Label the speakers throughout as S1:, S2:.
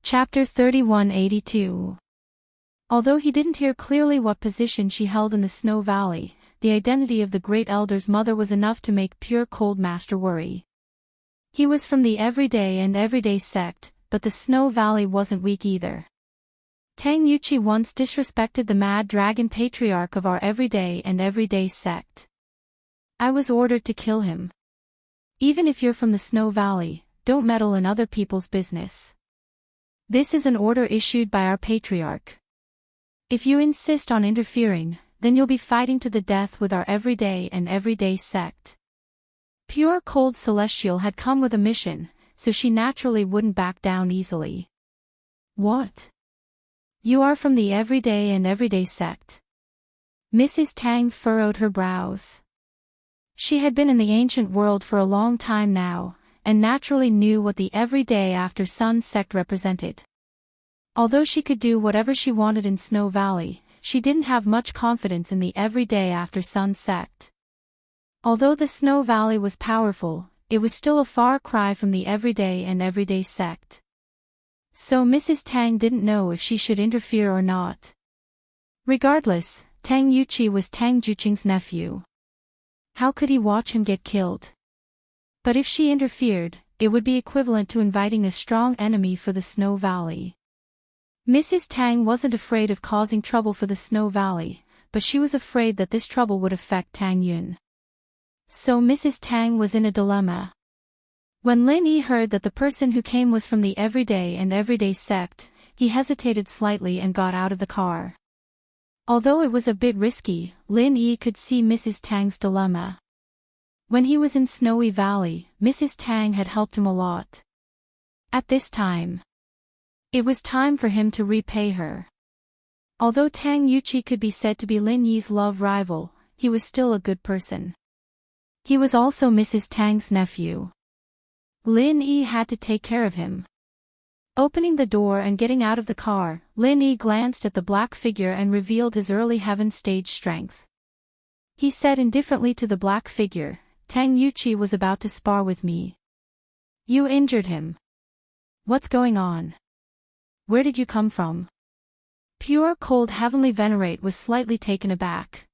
S1: Chapter 3182. Although he didn't hear clearly what position she held in the Snow Valley, the identity of the Great Elder's mother was enough to make Pure Cold Master worry. He was from the Everyday and Everyday sect, but the Snow Valley wasn't weak either. Tang Yuchi once disrespected the Mad Dragon Patriarch of our Everyday and Everyday sect. I was ordered to kill him. Even if you're from the Snow Valley, don't meddle in other people's business. This is an order issued by our Patriarch. If you insist on interfering, then you'll be fighting to the death with our Everyday and Everyday sect. Pure Cold Celestial had come with a mission, so she naturally wouldn't back down easily. What? You are from the Everyday and Everyday sect? Mrs. Tang furrowed her brows. She had been in the ancient world for a long time now, and naturally knew what the Everyday After Sun sect represented. Although she could do whatever she wanted in Snow Valley, she didn't have much confidence in the Everyday After Sun sect. Although the Snow Valley was powerful, it was still a far cry from the Everyday and Everyday sect. So Mrs. Tang didn't know if she should interfere or not. Regardless, Tang Yuchi was Tang Juqing's nephew. How could he watch him get killed? But if she interfered, it would be equivalent to inviting a strong enemy for the Snow Valley. Mrs. Tang wasn't afraid of causing trouble for the Snow Valley, but she was afraid that this trouble would affect Tang Yun. So Mrs. Tang was in a dilemma. When Lin Yi heard that the person who came was from the Everyday and Everyday sect, he hesitated slightly and got out of the car. Although it was a bit risky, Lin Yi could see Mrs. Tang's dilemma. When he was in Snowy Valley, Mrs. Tang had helped him a lot. At this time, it was time for him to repay her. Although Tang Yuchi could be said to be Lin Yi's love rival, he was still a good person. He was also Mrs. Tang's nephew. Lin Yi had to take care of him. Opening the door and getting out of the car, Lin Yi glanced at the black figure and revealed his early heaven stage strength. He said indifferently to the black figure, "Tang Yuchi was about to spar with me. You injured him. What's going on? Where did you come from?" Pure Cold Heavenly Venerate was slightly taken aback.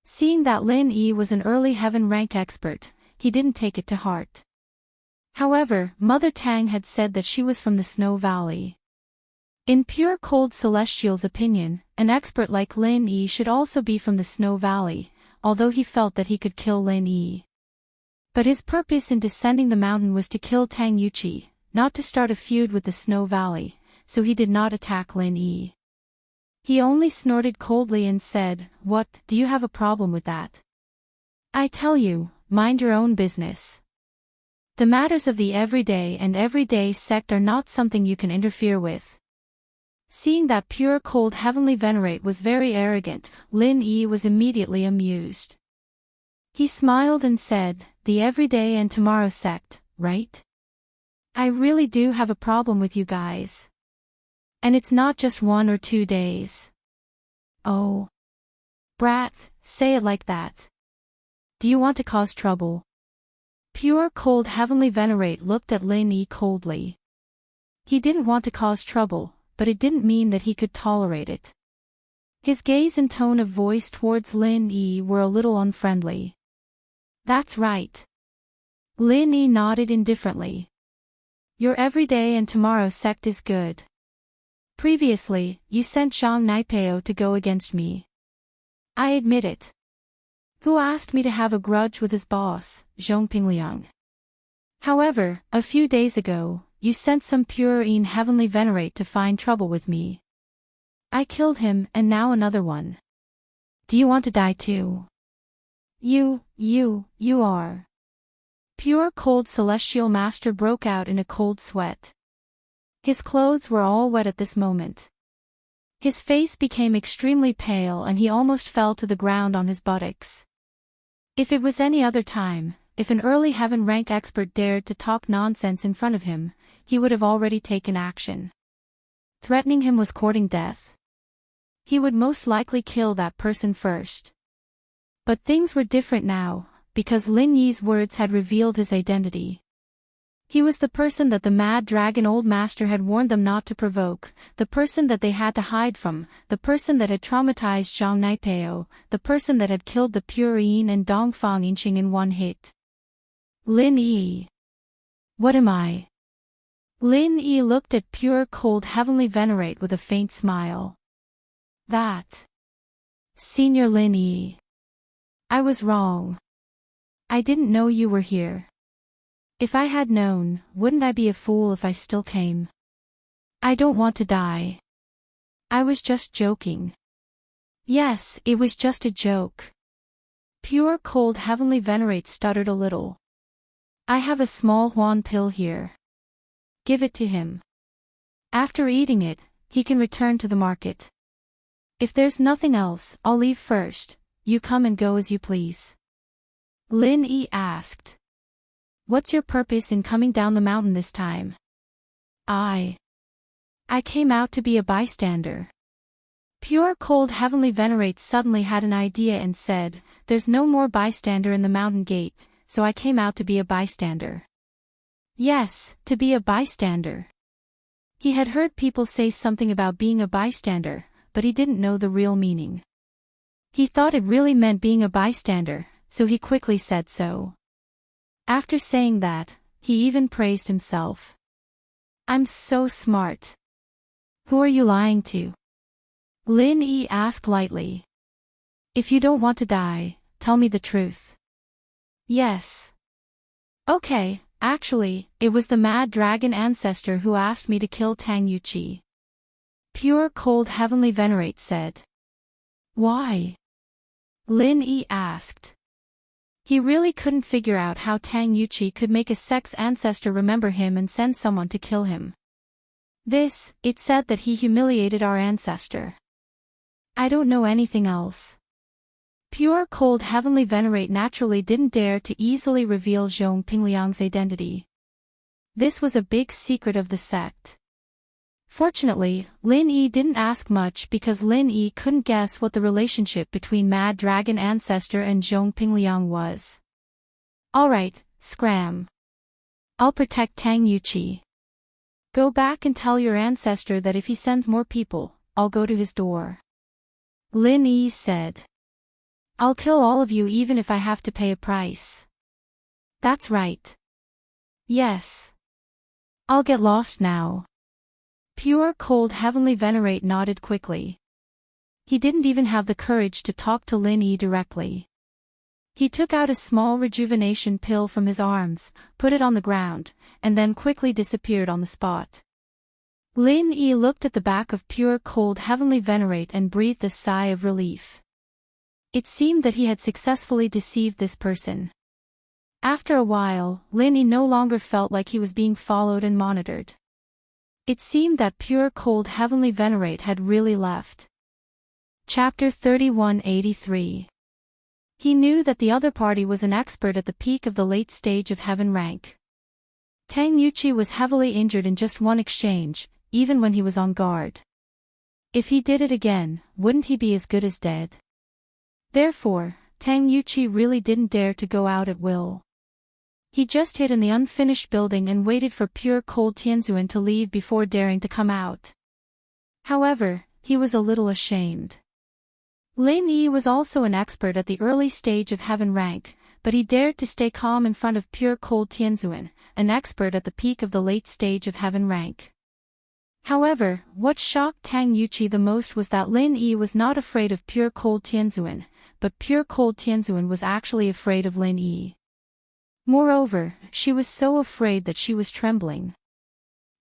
S1: Seeing that Lin Yi was an early heaven rank expert, he didn't take it to heart. However, Mother Tang had said that she was from the Snow Valley. In Pure Cold Celestial's opinion, an expert like Lin Yi should also be from the Snow Valley, although he felt that he could kill Lin Yi. But his purpose in descending the mountain was to kill Tang Yuchi, not to start a feud with the Snow Valley, so he did not attack Lin Yi. He only snorted coldly and said, "What, do you have a problem with that? I tell you, mind your own business. The matters of the Everyday and Everyday sect are not something you can interfere with." Seeing that Pure Cold Heavenly Venerate was very arrogant, Lin Yi was immediately amused. He smiled and said, "The Everyday and Tomorrow sect, right? I really do have a problem with you guys. And it's not just 1 or 2 days. Oh. Brat, say it like that. Do you want to cause trouble?" Pure Cold Heavenly Venerate looked at Lin Yi coldly. He didn't want to cause trouble, but it didn't mean that he could tolerate it. His gaze and tone of voice towards Lin Yi were a little unfriendly. "That's right." Lin Yi nodded indifferently. "Your Everyday and Tomorrow sect is good. Previously, you sent Zhang Naipeo to go against me. I admit it. Who asked me to have a grudge with his boss, Zhong Pingliang? However, a few days ago, you sent some Purine Heavenly Venerate to find trouble with me. I killed him and now another one. Do you want to die too? You are." Pure Cold Celestial Master broke out in a cold sweat. His clothes were all wet at this moment. His face became extremely pale and he almost fell to the ground on his buttocks. If it was any other time, if an early heaven rank expert dared to talk nonsense in front of him, he would have already taken action. Threatening him was courting death. He would most likely kill that person first. But things were different now, because Lin Yi's words had revealed his identity. He was the person that the mad dragon old master had warned them not to provoke, the person that they had to hide from, the person that had traumatized Zhang Naipeo, the person that had killed the pure Yin and Dongfang Yinqing in one hit. Lin Yi. What am I? Lin Yi looked at pure cold heavenly venerate with a faint smile. That. Senior Lin Yi. I was wrong. I didn't know you were here. If I had known, wouldn't I be a fool if I still came? I don't want to die. I was just joking. Yes, it was just a joke. Pure cold heavenly venerate stuttered a little. I have a small Huan pill here. Give it to him. After eating it, he can return to the market. If there's nothing else, I'll leave first. You come and go as you please. Lin Yi asked. What's your purpose in coming down the mountain this time? I came out to be a bystander. Pure cold heavenly venerate suddenly had an idea and said, there's no more bystander in the mountain gate, so I came out to be a bystander. Yes, to be a bystander. He had heard people say something about being a bystander, but he didn't know the real meaning. He thought it really meant being a bystander, so he quickly said so. After saying that, he even praised himself. I'm so smart. Who are you lying to? Lin Yi asked lightly. If you don't want to die, tell me the truth. Yes. Okay, actually, it was the mad dragon ancestor who asked me to kill Tang Yuqi. Pure cold heavenly venerate said. Why? Lin Yi asked. He really couldn't figure out how Tang Yuqi could make a sex ancestor remember him and send someone to kill him. It said that he humiliated our ancestor. I don't know anything else. Pure cold heavenly venerate naturally didn't dare to easily reveal Zhong Pingliang's identity. This was a big secret of the sect. Fortunately, Lin Yi didn't ask much because Lin Yi couldn't guess what the relationship between Mad Dragon Ancestor and Zhong Pingliang was. Alright, Scram. I'll protect Tang Yuqi. Go back and tell your ancestor that if he sends more people, I'll go to his door. Lin Yi said. I'll kill all of you even if I have to pay a price. That's right. Yes. I'll get lost now. Pure cold heavenly venerate nodded quickly. He didn't even have the courage to talk to Lin Yi directly. He took out a small rejuvenation pill from his arms, put it on the ground, and then quickly disappeared on the spot. Lin Yi looked at the back of pure cold heavenly venerate and breathed a sigh of relief. It seemed that he had successfully deceived this person. After a while, Lin Yi no longer felt like he was being followed and monitored. It seemed that pure cold heavenly venerate had really left. Chapter 3183. He knew that the other party was an expert at the peak of the late stage of heaven rank. Tang Yuqi was heavily injured in just one exchange, even when he was on guard. If he did it again, wouldn't he be as good as dead? Therefore, Tang Yuqi really didn't dare to go out at will. He just hid in the unfinished building and waited for pure cold Tianzuan to leave before daring to come out. However, he was a little ashamed. Lin Yi was also an expert at the early stage of heaven rank, but he dared to stay calm in front of pure cold Tianzuan, an expert at the peak of the late stage of heaven rank. However, what shocked Tang Yuqi the most was that Lin Yi was not afraid of pure cold Tianzuan, but pure cold Tianzuan was actually afraid of Lin Yi. Moreover, she was so afraid that she was trembling.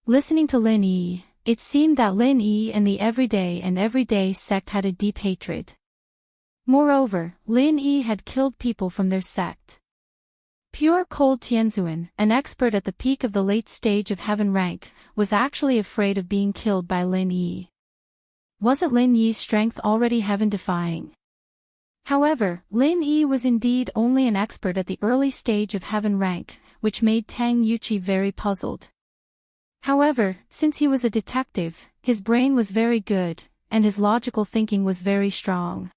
S1: Listening to Lin Yi, it seemed that Lin Yi and the everyday sect had a deep hatred. Moreover, Lin Yi had killed people from their sect. Pure cold Tianzuan, an expert at the peak of the late stage of heaven rank, was actually afraid of being killed by Lin Yi. Wasn't Lin Yi's strength already heaven-defying? However, Lin Yi was indeed only an expert at the early stage of heaven rank, which made Tang Yuqi very puzzled. However, since he was a detective, his brain was very good, and his logical thinking was very strong.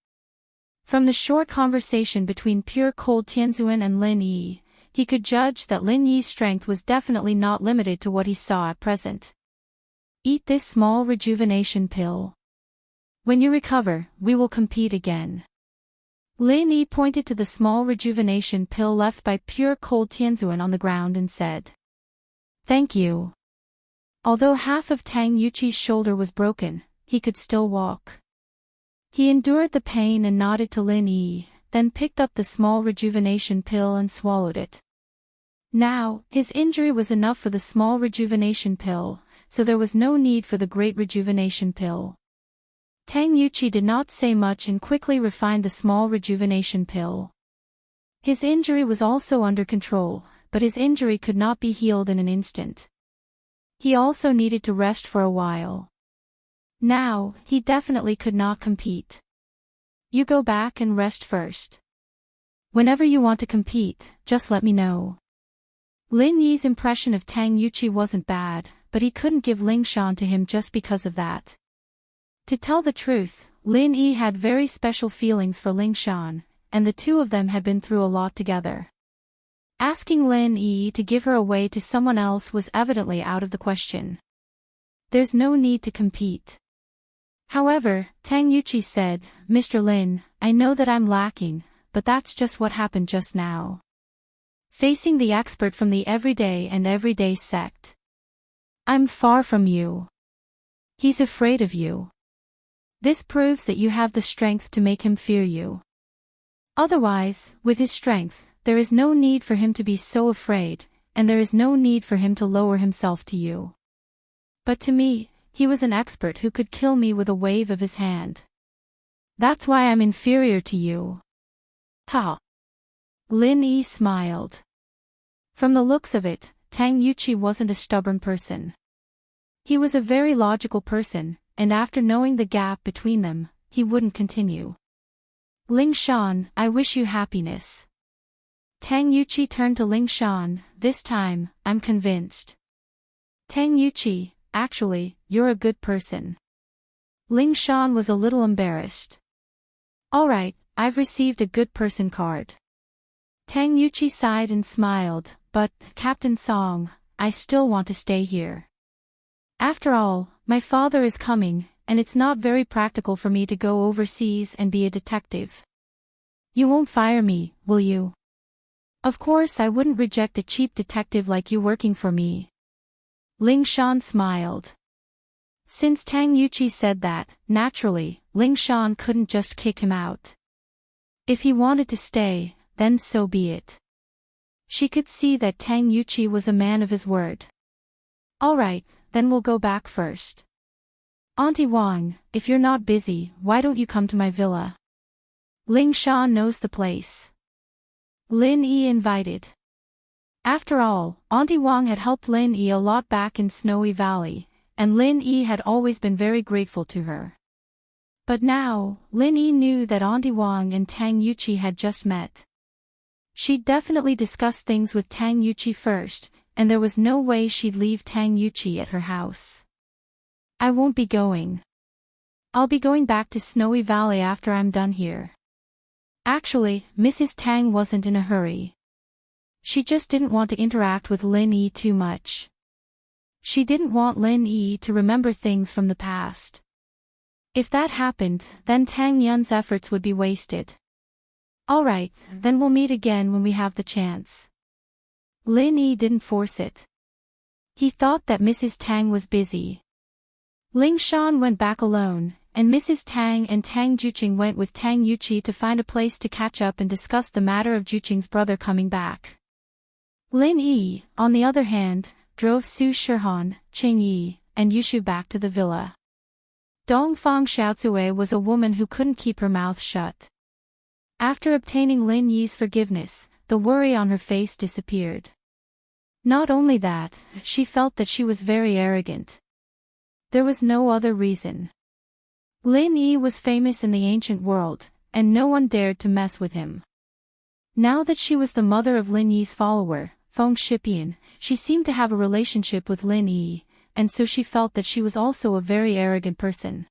S1: From the short conversation between pure cold Tianzuan and Lin Yi, he could judge that Lin Yi's strength was definitely not limited to what he saw at present. Eat this small rejuvenation pill. When you recover, we will compete again. Lin Yi pointed to the small rejuvenation pill left by pure cold Tianzuan on the ground and said, "Thank you." Although half of Tang Yuqi's shoulder was broken, he could still walk. He endured the pain and nodded to Lin Yi, then picked up the small rejuvenation pill and swallowed it. Now, his injury was enough for the small rejuvenation pill, so there was no need for the great rejuvenation pill. Tang Yuqi did not say much and quickly refined the small rejuvenation pill. His injury was also under control, but his injury could not be healed in an instant. He also needed to rest for a while. Now, he definitely could not compete. You go back and rest first. Whenever you want to compete, just let me know. Lin Yi's impression of Tang Yuqi wasn't bad, but he couldn't give Ling Shan to him just because of that. To tell the truth, Lin Yi had very special feelings for Ling Shan, and the two of them had been through a lot together. Asking Lin Yi to give her away to someone else was evidently out of the question. There's no need to compete. However, Tang Yuqi said, "Mr. Lin, I know that I'm lacking, but that's just what happened just now. Facing the expert from the everyday sect. I'm far from you. He's afraid of you. This proves that you have the strength to make him fear you. Otherwise, with his strength, there is no need for him to be so afraid, and there is no need for him to lower himself to you. But to me, he was an expert who could kill me with a wave of his hand. That's why I'm inferior to you." Ha! Lin Yi smiled. From the looks of it, Tang Yuqi wasn't a stubborn person. He was a very logical person, and after knowing the gap between them, he wouldn't continue. "Ling Shan, I wish you happiness." Tang Yuqi turned to Ling Shan. "This time, I'm convinced." "Tang Yuqi, actually, you're a good person." Ling Shan was a little embarrassed. "Alright, I've received a good person card." Tang Yuqi sighed and smiled, "But, Captain Song, I still want to stay here. After all, my father is coming, and it's not very practical for me to go overseas and be a detective. You won't fire me, will you? Of course I wouldn't reject a cheap detective like you working for me." Ling Shan smiled. Since Tang Yuqi said that, naturally, Ling Shan couldn't just kick him out. If he wanted to stay, then so be it. She could see that Tang Yuqi was a man of his word. "Alright, then we'll go back first. Auntie Wang, if you're not busy, why don't you come to my villa? Ling Shan knows the place." Lin Yi invited. After all, Auntie Wang had helped Lin Yi a lot back in Snowy Valley, and Lin Yi had always been very grateful to her. But now, Lin Yi knew that Auntie Wang and Tang Yuqi had just met. She'd definitely discuss things with Tang Yuqi first, and there was no way she'd leave Tang Yuqi at her house. "I won't be going. I'll be going back to Snowy Valley after I'm done here." Actually, Mrs. Tang wasn't in a hurry. She just didn't want to interact with Lin Yi too much. She didn't want Lin Yi to remember things from the past. If that happened, then Tang Yun's efforts would be wasted. "Alright, then we'll meet again when we have the chance." Lin Yi didn't force it. He thought that Mrs. Tang was busy. Ling Shan went back alone, and Mrs. Tang and Tang Juqing went with Tang Yuqi to find a place to catch up and discuss the matter of Juqing's brother coming back. Lin Yi, on the other hand, drove Su Shihan, Qing Yi, and Yushu back to the villa. Dongfang Xiaocui was a woman who couldn't keep her mouth shut. After obtaining Lin Yi's forgiveness, the worry on her face disappeared. Not only that, she felt that she was very arrogant. There was no other reason. Lin Yi was famous in the ancient world, and no one dared to mess with him. Now that she was the mother of Lin Yi's follower, Feng Shipian, she seemed to have a relationship with Lin Yi, and so she felt that she was also a very arrogant person.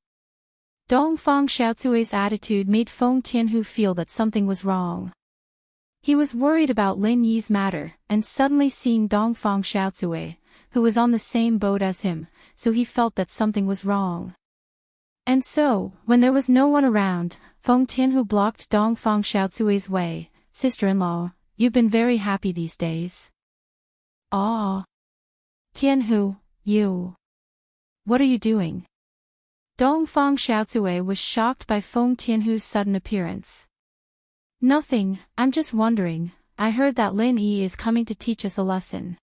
S1: Dongfang Xiaocui's attitude made Feng Tianhu feel that something was wrong. He was worried about Lin Yi's matter, and suddenly seeing Dongfang Xiaozue, who was on the same boat as him, so he felt that something was wrong. And so, when there was no one around, Feng Tianhu blocked Dongfang Xiaozue's way. "Sister-in-law, you've been very happy these days." "Ah. Tianhu, you. What are you doing?" Dongfang Xiaozue was shocked by Feng Tianhu's sudden appearance. "Nothing, I'm just wondering, I heard that Lin Yi is coming to teach us a lesson.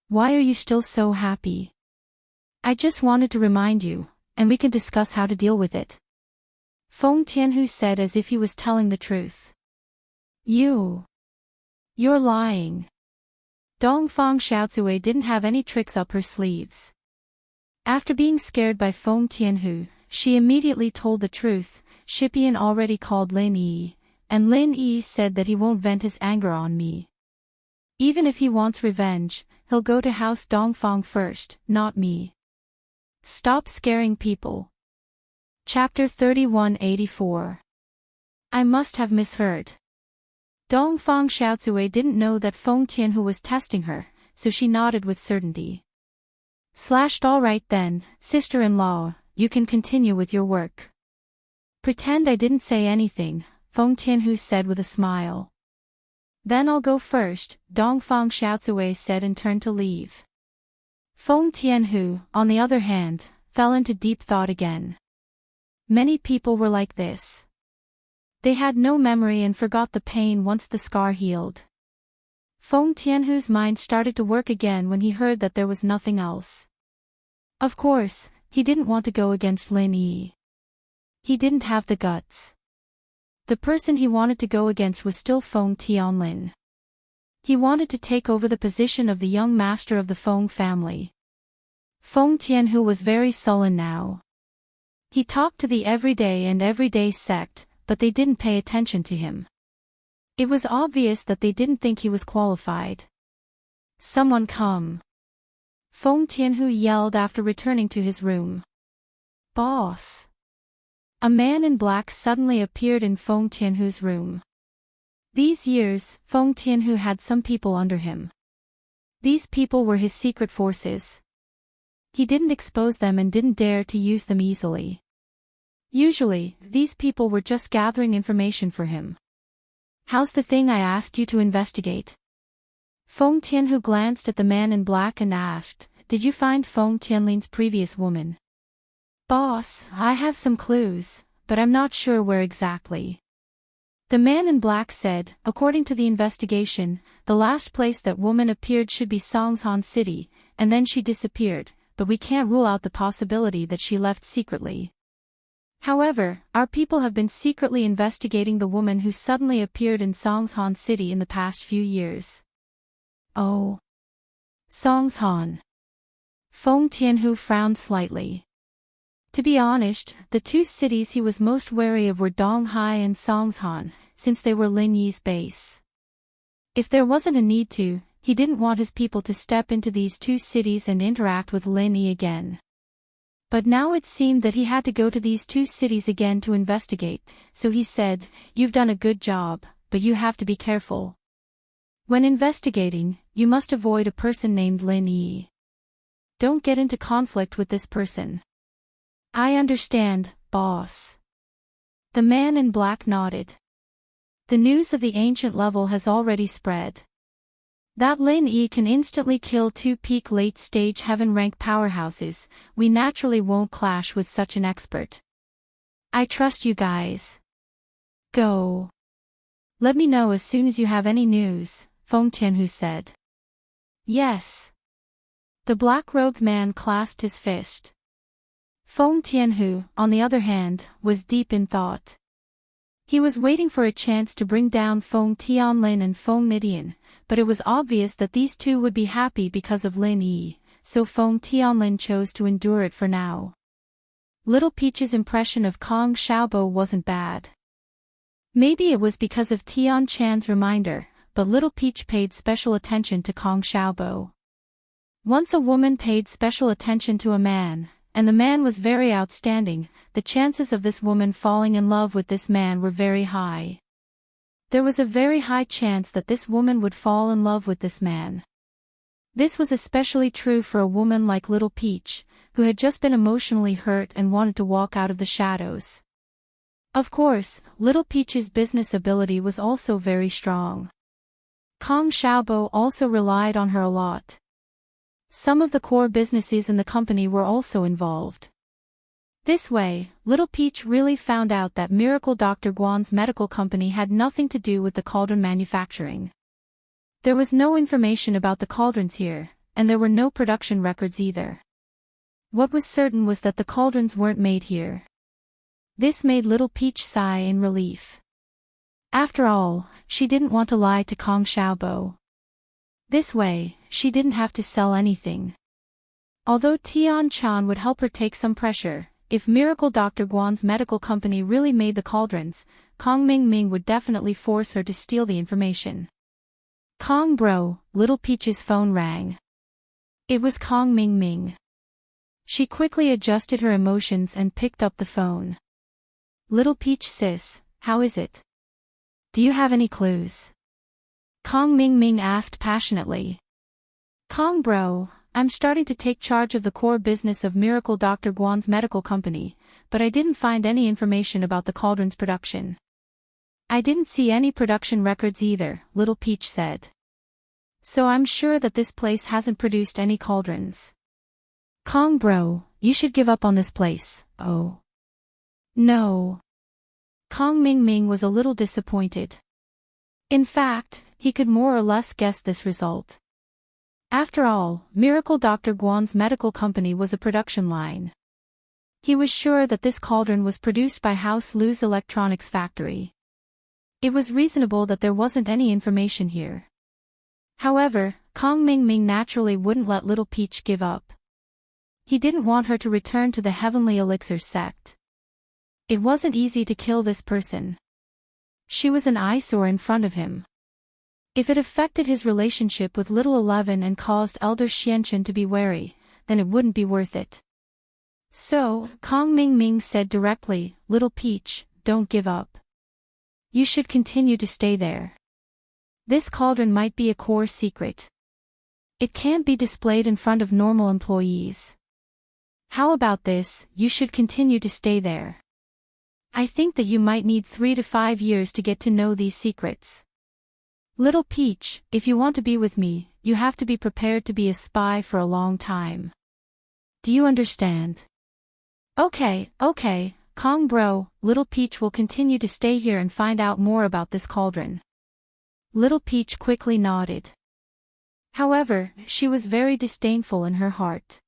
S1: Why are you still so happy?" "I just wanted to remind you, and we can discuss how to deal with it," Feng Tianhu said as if he was telling the truth. You're lying." Dongfang Xiaozue didn't have any tricks up her sleeves. After being scared by Feng Tianhu, she immediately told the truth. "Shipian already called Lin Yi, and Lin Yi said that he won't vent his anger on me. Even if he wants revenge, he'll go to House Dongfang first, not me. Stop scaring people." Chapter 3184. I must have misheard. Dongfang Xiaozue didn't know that Feng Tianhu was testing her, so she nodded with certainty. "All right then, sister-in-law, you can continue with your work." "Pretend I didn't say anything," Feng Tianhu said with a smile. "Then I'll go first," Dongfang Xiaozue said and turned to leave. Feng Tianhu, on the other hand, fell into deep thought again. Many people were like this. They had no memory and forgot the pain once the scar healed. Feng Tianhu's mind started to work again when he heard that there was nothing else. Of course, he didn't want to go against Lin Yi. He didn't have the guts. The person he wanted to go against was still Feng Tianlin. He wanted to take over the position of the young master of the Feng family. Feng Tianhu was very sullen now. He talked to the everyday sect, but they didn't pay attention to him. It was obvious that they didn't think he was qualified. "Someone come!" Feng Tianhu yelled after returning to his room. "Boss!" A man in black suddenly appeared in Feng Tianhu's room. These years, Feng Tianhu had some people under him. These people were his secret forces. He didn't expose them and didn't dare to use them easily. Usually, these people were just gathering information for him. "How's the thing I asked you to investigate?" Feng Tianhu glanced at the man in black and asked, "Did you find Feng Tianlin's previous woman?" "Boss, I have some clues, but I'm not sure where exactly." The man in black said, "According to the investigation, the last place that woman appeared should be Songshan City, and then she disappeared, but we can't rule out the possibility that she left secretly. However, our people have been secretly investigating the woman who suddenly appeared in Songshan City in the past few years." "Oh. Songshan." Feng Tianhu frowned slightly. To be honest, the two cities he was most wary of were Donghai and Songshan, since they were Lin Yi's base. If there wasn't a need to, he didn't want his people to step into these two cities and interact with Lin Yi again. But now it seemed that he had to go to these two cities again to investigate, so he said, "You've done a good job, but you have to be careful. When investigating, you must avoid a person named Lin Yi. Don't get into conflict with this person." "I understand, boss." The man in black nodded. The news of the ancient level has already spread. That Lin Yi can instantly kill two peak late-stage heaven-rank powerhouses. We naturally won't clash with such an expert. I trust you guys. Go. Let me know as soon as you have any news, Feng Tianhu said. Yes. The black-robed man clasped his fist. Feng Tianhu, on the other hand, was deep in thought. He was waiting for a chance to bring down Feng Tianlin and Feng Nidian, but it was obvious that these two would be happy because of Lin Yi, so Feng Tianlin chose to endure it for now. Little Peach's impression of Kong Xiaobo wasn't bad. Maybe it was because of Tian Chan's reminder, but Little Peach paid special attention to Kong Xiaobo. Once a woman paid special attention to a man, and the man was very outstanding, the chances of this woman falling in love with this man were very high. There was a very high chance that this woman would fall in love with this man. This was especially true for a woman like Little Peach, who had just been emotionally hurt and wanted to walk out of the shadows. Of course, Little Peach's business ability was also very strong. Kong Xiaobo also relied on her a lot. Some of the core businesses in the company were also involved. This way, Little Peach really found out that Miracle Dr. Guan's medical company had nothing to do with the cauldron manufacturing. There was no information about the cauldrons here, and there were no production records either. What was certain was that the cauldrons weren't made here. This made Little Peach sigh in relief. After all, she didn't want to lie to Kong Xiaobo. This way, she didn't have to sell anything. Although Tian Chan would help her take some pressure, if Miracle Dr. Guan's medical company really made the cauldrons, Kong Mingming would definitely force her to steal the information. Kong bro, Little Peach's phone rang. It was Kong Mingming. She quickly adjusted her emotions and picked up the phone. Little Peach sis, how is it? Do you have any clues? Kong Mingming asked passionately. Kong bro, I'm starting to take charge of the core business of Miracle Dr. Guan's medical company, but I didn't find any information about the cauldron's production. I didn't see any production records either, Little Peach said. So I'm sure that this place hasn't produced any cauldrons. Kong bro, you should give up on this place, oh. No. Kong Mingming was a little disappointed. In fact, he could more or less guess this result. After all, Miracle Dr. Guan's medical company was a production line. He was sure that this cauldron was produced by House Lu's electronics factory. It was reasonable that there wasn't any information here. However, Kong Mingming naturally wouldn't let Little Peach give up. He didn't want her to return to the Heavenly Elixir sect. It wasn't easy to kill this person. She was an eyesore in front of him. If it affected his relationship with Little 11 and caused Elder Xianchen to be wary, then it wouldn't be worth it. So, Kong Mingming said directly, Little Peach, don't give up. You should continue to stay there. This cauldron might be a core secret. It can't be displayed in front of normal employees. How about this, you should continue to stay there. I think that you might need 3 to 5 years to get to know these secrets. Little Peach, if you want to be with me, you have to be prepared to be a spy for a long time. Do you understand? Okay, Kong bro, Little Peach will continue to stay here and find out more about this cauldron. Little Peach quickly nodded. However, she was very disdainful in her heart.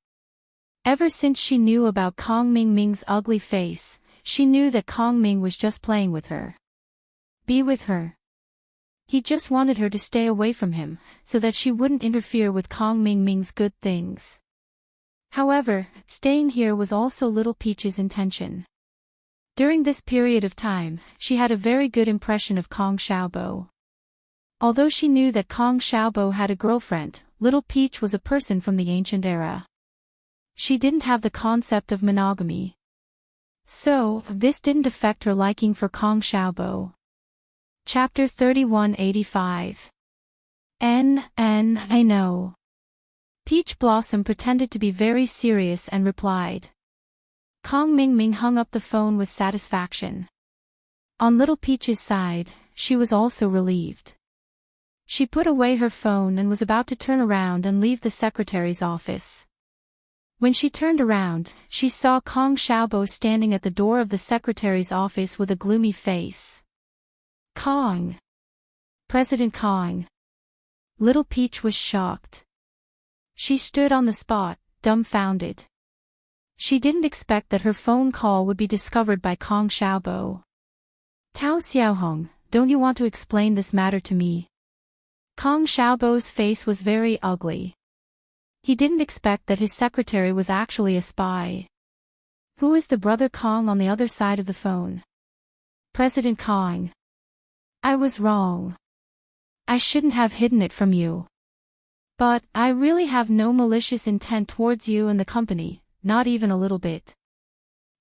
S1: Ever since she knew about Kong Mingming's ugly face, she knew that Kong Ming was just playing with her. Be with her. He just wanted her to stay away from him, so that she wouldn't interfere with Kong Mingming's good things. However, staying here was also Little Peach's intention. During this period of time, she had a very good impression of Kong Xiaobo. Although she knew that Kong Xiaobo had a girlfriend, Little Peach was a person from the ancient era. She didn't have the concept of monogamy. So, this didn't affect her liking for Kong Xiaobo. Chapter 3185. I know. Peach Blossom pretended to be very serious and replied. Kong Mingming hung up the phone with satisfaction. On Little Peach's side, she was also relieved. She put away her phone and was about to turn around and leave the secretary's office. When she turned around, she saw Kong Xiaobo standing at the door of the secretary's office with a gloomy face. Kong. President Kong. Little Peach was shocked. She stood on the spot, dumbfounded. She didn't expect that her phone call would be discovered by Kong Xiaobo. Tao Xiaohong, don't you want to explain this matter to me? Kong Xiaobo's face was very ugly. He didn't expect that his secretary was actually a spy. Who is the brother Kong on the other side of the phone? President Kong. I was wrong. I shouldn't have hidden it from you. But, I really have no malicious intent towards you and the company, not even a little bit.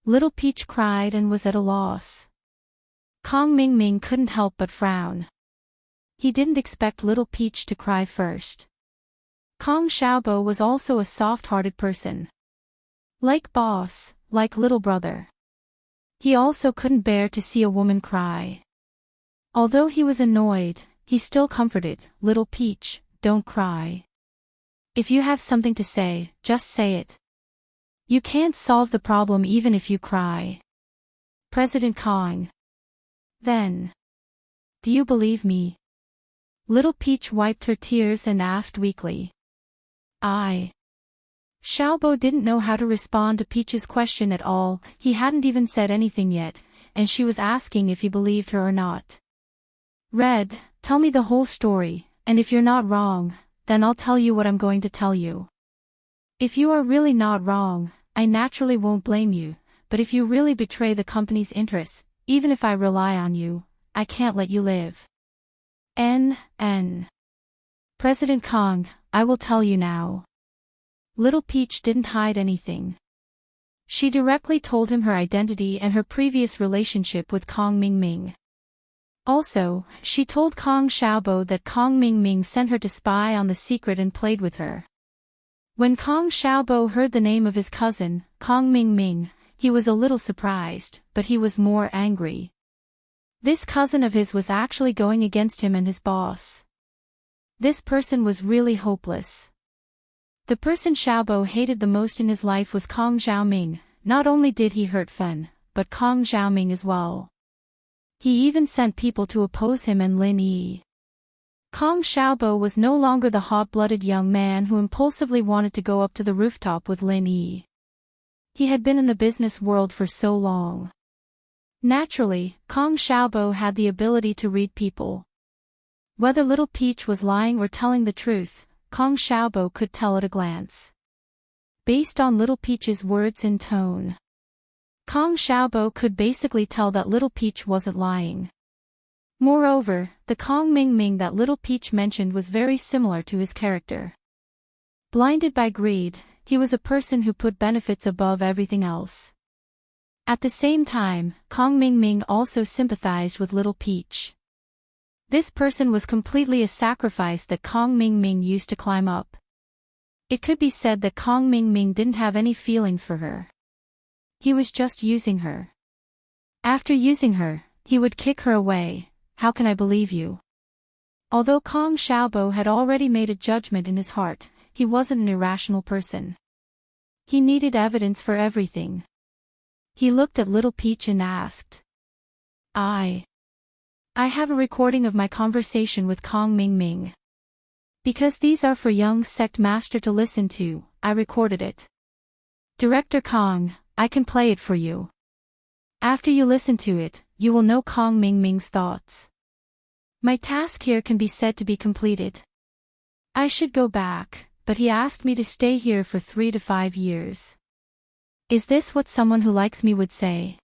S1: Little Peach cried and was at a loss. Kong Mingming couldn't help but frown. He didn't expect Little Peach to cry first. Kong Xiaobo was also a soft-hearted person. Like boss, like little brother. He also couldn't bear to see a woman cry. Although he was annoyed, he still comforted, Little Peach, don't cry. If you have something to say, just say it. You can't solve the problem even if you cry. President Kong. Then. Do you believe me? Little Peach wiped her tears and asked weakly. Xiaobo didn't know how to respond to Peach's question at all. He hadn't even said anything yet, and she was asking if he believed her or not. Red, tell me the whole story, and if you're not wrong, then I'll tell you what I'm going to tell you. If you are really not wrong, I naturally won't blame you, but if you really betray the company's interests, even if I rely on you, I can't let you live. President Kong, I will tell you now. Little Peach didn't hide anything. She directly told him her identity and her previous relationship with Kong Mingming. Also, she told Kong Xiaobo that Kong Mingming sent her to spy on the secret and played with her. When Kong Xiaobo heard the name of his cousin, Kong Mingming, he was a little surprised, but he was more angry. This cousin of his was actually going against him and his boss. This person was really hopeless. The person Xiaobo hated the most in his life was Kong Xiaoming. Not only did he hurt Fen, but Kong Xiaoming as well. He even sent people to oppose him and Lin Yi. Kong Xiaobo was no longer the hot-blooded young man who impulsively wanted to go up to the rooftop with Lin Yi. He had been in the business world for so long. Naturally, Kong Xiaobo had the ability to read people. Whether Little Peach was lying or telling the truth, Kong Xiaobo could tell at a glance. Based on Little Peach's words and tone, Kong Xiaobo could basically tell that Little Peach wasn't lying. Moreover, the Kong Mingming that Little Peach mentioned was very similar to his character. Blinded by greed, he was a person who put benefits above everything else. At the same time, Kong Mingming also sympathized with Little Peach. This person was completely a sacrifice that Kong Mingming used to climb up. It could be said that Kong Mingming didn't have any feelings for her. He was just using her. After using her, he would kick her away. How can I believe you? Although Kong Xiaobo had already made a judgment in his heart, he wasn't an irrational person. He needed evidence for everything. He looked at Little Peach and asked. I have a recording of my conversation with Kong Mingming. Because these are for young sect master to listen to, I recorded it. Director Kong, I can play it for you. After you listen to it, you will know Kong Mingming's thoughts. My task here can be said to be completed. I should go back, but he asked me to stay here for 3 to 5 years. Is this what someone who likes me would say?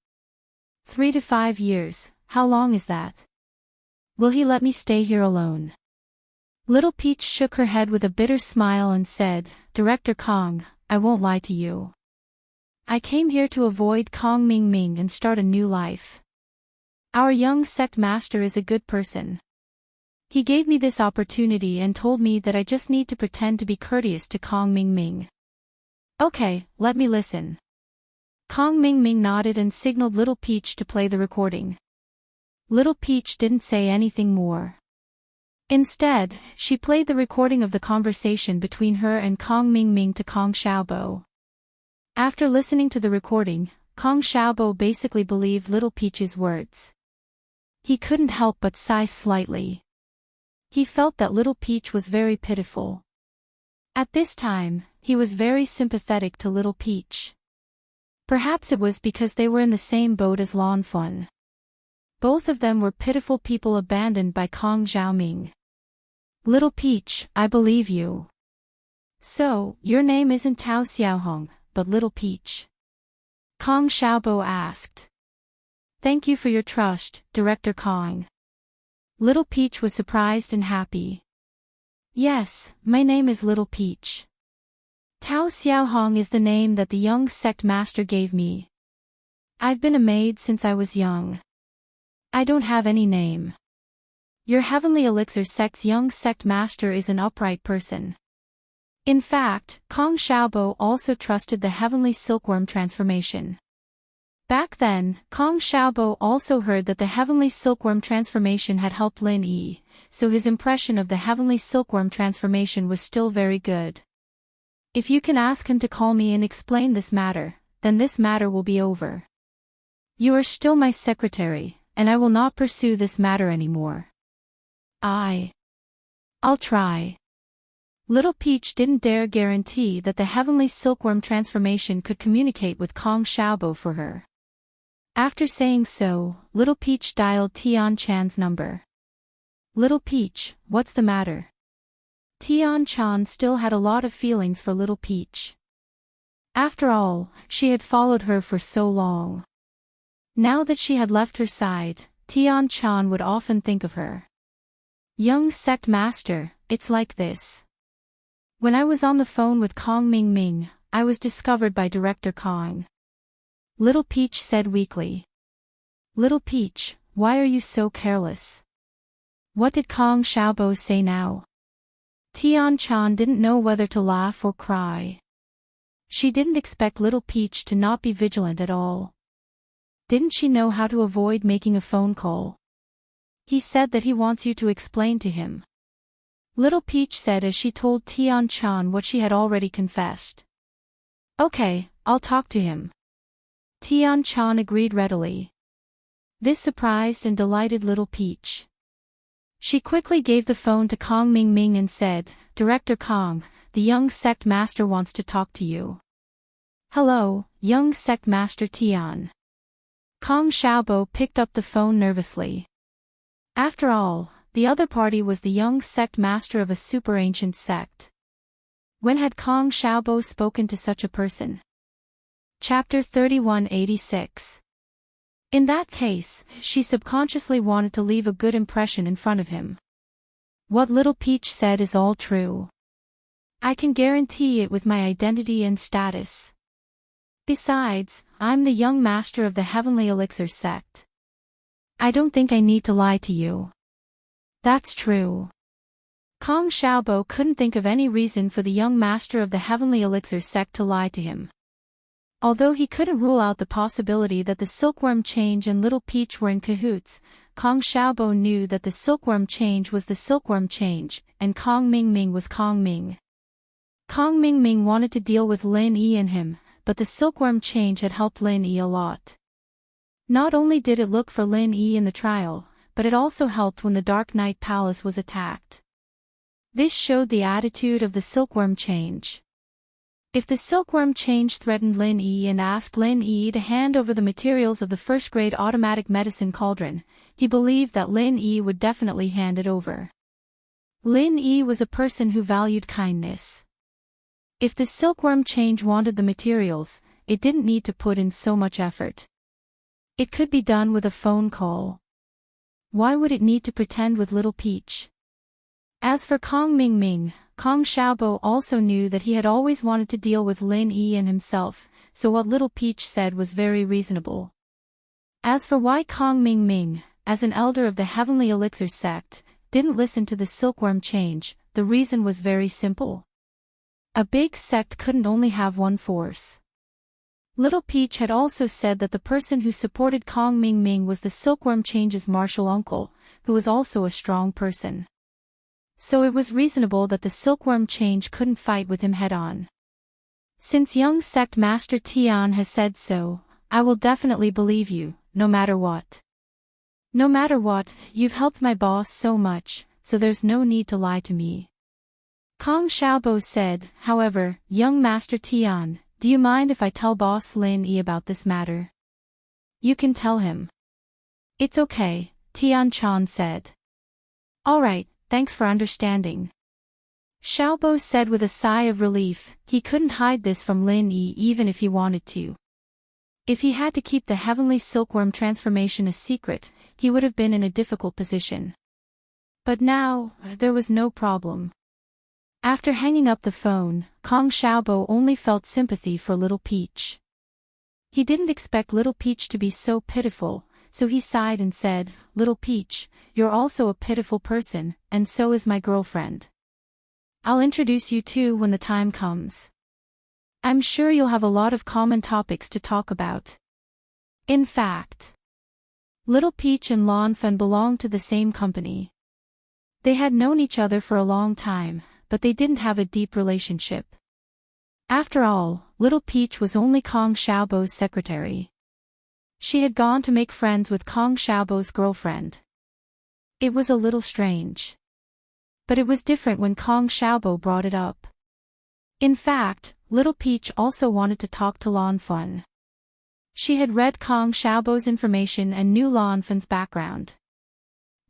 S1: 3 to 5 years, how long is that? Will he let me stay here alone? Little Peach shook her head with a bitter smile and said, Director Kong, I won't lie to you. I came here to avoid Kong Mingming and start a new life. Our young sect master is a good person. He gave me this opportunity and told me that I just need to pretend to be courteous to Kong Mingming. Okay, let me listen. Kong Mingming nodded and signaled Little Peach to play the recording. Little Peach didn't say anything more. Instead, she played the recording of the conversation between her and Kong Mingming to Kong Xiaobo. After listening to the recording, Kong Xiaobo basically believed Little Peach's words. He couldn't help but sigh slightly. He felt that Little Peach was very pitiful. At this time, he was very sympathetic to Little Peach. Perhaps it was because they were in the same boat as Lan Fun. Both of them were pitiful people abandoned by Kong Xiaoming. Little Peach, I believe you. So, your name isn't Tao Xiaohong, but Little Peach? Kong Xiaobo asked. Thank you for your trust, Director Kong. Little Peach was surprised and happy. Yes, my name is Little Peach. Tao Xiaohong is the name that the young sect master gave me. I've been a maid since I was young. I don't have any name. Your Heavenly Elixir sect's young sect master is an upright person. In fact, Kong Xiaobo also trusted the Heavenly Silkworm transformation. Back then, Kong Xiaobo also heard that the Heavenly Silkworm transformation had helped Lin Yi, so his impression of the Heavenly Silkworm transformation was still very good. If you can ask him to call me and explain this matter, then this matter will be over. You are still my secretary, and I will not pursue this matter anymore. I'll try. Little Peach didn't dare guarantee that the Heavenly Silkworm transformation could communicate with Kong Xiaobo for her. After saying so, Little Peach dialed Tian Chan's number. Little Peach, what's the matter? Tian Chan still had a lot of feelings for Little Peach. After all, she had followed her for so long. Now that she had left her side, Tian Chan would often think of her. Young sect master, it's like this. When I was on the phone with Kong Ming Ming, I was discovered by Director Kong. Little Peach said weakly. Little Peach, why are you so careless? What did Kong Xiaobo say now? Tian Chan didn't know whether to laugh or cry. She didn't expect Little Peach to not be vigilant at all. Didn't she know how to avoid making a phone call? He said that he wants you to explain to him. Little Peach said as she told Tian Chan what she had already confessed. Okay, I'll talk to him. Tian Chan agreed readily. This surprised and delighted Little Peach. She quickly gave the phone to Kong Ming Ming and said, Director Kong, the young sect master wants to talk to you. Hello, young sect master Tian. Kong Xiaobo picked up the phone nervously. After all, the other party was the young sect master of a super ancient sect. When had Kong Xiaobo spoken to such a person? Chapter 3186. In that case, she subconsciously wanted to leave a good impression in front of him. What Little Peach said is all true. I can guarantee it with my identity and status. Besides, I'm the young master of the Heavenly Elixir sect. I don't think I need to lie to you. That's true. Kong Xiaobo couldn't think of any reason for the young master of the Heavenly Elixir sect to lie to him. Although he couldn't rule out the possibility that the Silkworm Change and Little Peach were in cahoots, Kong Xiaobo knew that the Silkworm Change was the Silkworm Change, and Kong Ming Ming was Kong Ming. Kong Ming Ming wanted to deal with Lin Yi and him, but the Silkworm Change had helped Lin Yi a lot. Not only did it look for Lin Yi in the trial, but it also helped when the Dark Knight Palace was attacked. This showed the attitude of the Silkworm Change. If the Silkworm Change threatened Lin Yi and asked Lin Yi to hand over the materials of the first-grade automatic medicine cauldron, he believed that Lin Yi would definitely hand it over. Lin Yi was a person who valued kindness. If the Silkworm Change wanted the materials, it didn't need to put in so much effort. It could be done with a phone call. Why would it need to pretend with Little Peach? As for Kong Ming Ming, Kong Xiaobo also knew that he had always wanted to deal with Lin Yi and himself, so what Little Peach said was very reasonable. As for why Kong Ming Ming, as an elder of the Heavenly Elixir sect, didn't listen to the Silkworm Change, the reason was very simple. A big sect couldn't only have one force. Little Peach had also said that the person who supported Kong Ming Ming was the Silkworm Change's martial uncle, who was also a strong person. So it was reasonable that the Silkworm Change couldn't fight with him head-on. Since young sect master Tian has said so, I will definitely believe you, no matter what. No matter what, you've helped my boss so much, so there's no need to lie to me. Kong Xiaobo said, however, young master Tian, do you mind if I tell boss Lin Yi about this matter? You can tell him. It's okay, Tian Chan said. Alright, thanks for understanding. Xiaobo said with a sigh of relief. He couldn't hide this from Lin Yi even if he wanted to. If he had to keep the Heavenly Silkworm transformation a secret, he would have been in a difficult position. But now, there was no problem. After hanging up the phone, Kong Xiaobo only felt sympathy for Little Peach. He didn't expect Little Peach to be so pitiful, so he sighed and said, "Little Peach, you're also a pitiful person, and so is my girlfriend. I'll introduce you two when the time comes. I'm sure you'll have a lot of common topics to talk about." In fact, Little Peach and Lanfan belonged to the same company. They had known each other for a long time, but they didn't have a deep relationship. After all, Little Peach was only Kong Xiaobo's secretary. She had gone to make friends with Kong Xiaobo's girlfriend. It was a little strange. But it was different when Kong Xiaobo brought it up. In fact, Little Peach also wanted to talk to Lanfan. She had read Kong Xiaobo's information and knew Lanfan's background.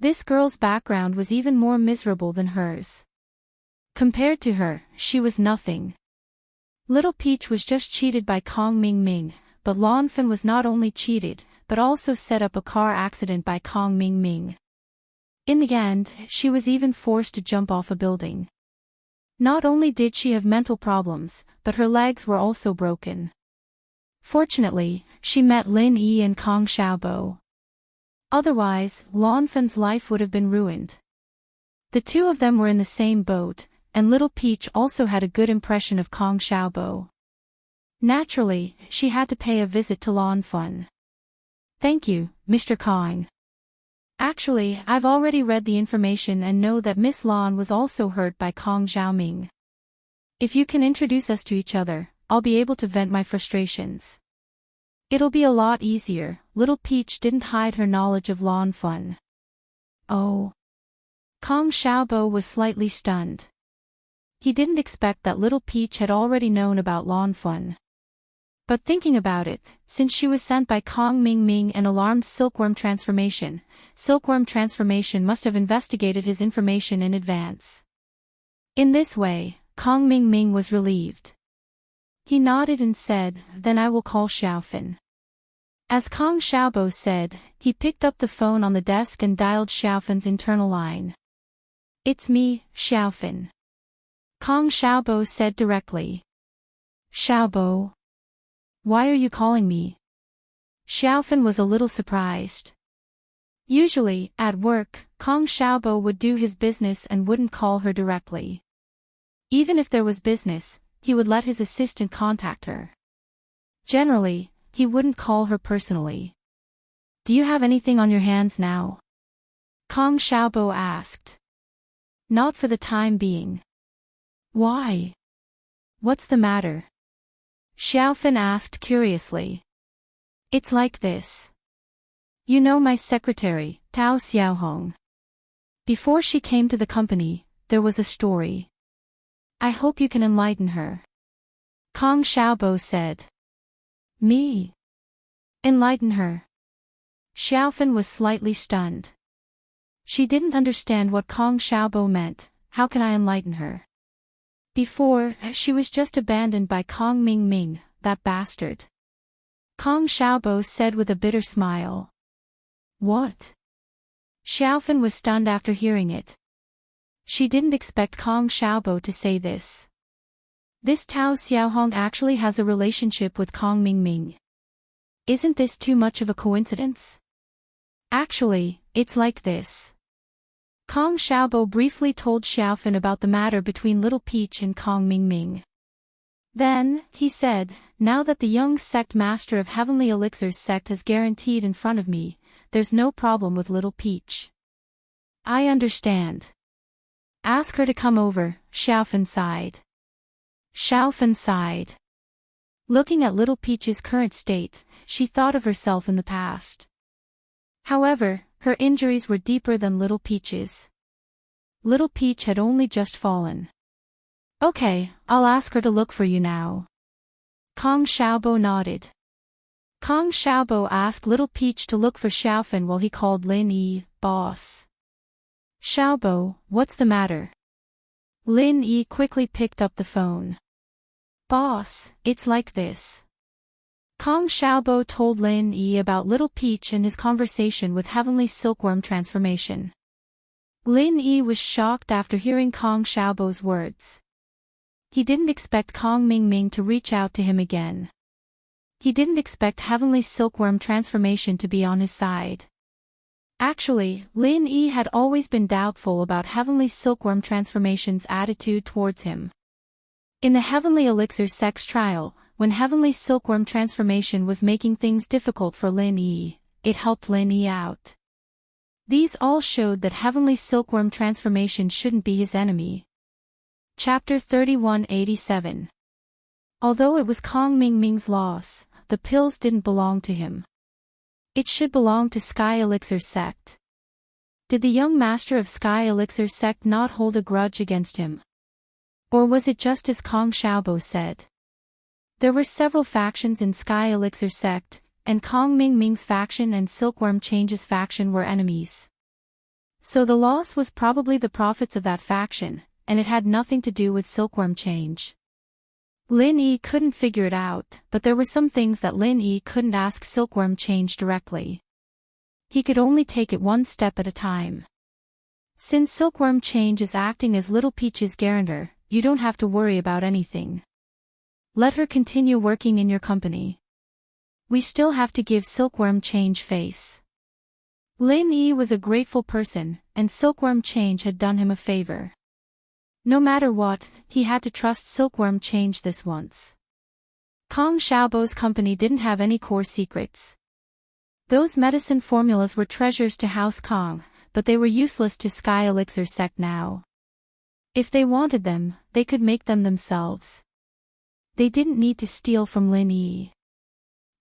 S1: This girl's background was even more miserable than hers. Compared to her, she was nothing. Little Peach was just cheated by Kong Mingming, but Lanfan was not only cheated, but also set up a car accident by Kong Mingming. In the end, she was even forced to jump off a building. Not only did she have mental problems, but her legs were also broken. Fortunately, she met Lin Yi and Kong Xiaobo. Otherwise, Lanfan's life would have been ruined. The two of them were in the same boat, and Little Peach also had a good impression of Kong Xiaobo. Naturally, she had to pay a visit to Lanfan. "Thank you, Mr. Kong. Actually, I've already read the information and know that Miss Lan was also hurt by Kong Xiaoming. If you can introduce us to each other, I'll be able to vent my frustrations. It'll be a lot easier." Little Peach didn't hide her knowledge of Lanfan. Oh. Kong Xiaobo was slightly stunned. He didn't expect that Little Peach had already known about Lanfan. But thinking about it, since she was sent by Kong Mingming and alarmed Silkworm Transformation must have investigated his information in advance. In this way, Kong Mingming was relieved. He nodded and said, "Then I will call Xiaofan." As Kong Xiaobo said, he picked up the phone on the desk and dialed Xiaofan's internal line. "It's me, Xiaofan." Kong Xiaobo said directly. "Xiaobo? Why are you calling me?" Xiaofan was a little surprised. Usually, at work, Kong Xiaobo would do his business and wouldn't call her directly. Even if there was business, he would let his assistant contact her. Generally, he wouldn't call her personally. "Do you have anything on your hands now?" Kong Xiaobo asked. "Not for the time being." "Why? What's the matter?" Xiaofan asked curiously. "It's like this. You know my secretary, Tao Xiaohong. Before she came to the company, there was a story. I hope you can enlighten her." Kong Xiaobo said. "Me? Enlighten her?" Xiaofan was slightly stunned. She didn't understand what Kong Xiaobo meant. How can I enlighten her? Before, she was just abandoned by Kong Mingming, that bastard. Kong Xiaobo said with a bitter smile. "What?" Xiaofan was stunned after hearing it. She didn't expect Kong Xiaobo to say this. This Tao Xiaohong actually has a relationship with Kong Mingming. Isn't this too much of a coincidence? Actually, it's like this. Kong Xiaobo briefly told Xiaofan about the matter between Little Peach and Kong Mingming. Then, he said, "Now that the young sect master of Heavenly Elixirs sect has guaranteed in front of me, there's no problem with Little Peach. I understand. Ask her to come over," Xiaofan sighed. Xiaofan sighed. Looking at Little Peach's current state, she thought of herself in the past. However, her injuries were deeper than Little Peach's. Little Peach had only just fallen. "Okay, I'll ask her to look for you now." Kong Xiaobo nodded. Kong Xiaobo asked Little Peach to look for Xiaofan while he called Lin Yi, "Boss." "Xiaobo, what's the matter?" Lin Yi quickly picked up the phone. "Boss, it's like this." Kong Xiaobo told Lin Yi about Little Peach and his conversation with Heavenly Silkworm Transformation. Lin Yi was shocked after hearing Kong Xiaobo's words. He didn't expect Kong Mingming to reach out to him again. He didn't expect Heavenly Silkworm transformation to be on his side. Actually, Lin Yi had always been doubtful about Heavenly Silkworm transformation's attitude towards him. In the Heavenly Elixir sex trial, when Heavenly Silkworm transformation was making things difficult for Lin Yi, it helped Lin Yi out. These all showed that Heavenly Silkworm transformation shouldn't be his enemy. Chapter 3187. Although it was Kong Mingming's loss, the pills didn't belong to him. It should belong to Sky Elixir sect. Did the young master of Sky Elixir sect not hold a grudge against him? Or was it just as Kong Xiaobo said? There were several factions in Sky Elixir sect, and Kong Mingming's faction and Silkworm Change's faction were enemies. So the loss was probably the profits of that faction, and it had nothing to do with Silkworm Change. Lin Yi couldn't figure it out, but there were some things that Lin Yi couldn't ask Silkworm Change directly. He could only take it one step at a time. Since Silkworm Change is acting as Little Peach's guarantor, you don't have to worry about anything. Let her continue working in your company. We still have to give Silkworm Change face. Lin Yi was a grateful person, and Silkworm Change had done him a favor. No matter what, he had to trust Silkworm Change this once. Kong Xiaobo's company didn't have any core secrets. Those medicine formulas were treasures to House Kong, but they were useless to Sky Elixir sect now. If they wanted them, they could make them themselves. They didn't need to steal from Lin Yi.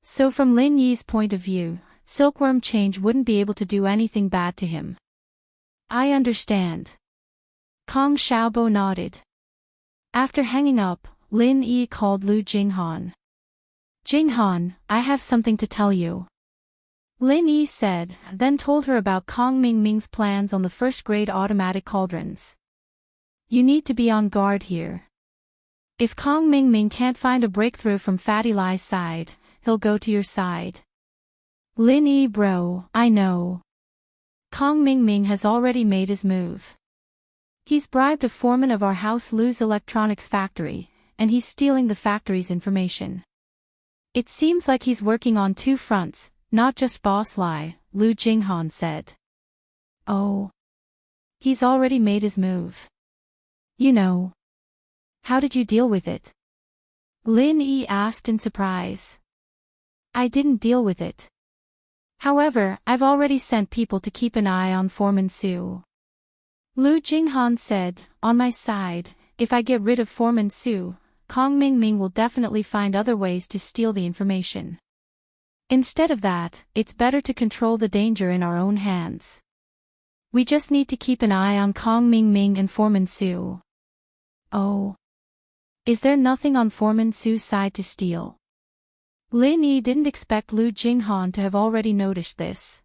S1: So from Lin Yi's point of view, Silkworm Change wouldn't be able to do anything bad to him. I understand. Kong Xiaobo nodded. After hanging up, Lin Yi called Lu Jinghan. Jinghan, I have something to tell you. Lin Yi said, then told her about Kong Mingming's plans on the first-grade automatic cauldrons. You need to be on guard here. If Kong Mingming can't find a breakthrough from Fatty Lai's side, he'll go to your side. Lin Yi bro, I know. Kong Mingming has already made his move. He's bribed a foreman of our house Lu's electronics factory, and he's stealing the factory's information. It seems like he's working on two fronts, not just Boss Lai, Lu Jinghan said. Oh. He's already made his move. You know. How did you deal with it? Lin Yi asked in surprise. I didn't deal with it. However, I've already sent people to keep an eye on Foreman Su. Lu Jinghan said, on my side, if I get rid of Foreman Su, Kong Mingming will definitely find other ways to steal the information. Instead of that, it's better to control the danger in our own hands. We just need to keep an eye on Kong Mingming and Foreman Su. Oh. Is there nothing on Foreman Su's side to steal? Lin Yi didn't expect Lu Jinghan to have already noticed this.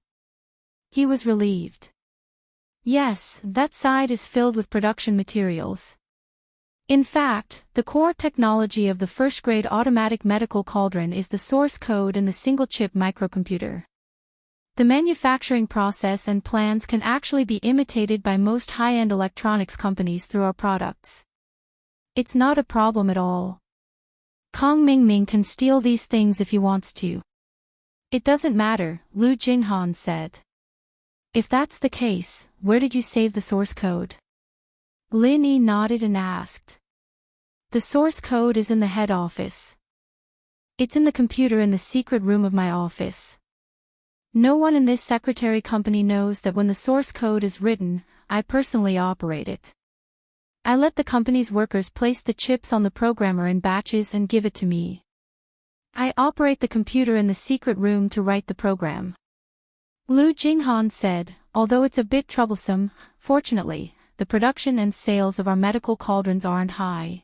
S1: He was relieved. Yes, that side is filled with production materials. In fact, the core technology of the first-grade automatic medical cauldron is the source code in the single-chip microcomputer. The manufacturing process and plans can actually be imitated by most high-end electronics companies through our products. It's not a problem at all. Kong Mingming can steal these things if he wants to. It doesn't matter, Lu Jinghan said. If that's the case, where did you save the source code? Lin Yi nodded and asked. The source code is in the head office. It's in the computer in the secret room of my office. No one in this secretary company knows that when the source code is written, I personally operate it. I let the company's workers place the chips on the programmer in batches and give it to me. I operate the computer in the secret room to write the program. Lu Jinghan said, although it's a bit troublesome, fortunately, the production and sales of our medical cauldrons aren't high.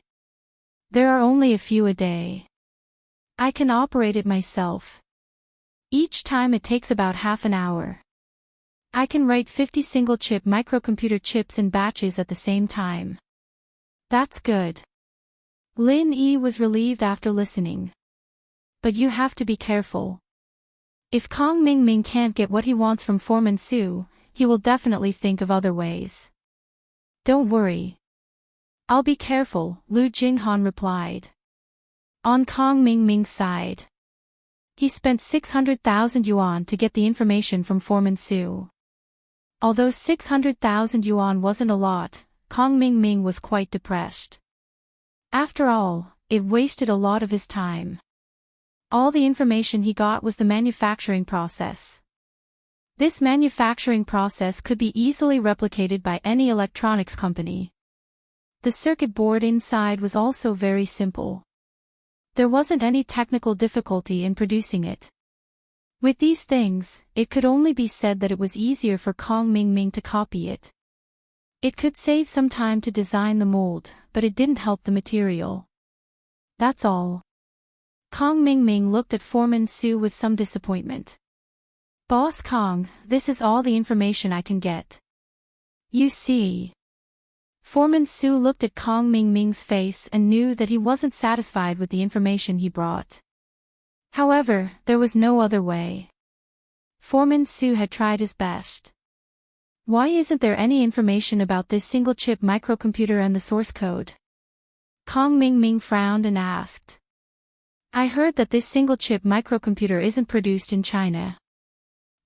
S1: There are only a few a day. I can operate it myself. Each time it takes about half an hour. I can write 50 single-chip microcomputer chips in batches at the same time. That's good. Lin Yi was relieved after listening. But you have to be careful. If Kong Mingming can't get what he wants from Foreman Su, he will definitely think of other ways. Don't worry. I'll be careful, Lu Jinghan replied. On Kong Mingming's side. He spent 600,000 yuan to get the information from Foreman Su. Although 600,000 yuan wasn't a lot, Kong Ming was quite depressed. After all, it wasted a lot of his time. All the information he got was the manufacturing process. This manufacturing process could be easily replicated by any electronics company. The circuit board inside was also very simple. There wasn't any technical difficulty in producing it. With these things, it could only be said that it was easier for Kong Ming to copy it. It could save some time to design the mold, but it didn't help the material. That's all. Kong Ming looked at Foreman Su with some disappointment. Boss Kong, this is all the information I can get. You see. Foreman Su looked at Kong Ming's face and knew that he wasn't satisfied with the information he brought. However, there was no other way. Foreman Su had tried his best. Why isn't there any information about this single-chip microcomputer and the source code? Kong Ming frowned and asked. I heard that this single-chip microcomputer isn't produced in China.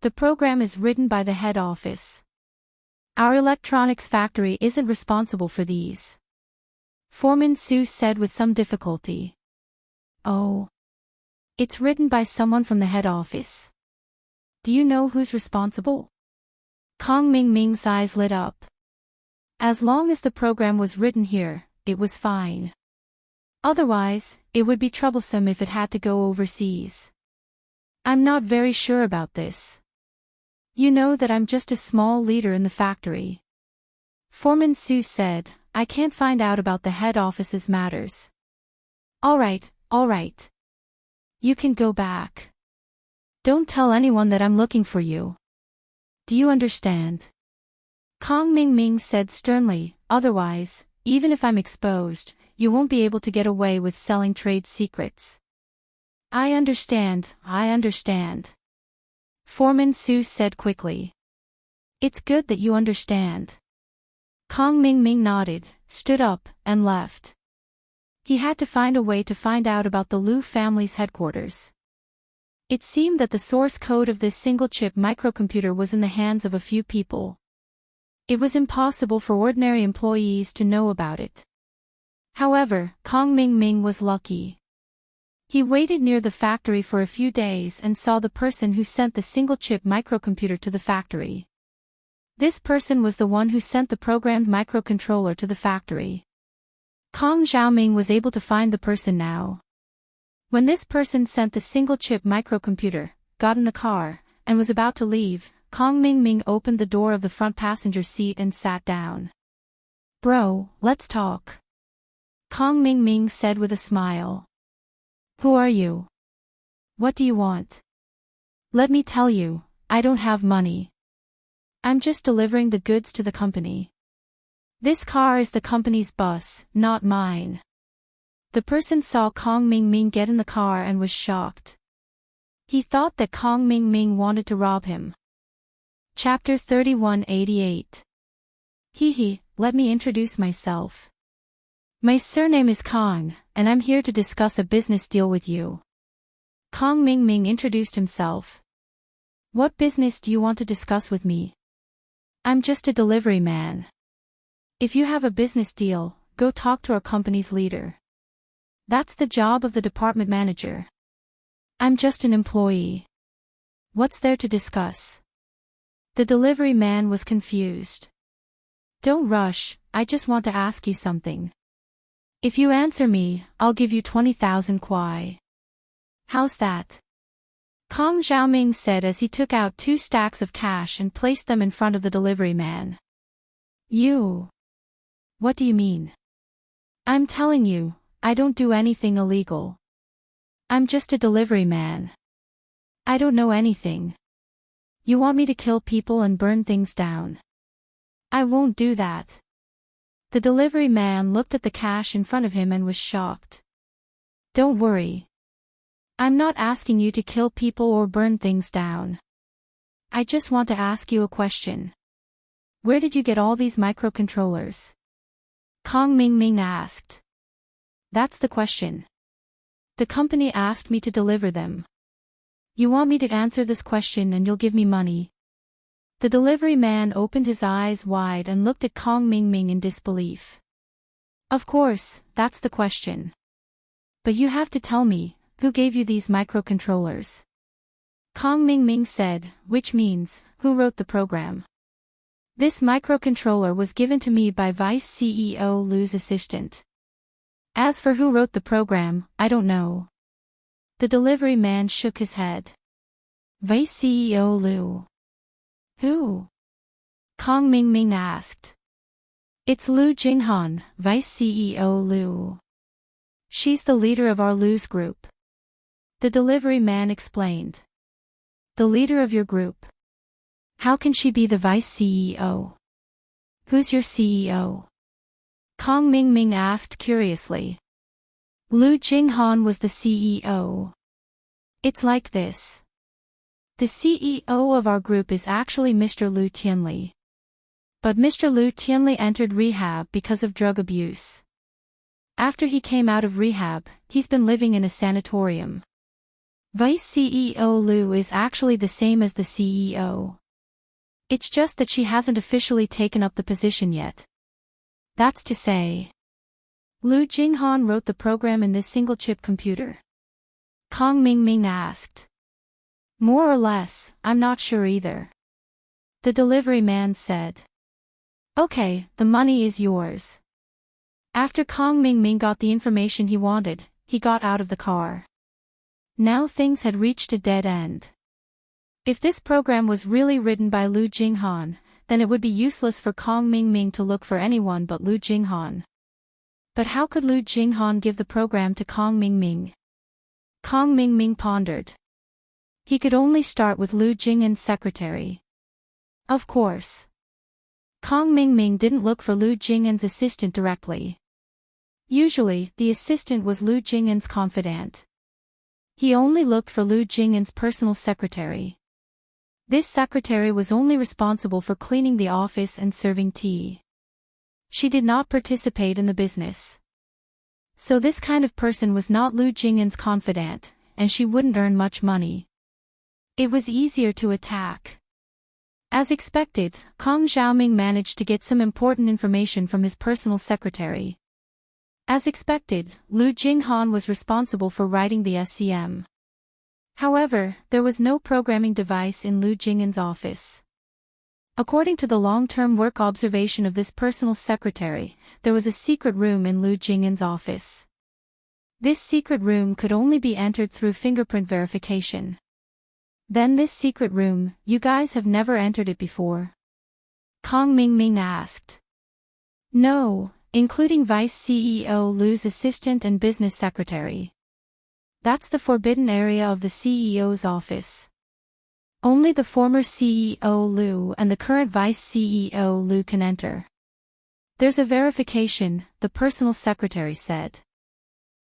S1: The program is written by the head office. Our electronics factory isn't responsible for these. Foreman Su said with some difficulty. Oh. It's written by someone from the head office. Do you know who's responsible? Kong Ming's eyes lit up. As long as the program was written here, it was fine. Otherwise, it would be troublesome if it had to go overseas. I'm not very sure about this. You know that I'm just a small leader in the factory. Foreman Su said, I can't find out about the head office's matters. All right. You can go back. Don't tell anyone that I'm looking for you. Do you understand? Kong Ming said sternly, otherwise, even if I'm exposed, you won't be able to get away with selling trade secrets. I understand. Foreman Su said quickly. It's good that you understand. Kong Ming nodded, stood up, and left. He had to find a way to find out about the Liu family's headquarters. It seemed that the source code of this single-chip microcomputer was in the hands of a few people. It was impossible for ordinary employees to know about it. However, Kong Ming was lucky. He waited near the factory for a few days and saw the person who sent the single-chip microcomputer to the factory. This person was the one who sent the programmed microcontroller to the factory. Kong Xiaoming was able to find the person now. When this person sent the single-chip microcomputer, got in the car, and was about to leave, Kong Ming opened the door of the front passenger seat and sat down. Bro, let's talk. Kong Ming said with a smile. Who are you? What do you want? Let me tell you, I don't have money. I'm just delivering the goods to the company. This car is the company's bus, not mine. The person saw Kong Ming get in the car and was shocked. He thought that Kong Ming wanted to rob him. Chapter 3188. Let me introduce myself. My surname is Kong, and I'm here to discuss a business deal with you. Kong Ming introduced himself. What business do you want to discuss with me? I'm just a delivery man. If you have a business deal, go talk to our company's leader. That's the job of the department manager. I'm just an employee. What's there to discuss? The delivery man was confused. Don't rush, I just want to ask you something. If you answer me, I'll give you 20,000 kuai. How's that? Kong Xiaoming said as he took out 2 stacks of cash and placed them in front of the delivery man. You. What do you mean? I'm telling you, I don't do anything illegal. I'm just a delivery man. I don't know anything. You want me to kill people and burn things down? I won't do that. The delivery man looked at the cash in front of him and was shocked. Don't worry. I'm not asking you to kill people or burn things down. I just want to ask you a question. Where did you get all these microcontrollers? Kong Ming asked. That's the question. The company asked me to deliver them. You want me to answer this question and you'll give me money? The delivery man opened his eyes wide and looked at Kong Ming in disbelief. Of course, that's the question. But you have to tell me, who gave you these microcontrollers? Kong Ming said, which means, who wrote the program? This microcontroller was given to me by Vice CEO Lu's assistant. As for who wrote the program, I don't know. The delivery man shook his head. Vice CEO Lu. Who? Kong Ming asked. It's Lu Jinghan, Vice CEO Lu. She's the leader of our Lu's group. The delivery man explained. The leader of your group? How can she be the Vice CEO? Who's your CEO? Kong Ming asked curiously. Lu Jinghan was the CEO. It's like this. The CEO of our group is actually Mr. Lu Tianli. But Mr. Lu Tianli entered rehab because of drug abuse. After he came out of rehab, he's been living in a sanatorium. Vice CEO Lu is actually the same as the CEO. It's just that she hasn't officially taken up the position yet. That's to say, Lu Jinghan wrote the program in this single-chip computer. Kong Ming asked. More or less, I'm not sure either. The delivery man said. Okay, the money is yours. After Kong Ming got the information he wanted, he got out of the car. Now things had reached a dead end. If this program was really written by Lu Jinghan, then it would be useless for Kong Ming to look for anyone but Lu Jinghan. But how could Lu Jinghan give the program to Kong Ming? Kong Ming pondered. He could only start with Lu Jinghan's secretary. Of course. Kong Ming didn't look for Lu Jinghan's assistant directly. Usually, the assistant was Lu Jinghan's confidant. He only looked for Lu Jinghan's personal secretary. This secretary was only responsible for cleaning the office and serving tea. She did not participate in the business. So this kind of person was not Lu Jinghan's confidant, and she wouldn't earn much money. It was easier to attack. As expected, Kong Xiaoming managed to get some important information from his personal secretary. As expected, Lu Jinghan was responsible for writing the SCM. However, there was no programming device in Lu Jinghan's office. According to the long-term work observation of this personal secretary, there was a secret room in Lu Jinghan's office. This secret room could only be entered through fingerprint verification. Then this secret room, you guys have never entered it before? Kong Ming asked. No, including Vice CEO Lu's assistant and business secretary. That's the forbidden area of the CEO's office. Only the former CEO Lu and the current Vice CEO Lu can enter. There's a verification, the personal secretary said.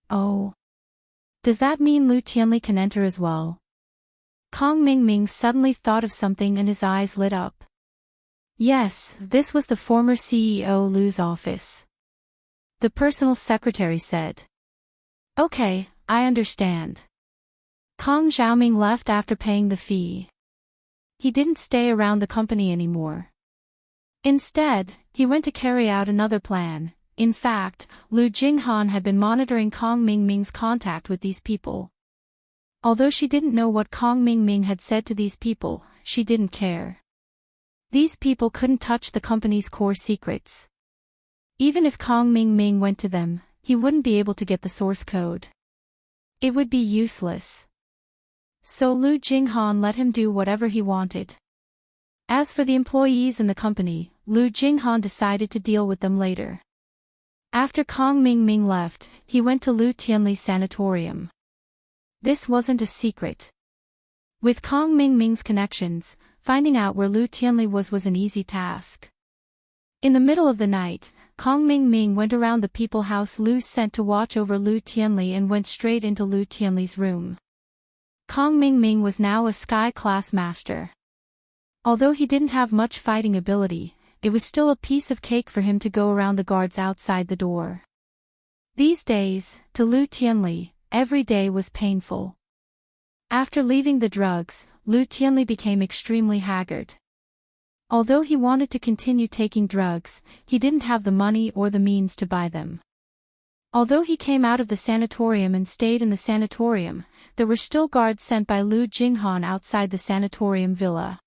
S1: Oh. Does that mean Lu Tianli can enter as well? Kong Ming suddenly thought of something and his eyes lit up. Yes, this was the former CEO Lu's office. The personal secretary said. Okay, I understand. Kong Xiaoming left after paying the fee. He didn't stay around the company anymore. Instead, he went to carry out another plan. In fact, Lu Jinghan had been monitoring Kong Ming's contact with these people. Although she didn't know what Kong Ming had said to these people, she didn't care. These people couldn't touch the company's core secrets. Even if Kong Ming went to them, he wouldn't be able to get the source code. It would be useless. So Lu Jinghan let him do whatever he wanted. As for the employees in the company, Lu Jinghan decided to deal with them later. After Kong Ming left, he went to Lu Tianli's sanatorium. This wasn't a secret. With Kong Ming's connections, finding out where Lu Tianli was an easy task. In the middle of the night, Kong Ming went around the people house Lu sent to watch over Lu Tianli and went straight into Lu Tianli's room. Kong Ming was now a sky-class master. Although he didn't have much fighting ability, it was still a piece of cake for him to go around the guards outside the door. These days, to Lu Tianli, every day was painful. After leaving the drugs, Lu Tianli became extremely haggard. Although he wanted to continue taking drugs, he didn't have the money or the means to buy them. Although he came out of the sanatorium and stayed in the sanatorium, there were still guards sent by Lu Jinghan outside the sanatorium villa.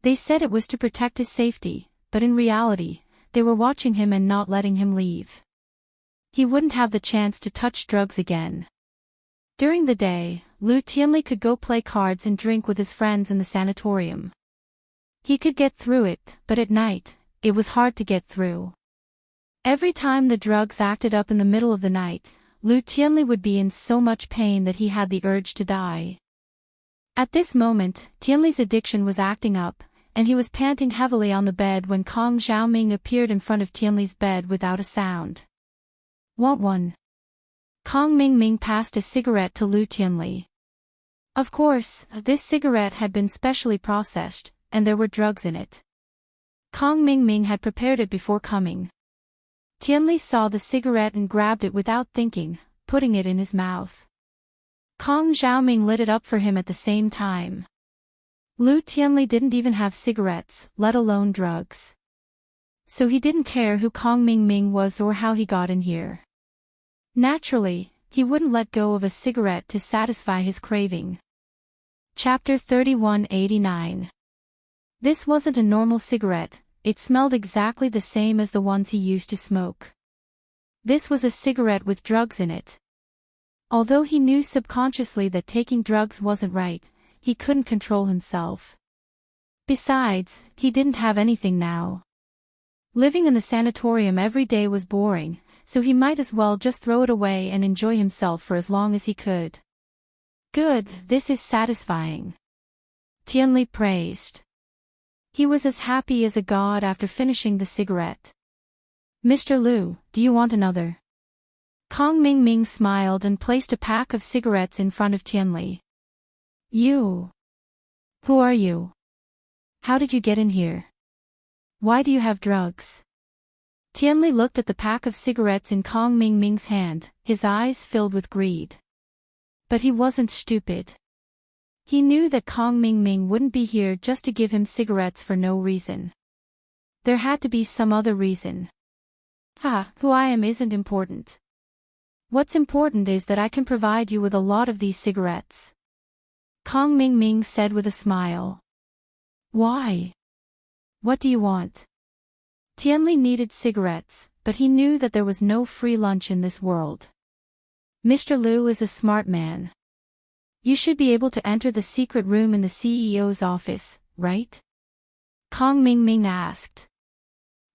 S1: They said it was to protect his safety, but in reality, they were watching him and not letting him leave. He wouldn't have the chance to touch drugs again. During the day, Lu Tianli could go play cards and drink with his friends in the sanatorium. He could get through it, but at night, it was hard to get through. Every time the drugs acted up in the middle of the night, Lu Tianli would be in so much pain that he had the urge to die. At this moment, Tianli's addiction was acting up, and he was panting heavily on the bed when Kong Xiaoming appeared in front of Tianli's bed without a sound. "Want one?" Kong Mingming passed a cigarette to Lu Tianli. Of course, this cigarette had been specially processed, and there were drugs in it. Kong Mingming had prepared it before coming. Tianli saw the cigarette and grabbed it without thinking, putting it in his mouth. Kong Xiaoming lit it up for him at the same time. Lu Tianli didn't even have cigarettes, let alone drugs. So he didn't care who Kong Mingming was or how he got in here. Naturally, he wouldn't let go of a cigarette to satisfy his craving. Chapter 3189. This wasn't a normal cigarette, it smelled exactly the same as the ones he used to smoke. This was a cigarette with drugs in it. Although he knew subconsciously that taking drugs wasn't right, he couldn't control himself. Besides, he didn't have anything now. Living in the sanatorium every day was boring, so he might as well just throw it away and enjoy himself for as long as he could. "Good, this is satisfying," Tianli praised. He was as happy as a god after finishing the cigarette. "Mr. Lu, do you want another?" Kong Mingming smiled and placed a pack of cigarettes in front of Tianli. "You? Who are you? How did you get in here? Why do you have drugs?" Tianli looked at the pack of cigarettes in Kong Mingming's hand, his eyes filled with greed. But he wasn't stupid. He knew that Kong Mingming wouldn't be here just to give him cigarettes for no reason. There had to be some other reason. Who I am isn't important. What's important is that I can provide you with a lot of these cigarettes," Kong Mingming said with a smile. "Why? What do you want?" Tianli needed cigarettes, but he knew that there was no free lunch in this world. "Mr. Lu is a smart man. You should be able to enter the secret room in the CEO's office, right?" Kong Mingming asked.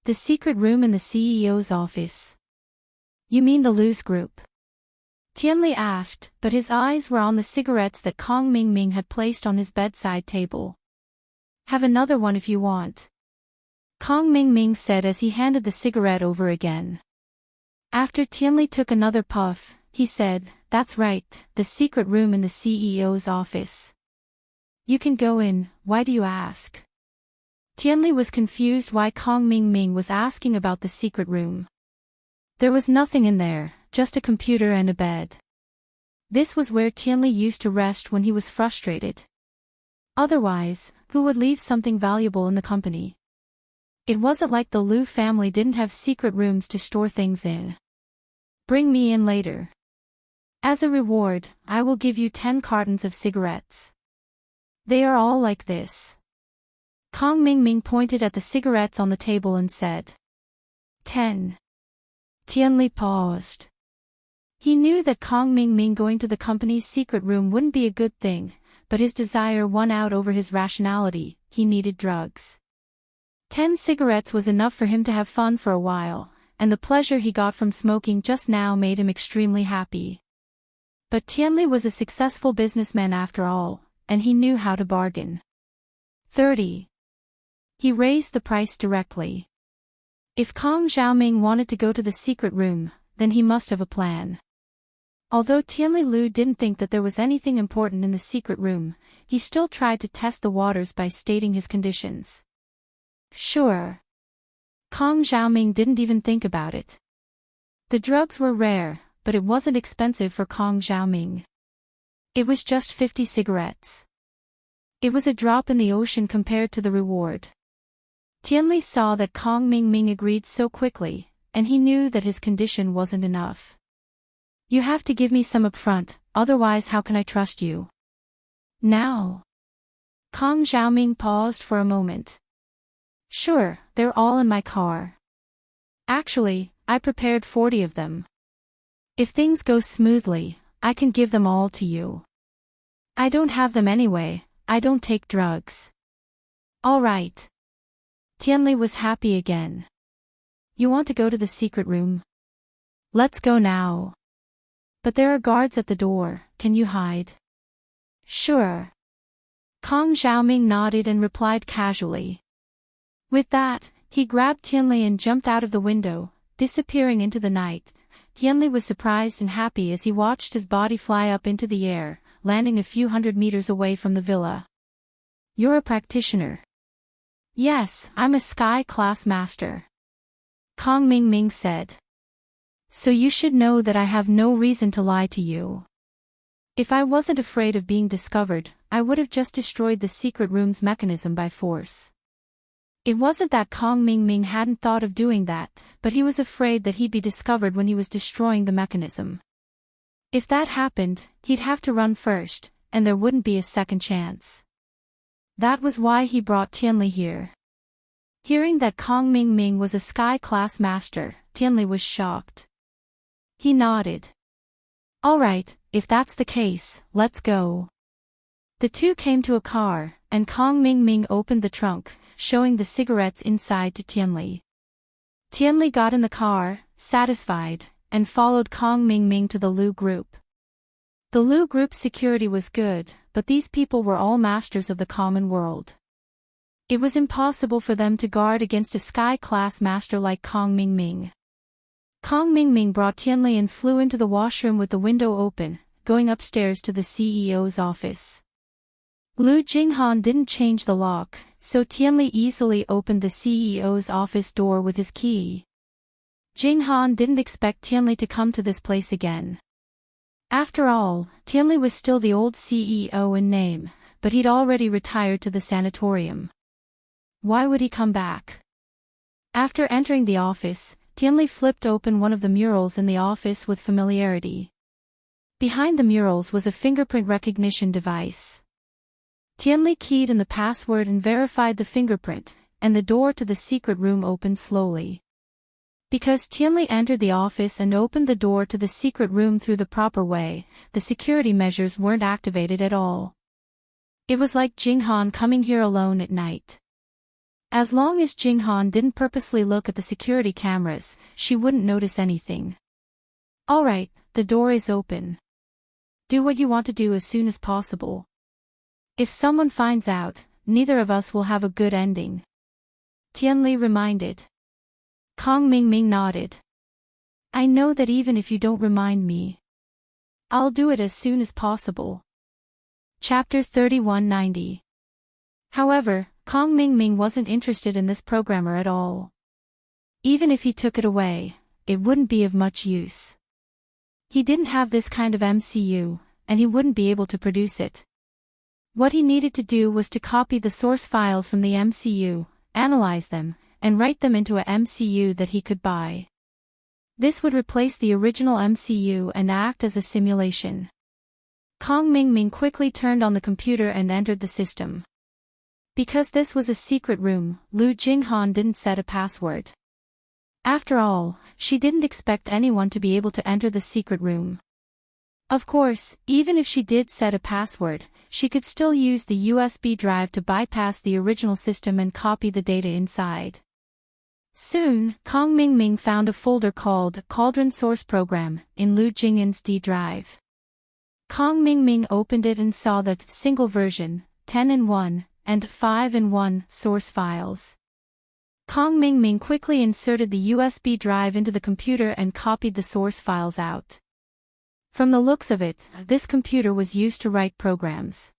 S1: "The secret room in the CEO's office? You mean the Lu's group?" Tianli asked, but his eyes were on the cigarettes that Kong Mingming had placed on his bedside table. "Have another one if you want," Kong Mingming said as he handed the cigarette over again. After Tianli took another puff, he said, "That's right, the secret room in the CEO's office. You can go in, why do you ask?" Tianli was confused why Kong Mingming was asking about the secret room. There was nothing in there, just a computer and a bed. This was where Tianli used to rest when he was frustrated. Otherwise, who would leave something valuable in the company? It wasn't like the Lu family didn't have secret rooms to store things in. "Bring me in later. As a reward, I will give you 10 cartons of cigarettes. They are all like this." Kong Mingming pointed at the cigarettes on the table and said, 10. Tianli paused. He knew that Kong Mingming going to the company's secret room wouldn't be a good thing, but his desire won out over his rationality. He needed drugs. 10 cigarettes was enough for him to have fun for a while, and the pleasure he got from smoking just now made him extremely happy. But Tianli was a successful businessman after all, and he knew how to bargain. 30. He raised the price directly. If Kong Xiaoming wanted to go to the secret room, then he must have a plan. Although Tianli Lu didn't think that there was anything important in the secret room, he still tried to test the waters by stating his conditions. Sure. Kong Xiaoming didn't even think about it. The drugs were rare, but it wasn't expensive for Kong Xiaoming. It was just 50 cigarettes. It was a drop in the ocean compared to the reward. Tianli saw that Kong Mingming agreed so quickly, and he knew that his condition wasn't enough. You have to give me some upfront, otherwise how can I trust you? Now. Kong Xiaoming paused for a moment. Sure, they're all in my car. Actually, I prepared 40 of them. If things go smoothly, I can give them all to you. I don't have them anyway, I don't take drugs. All right. Tianli was happy again. You want to go to the secret room? Let's go now. But there are guards at the door, can you hide? Sure. Kong Xiaoming nodded and replied casually. With that, he grabbed Tianli and jumped out of the window, disappearing into the night. Tianli was surprised and happy as he watched his body fly up into the air, landing a few hundred meters away from the villa. You're a practitioner. Yes, I'm a sky-class master. Kong Mingming said. So you should know that I have no reason to lie to you. If I wasn't afraid of being discovered, I would have just destroyed the secret room's mechanism by force. It wasn't that Kong Mingming hadn't thought of doing that, but he was afraid that he'd be discovered when he was destroying the mechanism. If that happened, he'd have to run first, and there wouldn't be a second chance. That was why he brought Tianli here. Hearing that Kong Mingming was a sky-class master, Tianli was shocked. He nodded. All right, if that's the case, let's go. The two came to a car, and Kong Mingming opened the trunk, showing the cigarettes inside to Tianli. Tianli got in the car, satisfied, and followed Kong Mingming to the Lu group. The Lu group's security was good, but these people were all masters of the common world. It was impossible for them to guard against a sky-class master like Kong Mingming. Kong Mingming brought Tianli and flew into the washroom with the window open, going upstairs to the CEO's office. Lu Jinghan didn't change the lock, so Tianli easily opened the CEO's office door with his key. Jinghan didn't expect Tianli to come to this place again. After all, Tianli was still the old CEO in name, but he'd already retired to the sanatorium. Why would he come back? After entering the office, Tianli flipped open one of the murals in the office with familiarity. Behind the murals was a fingerprint recognition device. Tianli keyed in the password and verified the fingerprint, and the door to the secret room opened slowly. Because Tianli entered the office and opened the door to the secret room through the proper way, the security measures weren't activated at all. It was like Jinghan coming here alone at night. As long as Jinghan didn't purposely look at the security cameras, she wouldn't notice anything. All right, the door is open. Do what you want to do as soon as possible. If someone finds out, neither of us will have a good ending. Tianli reminded. Kong Mingming nodded. I know that even if you don't remind me. I'll do it as soon as possible. Chapter 3190. However, Kong Mingming wasn't interested in this programmer at all. Even if he took it away, it wouldn't be of much use. He didn't have this kind of MCU, and he wouldn't be able to produce it. What he needed to do was to copy the source files from the MCU, analyze them, and write them into a MCU that he could buy. This would replace the original MCU and act as a simulation. Kong Mingming quickly turned on the computer and entered the system. Because this was a secret room, Lu Jinghan didn't set a password. After all, she didn't expect anyone to be able to enter the secret room. Of course, even if she did set a password, she could still use the USB drive to bypass the original system and copy the data inside. Soon, Kong Mingming found a folder called Cauldron Source Program in Lu Jinghan's D drive. Kong Mingming opened it and saw the single version, 10-in-1, and 5-in-1 source files. Kong Mingming quickly inserted the USB drive into the computer and copied the source files out. From the looks of it, this computer was used to write programs.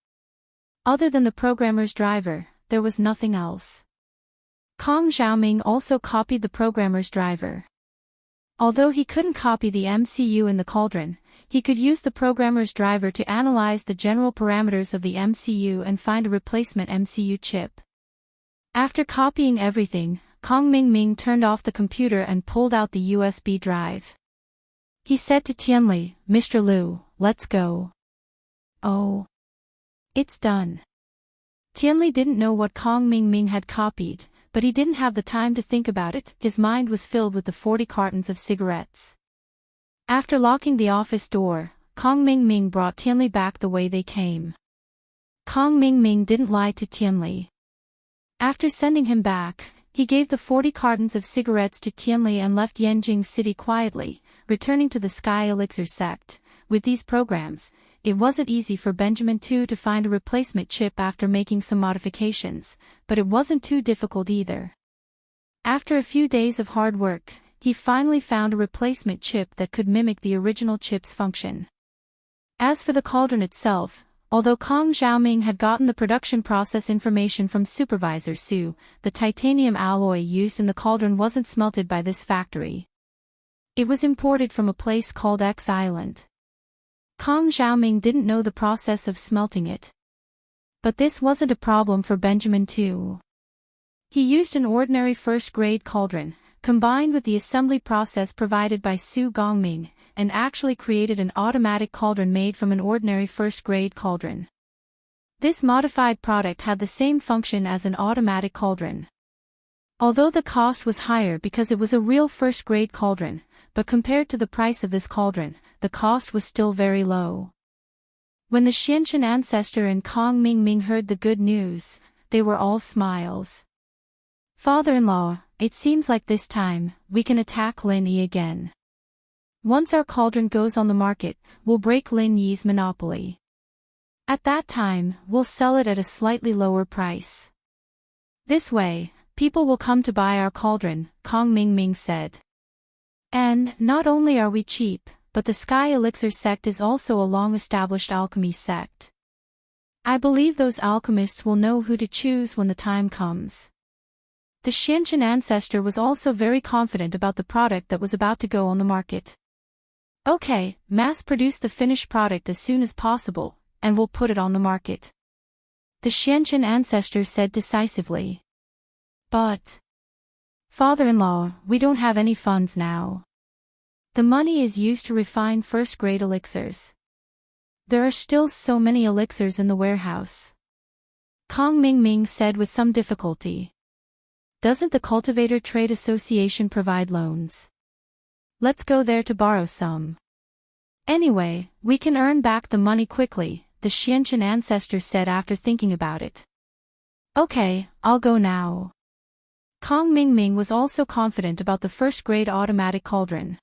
S1: Other than the programmer's driver, there was nothing else. Kong Xiaoming also copied the programmer's driver. Although he couldn't copy the MCU in the cauldron, he could use the programmer's driver to analyze the general parameters of the MCU and find a replacement MCU chip. After copying everything, Kong Ming turned off the computer and pulled out the USB drive. He said to Tianli, "Mr. Liu, let's go." "Oh. It's done." Tianli didn't know what Kong Ming had copied, but he didn't have the time to think about it. His mind was filled with the 40 cartons of cigarettes. After locking the office door, Kong Ming brought Tianli back the way they came. Kong Ming didn't lie to Tianli. After sending him back, he gave the 40 cartons of cigarettes to Tianli and left Yanjing City quietly, returning to the Sky Elixir sect. With these programs, it wasn't easy for Benjamin Tu to find a replacement chip after making some modifications, but it wasn't too difficult either. After a few days of hard work, he finally found a replacement chip that could mimic the original chip's function. As for the cauldron itself, although Kong Xiaoming had gotten the production process information from Supervisor Su, the titanium alloy used in the cauldron wasn't smelted by this factory. It was imported from a place called X Island. Kong Xiaoming didn't know the process of smelting it. But this wasn't a problem for Benjamin Tu. He used an ordinary first-grade cauldron, combined with the assembly process provided by Su Gongming, and actually created an automatic cauldron made from an ordinary first-grade cauldron. This modified product had the same function as an automatic cauldron. Although the cost was higher because it was a real first-grade cauldron, but compared to the price of this cauldron, the cost was still very low. When the Xianchen ancestor and Kong Ming heard the good news, they were all smiles. "Father-in-law, it seems like this time, we can attack Lin Yi again. Once our cauldron goes on the market, we'll break Lin Yi's monopoly. At that time, we'll sell it at a slightly lower price. This way, people will come to buy our cauldron," Kong Ming said. "And not only are we cheap, but the Sky Elixir sect is also a long-established alchemy sect. I believe those alchemists will know who to choose when the time comes." The Xianchen ancestor was also very confident about the product that was about to go on the market. "Okay, mass-produce the finished product as soon as possible, and we'll put it on the market," the Xianchen ancestor said decisively. "But, father-in-law, we don't have any funds now. The money is used to refine first-grade elixirs. There are still so many elixirs in the warehouse," Kong Ming said with some difficulty. "Doesn't the Cultivator Trade Association provide loans? Let's go there to borrow some. Anyway, we can earn back the money quickly," the Xianchen ancestor said after thinking about it. "Okay, I'll go now." Kong Ming was also confident about the first-grade automatic cauldron.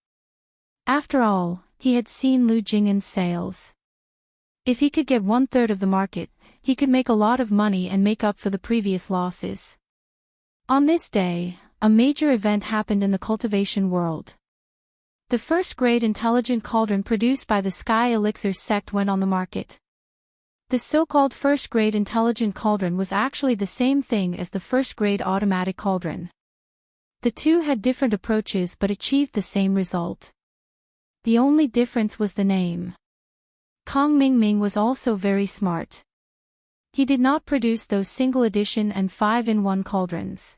S1: After all, he had seen Lu Jing'an's sales. If he could get 1/3 of the market, he could make a lot of money and make up for the previous losses. On this day, a major event happened in the cultivation world. The first-grade intelligent cauldron produced by the Sky Elixir sect went on the market. The so-called first-grade intelligent cauldron was actually the same thing as the first-grade automatic cauldron. The two had different approaches but achieved the same result. The only difference was the name. Kong Ming was also very smart. He did not produce those single edition and 5-in-1 cauldrons.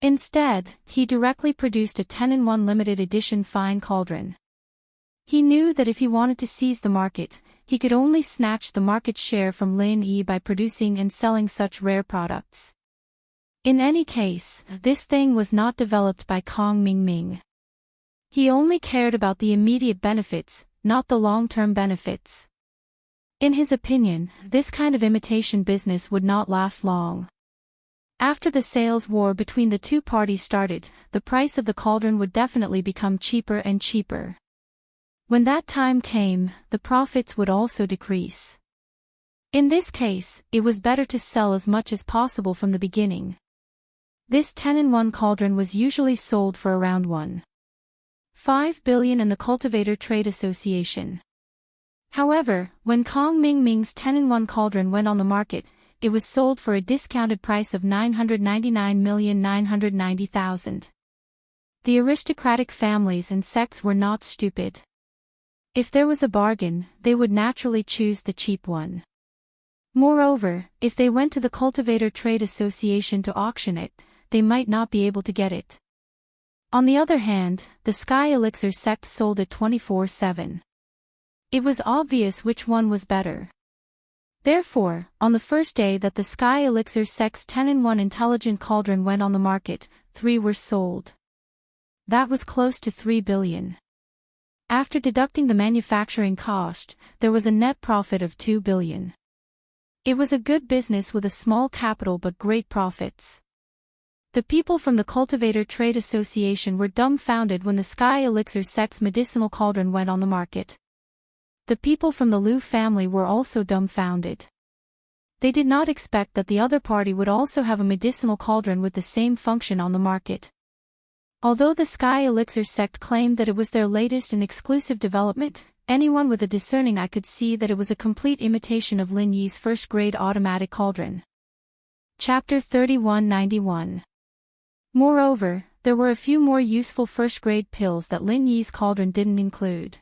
S1: Instead, he directly produced a 10-in-1 limited edition fine cauldron. He knew that if he wanted to seize the market, he could only snatch the market share from Lin Yi by producing and selling such rare products. In any case, this thing was not developed by Kong Ming. He only cared about the immediate benefits, not the long-term benefits. In his opinion, this kind of imitation business would not last long. After the sales war between the two parties started, the price of the cauldron would definitely become cheaper and cheaper. When that time came, the profits would also decrease. In this case, it was better to sell as much as possible from the beginning. This 10-in-1 cauldron was usually sold for around 1.5 billion in the Cultivator Trade Association. However, when Kong Ming's 10-in-1 cauldron went on the market, it was sold for a discounted price of 999,990,000. The aristocratic families and sects were not stupid. If there was a bargain, they would naturally choose the cheap one. Moreover, if they went to the Cultivator Trade Association to auction it, they might not be able to get it. On the other hand, the Sky Elixir sect sold it 24/7. It was obvious which one was better. Therefore, on the first day that the Sky Elixir sect's 10-in-1 intelligent cauldron went on the market, 3 were sold. That was close to 3 billion. After deducting the manufacturing cost, there was a net profit of 2 billion. It was a good business with a small capital but great profits. The people from the Cultivator Trade Association were dumbfounded when the Sky Elixir sect's medicinal cauldron went on the market. The people from the Liu family were also dumbfounded. They did not expect that the other party would also have a medicinal cauldron with the same function on the market. Although the Sky Elixir sect claimed that it was their latest and exclusive development, anyone with a discerning eye could see that it was a complete imitation of Lin Yi's first-grade automatic cauldron. Chapter 3191. Moreover, there were a few more useful first-grade pills that Lin Yi's cauldron didn't include.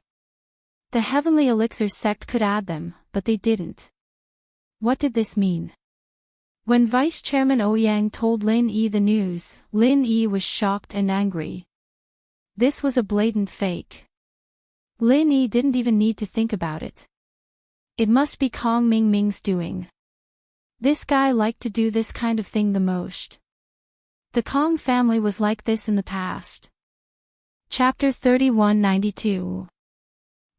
S1: The Heavenly Elixir sect could add them, but they didn't. What did this mean? When Vice Chairman Ouyang told Lin Yi the news, Lin Yi was shocked and angry. This was a blatant fake. Lin Yi didn't even need to think about it. It must be Kong Mingming's doing. This guy liked to do this kind of thing the most. The Kong family was like this in the past. Chapter 3192.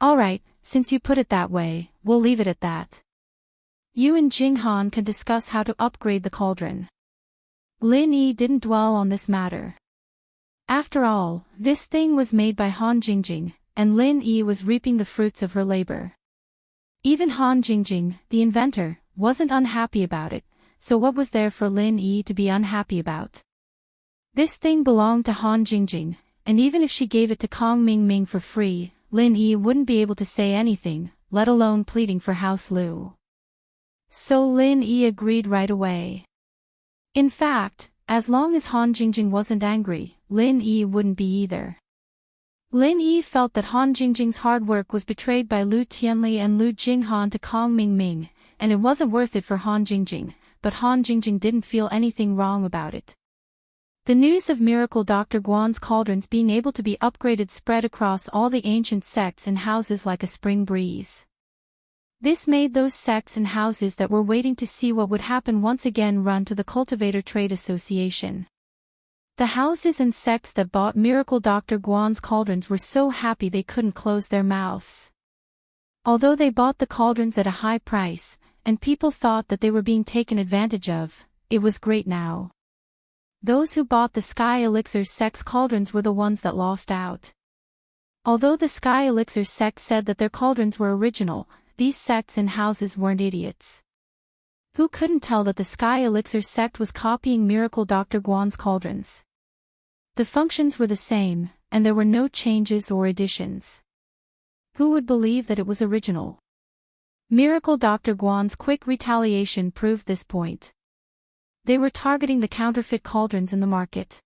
S1: Alright, since you put it that way, we'll leave it at that. You and Jinghan can discuss how to upgrade the cauldron. Lin Yi didn't dwell on this matter. After all, this thing was made by Han Jingjing, and Lin Yi was reaping the fruits of her labor. Even Han Jingjing, the inventor, wasn't unhappy about it, so what was there for Lin Yi to be unhappy about? This thing belonged to Han Jingjing, and even if she gave it to Kong Mingming for free, Lin Yi wouldn't be able to say anything, let alone pleading for House Liu. So Lin Yi agreed right away. In fact, as long as Han Jingjing wasn't angry, Lin Yi wouldn't be either. Lin Yi felt that Han Jingjing's hard work was betrayed by Lu Tianli and Lu Jinghan to Kong Mingming, and it wasn't worth it for Han Jingjing, but Han Jingjing didn't feel anything wrong about it. The news of Miracle Dr. Guan's cauldrons being able to be upgraded spread across all the ancient sects and houses like a spring breeze. This made those sects and houses that were waiting to see what would happen once again run to the Cultivator Trade Association. The houses and sects that bought Miracle Dr. Guan's cauldrons were so happy they couldn't close their mouths. Although they bought the cauldrons at a high price, and people thought that they were being taken advantage of, it was great now. Those who bought the Sky Elixir sect's cauldrons were the ones that lost out. Although the Sky Elixir sect said that their cauldrons were original, these sects and houses weren't idiots. Who couldn't tell that the Sky Elixir sect was copying Miracle Dr. Guan's cauldrons? The functions were the same, and there were no changes or additions. Who would believe that it was original? Miracle Dr. Guan's quick retaliation proved this point. They were targeting the counterfeit cauldrons in the market.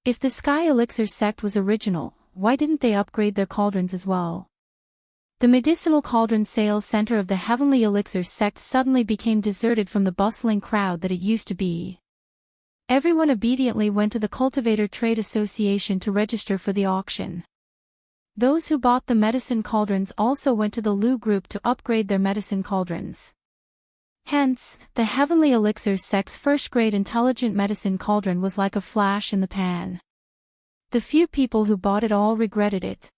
S1: If the Sky Elixir sect was original, why didn't they upgrade their cauldrons as well? The medicinal cauldron sales center of the Heavenly Elixir sect suddenly became deserted from the bustling crowd that it used to be. Everyone obediently went to the Cultivator Trade Association to register for the auction. Those who bought the medicine cauldrons also went to the Liu group to upgrade their medicine cauldrons. Hence, the Heavenly Elixir sect's first-grade intelligent medicine cauldron was like a flash in the pan. The few people who bought it all regretted it.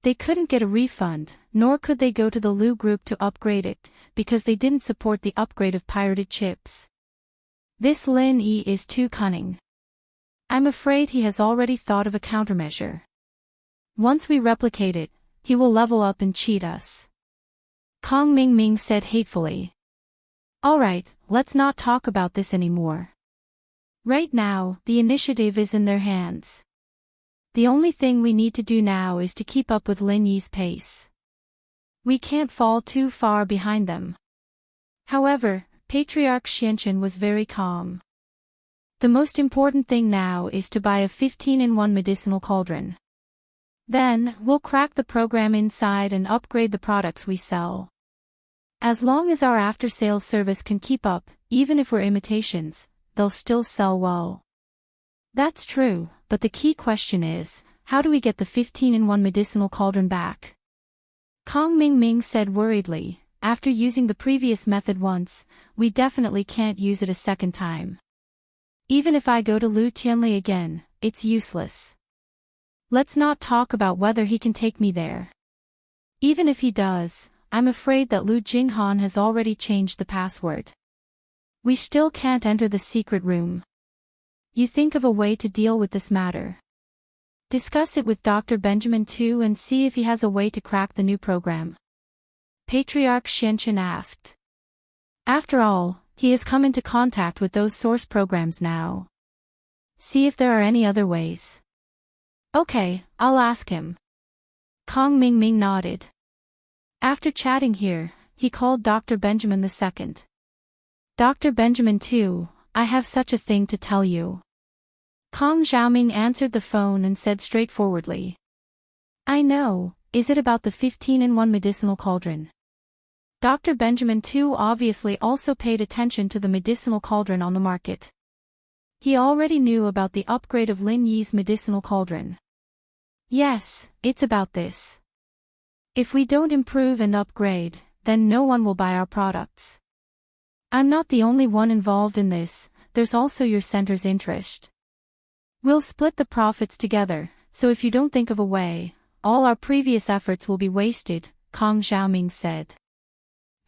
S1: They couldn't get a refund, nor could they go to the Liu group to upgrade it, because they didn't support the upgrade of pirated chips. This Lin Yi is too cunning. I'm afraid he has already thought of a countermeasure. Once we replicate it, he will level up and cheat us. Kong Mingming said hatefully. Alright, let's not talk about this anymore. Right now, the initiative is in their hands. The only thing we need to do now is to keep up with Lin Yi's pace. We can't fall too far behind them. However, Patriarch Xianchen was very calm. The most important thing now is to buy a 15-in-1 medicinal cauldron. Then, we'll crack the program inside and upgrade the products we sell. As long as our after-sales service can keep up, even if we're imitations, they'll still sell well. That's true, but the key question is, how do we get the 15-in-1 medicinal cauldron back? Kong Ming said worriedly, after using the previous method once, we definitely can't use it a second time. Even if I go to Lu Tianli again, it's useless. Let's not talk about whether he can take me there. Even if he does, I'm afraid that Lu Jinghan has already changed the password. We still can't enter the secret room. You think of a way to deal with this matter. Discuss it with Dr. Benjamin too and see if he has a way to crack the new program. Patriarch Xianchen asked. After all, he has come into contact with those source programs now. See if there are any other ways. Okay, I'll ask him. Kong Ming nodded. After chatting here, he called Dr. Benjamin II. Dr. Benjamin too, I have such a thing to tell you. Kong Xiaoming answered the phone and said straightforwardly. I know, is it about the 15-in-1 medicinal cauldron? Dr. Benjamin too obviously also paid attention to the medicinal cauldron on the market. He already knew about the upgrade of Lin Yi's medicinal cauldron. Yes, it's about this. If we don't improve and upgrade, then no one will buy our products. I'm not the only one involved in this, there's also your center's interest. We'll split the profits together, so if you don't think of a way, all our previous efforts will be wasted, Kong Xiaoming said.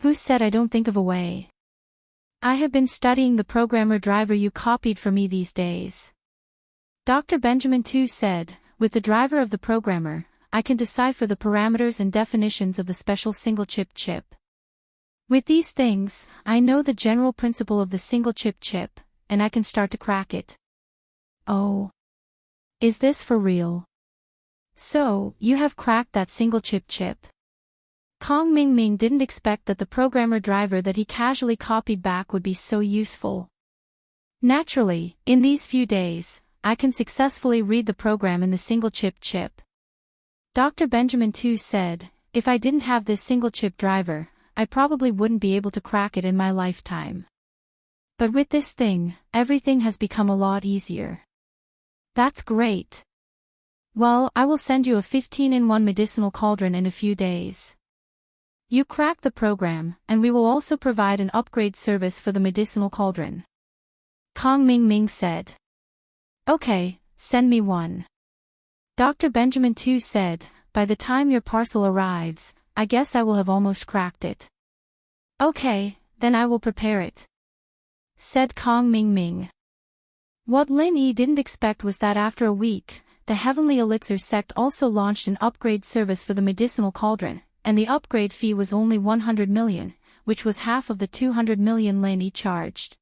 S1: Who said I don't think of a way? I have been studying the programmer driver you copied for me these days. Dr. Benjamin too said, with the driver of the programmer, I can decipher the parameters and definitions of the special single-chip chip. With these things, I know the general principle of the single-chip chip, and I can start to crack it. Oh. Is this for real? So, you have cracked that single-chip chip. Kong Ming didn't expect that the programmer driver that he casually copied back would be so useful. Naturally, in these few days, I can successfully read the program in the single-chip chip. Dr. Benjamin too said, if I didn't have this single-chip driver, I probably wouldn't be able to crack it in my lifetime. But with this thing, everything has become a lot easier. That's great. Well, I will send you a 15-in-1 medicinal cauldron in a few days. You crack the program, and we will also provide an upgrade service for the medicinal cauldron. Kong Ming said. Okay, send me one. Dr. Benjamin too said, by the time your parcel arrives, I guess I will have almost cracked it. Okay, then I will prepare it. Said Kong Ming. What Lin Yi didn't expect was that after a week, the Heavenly Elixir sect also launched an upgrade service for the medicinal cauldron, and the upgrade fee was only 100 million, which was half of the 200 million Lin Yi charged.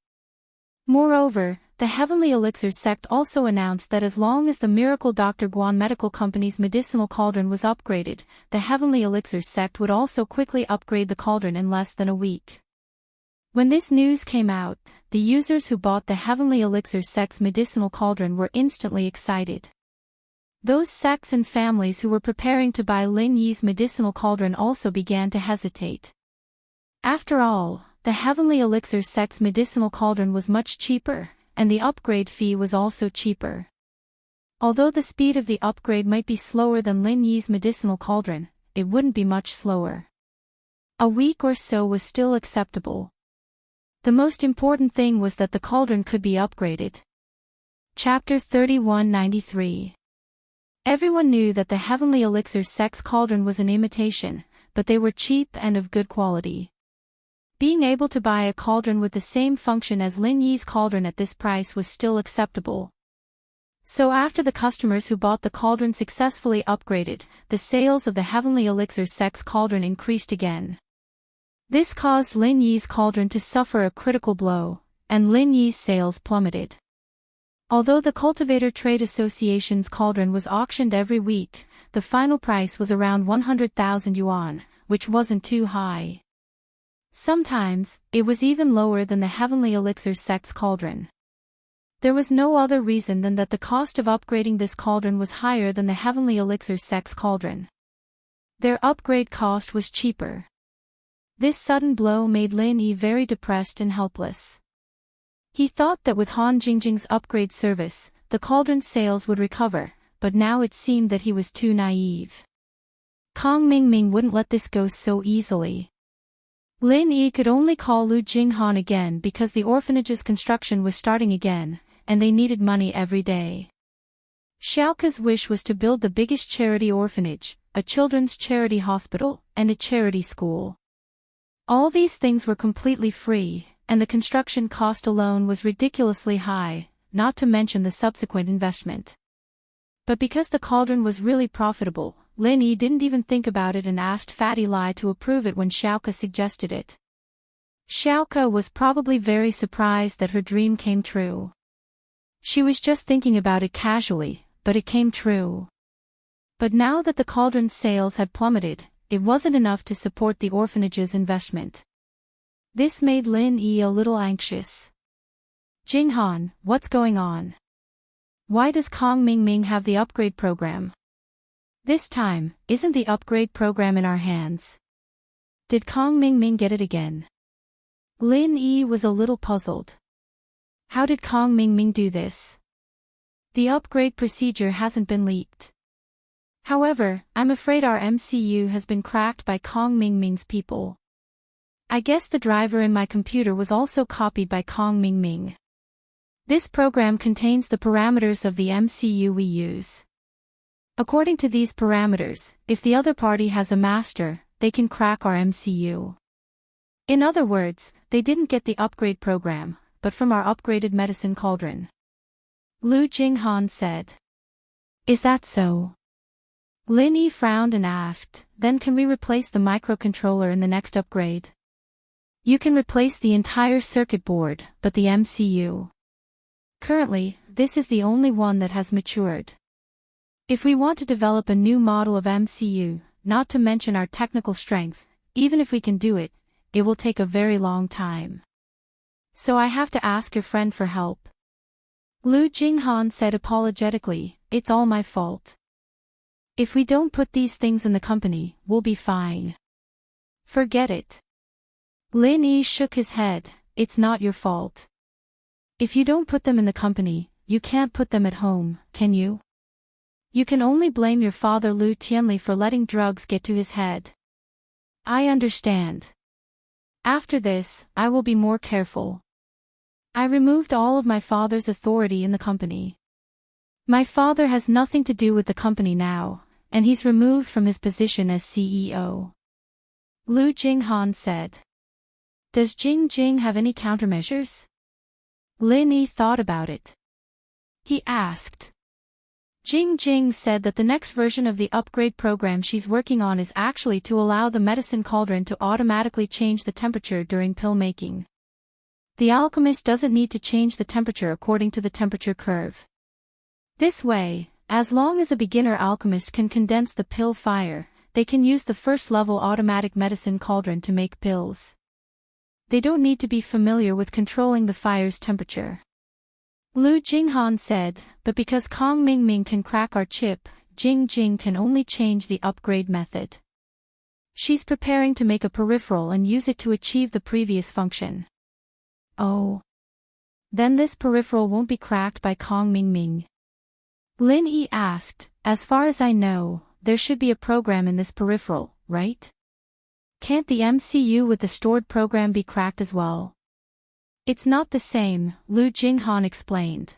S1: Moreover, the Heavenly Elixir sect also announced that as long as the Miracle Dr. Guan Medical Company's medicinal cauldron was upgraded, the Heavenly Elixir sect would also quickly upgrade the cauldron in less than a week. When this news came out, the users who bought the Heavenly Elixir sect's medicinal cauldron were instantly excited. Those sects and families who were preparing to buy Lin Yi's medicinal cauldron also began to hesitate. After all, the Heavenly Elixir sect's medicinal cauldron was much cheaper, and the upgrade fee was also cheaper. Although the speed of the upgrade might be slower than Lin Yi's medicinal cauldron, it wouldn't be much slower. A week or so was still acceptable. The most important thing was that the cauldron could be upgraded. Chapter 3193. Everyone knew that the Heavenly Elixir sect's cauldron was an imitation, but they were cheap and of good quality. Being able to buy a cauldron with the same function as Lin Yi's cauldron at this price was still acceptable. So after the customers who bought the cauldron successfully upgraded, the sales of the Heavenly Elixir sect's cauldron increased again. This caused Lin Yi's cauldron to suffer a critical blow, and Lin Yi's sales plummeted. Although the Cultivator Trade Association's cauldron was auctioned every week, the final price was around 100,000 yuan, which wasn't too high. Sometimes, it was even lower than the Heavenly Elixir sect's cauldron. There was no other reason than that the cost of upgrading this cauldron was higher than the Heavenly Elixir Sex Cauldron. Their upgrade cost was cheaper. This sudden blow made Lin Yi very depressed and helpless. He thought that with Han Jingjing's upgrade service, the cauldron's sales would recover, but now it seemed that he was too naive. Kong Mingming wouldn't let this go so easily. Lin Yi could only call Lu Jinghan again because the orphanage's construction was starting again, and they needed money every day. Xiaoka's wish was to build the biggest charity orphanage, a children's charity hospital, and a charity school. All these things were completely free, and the construction cost alone was ridiculously high, not to mention the subsequent investment. But because the cauldron was really profitable, Lin Yi didn't even think about it and asked Fatty Lai to approve it when Xiaoka suggested it. Xiaoka was probably very surprised that her dream came true. She was just thinking about it casually, but it came true. But now that the cauldron's sales had plummeted, it wasn't enough to support the orphanage's investment. This made Lin Yi a little anxious. Jinghan, what's going on? Why does Kong Mingming have the upgrade program? This time, isn't the upgrade program in our hands? Did Kong Mingming get it again? Lin Yi was a little puzzled. How did Kong Mingming do this? The upgrade procedure hasn't been leaked. However, I'm afraid our MCU has been cracked by Kong Mingming's people. I guess the driver in my computer was also copied by Kong Mingming. This program contains the parameters of the MCU we use. According to these parameters, if the other party has a master, they can crack our MCU. In other words, they didn't get the upgrade program, but from our upgraded medicine cauldron. Lu Jinghan said. Is that so? Lin Yi frowned and asked, then can we replace the microcontroller in the next upgrade? You can replace the entire circuit board, but the MCU. Currently, this is the only one that has matured. If we want to develop a new model of MCU, not to mention our technical strength, even if we can do it, it will take a very long time. So I have to ask your friend for help. Lu Jinghan said apologetically, it's all my fault. If we don't put these things in the company, we'll be fine. Forget it. Lin Yi shook his head, it's not your fault. If you don't put them in the company, you can't put them at home, can you? You can only blame your father Lu Tianli for letting drugs get to his head. I understand. After this, I will be more careful. I removed all of my father's authority in the company. My father has nothing to do with the company now, and he's removed from his position as CEO. Lu Jinghan said. Does Jing Jing have any countermeasures? Lin Yi thought about it. He asked. Jing Jing said that the next version of the upgrade program she's working on is actually to allow the medicine cauldron to automatically change the temperature during pill making. The alchemist doesn't need to change the temperature according to the temperature curve. This way, as long as a beginner alchemist can condense the pill fire, they can use the first-level automatic medicine cauldron to make pills. They don't need to be familiar with controlling the fire's temperature. Lu Jinghan said, but because Kong Mingming can crack our chip, Jing Jing can only change the upgrade method. She's preparing to make a peripheral and use it to achieve the previous function. Oh. Then this peripheral won't be cracked by Kong Mingming. Lin Yi asked, as far as I know, there should be a program in this peripheral, right? Can't the MCU with the stored program be cracked as well? It's not the same, Lu Jinghan explained.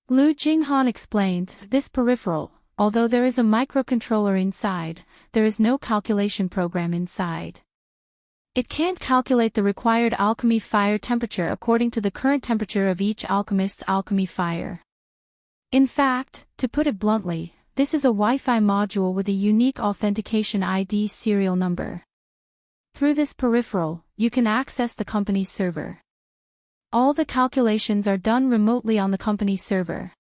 S1: Lu Jinghan explained, this peripheral, although there is a microcontroller inside, there is no calculation program inside. It can't calculate the required alchemy fire temperature according to the current temperature of each alchemist's alchemy fire. In fact, to put it bluntly, this is a Wi-Fi module with a unique authentication ID serial number. Through this peripheral, you can access the company's server. All the calculations are done remotely on the company's server.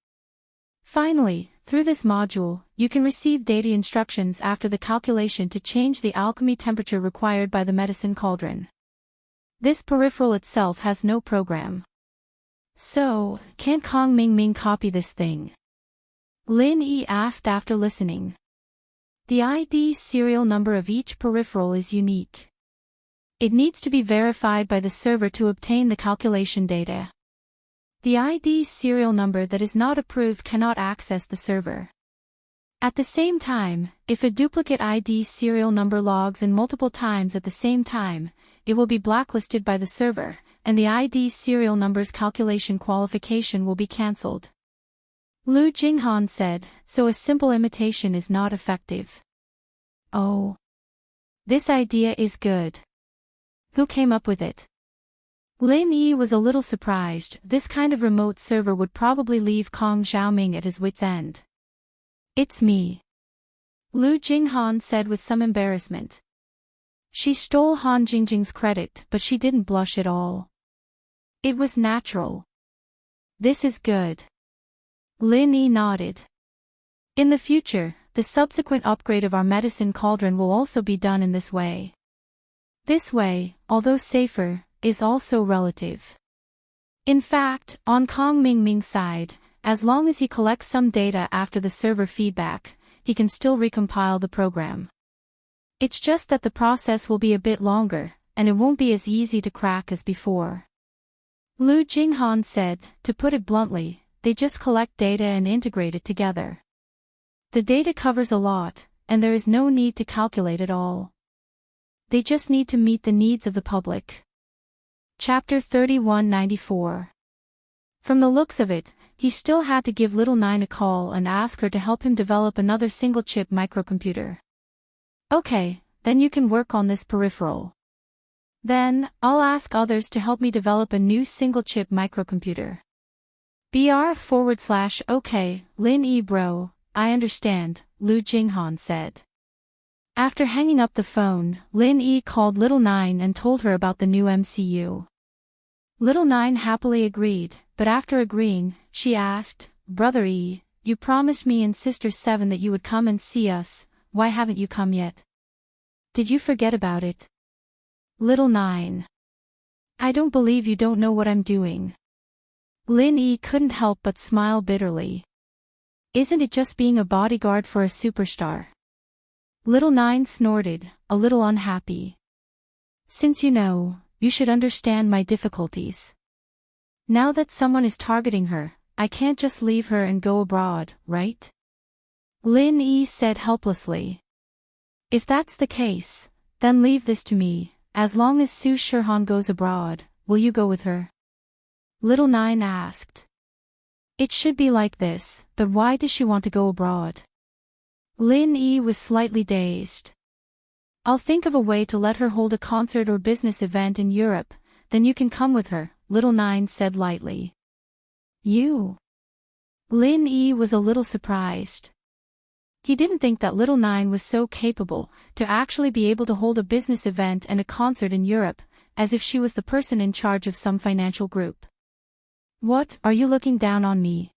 S1: Finally, through this module, you can receive data instructions after the calculation to change the alchemy temperature required by the medicine cauldron. This peripheral itself has no program. So, can't Kong Ming Ming copy this thing? Lin Yi asked after listening. The ID serial number of each peripheral is unique. It needs to be verified by the server to obtain the calculation data. The ID serial number that is not approved cannot access the server. At the same time, if a duplicate ID serial number logs in multiple times at the same time, it will be blacklisted by the server, and the ID serial number's calculation qualification will be cancelled. Lu Jinghan said, so a simple imitation is not effective. Oh. This idea is good. Who came up with it? Lin Yi was a little surprised. This kind of remote server would probably leave Kong Xiaoming at his wit's end. It's me. Lu Jinghan said with some embarrassment. She stole Han Jingjing's credit, but she didn't blush at all. It was natural. This is good. Lin Yi nodded. In the future, the subsequent upgrade of our medicine cauldron will also be done in this way. This way, although safer, is also relative. In fact, on Kong Ming Ming's side, as long as he collects some data after the server feedback, he can still recompile the program. It's just that the process will be a bit longer, and it won't be as easy to crack as before. Lu Jinghan said, to put it bluntly, they just collect data and integrate it together. The data covers a lot, and there is no need to calculate it all. They just need to meet the needs of the public. Chapter 3194. From the looks of it, he still had to give Little Nine a call and ask her to help him develop another single-chip microcomputer. Okay, then you can work on this peripheral. Then, I'll ask others to help me develop a new single-chip microcomputer. BR/okay, Lin Yi bro, I understand, Lu Jinghan said. After hanging up the phone, Lin Yi called Little Nine and told her about the new MCU. Little Nine happily agreed, but after agreeing, she asked, Brother Yi, you promised me and Sister Seven that you would come and see us, why haven't you come yet? Did you forget about it? Little Nine. I don't believe you don't know what I'm doing. Lin Yi couldn't help but smile bitterly. Isn't it just being a bodyguard for a superstar? Little Nine snorted, a little unhappy. Since you know, you should understand my difficulties. Now that someone is targeting her, I can't just leave her and go abroad, right? Lin Yi said helplessly. If that's the case, then leave this to me. As long as Su Shihan goes abroad, will you go with her? Little Nine asked. It should be like this, but why does she want to go abroad? Lin Yi was slightly dazed. I'll think of a way to let her hold a concert or business event in Europe, then you can come with her, Little Nine said lightly. You? Lin Yi was a little surprised. He didn't think that Little Nine was so capable to actually be able to hold a business event and a concert in Europe, as if she was the person in charge of some financial group. What, are you looking down on me?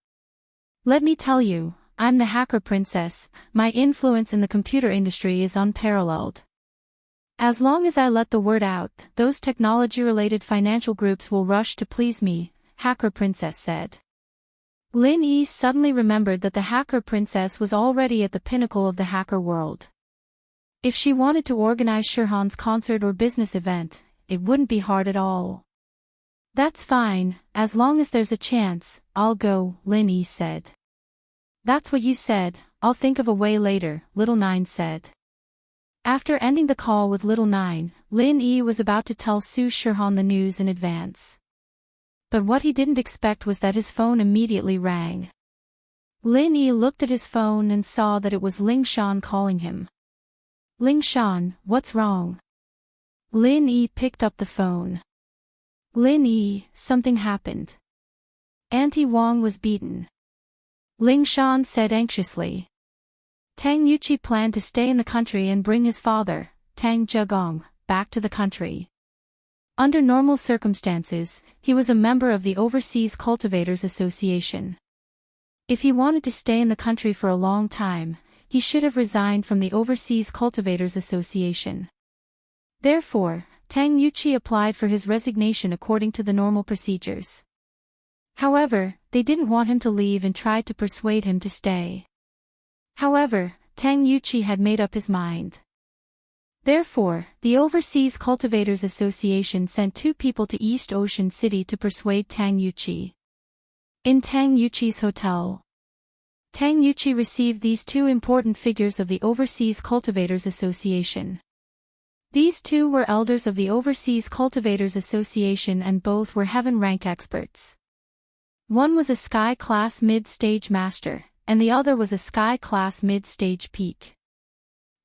S1: Let me tell you, I'm the hacker princess, my influence in the computer industry is unparalleled. As long as I let the word out, those technology-related financial groups will rush to please me, Hacker Princess said. Lin Yi suddenly remembered that the Hacker Princess was already at the pinnacle of the hacker world. If she wanted to organize Shirhan's concert or business event, it wouldn't be hard at all. That's fine, as long as there's a chance, I'll go, Lin Yi said. That's what you said, I'll think of a way later, Little Nine said. After ending the call with Little Nine, Lin Yi was about to tell Su Shihan the news in advance. But what he didn't expect was that his phone immediately rang. Lin Yi looked at his phone and saw that it was Ling Shan calling him. Ling Shan, what's wrong? Lin Yi picked up the phone. Lin Yi, something happened. Auntie Wang was beaten. Ling Shan said anxiously. Tang Yuqi planned to stay in the country and bring his father, Tang Zhegong, back to the country. Under normal circumstances, he was a member of the Overseas Cultivators Association. If he wanted to stay in the country for a long time, he should have resigned from the Overseas Cultivators Association. Therefore, Tang Yuqi applied for his resignation according to the normal procedures. However, they didn't want him to leave and tried to persuade him to stay. However, Tang Yuqi had made up his mind. Therefore, the Overseas Cultivators Association sent 2 people to East Ocean City to persuade Tang Yuqi. In Tang Yuqi's hotel, Tang Yuqi received these 2 important figures of the Overseas Cultivators Association. These 2 were elders of the Overseas Cultivators Association and both were heaven rank experts. One was a Sky Class Mid-Stage Master, and the other was a Sky Class Mid-Stage Peak.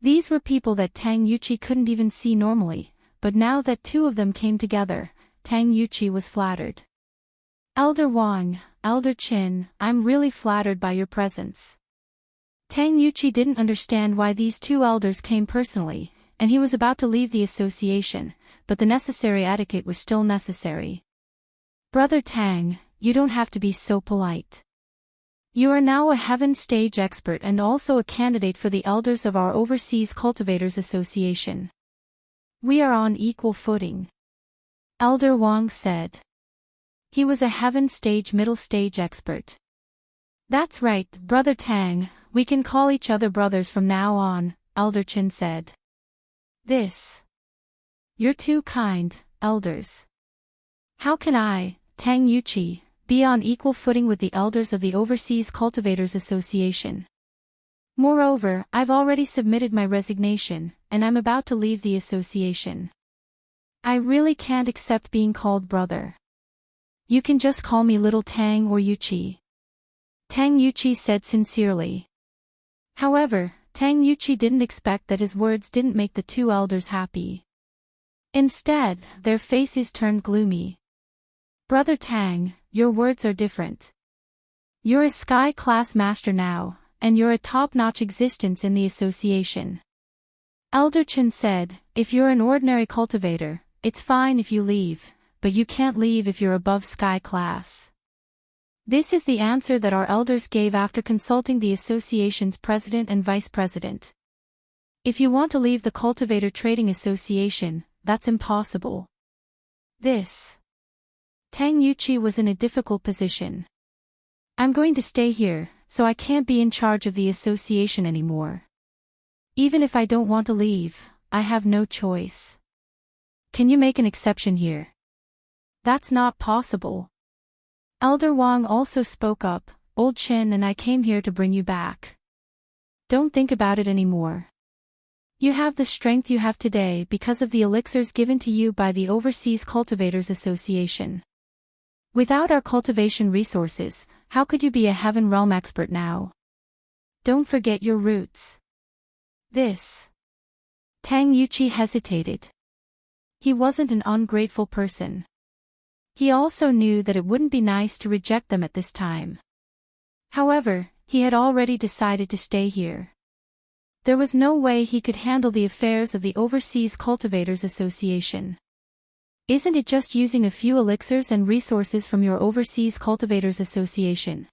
S1: These were people that Tang Yuqi couldn't even see normally, but now that 2 of them came together, Tang Yuqi was flattered. Elder Wang, Elder Qin, I'm really flattered by your presence. Tang Yuqi didn't understand why these 2 elders came personally, and he was about to leave the association, but the necessary etiquette was still necessary. Brother Tang, you don't have to be so polite. You are now a heaven stage expert and also a candidate for the elders of our Overseas Cultivators Association. We are on equal footing. Elder Wang said. He was a heaven stage middle stage expert. That's right, Brother Tang, we can call each other brothers from now on, Elder Qin said. You're too kind, elders. How can I, Tang Yuqi, be on equal footing with the elders of the Overseas Cultivators Association? Moreover, I've already submitted my resignation, and I'm about to leave the association. I really can't accept being called brother. You can just call me Little Tang or Yuqi. Tang Yuqi said sincerely. However, Tang Yuqi didn't expect that his words didn't make the 2 elders happy. Instead, their faces turned gloomy. Brother Tang, your words are different. You're a Sky Class Master now, and you're a top-notch existence in the association. Elder Qin said, if you're an ordinary cultivator, it's fine if you leave, but you can't leave if you're above Sky Class. This is the answer that our elders gave after consulting the association's president and vice president. If you want to leave the Cultivator Trading Association, that's impossible. Tang Yuqi was in a difficult position. I'm going to stay here, so I can't be in charge of the association anymore. Even if I don't want to leave, I have no choice. Can you make an exception here? That's not possible. Elder Wang also spoke up, Old Qin and I came here to bring you back. Don't think about it anymore. You have the strength you have today because of the elixirs given to you by the Overseas Cultivators Association. Without our cultivation resources, how could you be a Heaven Realm expert now? Don't forget your roots. Tang Yuqi hesitated. He wasn't an ungrateful person. He also knew that it wouldn't be nice to reject them at this time. However, he had already decided to stay here. There was no way he could handle the affairs of the Overseas Cultivators Association. Isn't it just using a few elixirs and resources from your Overseas Cultivators Association?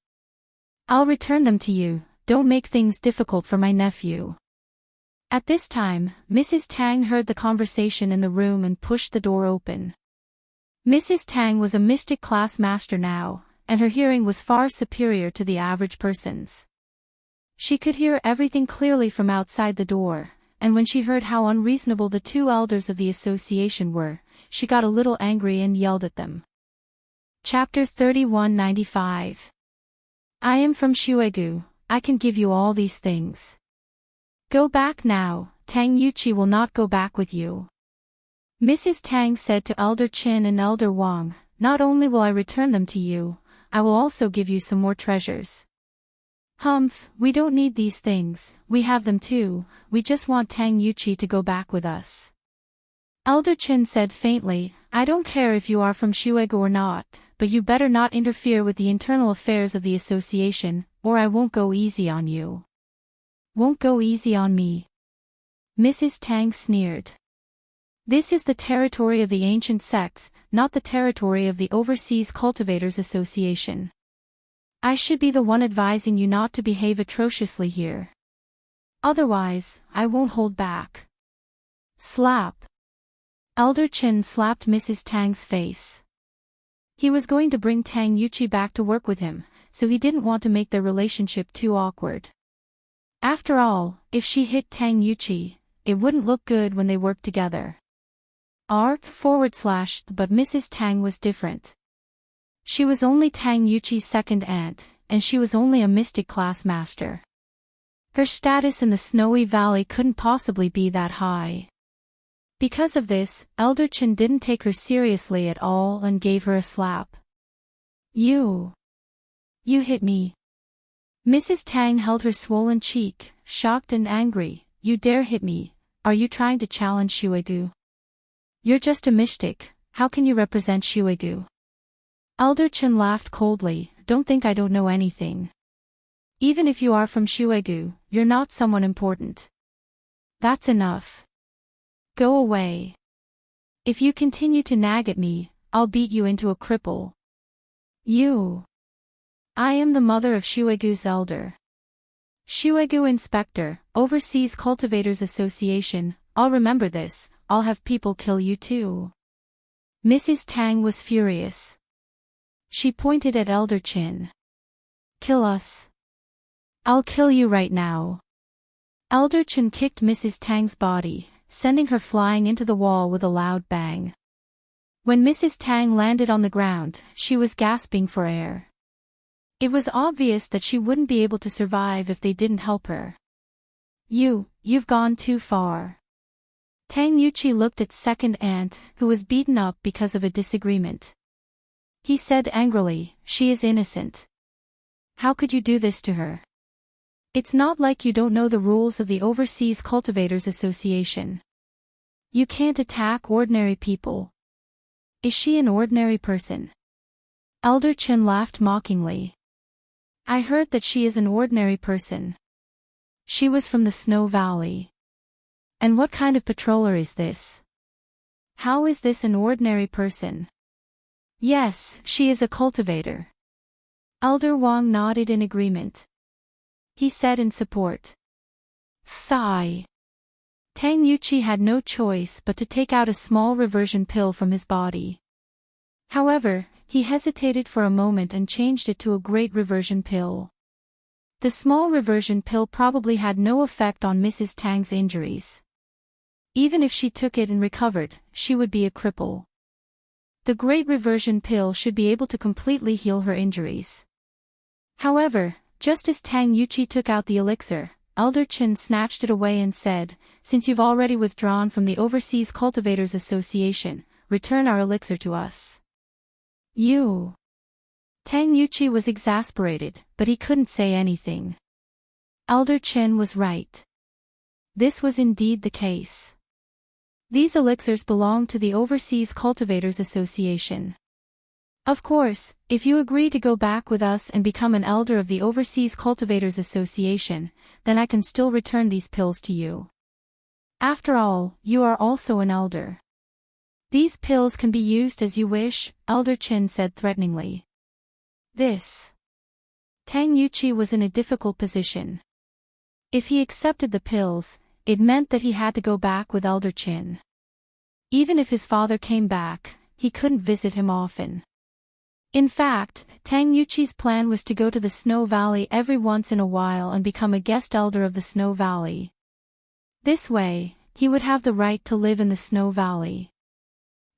S1: I'll return them to you, don't make things difficult for my nephew. At this time, Mrs. Tang heard the conversation in the room and pushed the door open. Mrs. Tang was a Mystic Class Master now, and her hearing was far superior to the average person's. She could hear everything clearly from outside the door, and when she heard how unreasonable the 2 elders of the association were, she got a little angry and yelled at them. Chapter 3195. I am from Shuegu, I can give you all these things. Go back now, Tang Yuqi will not go back with you. Mrs. Tang said to Elder Qin and Elder Wang, not only will I return them to you, I will also give you some more treasures. Humph, we don't need these things, we have them too, we just want Tang Yuqi to go back with us. Elder Qin said faintly, I don't care if you are from Shuegu or not, but you better not interfere with the internal affairs of the association, or I won't go easy on you. Won't go easy on me? Mrs. Tang sneered. This is the territory of the ancient sects, not the territory of the Overseas Cultivators Association. I should be the one advising you not to behave atrociously here. Otherwise, I won't hold back. Slap. Elder Qin slapped Mrs. Tang's face. He was going to bring Tang Yuchi back to work with him, so he didn't want to make their relationship too awkward. After all, if she hit Tang Yuchi, it wouldn't look good when they worked together. But Mrs. Tang was different. She was only Tang Yuchi's second aunt, and she was only a mystic class master. Her status in the Snowy Valley couldn't possibly be that high. Because of this, Elder Chen didn't take her seriously at all and gave her a slap. You hit me. Mrs. Tang held her swollen cheek, shocked and angry. You dare hit me? Are you trying to challenge Shuegu? You're just a mystic, how can you represent Shuegu? Elder Chen laughed coldly. Don't think I don't know anything. Even if you are from Shuegu, you're not someone important. That's enough. Go away. If you continue to nag at me, I'll beat you into a cripple. I am the mother of Shuegu's elder. Shuegu Inspector, Overseas Cultivators Association, I'll remember this, I'll have people kill you too. Mrs. Tang was furious. She pointed at Elder Chen. Kill us. I'll kill you right now. Elder Chen kicked Mrs. Tang's body, sending her flying into the wall with a loud bang. When Mrs. Tang landed on the ground, she was gasping for air. It was obvious that she wouldn't be able to survive if they didn't help her. You've gone too far. Tang Yuchi looked at second aunt, who was beaten up because of a disagreement. He said angrily, she is innocent. How could you do this to her? It's not like you don't know the rules of the Overseas Cultivators Association. You can't attack ordinary people. Is she an ordinary person? Elder Chen laughed mockingly. I heard that she is an ordinary person. She was from the Snow Valley. And what kind of patroller is this? How is this an ordinary person? Yes, she is a cultivator. Elder Wang nodded in agreement. He said in support. Sigh. Tang Yuchi had no choice but to take out a small reversion pill from his body. However, he hesitated for a moment and changed it to a great reversion pill. The small reversion pill probably had no effect on Mrs. Tang's injuries. Even if she took it and recovered, she would be a cripple. The great reversion pill should be able to completely heal her injuries. However, just as Tang Yuchi took out the elixir, Elder Chen snatched it away and said, since you've already withdrawn from the Overseas Cultivators Association, return our elixir to us. Tang Yuchi was exasperated, but he couldn't say anything. Elder Chen was right. This was indeed the case. These elixirs belonged to the Overseas Cultivators Association. Of course, if you agree to go back with us and become an elder of the Overseas Cultivators Association, then I can still return these pills to you. After all, you are also an elder. These pills can be used as you wish, Elder Chen said threateningly. Tang Yuchi was in a difficult position. If he accepted the pills, it meant that he had to go back with Elder Chen. Even if his father came back, he couldn't visit him often. In fact, Tang Yuchi's plan was to go to the Snow Valley every once in a while and become a guest elder of the Snow Valley. This way, he would have the right to live in the Snow Valley.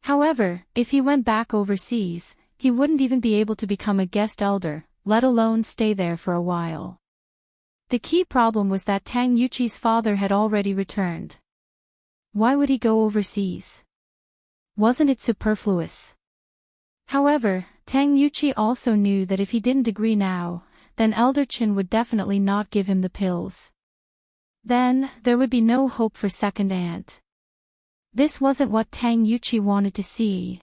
S1: However, if he went back overseas, he wouldn't even be able to become a guest elder, let alone stay there for a while. The key problem was that Tang Yuchi's father had already returned. Why would he go overseas? Wasn't it superfluous? However, Tang Yuchi also knew that if he didn't agree now, then Elder Chen would definitely not give him the pills. Then, there would be no hope for second aunt. This wasn't what Tang Yuchi wanted to see.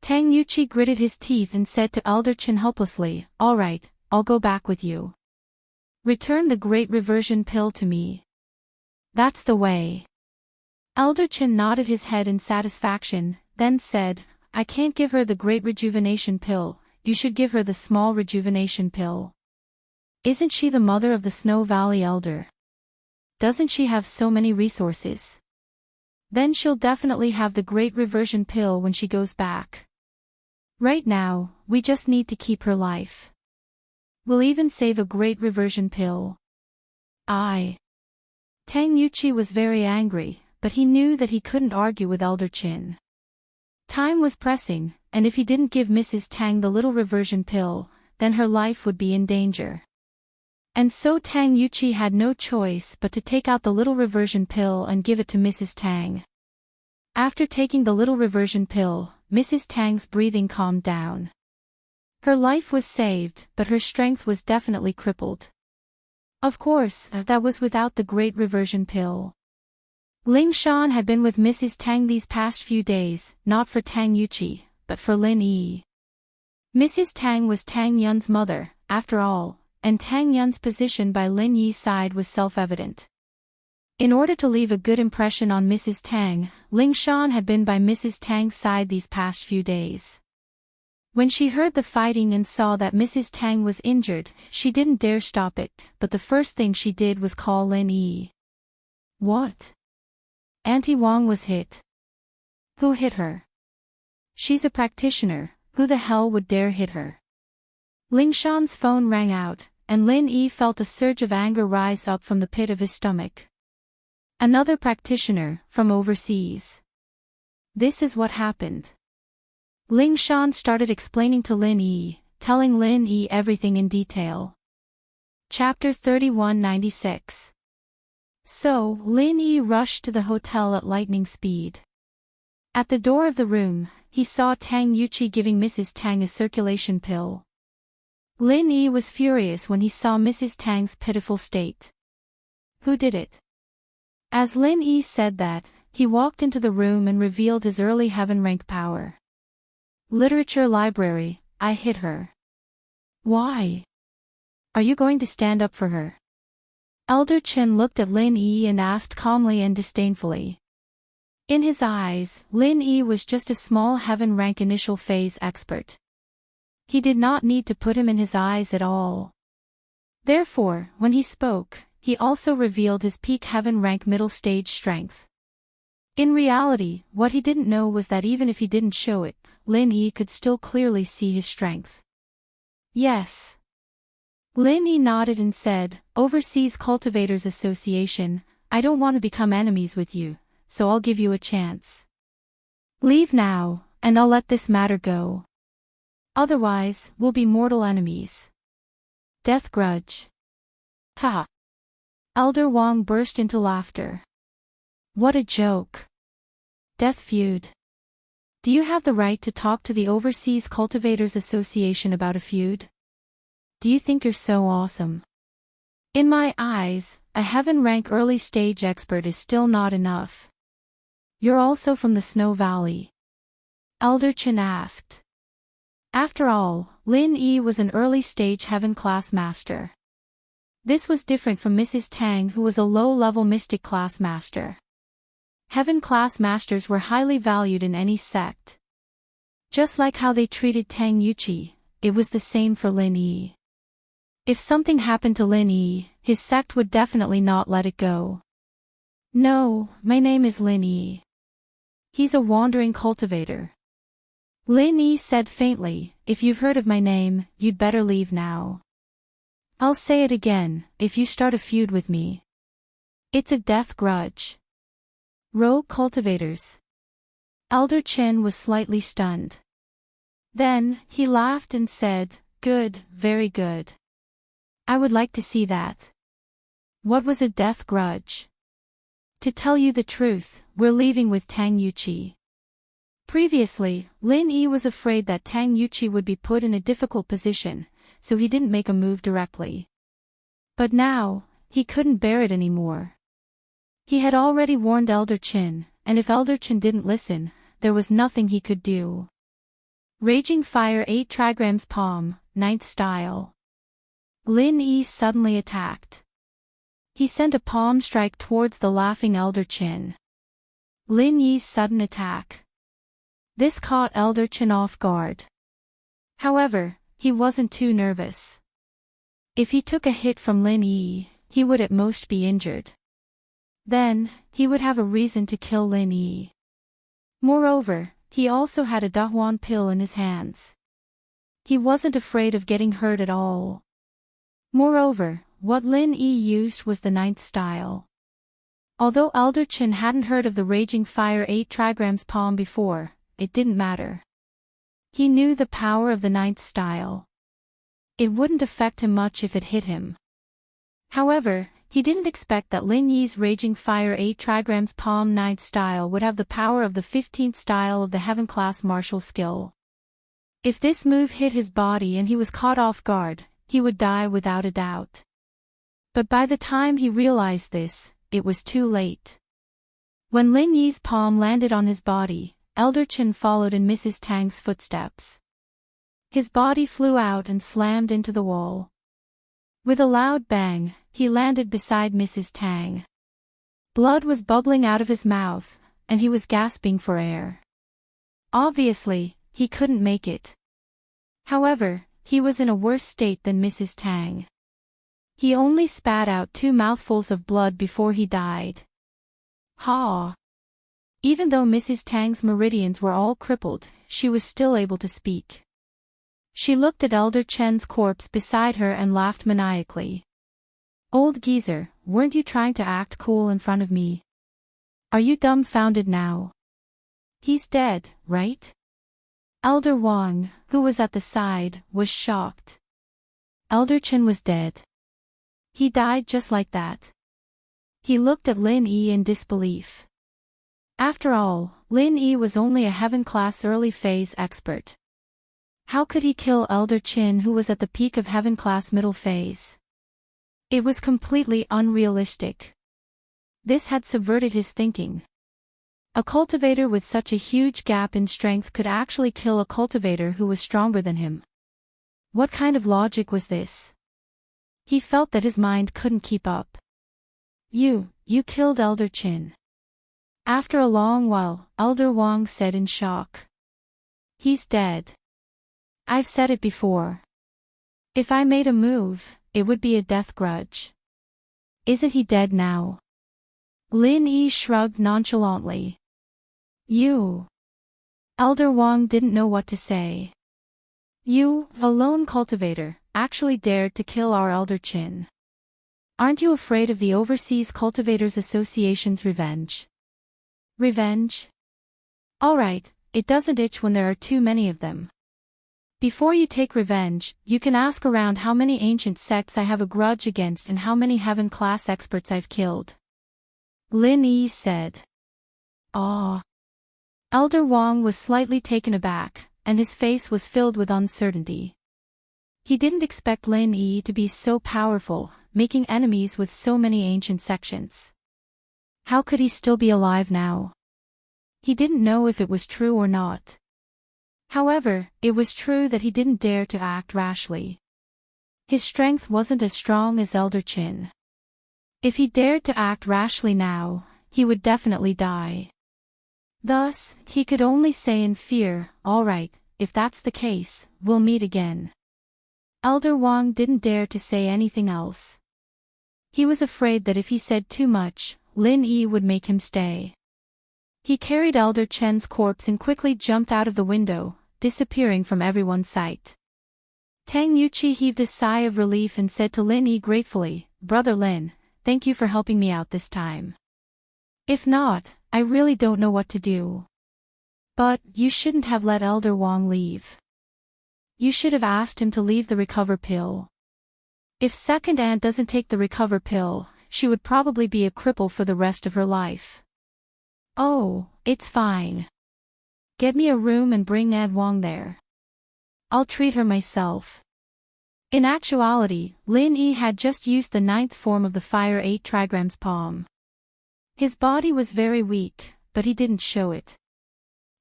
S1: Tang Yuchi gritted his teeth and said to Elder Chen helplessly, all right, I'll go back with you. Return the great reversion pill to me. That's the way. Elder Chen nodded his head in satisfaction, then said, I can't give her the great rejuvenation pill, you should give her the small rejuvenation pill. Isn't she the mother of the Snow Valley elder? Doesn't she have so many resources? Then she'll definitely have the great reversion pill when she goes back. Right now, we just need to keep her life. We'll even save a great reversion pill. Tang Yuchi was very angry, but he knew that he couldn't argue with Elder Chin. Time was pressing, and if he didn't give Mrs. Tang the little reversion pill, then her life would be in danger. And so Tang Yuchi had no choice but to take out the little reversion pill and give it to Mrs. Tang. After taking the little reversion pill, Mrs. Tang's breathing calmed down. Her life was saved, but her strength was definitely crippled. Of course, that was without the great reversion pill. Ling Shan had been with Mrs. Tang these past few days, not for Tang Yuchi, but for Lin Yi. Mrs. Tang was Tang Yun's mother, after all, and Tang Yun's position by Lin Yi's side was self-evident. In order to leave a good impression on Mrs. Tang, Ling Shan had been by Mrs. Tang's side these past few days. When she heard the fighting and saw that Mrs. Tang was injured, she didn't dare stop it, but the first thing she did was call Lin Yi. What? Auntie Wang was hit. Who hit her? She's a practitioner, who the hell would dare hit her? Ling Shan's phone rang out, and Lin Yi felt a surge of anger rise up from the pit of his stomach. Another practitioner, from overseas. This is what happened. Ling Shan started explaining to Lin Yi, telling Lin Yi everything in detail. Chapter 3196. So, Lin Yi rushed to the hotel at lightning speed. At the door of the room, he saw Tang Yuchi giving Mrs. Tang a circulation pill. Lin Yi was furious when he saw Mrs. Tang's pitiful state. Who did it? As Lin Yi said that, he walked into the room and revealed his early heaven rank power. Literature library, I hit her. Why? Are you going to stand up for her? Elder Chin looked at Lin Yi and asked calmly and disdainfully. In his eyes, Lin Yi was just a small heaven rank initial phase expert. He did not need to put him in his eyes at all. Therefore, when he spoke, he also revealed his peak heaven rank middle stage strength. In reality, what he didn't know was that even if he didn't show it, Lin Yi could still clearly see his strength. Yes. Lin Yi nodded and said, Overseas Cultivators Association, I don't want to become enemies with you, so I'll give you a chance. Leave now, and I'll let this matter go. Otherwise, we'll be mortal enemies. Death grudge. Ha! Elder Wang burst into laughter. What a joke. Death feud. Do you have the right to talk to the Overseas Cultivators Association about a feud? Do you think you're so awesome? In my eyes, a heaven rank early stage expert is still not enough. You're also from the Snow Valley? Elder Chin asked. After all, Lin Yi was an early stage heaven class master. This was different from Mrs. Tang, who was a low-level mystic class master. Heaven class masters were highly valued in any sect. Just like how they treated Tang Yuchi, it was the same for Lin Yi. If something happened to Lin Yi, his sect would definitely not let it go. No, my name is Lin Yi. He's a wandering cultivator. Lin Yi said faintly, if you've heard of my name, you'd better leave now. I'll say it again, if you start a feud with me. It's a death grudge. Rogue cultivators. Elder Chen was slightly stunned. Then, he laughed and said, good, very good. I would like to see that. What was a death grudge? To tell you the truth, we're leaving with Tang Yuchi. Previously, Lin Yi was afraid that Tang Yuchi would be put in a difficult position, so he didn't make a move directly. But now, he couldn't bear it anymore. He had already warned Elder Chin, and if Elder Chin didn't listen, there was nothing he could do. Raging Fire 8 trigrams palm, 9th style. Lin Yi suddenly attacked. He sent a palm strike towards the laughing Elder Chin. Lin Yi's sudden attack. This caught Elder Chin off guard. However, he wasn't too nervous. If he took a hit from Lin Yi, he would at most be injured. Then, he would have a reason to kill Lin Yi. Moreover, he also had a Dahuan pill in his hands. He wasn't afraid of getting hurt at all. Moreover, what Lin Yi used was the 9th style. Although Elder Chen hadn't heard of the Raging Fire 8 trigrams palm before, it didn't matter. He knew the power of the 9th style. It wouldn't affect him much if it hit him. However, he didn't expect that Lin Yi's Raging Fire 8 trigrams palm 9th style would have the power of the 15th style of the Heaven class martial skill. If this move hit his body and he was caught off guard, he would die without a doubt. But by the time he realized this, it was too late. When Lin Yi's palm landed on his body, Elder Chen followed in Mrs. Tang's footsteps. His body flew out and slammed into the wall. With a loud bang, he landed beside Mrs. Tang. Blood was bubbling out of his mouth, and he was gasping for air. Obviously, he couldn't make it. However, he was in a worse state than Mrs. Tang. He only spat out 2 mouthfuls of blood before he died. Ha! Even though Mrs. Tang's meridians were all crippled, she was still able to speak. She looked at Elder Chen's corpse beside her and laughed maniacally. Old geezer, weren't you trying to act cool in front of me? Are you dumbfounded now? He's dead, right? Elder Wang, who was at the side, was shocked. Elder Chen was dead. He died just like that. He looked at Lin Yi in disbelief. After all, Lin Yi was only a Heaven class early phase expert. How could he kill Elder Chen who was at the peak of Heaven class middle phase? It was completely unrealistic. This had subverted his thinking. A cultivator with such a huge gap in strength could actually kill a cultivator who was stronger than him. What kind of logic was this? He felt that his mind couldn't keep up. You killed Elder Chen. After a long while, Elder Wang said in shock. He's dead. I've said it before. If I made a move, it would be a death grudge. Isn't he dead now? Lin Yi shrugged nonchalantly. You. Elder Wang didn't know what to say. You, a lone cultivator, actually dared to kill our Elder Chen. Aren't you afraid of the Overseas Cultivators Association's revenge? Revenge? Alright, it doesn't itch when there are too many of them. Before you take revenge, you can ask around how many ancient sects I have a grudge against and how many Heaven class experts I've killed. Lin Yi said. Ah. Elder Wang was slightly taken aback, and his face was filled with uncertainty. He didn't expect Lin Yi to be so powerful, making enemies with so many ancient sections. How could he still be alive now? He didn't know if it was true or not. However, it was true that he didn't dare to act rashly. His strength wasn't as strong as Elder Chen. If he dared to act rashly now, he would definitely die. Thus, he could only say in fear, all right, if that's the case, we'll meet again. Elder Wang didn't dare to say anything else. He was afraid that if he said too much, Lin Yi would make him stay. He carried Elder Chen's corpse and quickly jumped out of the window, disappearing from everyone's sight. Tang Yuqi heaved a sigh of relief and said to Lin Yi gratefully, Brother Lin, thank you for helping me out this time. If not, I really don't know what to do. But, you shouldn't have let Elder Wang leave. You should have asked him to leave the recover pill. If second aunt doesn't take the recover pill, she would probably be a cripple for the rest of her life. Oh, it's fine. Get me a room and bring Aunt Wang there. I'll treat her myself. In actuality, Lin Yi had just used the 9th form of the Fire 8 trigrams palm. His body was very weak, but he didn't show it.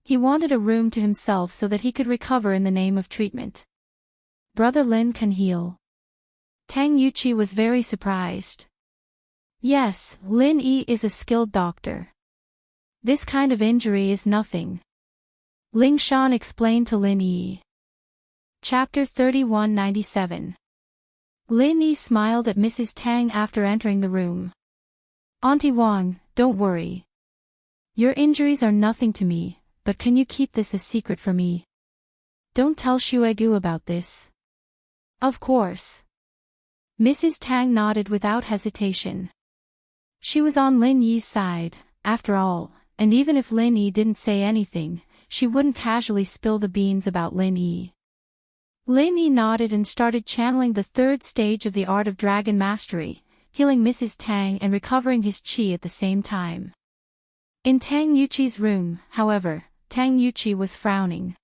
S1: He wanted a room to himself so that he could recover in the name of treatment. Brother Lin can heal. Tang Yuqi was very surprised. Yes, Lin Yi is a skilled doctor. This kind of injury is nothing. Ling Shan explained to Lin Yi. Chapter 3197. Lin Yi smiled at Mrs. Tang after entering the room. Auntie Wang, don't worry. Your injuries are nothing to me, but can you keep this a secret for me? Don't tell Shuegu about this. Of course. Mrs. Tang nodded without hesitation. She was on Lin Yi's side, after all, and even if Lin Yi didn't say anything, she wouldn't casually spill the beans about Lin Yi. Lin Yi nodded and started channeling the third stage of the art of dragon mastery, healing Mrs. Tang and recovering his qi at the same time. In Tang Yuqi's room, however, Tang Yuqi was frowning.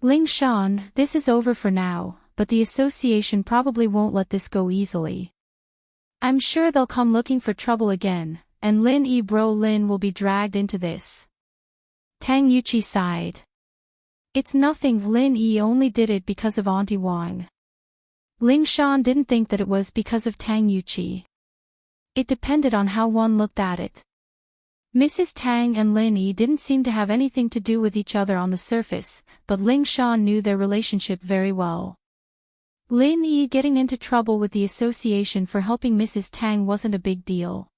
S1: Ling Shan, this is over for now, but the association probably won't let this go easily. I'm sure they'll come looking for trouble again, and Lin Yi bro Lin will be dragged into this. Tang Yuqi sighed. It's nothing, Lin Yi only did it because of Auntie Wang. Ling Shan didn't think that it was because of Tang Yuqi. It depended on how one looked at it. Mrs. Tang and Lin Yi didn't seem to have anything to do with each other on the surface, but Ling Shan knew their relationship very well. Lin Yi getting into trouble with the association for helping Mrs. Tang wasn't a big deal.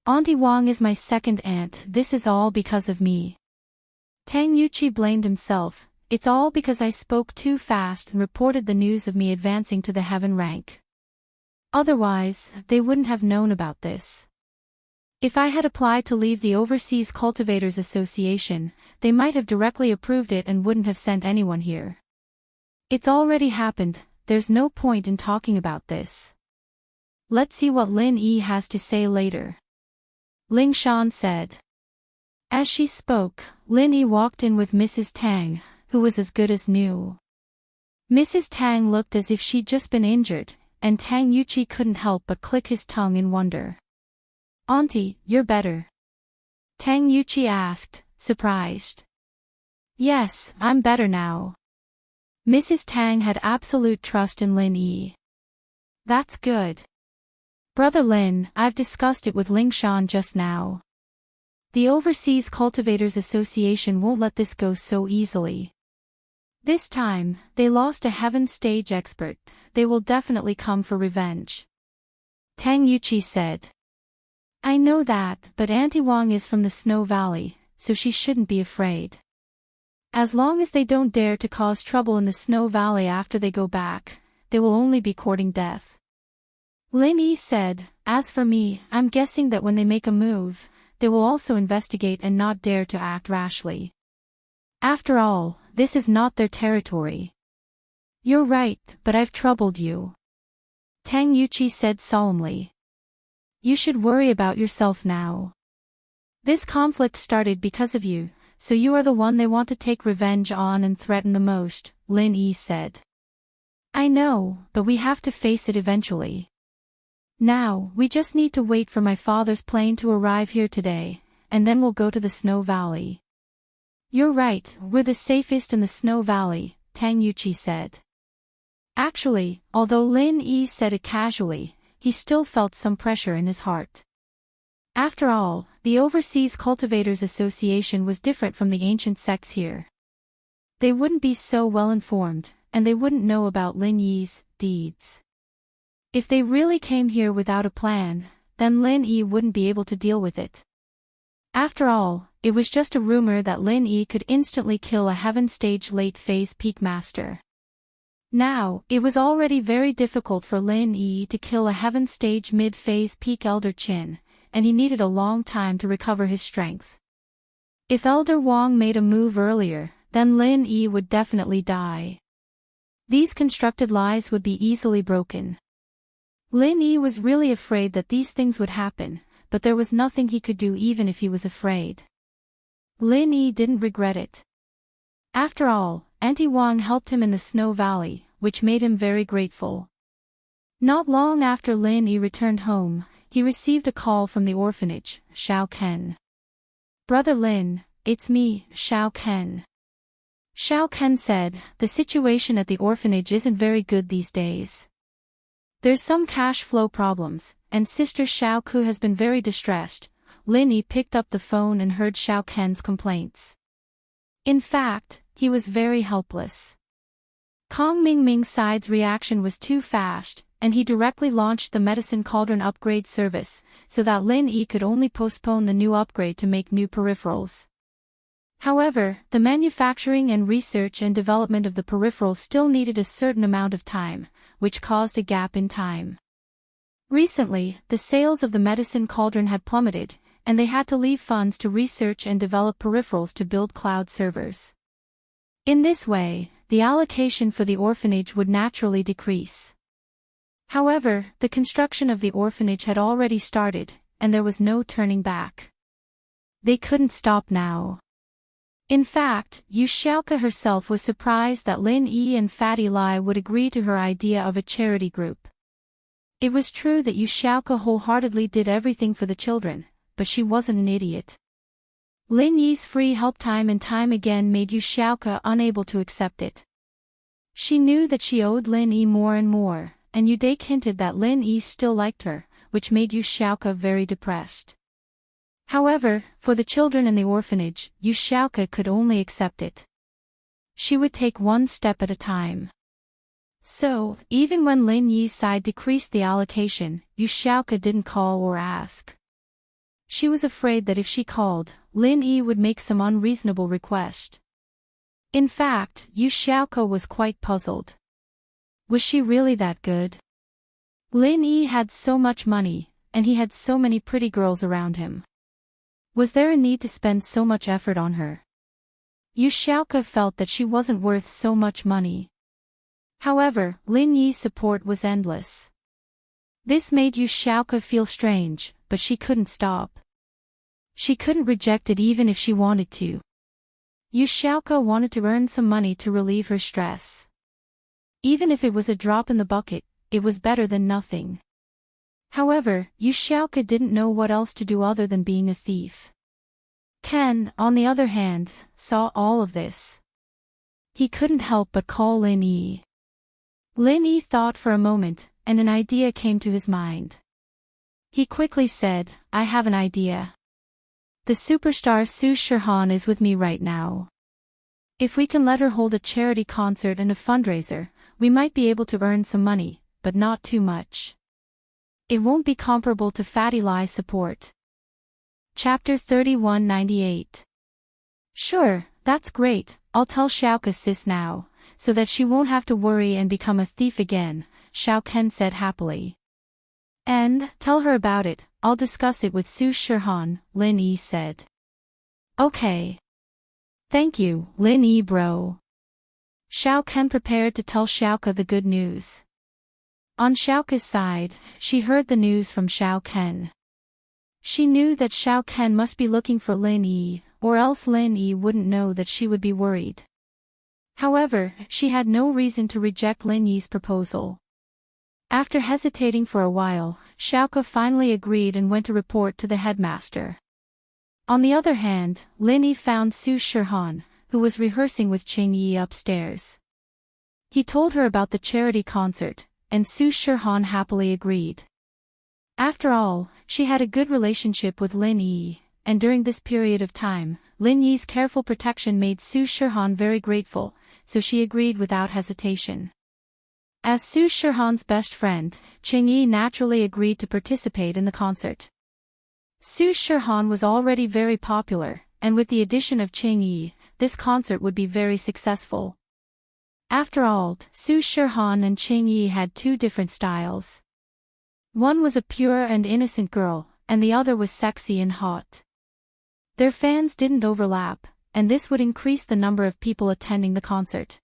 S1: Auntie Wang is my second aunt, this is all because of me. Tang Yuqi blamed himself, it's all because I spoke too fast and reported the news of me advancing to the heaven rank. Otherwise, they wouldn't have known about this. If I had applied to leave the Overseas Cultivators Association, they might have directly approved it and wouldn't have sent anyone here. It's already happened, there's no point in talking about this. Let's see what Lin Yi has to say later. Ling Shan said. As she spoke, Lin Yi walked in with Mrs. Tang, who was as good as new. Mrs. Tang looked as if she'd just been injured, and Tang Yuqi couldn't help but click his tongue in wonder. Auntie, you're better? Tang Yuqi asked, surprised. Yes, I'm better now. Mrs. Tang had absolute trust in Lin Yi. That's good. Brother Lin, I've discussed it with Ling Shan just now. The Overseas Cultivators Association won't let this go so easily. This time, they lost a heaven stage expert, they will definitely come for revenge. Tang Yuqi said. I know that, but Auntie Wang is from the Snow Valley, so she shouldn't be afraid. As long as they don't dare to cause trouble in the Snow Valley after they go back, they will only be courting death. Lin Yi said, as for me, I'm guessing that when they make a move, they will also investigate and not dare to act rashly. After all, this is not their territory. You're right, but I've troubled you. Tang Yuqi said solemnly. You should worry about yourself now. This conflict started because of you, so you are the one they want to take revenge on and threaten the most, Lin Yi said. I know, but we have to face it eventually. Now, we just need to wait for my father's plane to arrive here today, and then we'll go to the Snow Valley. You're right, we're the safest in the Snow Valley, Tang Yuqi said. Actually, although Lin Yi said it casually, he still felt some pressure in his heart. After all, the Overseas Cultivators Association was different from the ancient sects here. They wouldn't be so well informed, and they wouldn't know about Lin Yi's deeds. If they really came here without a plan, then Lin Yi wouldn't be able to deal with it. After all, it was just a rumor that Lin Yi could instantly kill a heaven stage late phase peak master. Now, it was already very difficult for Lin Yi to kill a heaven stage mid phase peak Elder Qin, and he needed a long time to recover his strength. If Elder Wang made a move earlier, then Lin Yi would definitely die. These constructed lies would be easily broken. Lin Yi was really afraid that these things would happen, but there was nothing he could do even if he was afraid. Lin Yi didn't regret it. After all, Auntie Wang helped him in the Snow Valley, which made him very grateful. Not long after Lin Yi returned home, he received a call from the orphanage, Xiao Ken. Brother Lin, it's me, Xiao Ken. Xiao Ken said, the situation at the orphanage isn't very good these days. There's some cash flow problems, and Sister Xiao Ku has been very distressed. Lin Yi picked up the phone and heard Xiao Ken's complaints. In fact, he was very helpless. Kong Mingming's side's reaction was too fast, and he directly launched the Medicine Cauldron upgrade service, so that Lin Yi could only postpone the new upgrade to make new peripherals. However, the manufacturing and research and development of the peripherals still needed a certain amount of time, which caused a gap in time. Recently, the sales of the medicine cauldron had plummeted, and they had to leave funds to research and develop peripherals to build cloud servers. In this way, the allocation for the orphanage would naturally decrease. However, the construction of the orphanage had already started, and there was no turning back. They couldn't stop now. In fact, Yu Xiaoke herself was surprised that Lin Yi and Fatty Lai would agree to her idea of a charity group. It was true that Yu Xiaoke wholeheartedly did everything for the children, but she wasn't an idiot. Lin Yi's free help time and time again made Yu Xiaoke unable to accept it. She knew that she owed Lin Yi more and more, and Yu Dake hinted that Lin Yi still liked her, which made Yu Xiaoke very depressed. However, for the children in the orphanage, Yu Xiaoke could only accept it. She would take one step at a time. So, even when Lin Yi's side decreased the allocation, Yu Xiaoke didn't call or ask. She was afraid that if she called, Lin Yi would make some unreasonable request. In fact, Yu Xiaoke was quite puzzled. Was she really that good? Lin Yi had so much money, and he had so many pretty girls around him. Was there a need to spend so much effort on her? Yu Xiaoke felt that she wasn't worth so much money. However, Lin Yi's support was endless. This made Yu Xiaoke feel strange, but she couldn't stop. She couldn't reject it even if she wanted to. Yu Xiaoke wanted to earn some money to relieve her stress. Even if it was a drop in the bucket, it was better than nothing. However, Yu Xiaoke didn't know what else to do other than being a thief. Ken, on the other hand, saw all of this. He couldn't help but call Lin Yi. Lin Yi thought for a moment, and an idea came to his mind. He quickly said, "I have an idea. The superstar Su Shihan is with me right now. If we can let her hold a charity concert and a fundraiser, we might be able to earn some money, but not too much. It won't be comparable to Fatty Lai's support." Chapter 3198. Sure, that's great, I'll tell Xiaoke sis now, so that she won't have to worry and become a thief again, Xiao Ken said happily. And, tell her about it, I'll discuss it with Su Shihan, Lin Yi said. Okay. Thank you, Lin Yi bro. Xiao Ken prepared to tell Xiaoke the good news. On Xiaoke's side, she heard the news from Xiao Ken. She knew that Xiao Ken must be looking for Lin Yi, or else Lin Yi wouldn't know that she would be worried. However, she had no reason to reject Lin Yi's proposal. After hesitating for a while, Xiaoke finally agreed and went to report to the headmaster. On the other hand, Lin Yi found Su Shihan, who was rehearsing with Qing Yi upstairs. He told her about the charity concert, and Su Shihan happily agreed. After all, she had a good relationship with Lin Yi, and during this period of time, Lin Yi's careful protection made Su Shihan very grateful, so she agreed without hesitation. As Su Shihan's best friend, Qing Yi naturally agreed to participate in the concert. Su Shihan was already very popular, and with the addition of Qing Yi, this concert would be very successful. After all, Su Shihan and Qing Yi had two different styles. One was a pure and innocent girl, and the other was sexy and hot. Their fans didn't overlap, and this would increase the number of people attending the concert.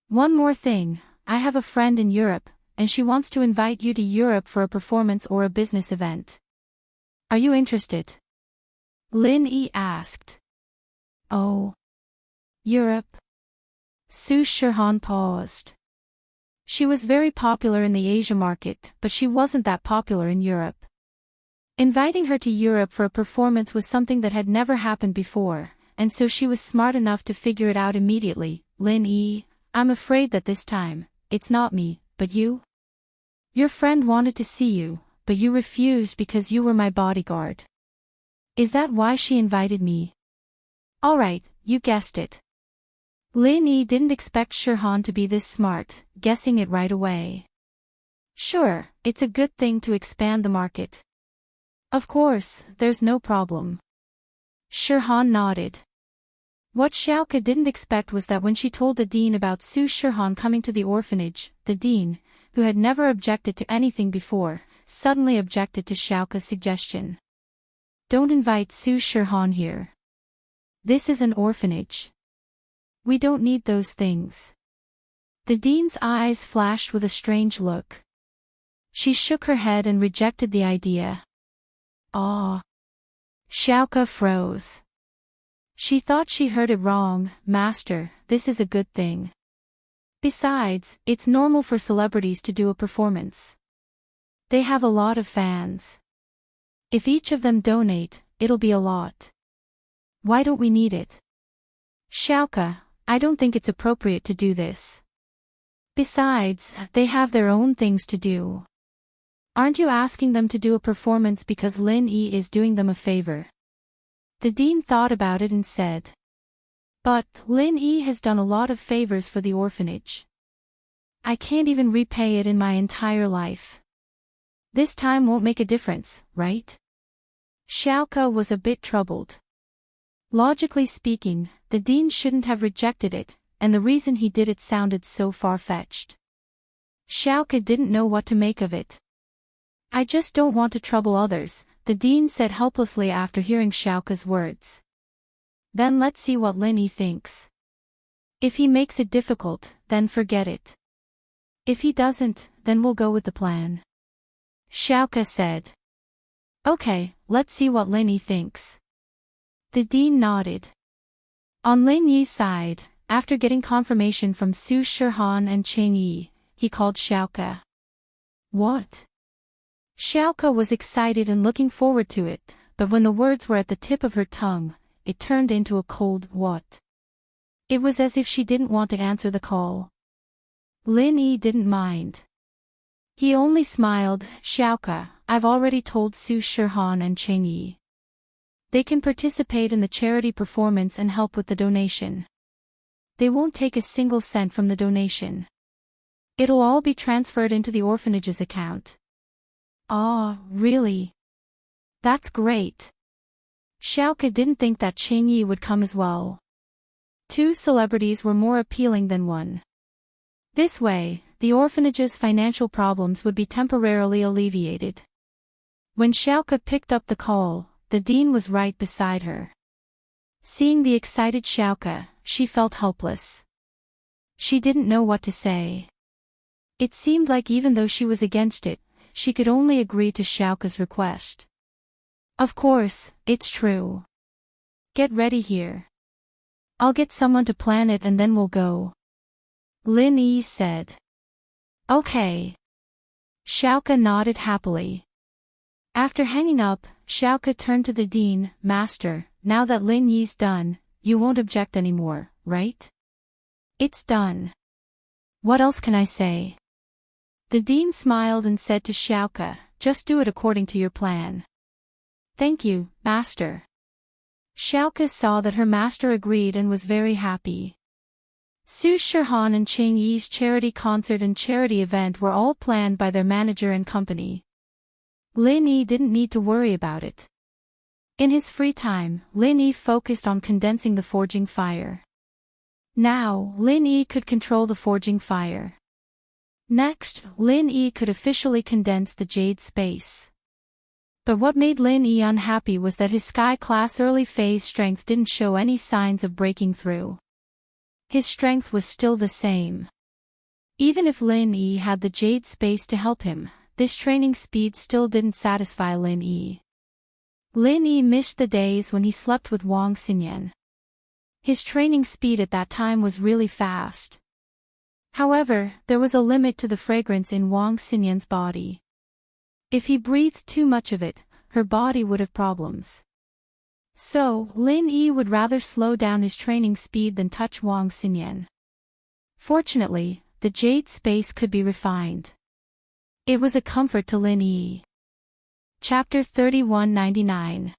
S1: One more thing, I have a friend in Europe, and she wants to invite you to Europe for a performance or a business event. Are you interested? Lin Yi asked. Oh. Europe? Su Shihan paused. She was very popular in the Asia market, but she wasn't that popular in Europe. Inviting her to Europe for a performance was something that had never happened before, and so she was smart enough to figure it out immediately. Lin Yi, I'm afraid that this time, it's not me, but you? Your friend wanted to see you, but you refused because you were my bodyguard. Is that why she invited me? Alright, you guessed it. Lin Yi didn't expect Shihan to be this smart, guessing it right away. Sure, it's a good thing to expand the market. Of course, there's no problem. Shihan nodded. What Xiaoka didn't expect was that when she told the dean about Su Shihan coming to the orphanage, the dean, who had never objected to anything before, suddenly objected to Xiaoka's suggestion. Don't invite Su Shihan here. This is an orphanage. We don't need those things. The dean's eyes flashed with a strange look. She shook her head and rejected the idea. Ah. Xiaoka froze. She thought she heard it wrong. Master, this is a good thing. Besides, it's normal for celebrities to do a performance. They have a lot of fans. If each of them donate, it'll be a lot. Why don't we need it? Xiaoka, I don't think it's appropriate to do this. Besides, they have their own things to do. Aren't you asking them to do a performance because Lin Yi is doing them a favor? The dean thought about it and said. But, Lin Yi has done a lot of favors for the orphanage. I can't even repay it in my entire life. This time won't make a difference, right? Xiaoka was a bit troubled. Logically speaking, the dean shouldn't have rejected it, and the reason he did it sounded so far-fetched. Xiaoka didn't know what to make of it. I just don't want to trouble others, the dean said helplessly after hearing Xiaoka's words. Then let's see what Lin Yi thinks. If he makes it difficult, then forget it. If he doesn't, then we'll go with the plan. Xiaoka said. Okay, let's see what Lin Yi thinks. The dean nodded. On Lin Yi's side, after getting confirmation from Su Shihan and Cheng Yi, he called Xiaoka. What? Xiaoka was excited and looking forward to it, but when the words were at the tip of her tongue, it turned into a cold what. It was as if she didn't want to answer the call. Lin Yi didn't mind. He only smiled. Xiaoka, I've already told Su Shihan and Cheng Yi. They can participate in the charity performance and help with the donation. They won't take a single cent from the donation. It'll all be transferred into the orphanage's account. Ah, really? That's great. Xiaoka didn't think that Cheng Yi would come as well. Two celebrities were more appealing than one. This way, the orphanage's financial problems would be temporarily alleviated. When Xiaoka picked up the call, the dean was right beside her. Seeing the excited Xiaoka, she felt helpless. She didn't know what to say. It seemed like even though she was against it, she could only agree to Xiaoka's request. Of course, it's true. Get ready here. I'll get someone to plan it and then we'll go. Lin Yi said. Okay. Xiaoka nodded happily. After hanging up, Xiaoka turned to the dean. Master, now that Lin Yi's done, you won't object anymore, right? It's done. What else can I say? The dean smiled and said to Xiaoka, just do it according to your plan. Thank you, master. Xiaoka saw that her master agreed and was very happy. Su Shihan and Cheng Yi's charity concert and charity event were all planned by their manager and company. Lin Yi didn't need to worry about it. In his free time, Lin Yi focused on condensing the forging fire. Now, Lin Yi could control the forging fire. Next, Lin Yi could officially condense the jade space. But what made Lin Yi unhappy was that his sky-class early phase strength didn't show any signs of breaking through. His strength was still the same. Even if Lin Yi had the jade space to help him, this training speed still didn't satisfy Lin Yi. Lin Yi missed the days when he slept with Wang Xinyan. His training speed at that time was really fast. However, there was a limit to the fragrance in Wang Xinyan's body. If he breathed too much of it, her body would have problems. So, Lin Yi would rather slow down his training speed than touch Wang Xinyan. Fortunately, the jade space could be refined. It was a comfort to Lin Yi. Chapter 3199.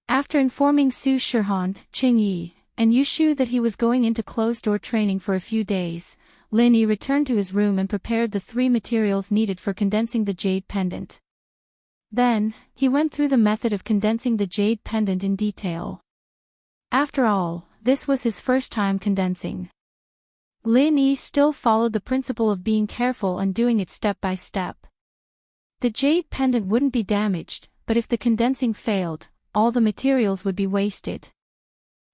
S1: After informing Su Shihan, Cheng Yi, and Yushu that he was going into closed-door training for a few days, Lin Yi returned to his room and prepared the 3 materials needed for condensing the jade pendant. Then, he went through the method of condensing the jade pendant in detail. After all, this was his first time condensing. Lin Yi still followed the principle of being careful and doing it step by step. The jade pendant wouldn't be damaged, but if the condensing failed, all the materials would be wasted.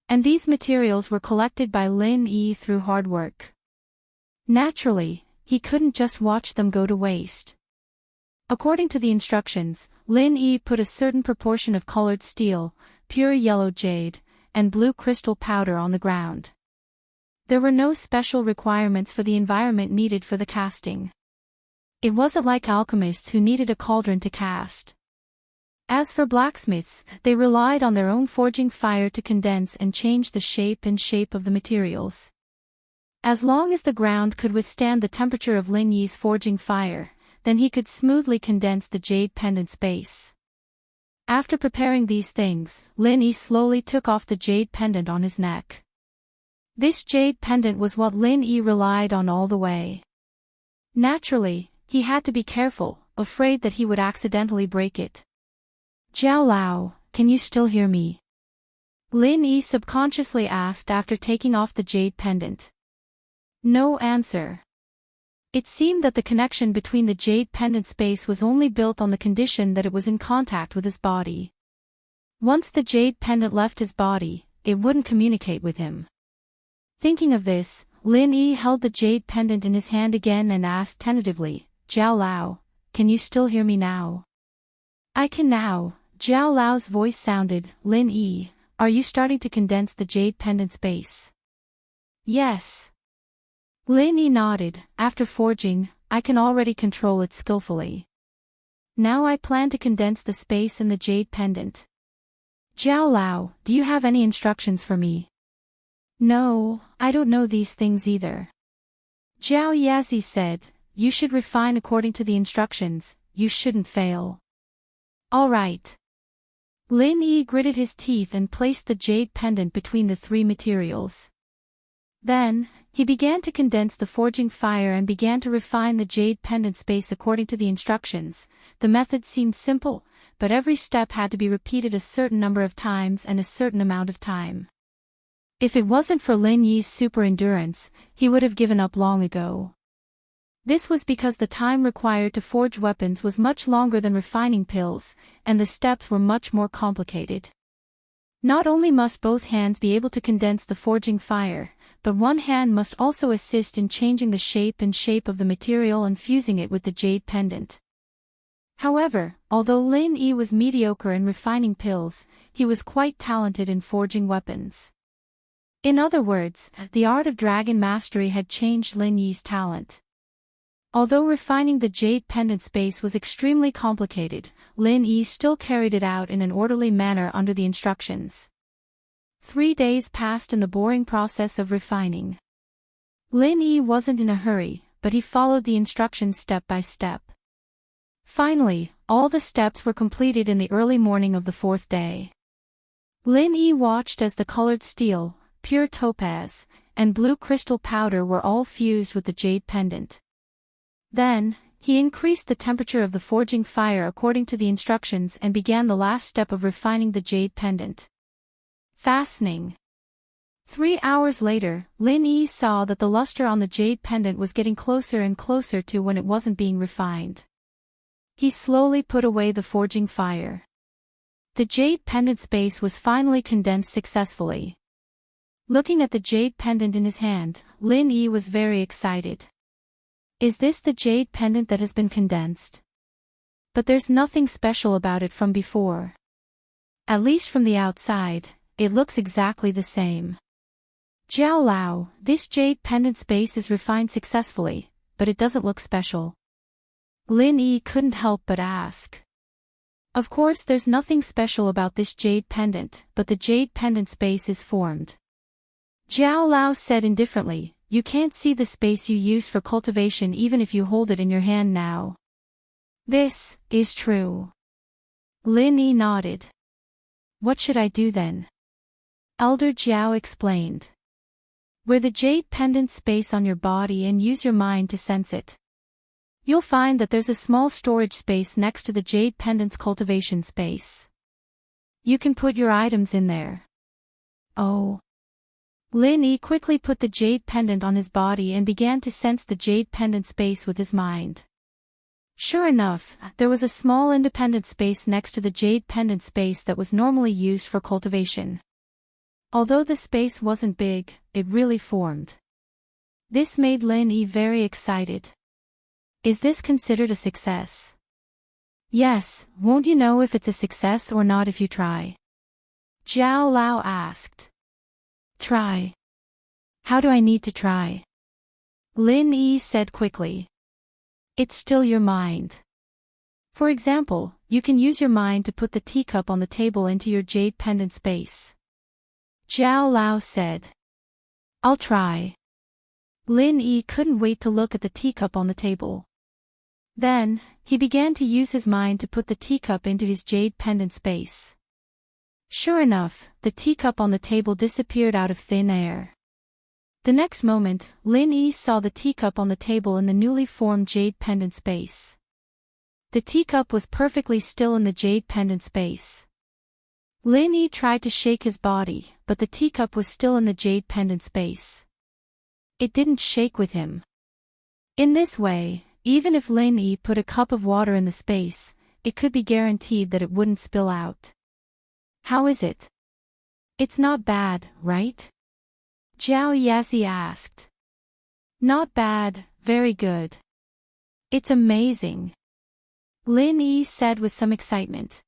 S1: And these materials were collected by Lin Yi through hard work. Naturally, he couldn't just watch them go to waste. According to the instructions, Lin Yi put a certain proportion of colored steel, pure yellow jade, and blue crystal powder on the ground. There were no special requirements for the environment needed for the casting. It wasn't like alchemists who needed a cauldron to cast. As for blacksmiths, they relied on their own forging fire to condense and change the shape of the materials. As long as the ground could withstand the temperature of Lin Yi's forging fire, then he could smoothly condense the jade pendant's base. After preparing these things, Lin Yi slowly took off the jade pendant on his neck. This jade pendant was what Lin Yi relied on all the way. Naturally, he had to be careful, afraid that he would accidentally break it. Jiao Lao, can you still hear me? Lin Yi subconsciously asked after taking off the jade pendant. No answer. It seemed that the connection between the jade pendant space was only built on the condition that it was in contact with his body. Once the jade pendant left his body, it wouldn't communicate with him. Thinking of this, Lin Yi held the jade pendant in his hand again and asked tentatively, Jiao Lao, can you still hear me now? I can now, Jiao Lao's voice sounded. Lin Yi, are you starting to condense the jade pendant space? Yes. Lin Yi nodded. After forging, I can already control it skillfully. Now I plan to condense the space in the jade pendant. Jiao Lao, do you have any instructions for me? No, I don't know these things either. Jiao Yazi said, you should refine according to the instructions, you shouldn't fail. All right. Lin Yi gritted his teeth and placed the jade pendant between the three materials. Then, he began to condense the forging fire and began to refine the jade pendant space according to the instructions. The method seemed simple, but every step had to be repeated a certain number of times and a certain amount of time. If it wasn't for Lin Yi's super endurance, he would have given up long ago. This was because the time required to forge weapons was much longer than refining pills, and the steps were much more complicated. Not only must both hands be able to condense the forging fire, but one hand must also assist in changing the shape of the material and fusing it with the jade pendant. However, although Lin Yi was mediocre in refining pills, he was quite talented in forging weapons. In other words, the art of dragon mastery had changed Lin Yi's talent. Although refining the jade pendant space was extremely complicated, Lin Yi still carried it out in an orderly manner under the instructions. 3 days passed in the boring process of refining. Lin Yi wasn't in a hurry, but he followed the instructions step by step. Finally, all the steps were completed in the early morning of the 4th day. Lin Yi watched as the colored steel, pure topaz, and blue crystal powder were all fused with the jade pendant. Then, he increased the temperature of the forging fire according to the instructions and began the last step of refining the jade pendant. Fastening. 3 hours later, Lin Yi saw that the luster on the jade pendant was getting closer and closer to when it wasn't being refined. He slowly put away the forging fire. The jade pendant space was finally condensed successfully. Looking at the jade pendant in his hand, Lin Yi was very excited. Is this the jade pendant that has been condensed? But there's nothing special about it from before. At least from the outside, it looks exactly the same. Jiao Lao, this jade pendant space is refined successfully, but it doesn't look special. Lin Yi couldn't help but ask. Of course there's nothing special about this jade pendant, but the jade pendant space is formed. Jiao Lao said indifferently, you can't see the space you use for cultivation even if you hold it in your hand now. This is true. Lin Yi nodded. What should I do then? Elder Jiao explained. Wear the jade pendant space on your body and use your mind to sense it. You'll find that there's a small storage space next to the jade pendant's cultivation space. You can put your items in there. Oh. Lin Yi quickly put the jade pendant on his body and began to sense the jade pendant space with his mind. Sure enough, there was a small independent space next to the jade pendant space that was normally used for cultivation. Although the space wasn't big, it really formed. This made Lin Yi very excited. Is this considered a success? Yes, won't you know if it's a success or not if you try? Zhao Lao asked. Try. How do I need to try? Lin Yi said quickly. It's still your mind. For example, you can use your mind to put the teacup on the table into your jade pendant space. Zhao Lao said. I'll try. Lin Yi couldn't wait to look at the teacup on the table. Then, he began to use his mind to put the teacup into his jade pendant space. Sure enough, the teacup on the table disappeared out of thin air. The next moment, Lin Yi saw the teacup on the table in the newly formed jade pendant space. The teacup was perfectly still in the jade pendant space. Lin Yi tried to shake his body, but the teacup was still in the jade pendant space. It didn't shake with him. In this way, even if Lin Yi put a cup of water in the space, it could be guaranteed that it wouldn't spill out. How is it? It's not bad, right? Zhao Yazi asked. Not bad, very good. It's amazing. Lin Yi said with some excitement.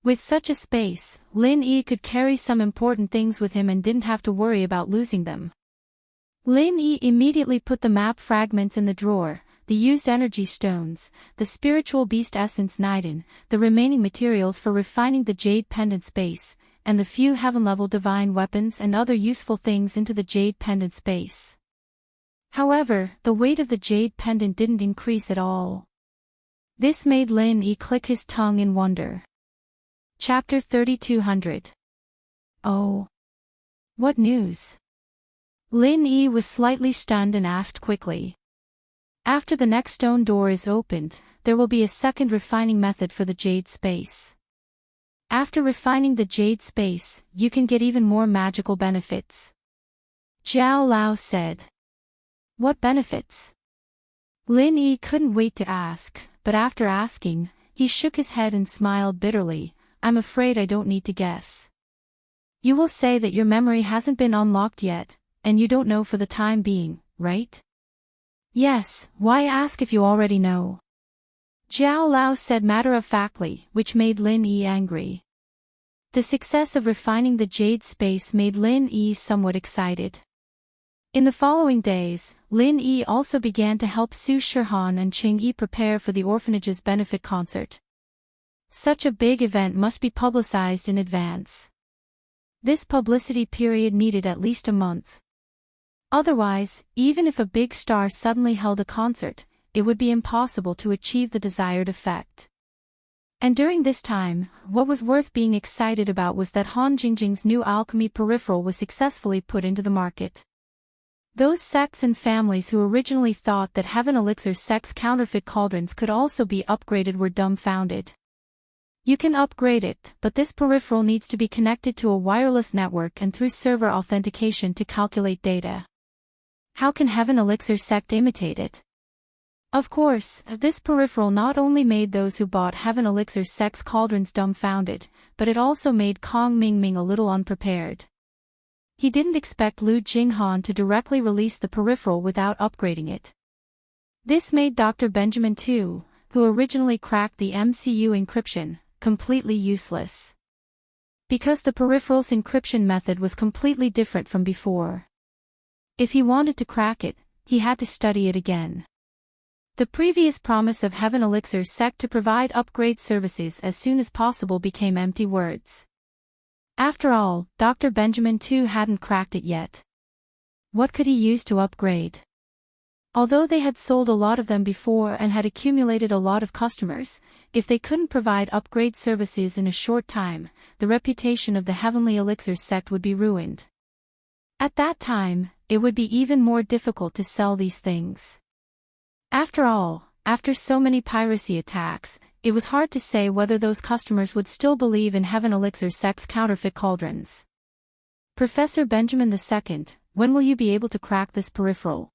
S1: With such a space, Lin Yi could carry some important things with him and didn't have to worry about losing them. Lin Yi immediately put the map fragments in the drawer, the used energy stones, the spiritual beast essence Niden, the remaining materials for refining the jade pendant space, and the few heaven-level divine weapons and other useful things into the jade pendant space. However, the weight of the jade pendant didn't increase at all. This made Lin Yi click his tongue in wonder. Chapter 3200. Oh. What news? Lin Yi was slightly stunned and asked quickly. After the next stone door is opened, there will be a second refining method for the jade space. After refining the jade space, you can get even more magical benefits. Zhao Lao said. What benefits? Lin Yi couldn't wait to ask, but after asking, he shook his head and smiled bitterly. I'm afraid I don't need to guess. You will say that your memory hasn't been unlocked yet, and you don't know for the time being, right? Yes, why ask if you already know? Zhao Lao said matter-of-factly, which made Lin Yi angry. The success of refining the jade space made Lin Yi somewhat excited. In the following days, Lin Yi also began to help Su Shihan and Qing Yi prepare for the orphanage's benefit concert. Such a big event must be publicized in advance. This publicity period needed at least a month. Otherwise, even if a big star suddenly held a concert, it would be impossible to achieve the desired effect. And during this time, what was worth being excited about was that Han Jingjing's new alchemy peripheral was successfully put into the market. Those sects and families who originally thought that Heaven Elixir sect's counterfeit cauldrons could also be upgraded were dumbfounded. You can upgrade it, but this peripheral needs to be connected to a wireless network and through server authentication to calculate data. How can Heaven Elixir sect imitate it? Of course, this peripheral not only made those who bought Heaven Elixir sect's cauldrons dumbfounded, but it also made Kong Mingming a little unprepared. He didn't expect Lu Jinghan to directly release the peripheral without upgrading it. This made Dr. Benjamin Tu, who originally cracked the MCU encryption, completely useless. Because the peripheral's encryption method was completely different from before. If he wanted to crack it, he had to study it again. The previous promise of Heaven Elixir sect to provide upgrade services as soon as possible became empty words. After all, Dr. Benjamin Tu hadn't cracked it yet. What could he use to upgrade? Although they had sold a lot of them before and had accumulated a lot of customers, if they couldn't provide upgrade services in a short time, the reputation of the Heavenly Elixir sect would be ruined. At that time, it would be even more difficult to sell these things. After all, after so many piracy attacks, it was hard to say whether those customers would still believe in Heaven Elixir sect's counterfeit cauldrons. Professor Benjamin II, when will you be able to crack this peripheral?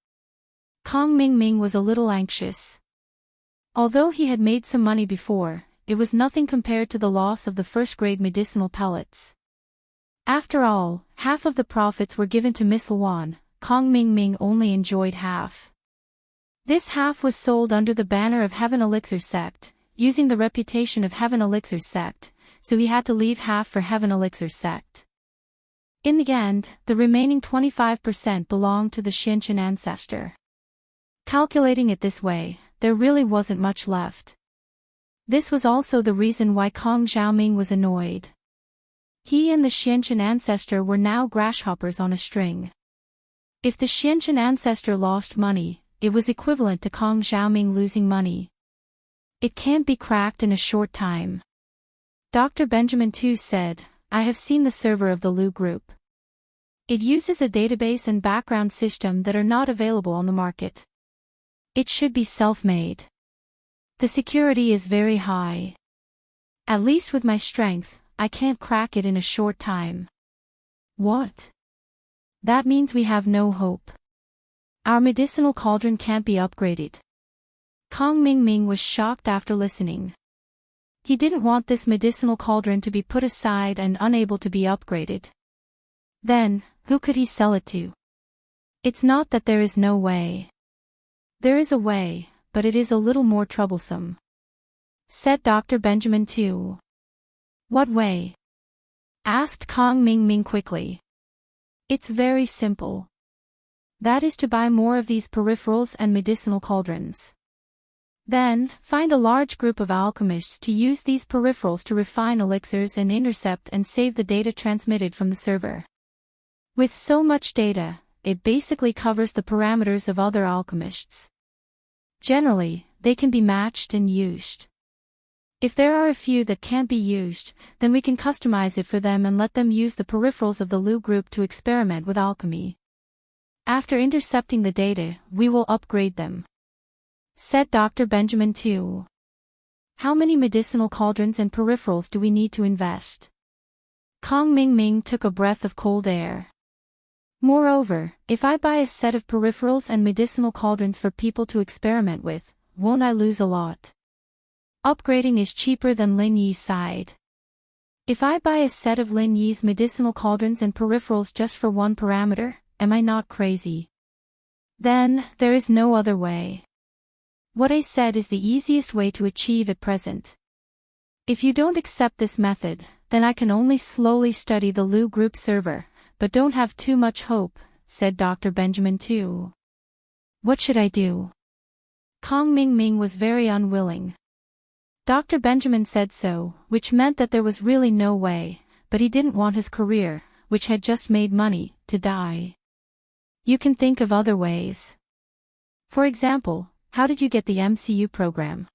S1: Kong Ming was a little anxious. Although he had made some money before, it was nothing compared to the loss of the first-grade medicinal pellets. After all, half of the profits were given to Miss Luan. Kong Ming only enjoyed half. This half was sold under the banner of Heaven Elixir Sect, using the reputation of Heaven Elixir Sect, so he had to leave half for Heaven Elixir Sect. In the end, the remaining 25% belonged to the Xianchen ancestor. Calculating it this way, there really wasn't much left. This was also the reason why Kong Xiaoming was annoyed. He and the Xianchen ancestor were now grasshoppers on a string. If the Xianchen ancestor lost money, it was equivalent to Kong Xiaoming losing money. It can't be cracked in a short time. Dr. Benjamin Tu said, I have seen the server of the Lu Group. It uses a database and background system that are not available on the market. It should be self-made. The security is very high. At least with my strength, I can't crack it in a short time. What? That means we have no hope. Our medicinal cauldron can't be upgraded. Kong Ming was shocked after listening. He didn't want this medicinal cauldron to be put aside and unable to be upgraded. Then, who could he sell it to? It's not that there is no way. There is a way, but it is a little more troublesome. Said Dr. Benjamin Tu. What way? Asked Kong Ming quickly. It's very simple. That is to buy more of these peripherals and medicinal cauldrons. Then, find a large group of alchemists to use these peripherals to refine elixirs and intercept and save the data transmitted from the server. With so much data, it basically covers the parameters of other alchemists. Generally, they can be matched and used. If there are a few that can't be used, then we can customize it for them and let them use the peripherals of the Lu Group to experiment with alchemy. After intercepting the data, we will upgrade them. Said Dr. Benjamin Tu. How many medicinal cauldrons and peripherals do we need to invest? Kong Ming took a breath of cold air. Moreover, if I buy a set of peripherals and medicinal cauldrons for people to experiment with, won't I lose a lot? Upgrading is cheaper than Lin Yi's side. If I buy a set of Lin Yi's medicinal cauldrons and peripherals just for one parameter, am I not crazy? Then, there is no other way. What I said is the easiest way to achieve at present. If you don't accept this method, then I can only slowly study the Lu Group server, but don't have too much hope, said Dr. Benjamin Tu. What should I do? Kong Ming was very unwilling. Dr. Benjamin said so, which meant that there was really no way, but he didn't want his career, which had just made money, to die. You can think of other ways. For example, how did you get the MCU program?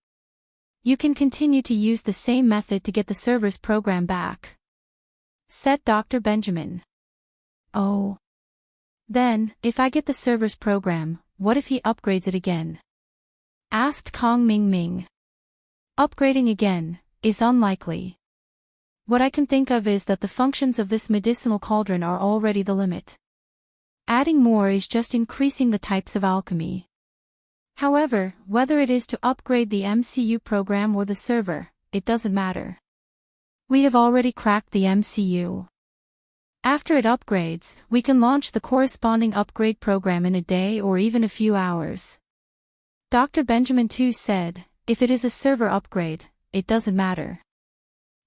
S1: You can continue to use the same method to get the server's program back. Said Dr. Benjamin. Oh. Then, if I get the server's program, what if he upgrades it again? Asked Kong Ming. Upgrading again is unlikely. What I can think of is that the functions of this medicinal cauldron are already the limit. Adding more is just increasing the types of alchemy. However, whether it is to upgrade the MCU program or the server, it doesn't matter. We have already cracked the MCU. After it upgrades, we can launch the corresponding upgrade program in a day or even a few hours. Dr. Benjamin Tu said, if it is a server upgrade, it doesn't matter.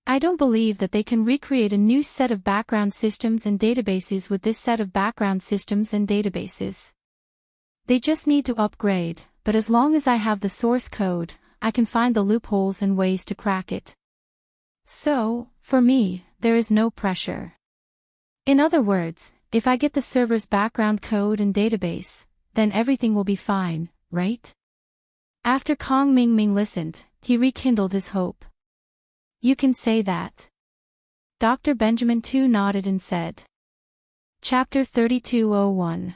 S1: I don't believe that they can recreate a new set of background systems and databases with this set of background systems and databases. They just need to upgrade, but as long as I have the source code, I can find the loopholes and ways to crack it. So, for me, there is no pressure. In other words, if I get the server's background code and database, then everything will be fine, right? After Kong Ming listened, he rekindled his hope. You can say that. Dr. Benjamin Tu nodded and said. Chapter 3201.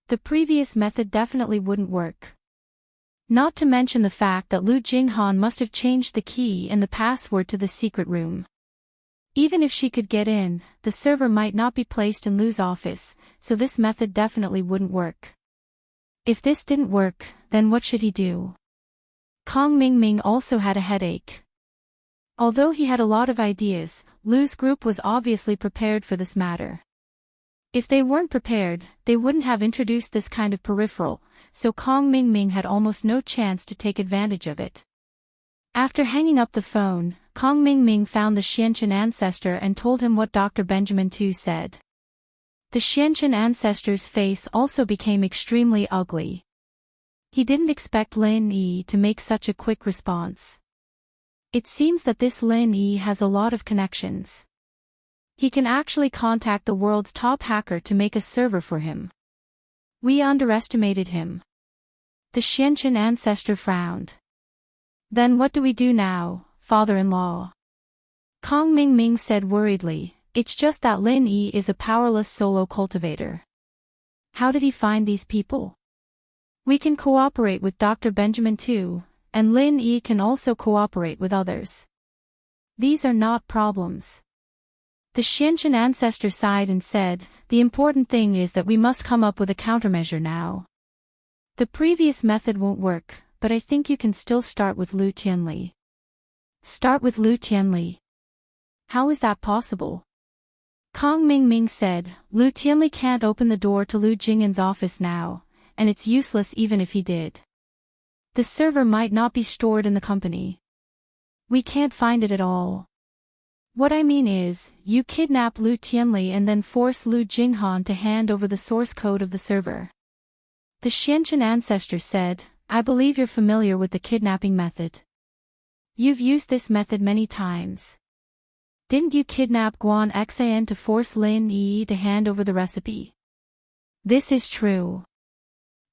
S1: The previous method definitely wouldn't work. Not to mention the fact that Lu Jinghan must have changed the key and the password to the secret room. Even if she could get in, the server might not be placed in Lu's office, so this method definitely wouldn't work. If this didn't work, then what should he do? Kong Mingming also had a headache. Although he had a lot of ideas, Lu's group was obviously prepared for this matter. If they weren't prepared, they wouldn't have introduced this kind of peripheral, so Kong Mingming had almost no chance to take advantage of it. After hanging up the phone, Kong Mingming found the Xianchen ancestor and told him what Dr. Benjamin Tu said. The Xianchen ancestor's face also became extremely ugly. He didn't expect Lin Yi to make such a quick response. It seems that this Lin Yi has a lot of connections. He can actually contact the world's top hacker to make a server for him. We underestimated him. The Xianchen ancestor frowned. Then what do we do now, father-in-law? Kong Mingming said worriedly, it's just that Lin Yi is a powerless solo cultivator. How did he find these people? We can cooperate with Dr. Benjamin Tu, and Lin Yi can also cooperate with others. These are not problems. The Xianchen ancestor sighed and said, the important thing is that we must come up with a countermeasure now. The previous method won't work, but I think you can still start with Lu Tianli. Start with Lu Tianli. How is that possible? Kong Mingming said, Lu Tianli can't open the door to Lu Jing'an's office now, and it's useless even if he did. The server might not be stored in the company. We can't find it at all. What I mean is, you kidnap Lu Tianli and then force Lu Jinghan to hand over the source code of the server. The Xianchen ancestor said, I believe you're familiar with the kidnapping method. You've used this method many times. Didn't you kidnap Guan Xan to force Lin Yi to hand over the recipe? This is true.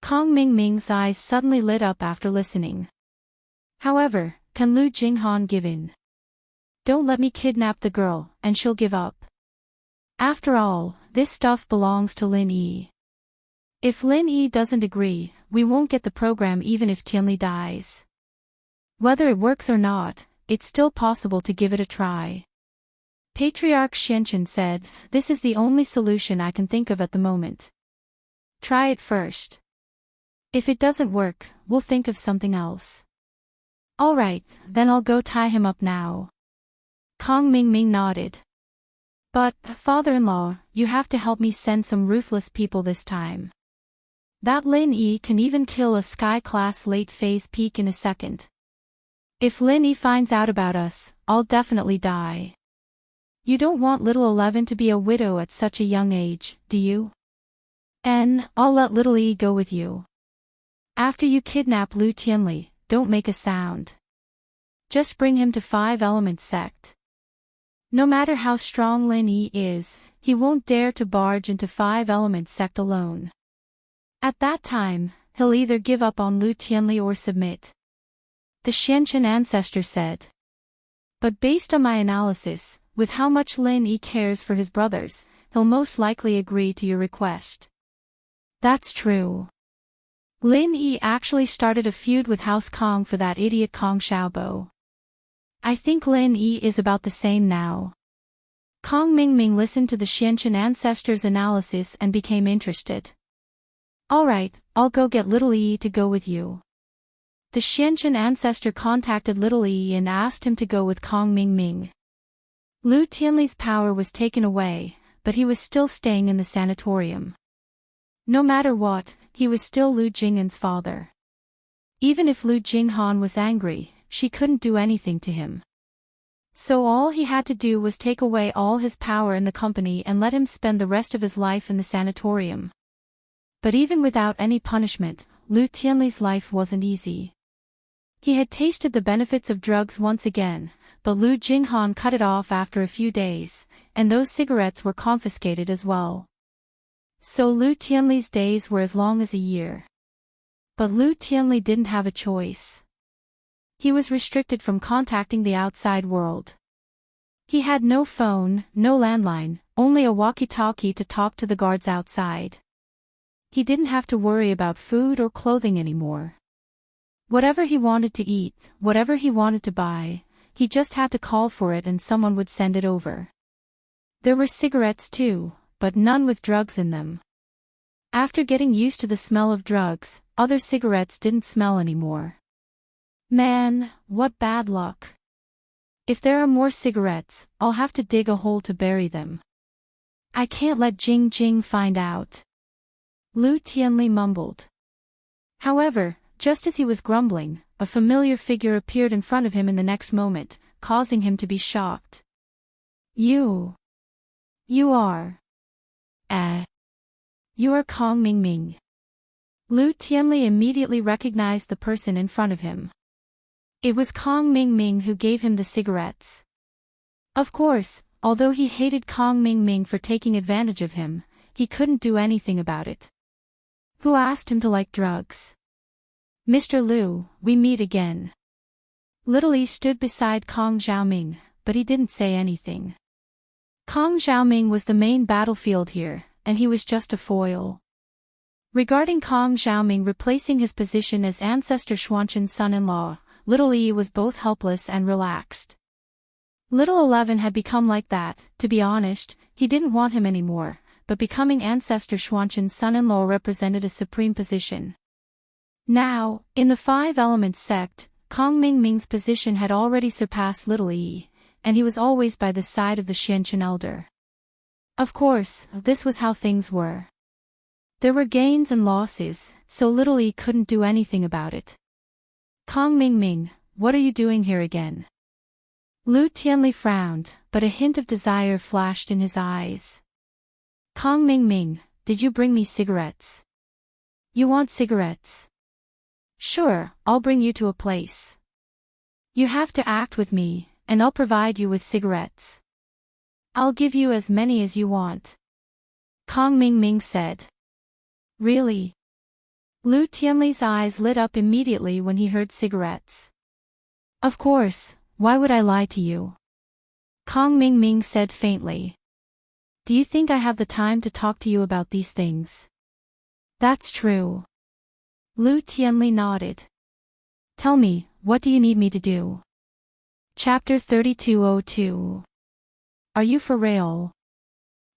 S1: Kong Mingming's eyes suddenly lit up after listening. However, can Lu Jinghan give in? Don't let me kidnap the girl, and she'll give up. After all, this stuff belongs to Lin Yi. If Lin Yi doesn't agree, we won't get the program even if Tianli dies. Whether it works or not, it's still possible to give it a try. Patriarch Xianchen said, this is the only solution I can think of at the moment. Try it first. If it doesn't work, we'll think of something else. Alright, then I'll go tie him up now. Kong Mingming nodded. But, father-in-law, you have to help me send some ruthless people this time. That Lin Yi can even kill a Sky-class late-phase peak in a second. If Lin Yi finds out about us, I'll definitely die. You don't want little 11 to be a widow at such a young age, do you? I'll let little Yi go with you. After you kidnap Lu Tianli, don't make a sound. Just bring him to 5 Elements Sect. No matter how strong Lin Yi is, he won't dare to barge into 5 Elements Sect alone. At that time, he'll either give up on Lu Tianli or submit. The Xianchen ancestor said. But based on my analysis, with how much Lin Yi cares for his brothers, he'll most likely agree to your request. That's true. Lin Yi actually started a feud with House Kong for that idiot Kong Xiaobo. I think Lin Yi is about the same now. Kong Mingming listened to the Xianchen ancestor's analysis and became interested. Alright, I'll go get little Yi to go with you. The Xianchen ancestor contacted little Yi and asked him to go with Kong Mingming. Lu Tianli's power was taken away, but he was still staying in the sanatorium. No matter what, he was still Lu Jing'an's father. Even if Lu Jinghan was angry, she couldn't do anything to him. So all he had to do was take away all his power in the company and let him spend the rest of his life in the sanatorium. But even without any punishment, Lu Tianli's life wasn't easy. He had tasted the benefits of drugs once again, but Lu Jinghan cut it off after a few days, and those cigarettes were confiscated as well. So Lu Tianli's days were as long as a year. But Lu Tianli didn't have a choice. He was restricted from contacting the outside world. He had no phone, no landline, only a walkie-talkie to talk to the guards outside. He didn't have to worry about food or clothing anymore. Whatever he wanted to eat, whatever he wanted to buy, he just had to call for it and someone would send it over. There were cigarettes too, but none with drugs in them. After getting used to the smell of drugs, other cigarettes didn't smell anymore. Man, what bad luck. If there are more cigarettes, I'll have to dig a hole to bury them. I can't let Jing Jing find out. Lu Tianli mumbled. However, just as he was grumbling, a familiar figure appeared in front of him in the next moment, causing him to be shocked. You are. You are Kong Mingming. Lu Tianli immediately recognized the person in front of him. It was Kong Mingming who gave him the cigarettes. Of course, although he hated Kong Mingming for taking advantage of him, he couldn't do anything about it. Who asked him to like drugs? Mr. Lu, we meet again. Little Yi stood beside Kong Xiaoming, but he didn't say anything. Kong Xiaoming was the main battlefield here, and he was just a foil. Regarding Kong Xiaoming replacing his position as Ancestor Xuanqin's son-in-law, Little Yi was both helpless and relaxed. Little 11 had become like that. To be honest, he didn't want him anymore, but becoming Ancestor Xuanqin's son-in-law represented a supreme position. Now, in the Five Elements sect, Kong Mingming's position had already surpassed Little Yi, and he was always by the side of the Xianqin elder. Of course, this was how things were. There were gains and losses, so Little Yi couldn't do anything about it. Kong Mingming, what are you doing here again? Lu Tianli frowned, but a hint of desire flashed in his eyes. Kong Mingming, did you bring me cigarettes? You want cigarettes? Sure, I'll bring you to a place. You have to act with me, and I'll provide you with cigarettes. I'll give you as many as you want. Kong Mingming said. Really? Lu Tianli's eyes lit up immediately when he heard cigarettes. Of course, why would I lie to you? Kong Mingming said faintly. Do you think I have the time to talk to you about these things? That's true. Lu Tianli nodded. Tell me, what do you need me to do? Chapter 3202. Are you for real?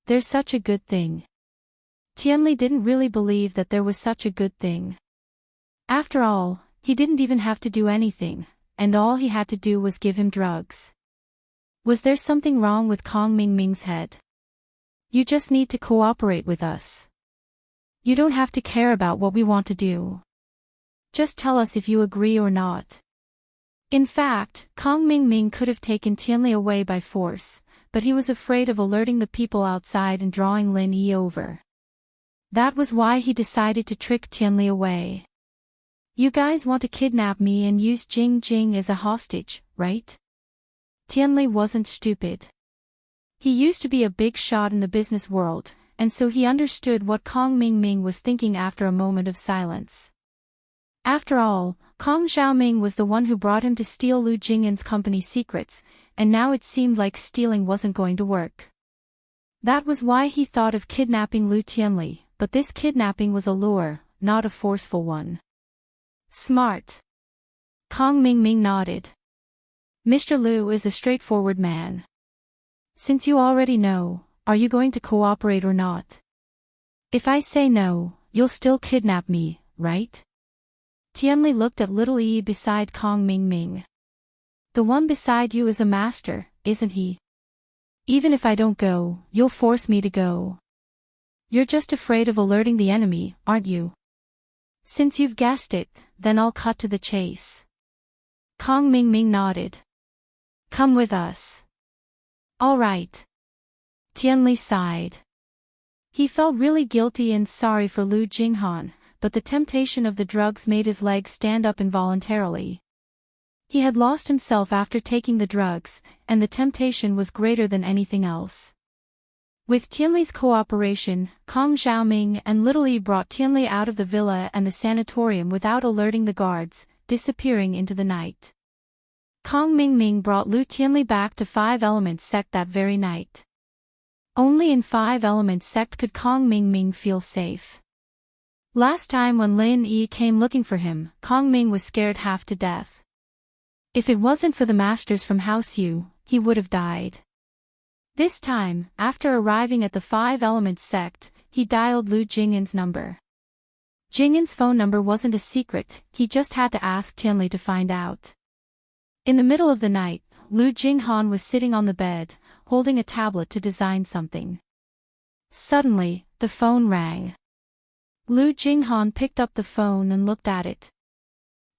S1: There's such a good thing. Tianli didn't really believe that there was such a good thing. After all, he didn't even have to do anything, and all he had to do was give him drugs. Was there something wrong with Kong Mingming's head? You just need to cooperate with us. You don't have to care about what we want to do. Just tell us if you agree or not. In fact, Kong Mingming could have taken Tianli away by force, but he was afraid of alerting the people outside and drawing Lin Yi over. That was why he decided to trick Tianli away. You guys want to kidnap me and use Jing Jing as a hostage, right? Tianli wasn't stupid. He used to be a big shot in the business world, and so he understood what Kong Mingming was thinking after a moment of silence. After all, Kong Xiaoming was the one who brought him to steal Lu Jingyin's company secrets, and now it seemed like stealing wasn't going to work. That was why he thought of kidnapping Lu Tianli, but this kidnapping was a lure, not a forceful one. Smart. Kong Mingming nodded. Mr. Lu is a straightforward man. Since you already know, are you going to cooperate or not? If I say no, you'll still kidnap me, right? Tianli looked at Little Yi beside Kong Mingming. The one beside you is a master, isn't he? Even if I don't go, you'll force me to go. You're just afraid of alerting the enemy, aren't you? Since you've guessed it, then I'll cut to the chase. Kong Mingming nodded. Come with us. All right. Tianli sighed. He felt really guilty and sorry for Lu Jinghan, but the temptation of the drugs made his legs stand up involuntarily. He had lost himself after taking the drugs, and the temptation was greater than anything else. With Tianli's cooperation, Kong Xiaoming and Little Yi brought Tianli out of the villa and the sanatorium without alerting the guards, disappearing into the night. Kong Mingming brought Lu Tianli back to Five Elements sect that very night. Only in Five Elements sect could Kong Mingming feel safe. Last time when Lin Yi came looking for him, Kong Ming was scared half to death. If it wasn't for the masters from House Yu, he would have died. This time, after arriving at the Five Elements sect, he dialed Lu Jing'an's number. Jing'an's phone number wasn't a secret, he just had to ask Tianli to find out. In the middle of the night, Lu Jinghan was sitting on the bed, holding a tablet to design something. Suddenly, the phone rang. Lu Jinghan picked up the phone and looked at it.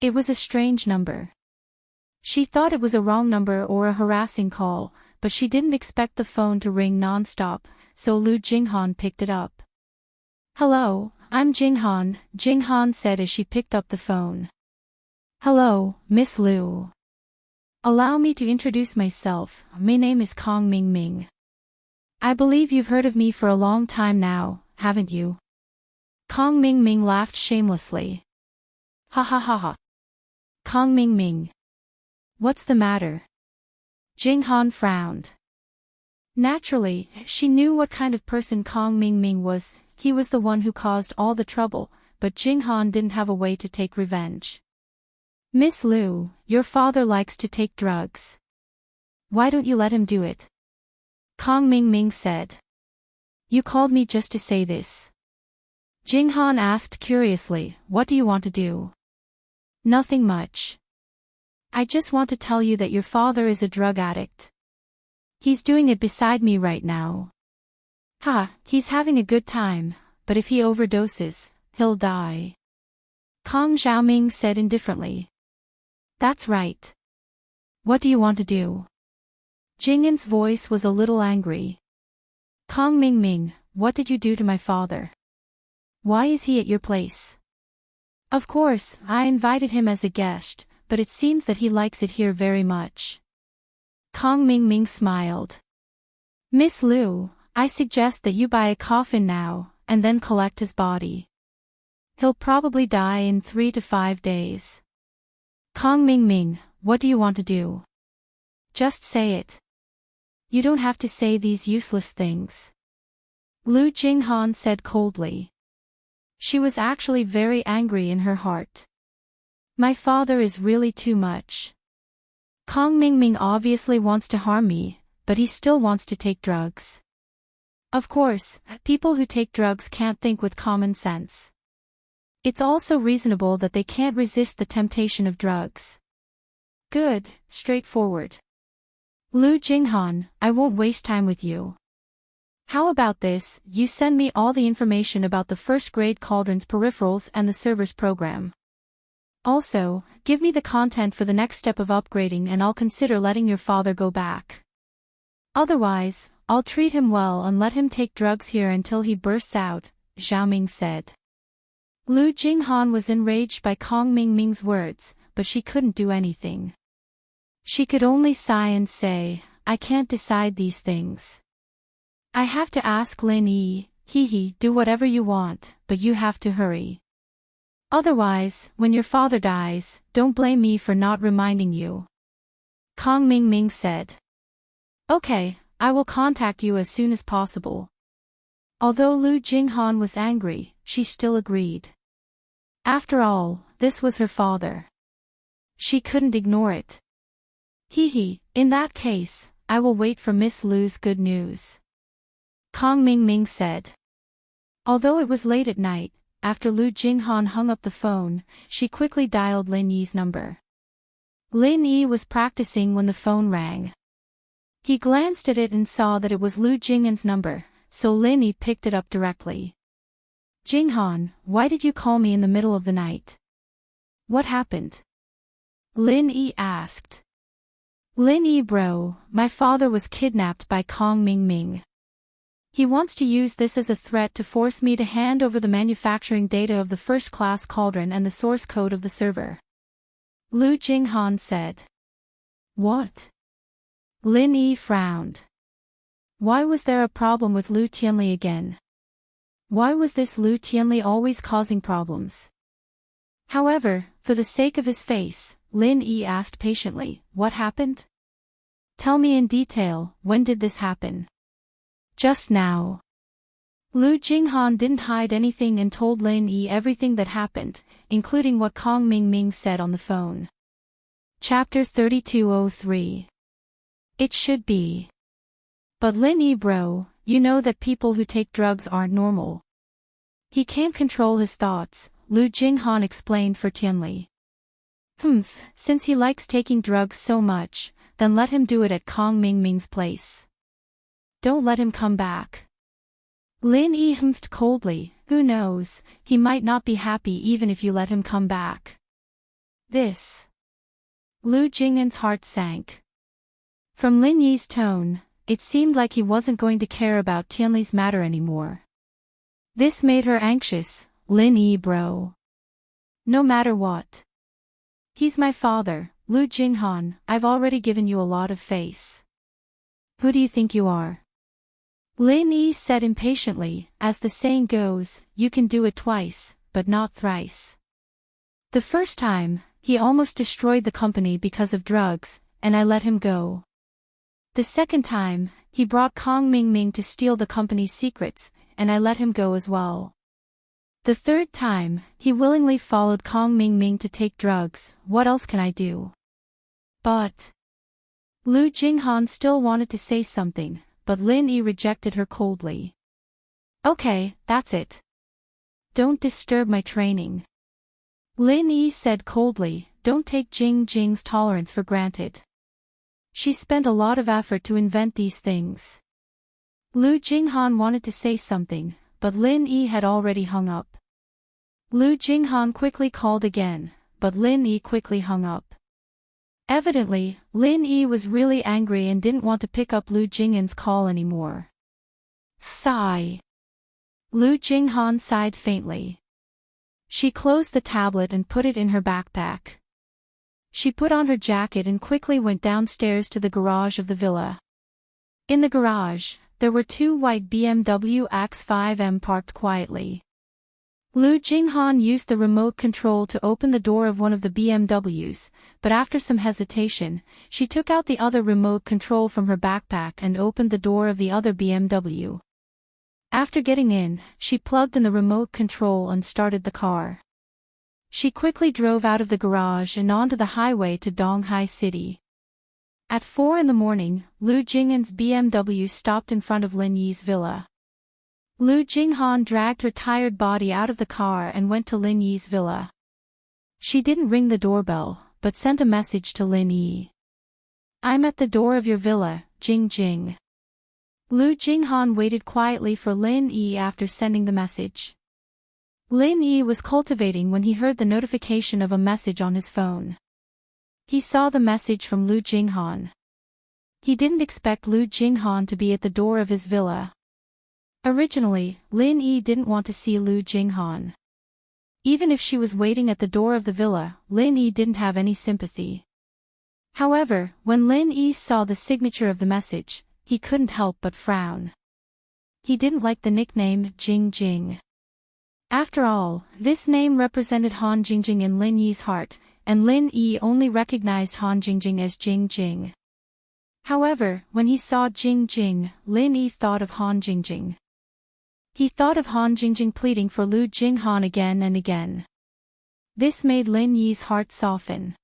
S1: It was a strange number. She thought it was a wrong number or a harassing call, but she didn't expect the phone to ring non-stop, so Lu Jinghan picked it up. "Hello, I'm Jinghan," Jinghan said as she picked up the phone. "Hello, Miss Lu. Allow me to introduce myself, my name is Kong Ming. I believe you've heard of me for a long time now, haven't you?" Kong Ming laughed shamelessly. "Ha ha ha ha. Kong Ming. What's the matter?" Jinghan frowned. Naturally, she knew what kind of person Kong Ming was. He was the one who caused all the trouble, but Jinghan didn't have a way to take revenge. "Miss Lu, your father likes to take drugs. Why don't you let him do it?" Kong Ming said. "You called me just to say this?" Jinghan asked curiously, "What do you want to do?" "Nothing much. I just want to tell you that your father is a drug addict. He's doing it beside me right now. He's having a good time, but if he overdoses, he'll die." Kong Xiaoming said indifferently. "That's right. What do you want to do?" Jing'an's voice was a little angry. "Kong Ming, what did you do to my father? Why is he at your place?" "Of course, I invited him as a guest, but it seems that he likes it here very much." Kong Ming smiled. "Miss Lu, I suggest that you buy a coffin now, and then collect his body. He'll probably die in 3 to 5 days. Kong Ming, what do you want to do? Just say it. You don't have to say these useless things." Lu Jinghan said coldly. She was actually very angry in her heart. My father is really too much. Kong Ming obviously wants to harm me, but he still wants to take drugs. Of course, people who take drugs can't think with common sense. It's also reasonable that they can't resist the temptation of drugs. Good, straightforward. Lu Jinghan, I won't waste time with you. How about this, you send me all the information about the first-grade cauldron's peripherals and the server's program. Also, give me the content for the next step of upgrading and I'll consider letting your father go back. Otherwise, I'll treat him well and let him take drugs here until he bursts out, Xiaoming said. Lu Jinghan was enraged by Kong Ming's words, but she couldn't do anything. She could only sigh and say, I can't decide these things. I have to ask Lin Yi, do whatever you want, but you have to hurry. Otherwise, when your father dies, don't blame me for not reminding you. Kong Ming said. Okay, I will contact you as soon as possible. Although Lu Jinghan was angry, she still agreed. After all, this was her father. She couldn't ignore it. In that case, I will wait for Miss Lu's good news. Kong Ming said. Although it was late at night, after Lu Jinghan hung up the phone, she quickly dialed Lin Yi's number. Lin Yi was practicing when the phone rang. He glanced at it and saw that it was Lu Jinghan's number, so Lin Yi picked it up directly. Jinghan, why did you call me in the middle of the night? What happened? Lin Yi asked. Lin Yi bro, my father was kidnapped by Kong Ming. He wants to use this as a threat to force me to hand over the manufacturing data of the first-class cauldron and the source code of the server. Lu Jinghan said. What? Lin Yi frowned. Why was there a problem with Lu Tianli again? Why was this Lu Tianli always causing problems? However, for the sake of his face, Lin Yi asked patiently, what happened? Tell me in detail, when did this happen? Just now. Lu Jinghan didn't hide anything and told Lin Yi everything that happened, including what Kong Ming said on the phone. Chapter 3203. It should be. But Lin Yi bro, you know that people who take drugs aren't normal. He can't control his thoughts, Lu Jinghan explained for Tianli. Since he likes taking drugs so much, then let him do it at Kong Mingming's place. Don't let him come back. Lin Yi humphed coldly, who knows, he might not be happy even if you let him come back. This. Lu Jing'an's heart sank. From Lin Yi's tone, it seemed like he wasn't going to care about Tianli's matter anymore. This made her anxious, Lin Yi bro. No matter what. He's my father, Lu Jinghan, I've already given you a lot of face. Who do you think you are? Lin Yi said impatiently, as the saying goes, you can do it twice, but not thrice. The first time, he almost destroyed the company because of drugs, and I let him go. The second time, he brought Kong Mingming to steal the company's secrets, and I let him go as well. The third time, he willingly followed Kong Mingming to take drugs, what else can I do? But Lu Jinghan still wanted to say something, but Lin Yi rejected her coldly. Okay, that's it. Don't disturb my training. Lin Yi said coldly, don't take Jing's tolerance for granted. She spent a lot of effort to invent these things. Lu Jinghan wanted to say something, but Lin Yi had already hung up. Lu Jinghan quickly called again, but Lin Yi quickly hung up. Evidently, Lin Yi was really angry and didn't want to pick up Lu Jing'an's call anymore. Sigh. Lu Jinghan sighed faintly. She closed the tablet and put it in her backpack. She put on her jacket and quickly went downstairs to the garage of the villa. In the garage, there were two white BMW X5M parked quietly. Lu Jinghan used the remote control to open the door of one of the BMWs, but after some hesitation, she took out the other remote control from her backpack and opened the door of the other BMW. After getting in, she plugged in the remote control and started the car. She quickly drove out of the garage and onto the highway to Donghai City. At 4 a.m, Lu Jing'an's BMW stopped in front of Lin Yi's villa. Lu Jinghan dragged her tired body out of the car and went to Lin Yi's villa. She didn't ring the doorbell, but sent a message to Lin Yi. I'm at the door of your villa, Jing. Lu Jinghan waited quietly for Lin Yi after sending the message. Lin Yi was cultivating when he heard the notification of a message on his phone. He saw the message from Lu Jinghan. He didn't expect Lu Jinghan to be at the door of his villa. Originally, Lin Yi didn't want to see Lu Jinghan. Even if she was waiting at the door of the villa, Lin Yi didn't have any sympathy. However, when Lin Yi saw the signature of the message, he couldn't help but frown. He didn't like the nickname Jing. After all, this name represented Han Jingjing in Lin Yi's heart, and Lin Yi only recognized Han Jingjing as Jing. However, when he saw Jing, Lin Yi thought of Han Jingjing. He thought of Han Jingjing pleading for Lu Jinghan again and again. This made Lin Yi's heart soften.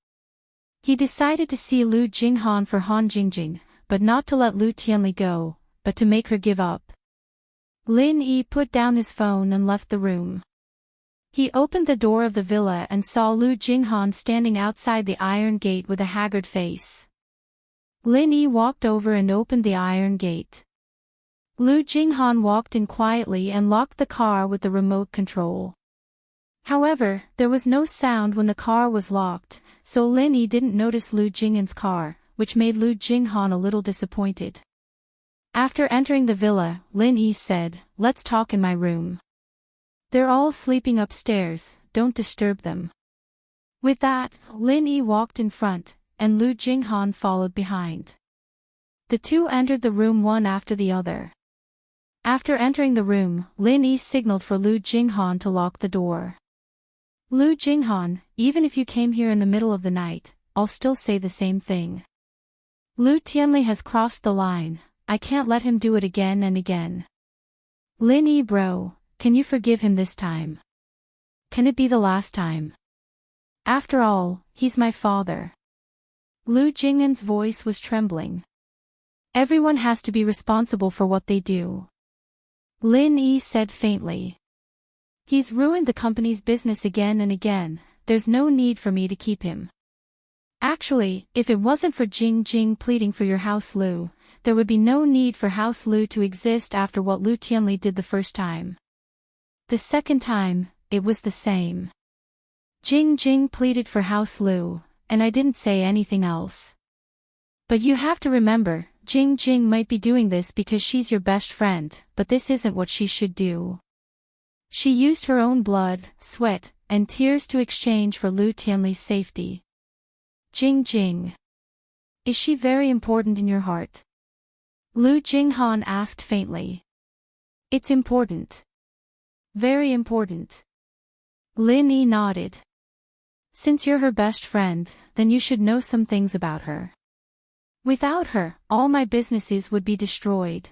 S1: He decided to see Lu Jinghan for Han Jingjing, but not to let Lu Tianli go, but to make her give up. Lin Yi put down his phone and left the room. He opened the door of the villa and saw Lu Jinghan standing outside the iron gate with a haggard face. Lin Yi walked over and opened the iron gate. Lu Jinghan walked in quietly and locked the car with the remote control. However, there was no sound when the car was locked, so Lin Yi didn't notice Lu Jing'an's car, which made Lu Jinghan a little disappointed. After entering the villa, Lin Yi said, let's talk in my room. They're all sleeping upstairs, don't disturb them. With that, Lin Yi walked in front, and Lu Jinghan followed behind. The two entered the room one after the other. After entering the room, Lin Yi signaled for Lu Jinghan to lock the door. Lu Jinghan, even if you came here in the middle of the night, I'll still say the same thing. Lu Tianli has crossed the line. I can't let him do it again and again. Lin Yi bro, can you forgive him this time? Can it be the last time? After all, he's my father. Lu Jing'an's voice was trembling. Everyone has to be responsible for what they do. Lin Yi said faintly. He's ruined the company's business again and again, there's no need for me to keep him. Actually, if it wasn't for Jing Jing pleading for your House Lu, there would be no need for House Lu to exist after what Lu Tianli did the first time. The second time, it was the same. Jing Jing pleaded for House Lu, and I didn't say anything else. But you have to remember, Jing Jing might be doing this because she's your best friend, but this isn't what she should do. She used her own blood, sweat, and tears to exchange for Lu Tianli's safety. Jing Jing. Is she very important in your heart? Lu Jinghan asked faintly. It's important. Very important. Lin Yi nodded. Since you're her best friend, then you should know some things about her. Without her, all my businesses would be destroyed.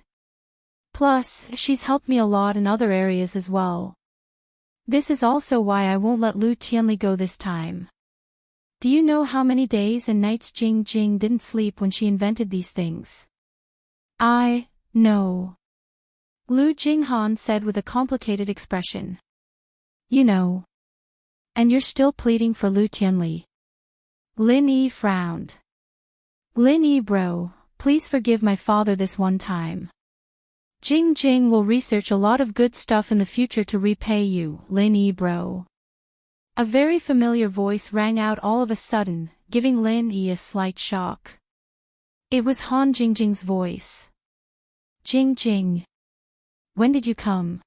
S1: Plus, she's helped me a lot in other areas as well. This is also why I won't let Lu Tianli go this time. Do you know how many days and nights Jing Jing didn't sleep when she invented these things? I know. Lu Jinghan said with a complicated expression. You know. And you're still pleading for Lu Tianli. Lin Yi frowned. Lin Yi bro, please forgive my father this one time. Jing Jing will research a lot of good stuff in the future to repay you, Lin Yi bro. A very familiar voice rang out all of a sudden, giving Lin Yi a slight shock. It was Han Jingjing's voice. Jing Jing. When did you come?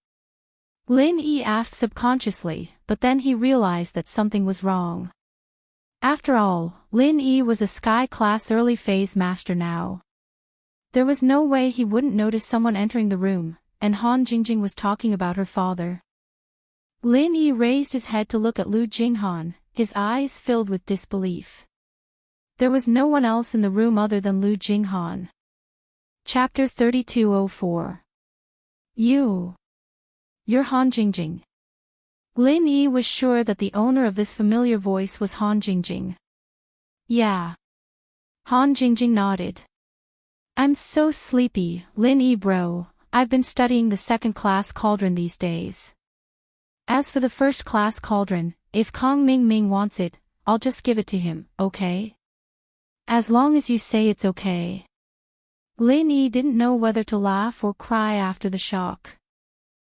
S1: Lin Yi asked subconsciously, but then he realized that something was wrong. After all, Lin Yi was a sky-class early phase master now. There was no way he wouldn't notice someone entering the room, and Han Jingjing was talking about her father. Lin Yi raised his head to look at Lu Jinghan, his eyes filled with disbelief. There was no one else in the room other than Lu Jinghan. Chapter 3204. You're Han Jingjing. Lin Yi was sure that the owner of this familiar voice was Han Jingjing. Yeah. Han Jingjing nodded. I'm so sleepy, Lin Yi bro, I've been studying the second-class cauldron these days. As for the first-class cauldron, if Kong Ming Ming wants it, I'll just give it to him, okay? As long as you say it's okay. Lin Yi didn't know whether to laugh or cry after the shock.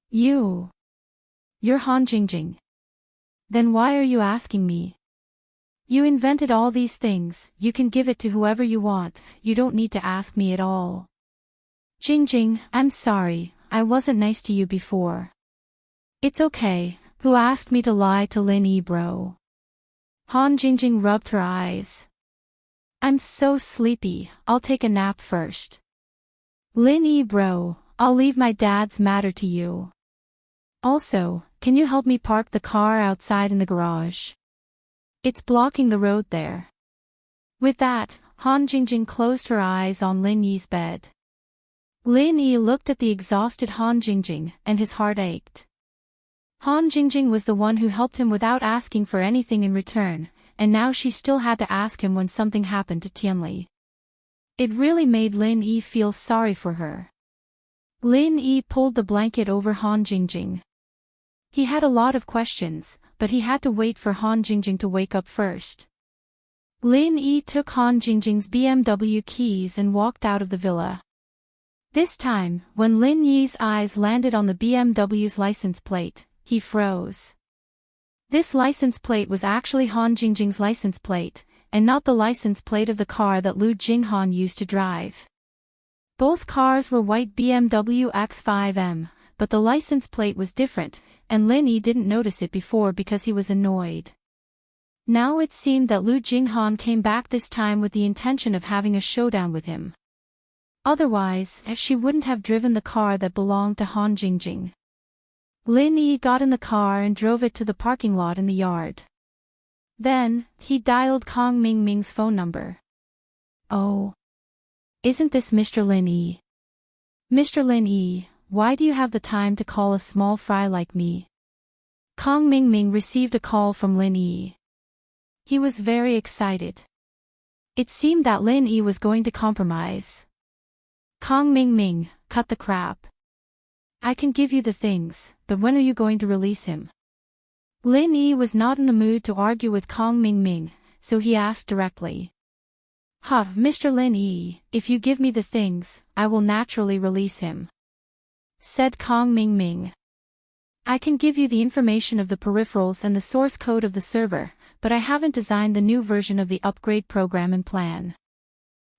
S1: You're Han Jingjing. Then why are you asking me? You invented all these things, you can give it to whoever you want, you don't need to ask me at all. Jingjing, I'm sorry, I wasn't nice to you before. It's okay, who asked me to lie to Lin Yi bro? Han Jingjing rubbed her eyes. I'm so sleepy, I'll take a nap first. Lin Yi bro, I'll leave my dad's matter to you. Also, can you help me park the car outside in the garage? It's blocking the road there. With that, Han Jingjing closed her eyes on Lin Yi's bed. Lin Yi looked at the exhausted Han Jingjing, and his heart ached. Han Jingjing was the one who helped him without asking for anything in return, and now she still had to ask him when something happened to Tianli. It really made Lin Yi feel sorry for her. Lin Yi pulled the blanket over Han Jingjing. He had a lot of questions, but he had to wait for Han Jingjing to wake up first. Lin Yi took Han Jingjing's BMW keys and walked out of the villa. This time, when Lin Yi's eyes landed on the BMW's license plate, he froze. This license plate was actually Han Jingjing's license plate, and not the license plate of the car that Lu Jinghan used to drive. Both cars were white BMW X5M, but the license plate was different, and Lin Yi didn't notice it before because he was annoyed. Now it seemed that Lu Jinghan came back this time with the intention of having a showdown with him. Otherwise, she wouldn't have driven the car that belonged to Han Jingjing. Lin Yi got in the car and drove it to the parking lot in the yard. Then, he dialed Kong Ming Ming's phone number. Oh. Isn't this Mr. Lin Yi? Mr. Lin Yi, why do you have the time to call a small fry like me? Kong Ming Ming received a call from Lin Yi. He was very excited. It seemed that Lin Yi was going to compromise. Kong Ming Ming, cut the crap. I can give you the things, but when are you going to release him? Lin Yi was not in the mood to argue with Kong Ming Ming, so he asked directly. Mr. Lin Yi, if you give me the things, I will naturally release him, said Kong Ming Ming. I can give you the information of the peripherals and the source code of the server, but I haven't designed the new version of the upgrade program and plan.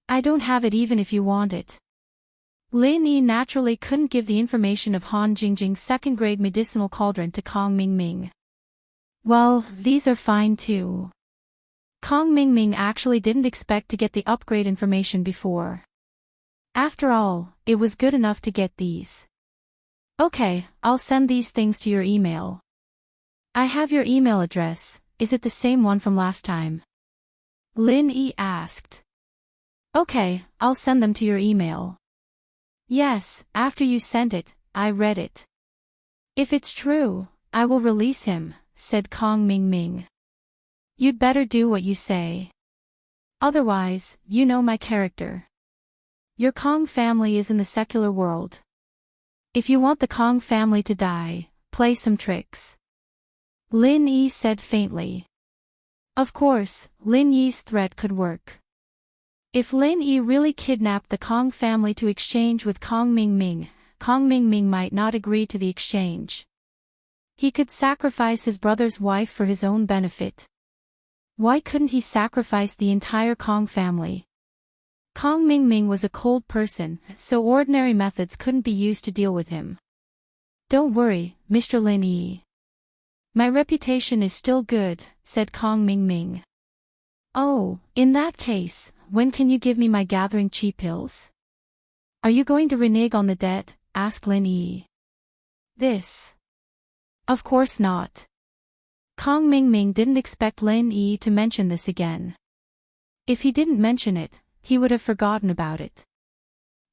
S1: I don't have it even if you want it. Lin Yi naturally couldn't give the information of Han Jingjing's second-grade medicinal cauldron to Kong Ming Ming. Well, these are fine too. Kong Ming Ming actually didn't expect to get the upgrade information before. After all, it was good enough to get these. Okay, I'll send these things to your email. I have your email address, is it the same one from last time? Lin Yi asked. Okay, I'll send them to your email. Yes, after you sent it, I read it. If it's true, I will release him, said Kong Ming Ming. You'd better do what you say. Otherwise, you know my character. Your Kong family is in the secular world. If you want the Kong family to die, play some tricks. Lin Yi said faintly. Of course, Lin Yi's threat could work. If Lin Yi really kidnapped the Kong family to exchange with Kong Ming Ming might not agree to the exchange. He could sacrifice his brother's wife for his own benefit. Why couldn't he sacrifice the entire Kong family? Kong Ming Ming was a cold person, so ordinary methods couldn't be used to deal with him. Don't worry, Mr. Lin Yi. My reputation is still good, said Kong Ming Ming. Oh, in that case, when can you give me my gathering chi pills? Are you going to renege on the debt? Asked Lin Yi. This. Of course not. Kong Ming Ming didn't expect Lin Yi to mention this again. If he didn't mention it, he would have forgotten about it.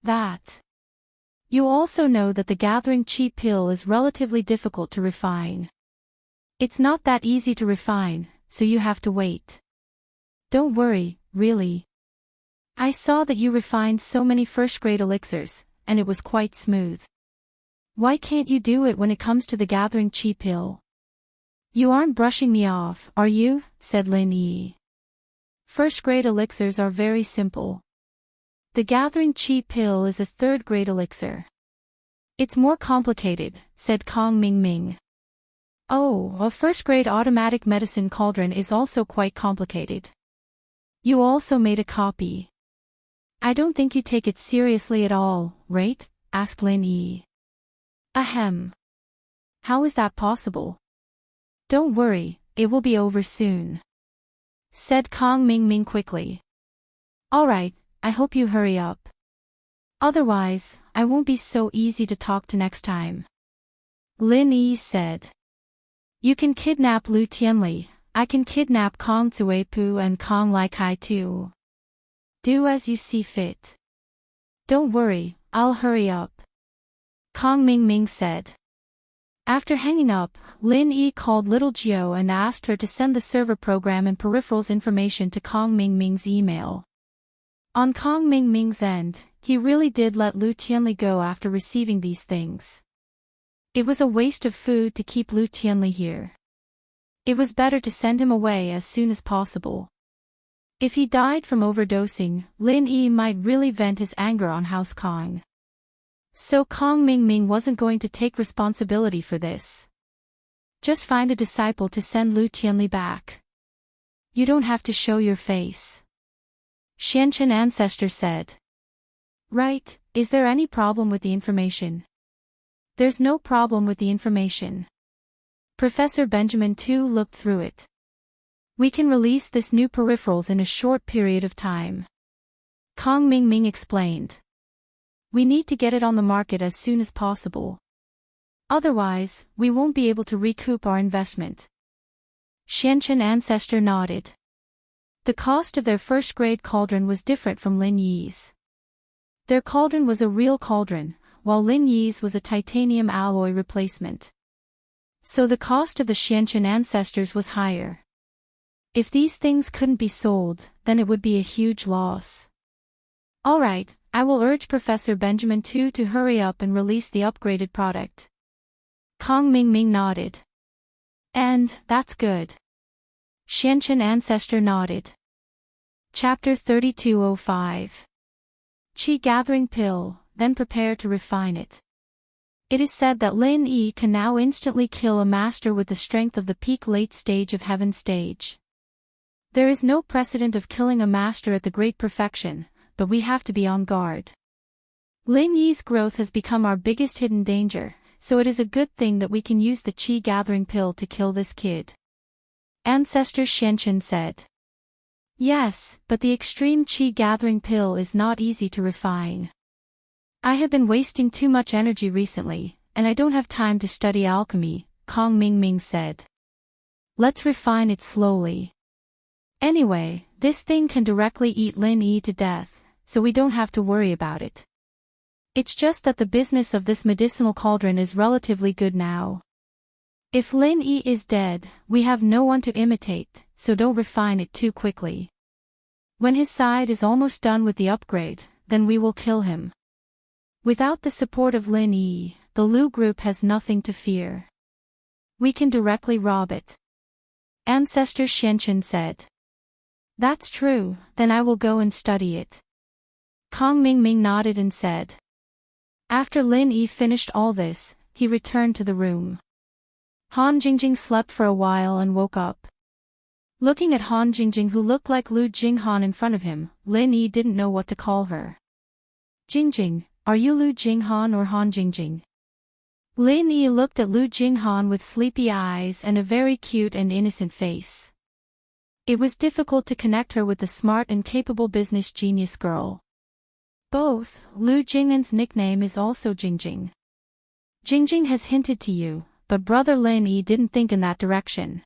S1: That. You also know that the gathering chi pill is relatively difficult to refine. It's not that easy to refine, so you have to wait. Don't worry, really. I saw that you refined so many first-grade elixirs, and it was quite smooth. Why can't you do it when it comes to the gathering chi pill? You aren't brushing me off, are you? Said Lin Yi. First-grade elixirs are very simple. The gathering chi pill is a third-grade elixir. It's more complicated, said Kong Ming Ming. Oh, a first-grade automatic medicine cauldron is also quite complicated. You also made a copy. I don't think you take it seriously at all, right? Asked Lin Yi. Ahem. How is that possible? Don't worry, it will be over soon, said Kong Ming Ming quickly. Alright, I hope you hurry up. Otherwise, I won't be so easy to talk to next time. Lin Yi said. You can kidnap Lu Tianli, I can kidnap Kong Zuipu and Kong Lai Kai too. Do as you see fit. Don't worry, I'll hurry up, Kong Ming Ming said. After hanging up, Lin Yi called Little Jiao and asked her to send the server program and peripherals information to Kong Ming Ming's email. On Kong Ming Ming's end, he really did let Lu Tianli go after receiving these things. It was a waste of food to keep Lu Tianli here. It was better to send him away as soon as possible. If he died from overdosing, Lin Yi might really vent his anger on House Kong. So Kong Ming Ming wasn't going to take responsibility for this. Just find a disciple to send Lu Tianli back. You don't have to show your face, Xianchen Ancestor said. Right, is there any problem with the information? There's no problem with the information. Professor Benjamin too looked through it. We can release this new peripherals in a short period of time, Kong Ming Ming explained. We need to get it on the market as soon as possible. Otherwise, we won't be able to recoup our investment. Xianchen Ancestor nodded. The cost of their first-grade cauldron was different from Lin Yi's. Their cauldron was a real cauldron, while Lin Yi's was a titanium alloy replacement. So the cost of the Xianchen Ancestors was higher. If these things couldn't be sold, then it would be a huge loss. Alright, I will urge Professor Benjamin Tu to hurry up and release the upgraded product. Kong Mingming nodded. And, that's good. Xianchen Ancestor nodded. Chapter 3205. Qi Gathering Pill, then prepare to refine it. It is said that Lin Yi can now instantly kill a master with the strength of the peak late stage of heaven stage. There is no precedent of killing a master at the great perfection, but we have to be on guard. Lin Yi's growth has become our biggest hidden danger, so it is a good thing that we can use the Qi Gathering Pill to kill this kid. Ancestor Xianchen said. Yes, but the extreme Qi Gathering Pill is not easy to refine. I have been wasting too much energy recently, and I don't have time to study alchemy, Kong Mingming said. Let's refine it slowly. Anyway, this thing can directly eat Lin Yi to death, so we don't have to worry about it. It's just that the business of this medicinal cauldron is relatively good now. If Lin Yi is dead, we have no one to imitate, so don't refine it too quickly. When his side is almost done with the upgrade, then we will kill him. Without the support of Lin Yi, the Lu group has nothing to fear. We can directly rob it. Ancestor Xianchen said. That's true, then I will go and study it. Kong Mingming nodded and said. After Lin Yi finished all this, he returned to the room. Han Jingjing slept for a while and woke up. Looking at Han Jingjing, who looked like Lu Jinghan in front of him, Lin Yi didn't know what to call her. Jingjing, are you Lu Jinghan or Han Jingjing? Lin Yi looked at Lu Jinghan with sleepy eyes and a very cute and innocent face. It was difficult to connect her with the smart and capable business genius girl. Both, Lu Jing'an's nickname is also Jingjing. Jingjing has hinted to you, but brother Lin Yi didn't think in that direction.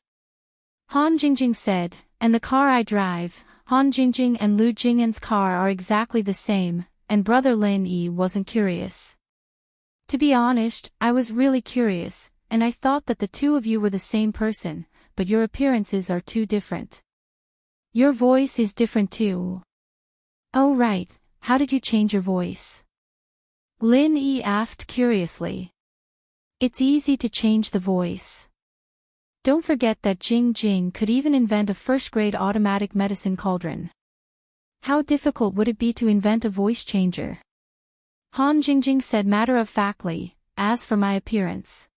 S1: Han Jingjing said, and the car I drive, Han Jingjing and Lu Jing'an's car are exactly the same, and brother Lin Yi wasn't curious. To be honest, I was really curious, and I thought that the two of you were the same person, but your appearances are too different. Your voice is different too. Oh right. How did you change your voice? Lin Yi asked curiously. It's easy to change the voice. Don't forget that Jing Jing could even invent a first-grade automatic medicine cauldron. How difficult would it be to invent a voice changer? Han Jingjing said matter-of-factly, as for my appearance.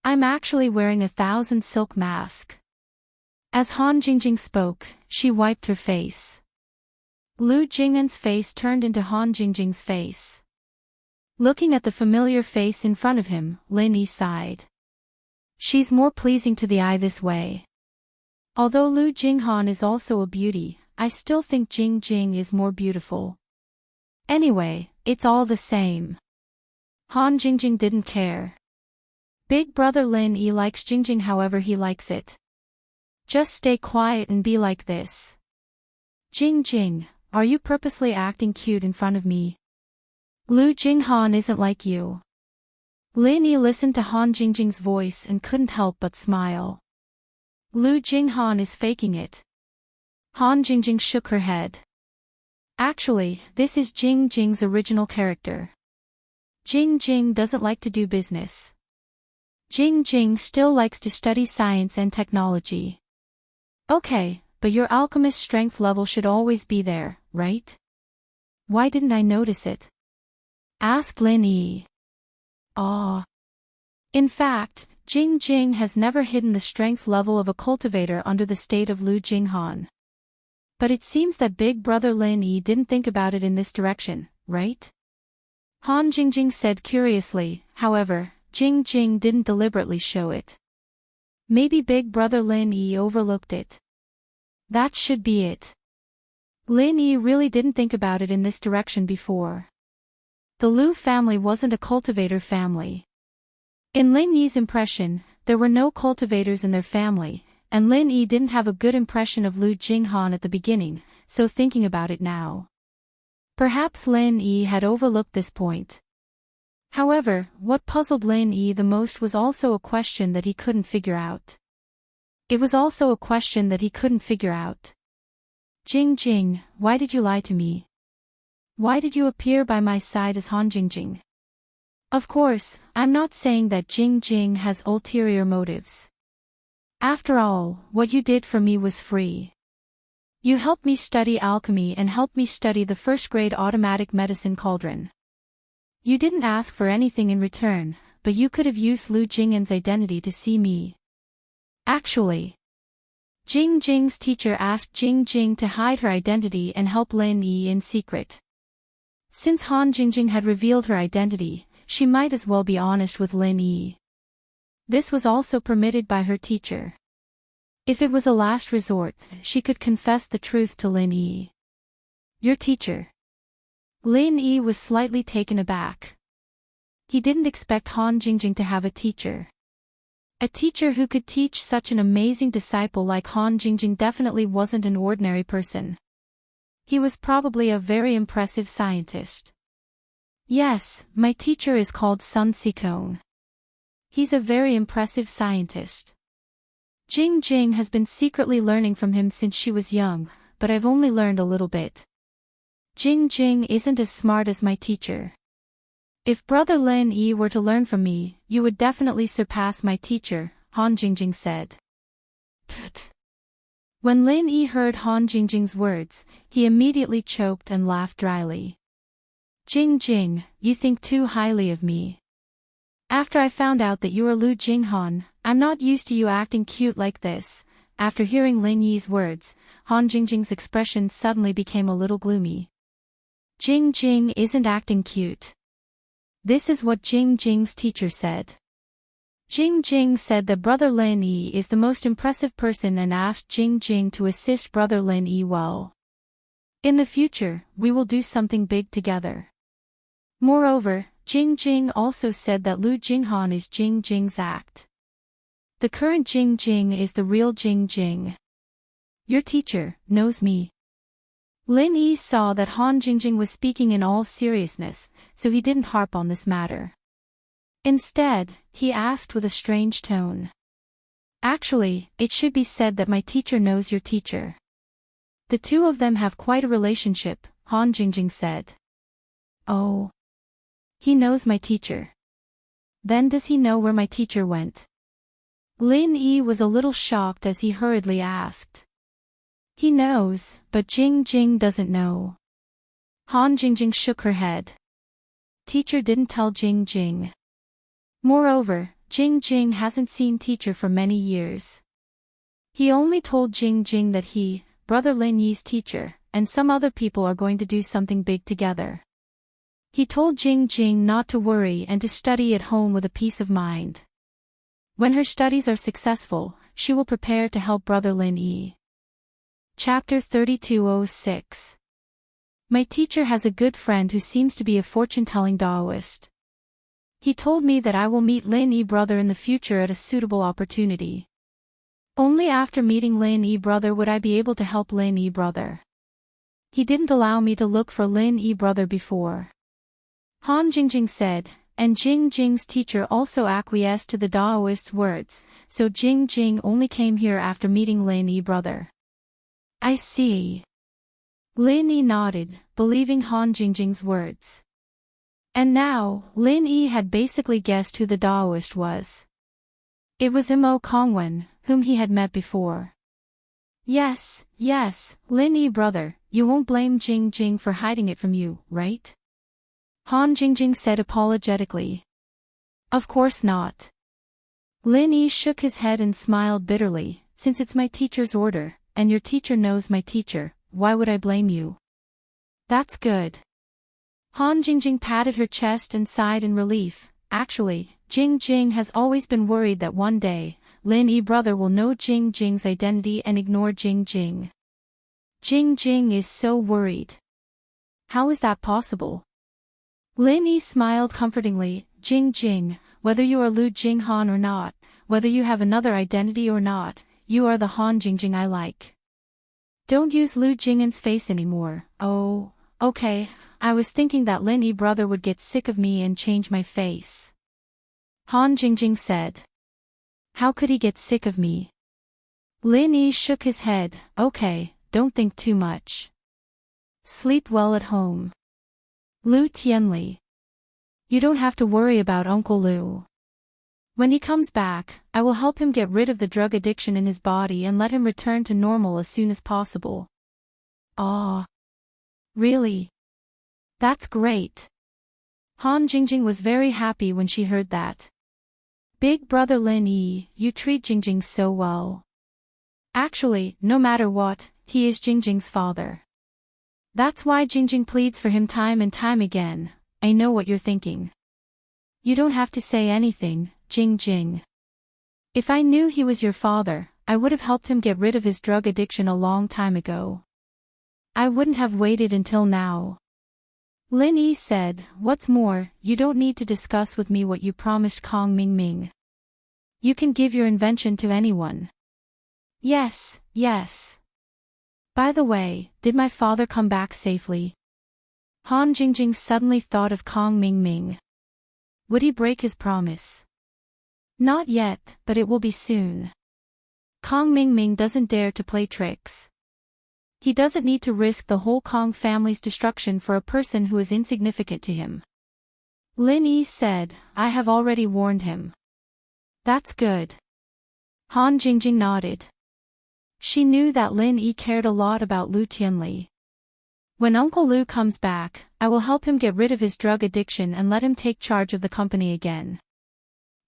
S1: I'm actually wearing 1,000 silk mask. As Han Jingjing spoke, she wiped her face. Lu Jing'an's face turned into Han Jingjing's face. Looking at the familiar face in front of him, Lin Yi sighed. She's more pleasing to the eye this way. Although Lu Jinghan is also a beauty, I still think Jing Jing is more beautiful. Anyway, it's all the same. Han Jingjing didn't care. Big brother Lin Yi likes Jingjing however he likes it. Just stay quiet and be like this. Jing Jing, are you purposely acting cute in front of me? Lu Jinghan isn't like you. Lin Yi listened to Han Jingjing's voice and couldn't help but smile. Lu Jinghan is faking it. Han Jingjing shook her head. Actually, this is Jing Jing's original character. Jing Jing doesn't like to do business. Jing Jing still likes to study science and technology. Okay, but your alchemist strength level should always be there, right? Why didn't I notice it? Asked Lin Yi. In fact, Jing Jing has never hidden the strength level of a cultivator under the state of Lu Jinghan. But it seems that big brother Lin Yi didn't think about it in this direction, right? Han Jingjing said curiously, however, Jing Jing didn't deliberately show it. Maybe big brother Lin Yi overlooked it. That should be it. Lin Yi really didn't think about it in this direction before. The Lu family wasn't a cultivator family. In Lin Yi's impression, there were no cultivators in their family, and Lin Yi didn't have a good impression of Lu Jinghan at the beginning, so thinking about it now. Perhaps Lin Yi had overlooked this point. However, what puzzled Lin Yi the most was also a question that he couldn't figure out. Jing Jing, why did you lie to me? Why did you appear by my side as Han Jingjing? Of course, I'm not saying that Jingjing has ulterior motives. After all, what you did for me was free. You helped me study alchemy and helped me study the first-grade automatic medicine cauldron. You didn't ask for anything in return, but you could have used Lu Jing'an's identity to see me. Actually, Jingjing's teacher asked Jingjing to hide her identity and help Lin Yi in secret. Since Han Jingjing had revealed her identity, she might as well be honest with Lin Yi. This was also permitted by her teacher. If it was a last resort, she could confess the truth to Lin Yi. Your teacher. Lin Yi was slightly taken aback. He didn't expect Han Jingjing to have a teacher. A teacher who could teach such an amazing disciple like Han Jingjing definitely wasn't an ordinary person. He was probably a very impressive scientist. Yes, my teacher is called Sun Sikone. He's a very impressive scientist. Jingjing has been secretly learning from him since she was young, but I've only learned a little bit. Jingjing isn't as smart as my teacher. If Brother Lin Yi were to learn from me, you would definitely surpass my teacher, Han Jingjing said. Pfft. When Lin Yi heard Han Jingjing's words, he immediately choked and laughed dryly. Jingjing, you think too highly of me. After I found out that you are Lu Jinghan, I'm not used to you acting cute like this. After hearing Lin Yi's words, Han Jingjing's expression suddenly became a little gloomy. Jingjing isn't acting cute. This is what Jingjing's teacher said. Jingjing said that Brother Lin Yi is the most impressive person and asked Jingjing to assist Brother Lin Yi well. In the future, we will do something big together. Moreover, Jingjing also said that Lu Jinghan is Jingjing's act. The current Jingjing is the real Jingjing. Your teacher knows me. Lin Yi saw that Han Jingjing was speaking in all seriousness, so he didn't harp on this matter. Instead, he asked with a strange tone. Actually, it should be said that my teacher knows your teacher. The two of them have quite a relationship, Han Jingjing said. Oh. He knows my teacher. Then does he know where my teacher went? Lin Yi was a little shocked as he hurriedly asked. He knows, but Jingjing doesn't know. Han Jingjing shook her head. Teacher didn't tell Jingjing. Moreover, Jingjing hasn't seen teacher for many years. He only told Jingjing that he, Brother Lin Yi's teacher, and some other people are going to do something big together. He told Jingjing not to worry and to study at home with a peace of mind. When her studies are successful, she will prepare to help Brother Lin Yi. Chapter 3206. My teacher has a good friend who seems to be a fortune-telling Taoist. He told me that I will meet Lin Yi brother in the future at a suitable opportunity. Only after meeting Lin Yi brother would I be able to help Lin Yi brother. He didn't allow me to look for Lin Yi brother before. Han Jingjing said, and Jingjing's teacher also acquiesced to the Daoist's words, so Jingjing only came here after meeting Lin Yi brother. I see. Lin Yi nodded, believing Han Jingjing's words. And now, Lin Yi had basically guessed who the Daoist was. It was Mo Kongwen, whom he had met before. Yes, Lin Yi brother, you won't blame Jingjing for hiding it from you, right? Han Jingjing said apologetically. Of course not. Lin Yi shook his head and smiled bitterly, since it's my teacher's order, and your teacher knows my teacher, why would I blame you? That's good. Han Jingjing patted her chest and sighed in relief. Actually, Jingjing has always been worried that one day, Lin Yi brother will know Jingjing's identity and ignore Jingjing. Jingjing is so worried. How is that possible? Lin Yi smiled comfortingly. Jingjing, whether you are Lu Jinghan or not, whether you have another identity or not, you are the Han Jingjing I like. Don't use Lu Jing'an's face anymore. Oh, okay, I was thinking that Lin Yi brother would get sick of me and change my face. Han Jingjing said. How could he get sick of me? Lin Yi shook his head. Okay, don't think too much. Sleep well at home. Lu Tianli. You don't have to worry about Uncle Lu. When he comes back, I will help him get rid of the drug addiction in his body and let him return to normal as soon as possible. Ah. Really? That's great. Han Jingjing was very happy when she heard that. Big brother Lin Yi, you treat Jingjing so well. Actually, no matter what, he is Jingjing's father. That's why Jingjing pleads for him time and time again. I know what you're thinking. You don't have to say anything, Jingjing. If I knew he was your father, I would have helped him get rid of his drug addiction a long time ago. I wouldn't have waited until now. Lin Yi said, what's more, you don't need to discuss with me what you promised Kong Mingming. You can give your invention to anyone. Yes, yes. By the way, did my father come back safely? Han Jingjing suddenly thought of Kong Mingming. Would he break his promise? Not yet, but it will be soon. Kong Mingming doesn't dare to play tricks. He doesn't need to risk the whole Kong family's destruction for a person who is insignificant to him. Lin Yi said, I have already warned him. That's good. Han Jingjing nodded. She knew that Lin Yi cared a lot about Lu Tianli. When Uncle Lu comes back, I will help him get rid of his drug addiction and let him take charge of the company again.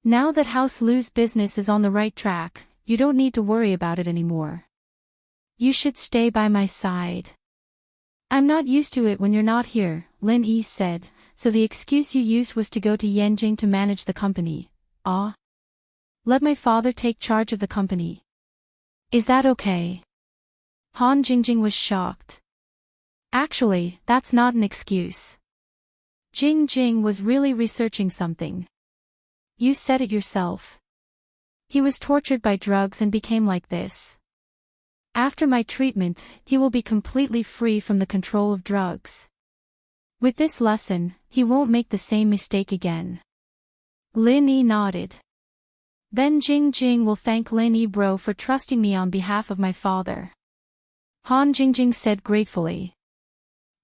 S1: Now that House Lu's business is on the right track, you don't need to worry about it anymore. You should stay by my side. I'm not used to it when you're not here, Lin Yi said, so the excuse you used was to go to Yanjing to manage the company. Ah? Let my father take charge of the company. Is that okay? Han Jingjing was shocked. Actually, that's not an excuse. Jingjing was really researching something. You said it yourself. He was tortured by drugs and became like this. After my treatment, he will be completely free from the control of drugs. With this lesson, he won't make the same mistake again. Lin Yi nodded. Then Jingjing will thank Lin Yi bro for trusting me on behalf of my father. Han Jingjing said gratefully.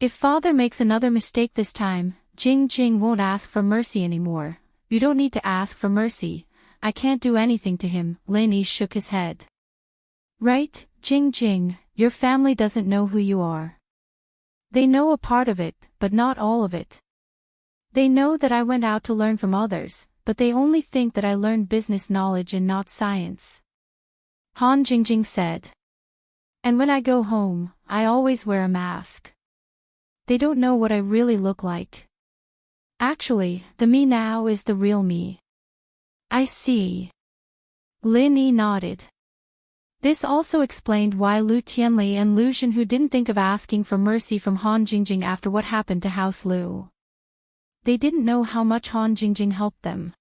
S1: If father makes another mistake this time, Jingjing won't ask for mercy anymore. You don't need to ask for mercy. I can't do anything to him, Lin Yi shook his head. Right, Jingjing, your family doesn't know who you are. They know a part of it, but not all of it. They know that I went out to learn from others, but they only think that I learned business knowledge and not science. Han Jingjing said. And when I go home, I always wear a mask. They don't know what I really look like. Actually, the me now is the real me. I see. Lin Yi nodded. This also explained why Lu Tianli and Lu Zhenhu didn't think of asking for mercy from Han Jingjing after what happened to House Lu. They didn't know how much Han Jingjing helped them.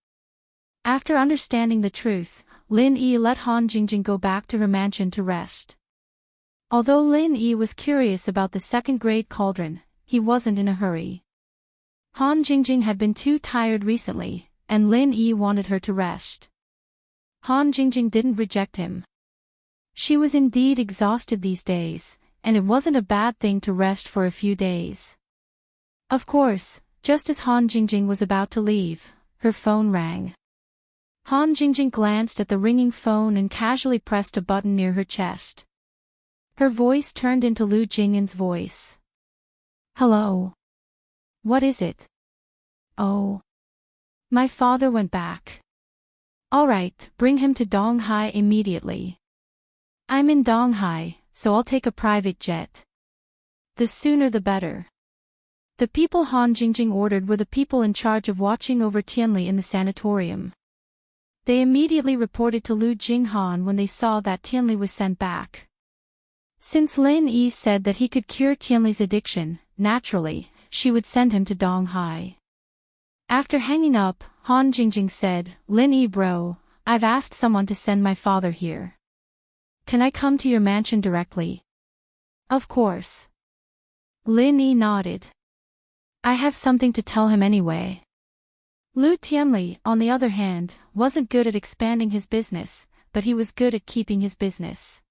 S1: After understanding the truth, Lin Yi let Han Jingjing go back to her mansion to rest. Although Lin Yi was curious about the second-grade cauldron, he wasn't in a hurry. Han Jingjing had been too tired recently, and Lin Yi wanted her to rest. Han Jingjing didn't reject him. She was indeed exhausted these days, and it wasn't a bad thing to rest for a few days. Of course, just as Han Jingjing was about to leave, her phone rang. Han Jingjing glanced at the ringing phone and casually pressed a button near her chest. Her voice turned into Lu Jingyin's voice. Hello. What is it? Oh. My father went back. All right, bring him to Donghai immediately. I'm in Donghai, so I'll take a private jet. The sooner the better. The people Han Jingjing ordered were the people in charge of watching over Tianli in the sanatorium. They immediately reported to Lu Jinghan when they saw that Tianli was sent back. Since Lin Yi said that he could cure Tianli's addiction, naturally, she would send him to Donghai. After hanging up, Han Jingjing said, Lin Yi bro, I've asked someone to send my father here. Can I come to your mansion directly? Of course. Lin Yi nodded. I have something to tell him anyway. Lu Tianli, on the other hand, wasn't good at expanding his business, but he was good at keeping his business.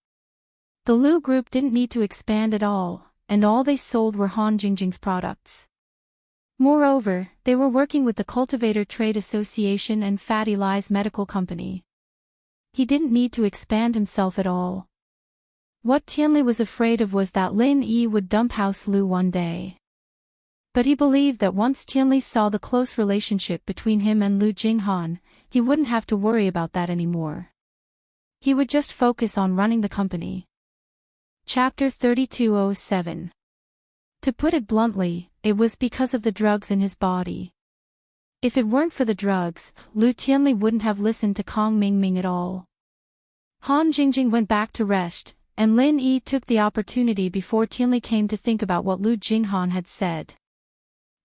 S1: The Lu group didn't need to expand at all, and all they sold were Han Jingjing's products. Moreover, they were working with the Cultivator Trade Association and Fatty Lie's medical company. He didn't need to expand himself at all. What Tianli was afraid of was that Lin Yi would dump House Lu one day. But he believed that once Tianli saw the close relationship between him and Lu Jinghan, he wouldn't have to worry about that anymore. He would just focus on running the company. Chapter 3207. To put it bluntly, it was because of the drugs in his body. If it weren't for the drugs, Lu Tianli wouldn't have listened to Kong Mingming at all. Han Jingjing went back to rest, and Lin Yi took the opportunity before Tianli came to think about what Lu Jinghan had said.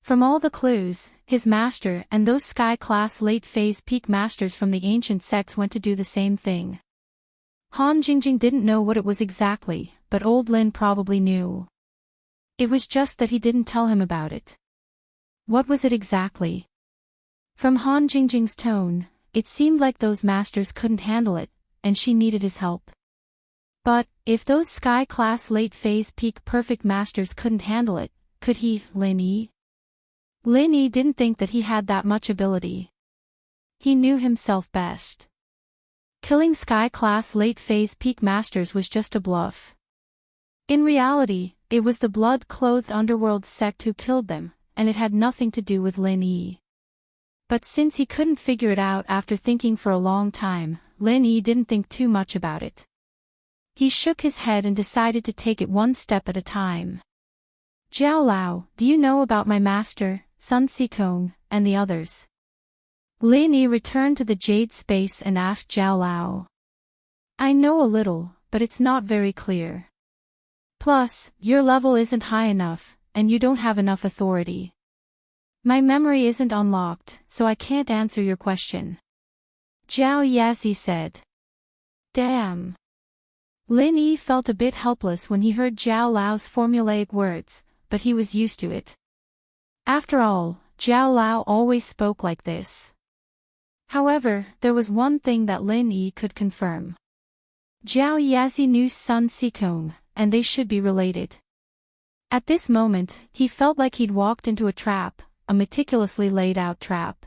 S1: From all the clues, his master and those sky-class late-phase peak masters from the ancient sects went to do the same thing. Han Jingjing didn't know what it was exactly, but old Lin probably knew. It was just that he didn't tell him about it. What was it exactly? From Han Jingjing's tone, it seemed like those masters couldn't handle it, and she needed his help. But, if those sky-class late-phase peak perfect masters couldn't handle it, could he, Lin Yi? Lin Yi didn't think that he had that much ability. He knew himself best. Killing sky-class late-phase peak masters was just a bluff. In reality, it was the blood-clothed underworld sect who killed them, and it had nothing to do with Lin Yi. But since he couldn't figure it out after thinking for a long time, Lin Yi didn't think too much about it. He shook his head and decided to take it one step at a time. Jiao Lao, do you know about my master, Sun Sikong, and the others? Lin Yi returned to the jade space and asked Jiao Lao. I know a little, but it's not very clear. Plus, your level isn't high enough, and you don't have enough authority. My memory isn't unlocked, so I can't answer your question. Jiao Yazi said. Damn. Lin Yi felt a bit helpless when he heard Jiao Lao's formulaic words, but he was used to it. After all, Jiao Lao always spoke like this. However, there was one thing that Lin Yi could confirm. Jiao Yazi knew Sun Sikong, and they should be related. At this moment, he felt like he'd walked into a trap, a meticulously laid-out trap.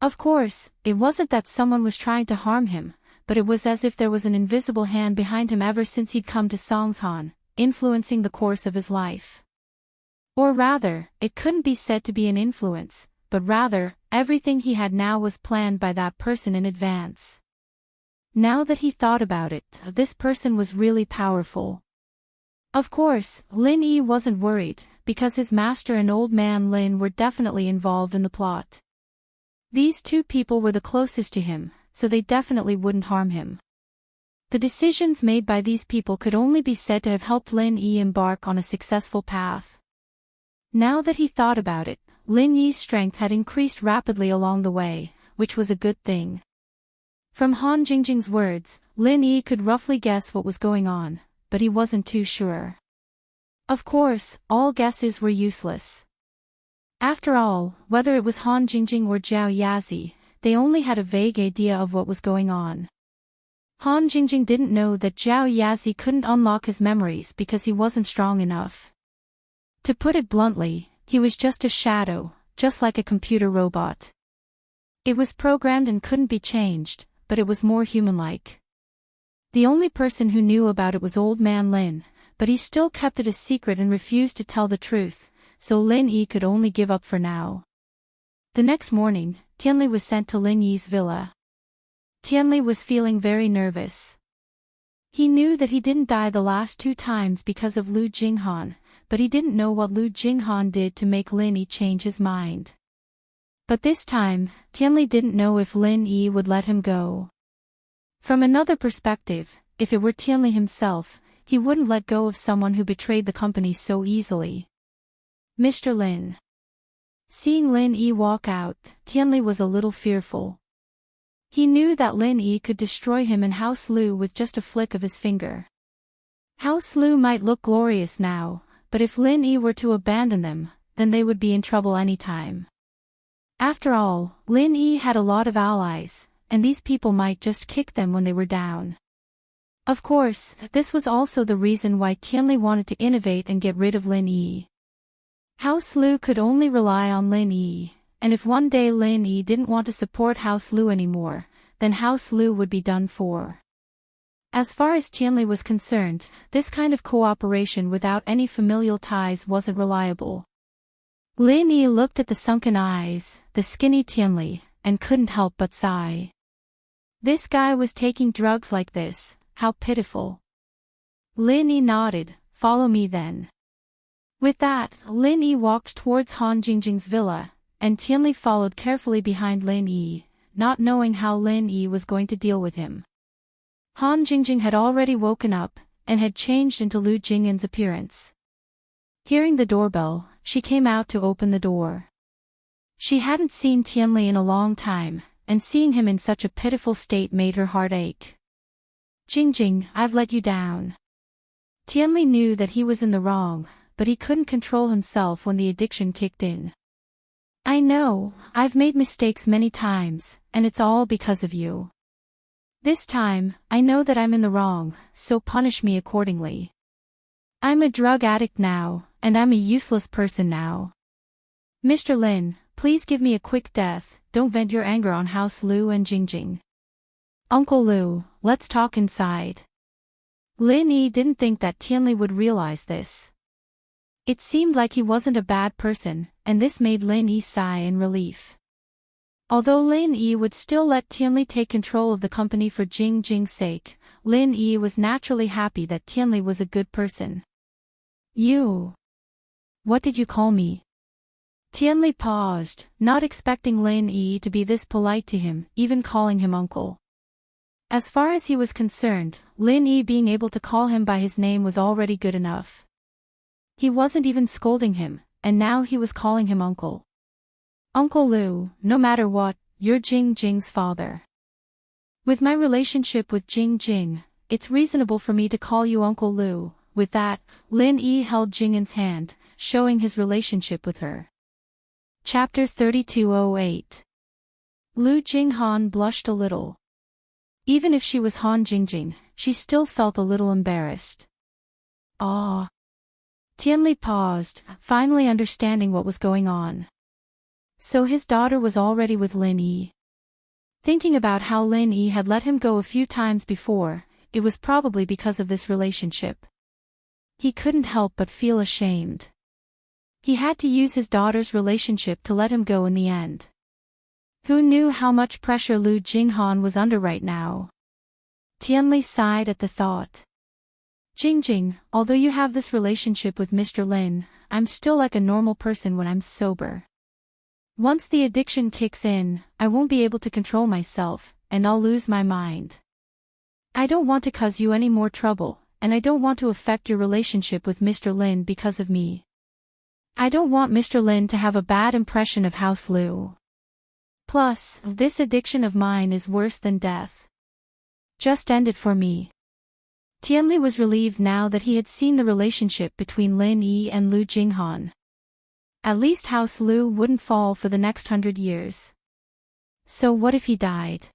S1: Of course, it wasn't that someone was trying to harm him, but it was as if there was an invisible hand behind him ever since he'd come to Songshan, influencing the course of his life. Or rather, it couldn't be said to be an influence, but rather, everything he had now was planned by that person in advance. Now that he thought about it, this person was really powerful. Of course, Lin Yi wasn't worried, because his master and old man Lin were definitely involved in the plot. These two people were the closest to him, so they definitely wouldn't harm him. The decisions made by these people could only be said to have helped Lin Yi embark on a successful path. Now that he thought about it, Lin Yi's strength had increased rapidly along the way, which was a good thing. From Han Jingjing's words, Lin Yi could roughly guess what was going on, but he wasn't too sure. Of course, all guesses were useless. After all, whether it was Han Jingjing or Jiao Yazi, they only had a vague idea of what was going on. Han Jingjing didn't know that Jiao Yazi couldn't unlock his memories because he wasn't strong enough. To put it bluntly, he was just a shadow, just like a computer robot. It was programmed and couldn't be changed, but it was more human-like. The only person who knew about it was old man Lin, but he still kept it a secret and refused to tell the truth, so Lin Yi could only give up for now. The next morning, Tianli was sent to Lin Yi's villa. Tianli was feeling very nervous. He knew that he didn't die the last 2 times because of Lu Jinghan, but he didn't know what Lu Jinghan did to make Lin Yi change his mind. But this time, Tianli didn't know if Lin Yi would let him go. From another perspective, if it were Tianli himself, he wouldn't let go of someone who betrayed the company so easily. Mr. Lin. Seeing Lin Yi walk out, Tianli was a little fearful. He knew that Lin Yi could destroy him and House Lu with just a flick of his finger. House Lu might look glorious now, but if Lin Yi were to abandon them, then they would be in trouble anytime. After all, Lin Yi had a lot of allies, and these people might just kick them when they were down. Of course, this was also the reason why Tianli wanted to innovate and get rid of Lin Yi. House Lu could only rely on Lin Yi, and if one day Lin Yi didn't want to support House Lu anymore, then House Lu would be done for. As far as Tianli was concerned, this kind of cooperation without any familial ties wasn't reliable. Lin Yi looked at the sunken eyes, the skinny Tianli, and couldn't help but sigh. This guy was taking drugs like this, how pitiful. Lin Yi nodded, follow me then. With that, Lin Yi walked towards Han Jingjing's villa, and Tianli followed carefully behind Lin Yi, not knowing how Lin Yi was going to deal with him. Han Jingjing had already woken up, and had changed into Lu Jingyan's appearance. Hearing the doorbell, she came out to open the door. She hadn't seen Tianli in a long time, and seeing him in such a pitiful state made her heart ache. Jingjing, I've let you down. Tianli knew that he was in the wrong, but he couldn't control himself when the addiction kicked in. I know, I've made mistakes many times, and it's all because of you. This time, I know that I'm in the wrong, so punish me accordingly. I'm a drug addict now, and I'm a useless person now. Mr. Lin, please give me a quick death, don't vent your anger on House Lu and Jingjing. Uncle Lu, let's talk inside. Lin Yi didn't think that Tianli would realize this. It seemed like he wasn't a bad person, and this made Lin Yi sigh in relief. Although Lin Yi would still let Tianli take control of the company for Jingjing's sake, Lin Yi was naturally happy that Tianli was a good person. You. What did you call me? Tianli paused, not expecting Lin Yi to be this polite to him, even calling him uncle. As far as he was concerned, Lin Yi being able to call him by his name was already good enough. He wasn't even scolding him, and now he was calling him uncle. Uncle Lu, no matter what, you're Jingjing's father. With my relationship with Jingjing, it's reasonable for me to call you Uncle Lu. With that, Lin Yi held Jingyan's hand, showing his relationship with her. Chapter 3208. Lu Jinghan blushed a little. Even if she was Han Jingjing, she still felt a little embarrassed. Ah. Tianli paused, finally understanding what was going on. So his daughter was already with Lin Yi. Thinking about how Lin Yi had let him go a few times before, it was probably because of this relationship. He couldn't help but feel ashamed. He had to use his daughter's relationship to let him go in the end. Who knew how much pressure Lu Jinghan was under right now? Tianli sighed at the thought. Jingjing, although you have this relationship with Mr. Lin, I'm still like a normal person when I'm sober. Once the addiction kicks in, I won't be able to control myself, and I'll lose my mind. I don't want to cause you any more trouble, and I don't want to affect your relationship with Mr. Lin because of me. I don't want Mr. Lin to have a bad impression of House Lu. Plus, this addiction of mine is worse than death. Just end it for me. Tianli was relieved now that he had seen the relationship between Lin Yi and Lu Jinghan. At least House Lu wouldn't fall for the next 100 years. So what if he died?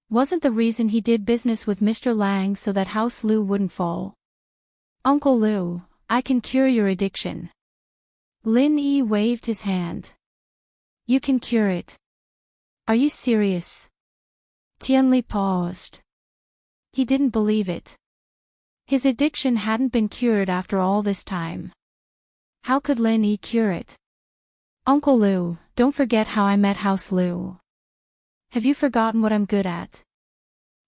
S1: Wasn't the reason he did business with Mr. Lang so that House Lu wouldn't fall? Uncle Lu, I can cure your addiction. Lin Yi waved his hand. You can cure it. Are you serious? Tianli paused. He didn't believe it. His addiction hadn't been cured after all this time. How could Lin Yi cure it? Uncle Lu, don't forget how I met House Lu. Have you forgotten what I'm good at?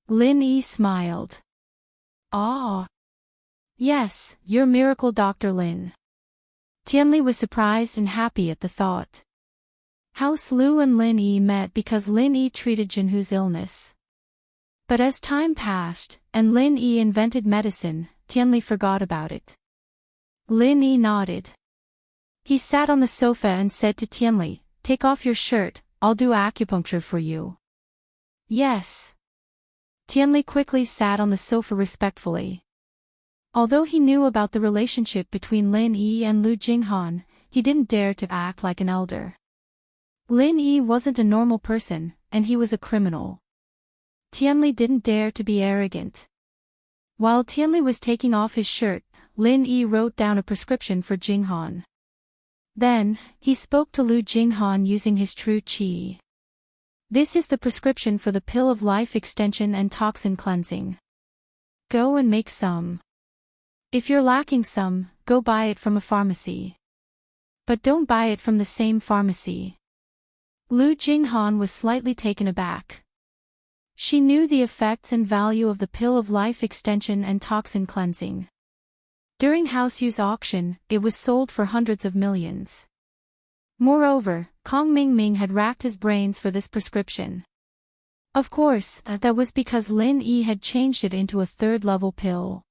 S1: Lin Yi smiled. Ah. Yes, you're Miracle Dr. Lin. Tianli was surprised and happy at the thought. House Lu and Lin Yi met because Lin Yi treated Jinhu's illness. But as time passed, and Lin Yi invented medicine, Tianli forgot about it. Lin Yi nodded. He sat on the sofa and said to Tianli, take off your shirt, I'll do acupuncture for you. Yes. Tianli quickly sat on the sofa respectfully. Although he knew about the relationship between Lin Yi and Lu Jinghan, he didn't dare to act like an elder. Lin Yi wasn't a normal person, and he was a criminal. Tianli didn't dare to be arrogant. While Tianli was taking off his shirt, Lin Yi wrote down a prescription for Jinghan. Then, he spoke to Lu Jinghan using his true qi. This is the prescription for the pill of life extension and toxin cleansing. Go and make some. If you're lacking some, go buy it from a pharmacy. But don't buy it from the same pharmacy. Lu Jinghan was slightly taken aback. She knew the effects and value of the pill of life extension and toxin cleansing. During House Yu's auction, it was sold for hundreds of millions. Moreover, Kong Mingming had racked his brains for this prescription. Of course, that was because Lin Yi had changed it into a third-level pill.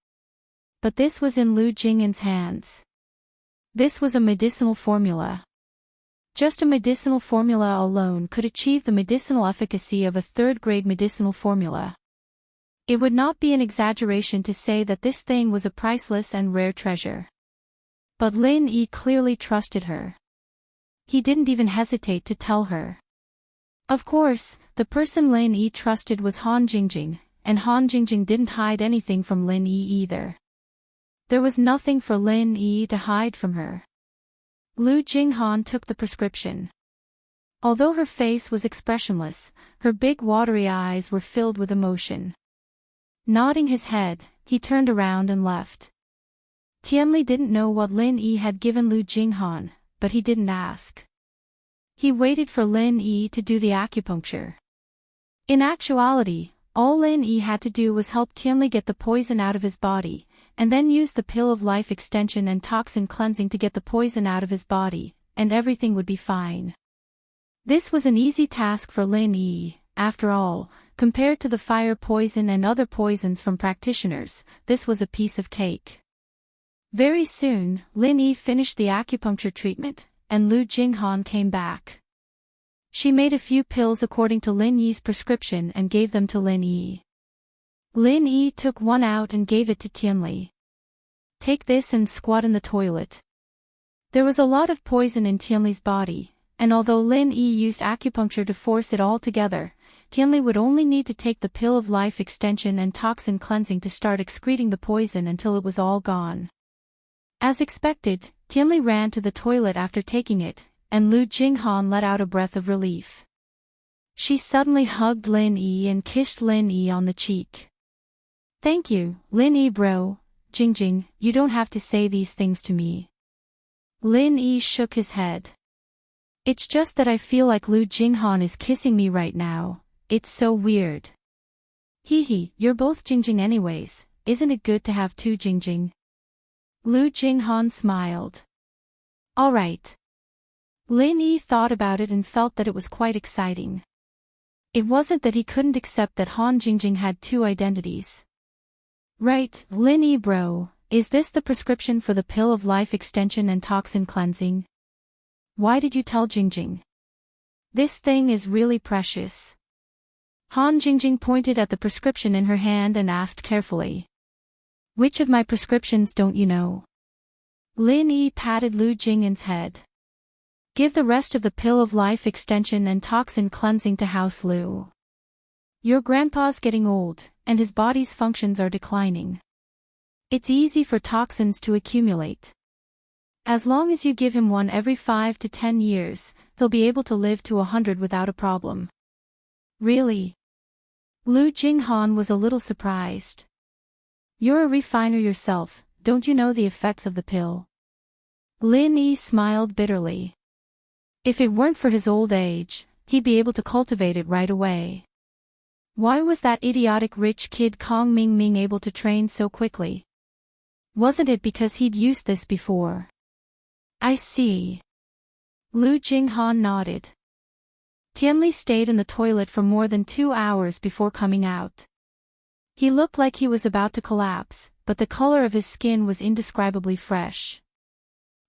S1: But this was in Lu Jing'an's hands. This was a medicinal formula. Just a medicinal formula alone could achieve the medicinal efficacy of a third-grade medicinal formula. It would not be an exaggeration to say that this thing was a priceless and rare treasure. But Lin Yi clearly trusted her. He didn't even hesitate to tell her. Of course, the person Lin Yi trusted was Han Jingjing, and Han Jingjing didn't hide anything from Lin Yi either. There was nothing for Lin Yi to hide from her. Lu Jinghan took the prescription. Although her face was expressionless, her big watery eyes were filled with emotion. Nodding his head, he turned around and left. Tianli didn't know what Lin Yi had given Lu Jinghan, but he didn't ask. He waited for Lin Yi to do the acupuncture. In actuality, all Lin Yi had to do was help Tianli get the poison out of his body, and then use the pill of life extension and toxin cleansing to get the poison out of his body, and everything would be fine. This was an easy task for Lin Yi. After all, compared to the fire poison and other poisons from practitioners, this was a piece of cake. Very soon, Lin Yi finished the acupuncture treatment, and Lu Jinghan came back. She made a few pills according to Lin Yi's prescription and gave them to Lin Yi. Lin Yi took one out and gave it to Tianli. Take this and squat in the toilet. There was a lot of poison in Tianli's body, and although Lin Yi used acupuncture to force it all together, Tianli would only need to take the pill of life extension and toxin cleansing to start excreting the poison until it was all gone. As expected, Tianli ran to the toilet after taking it, and Lu Jinghan let out a breath of relief. She suddenly hugged Lin Yi and kissed Lin Yi on the cheek. Thank you, Lin Yi bro, Jingjing, you don't have to say these things to me. Lin Yi shook his head. It's just that I feel like Lu Jinghan is kissing me right now, it's so weird. Hee, you're both Jingjing anyways, isn't it good to have two Jingjing? Lu Jinghan smiled. Alright. Lin Yi thought about it and felt that it was quite exciting. It wasn't that he couldn't accept that Han Jingjing had two identities. Right, Lin Yi bro, is this the prescription for the pill of life extension and toxin cleansing? Why did you tell Jingjing? This thing is really precious. Han Jingjing pointed at the prescription in her hand and asked carefully. Which of my prescriptions don't you know? Lin Yi patted Lu Jing'an's head. Give the rest of the pill of life extension and toxin cleansing to House Lu. Your grandpa's getting old, and his body's functions are declining. It's easy for toxins to accumulate. As long as you give him one every 5 to 10 years, he'll be able to live to 100 without a problem. Really? Lu Jinghan was a little surprised. You're a refiner yourself, don't you know the effects of the pill? Lin Yi smiled bitterly. If it weren't for his old age, he'd be able to cultivate it right away. Why was that idiotic rich kid Kong Mingming able to train so quickly? Wasn't it because he'd used this before? I see. Lu Jinghan nodded. Tianli stayed in the toilet for more than 2 hours before coming out. He looked like he was about to collapse, but the color of his skin was indescribably fresh.